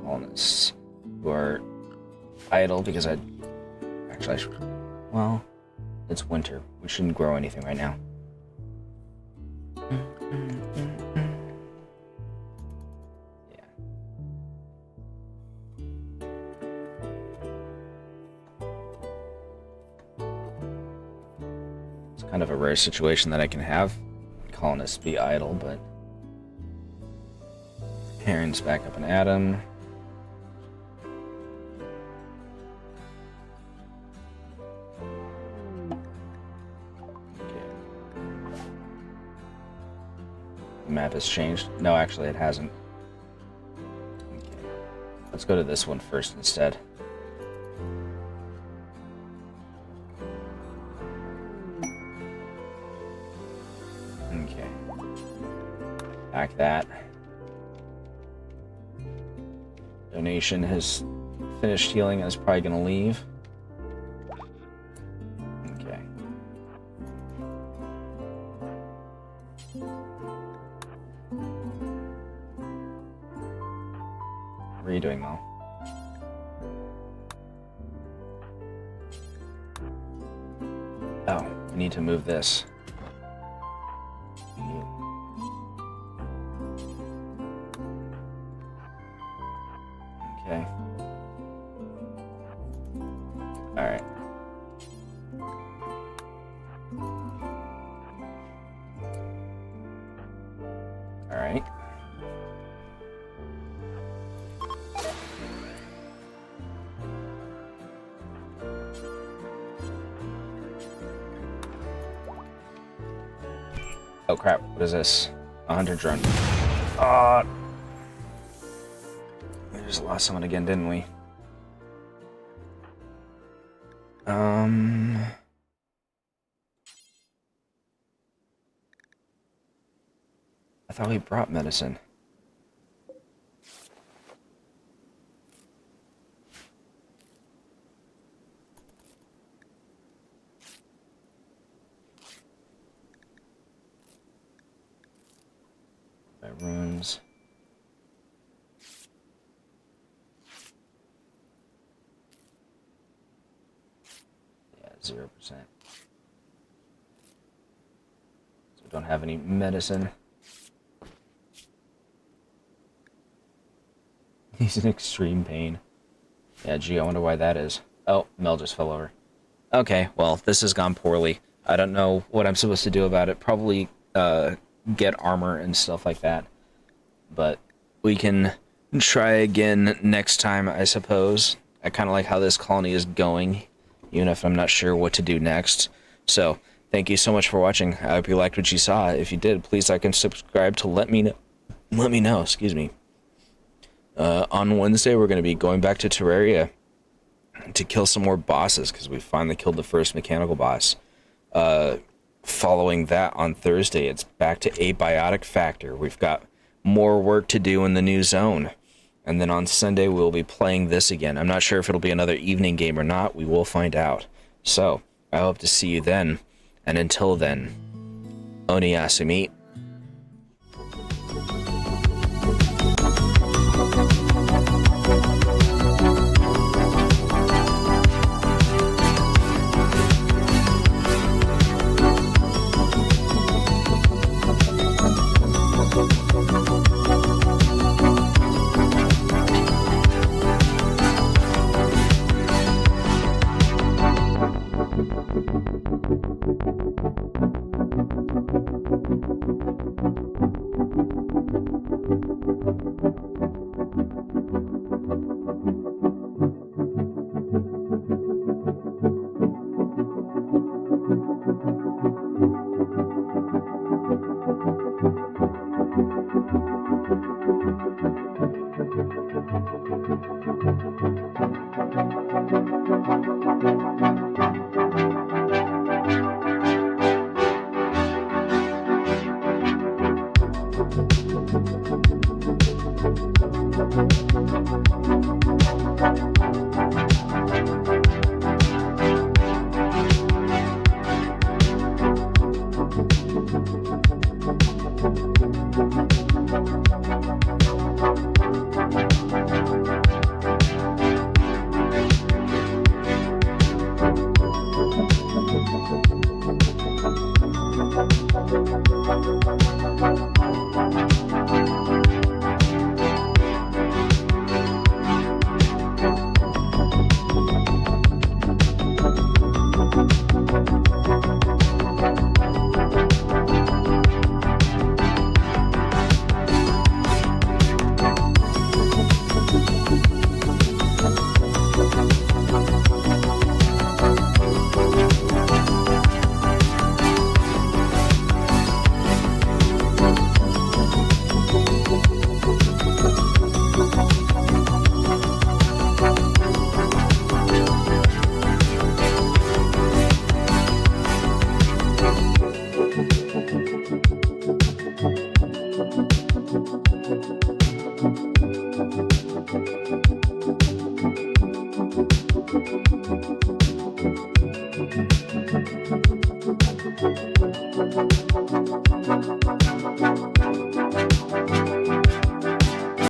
Colonists who are idle because actually I should, well, it's winter. We shouldn't grow anything right now. Yeah. It's kind of a rare situation that I can have colonists be idle, but Heron's back up an atom. Map has changed. No, actually it hasn't. Okay. Let's go to this one first instead. Okay. Back that. Donation has finished healing and is probably going to leave. Okay. What are you doing, Mel? Oh, I need to move this. Okay. Alright. Alright. Oh crap, what is this? A hunter drone. We just lost someone again, didn't we? I thought we brought medicine. By runes. Yeah, 0%. So we don't have any medicine. He's in extreme pain. Yeah, gee, I wonder why that is. Oh, Mel just fell over. Okay, well, this has gone poorly. I don't know what I'm supposed to do about it. Probably get armor and stuff like that. But we can try again next time, I suppose. I kind of like how this colony is going, even if I'm not sure what to do next. So, thank you so much for watching. I hope you liked what you saw. If you did, please like and subscribe to let me know, excuse me. On Wednesday, we're going to be going back to Terraria to kill some more bosses, because we finally killed the first mechanical boss. Following that, on Thursday, it's back to Abiotic Factor. We've got more work to do in the new zone. And then on Sunday, we'll be playing this again. I'm not sure if it'll be another evening game or not. We will find out. So, I hope to see you then. And until then, Oniyasumi.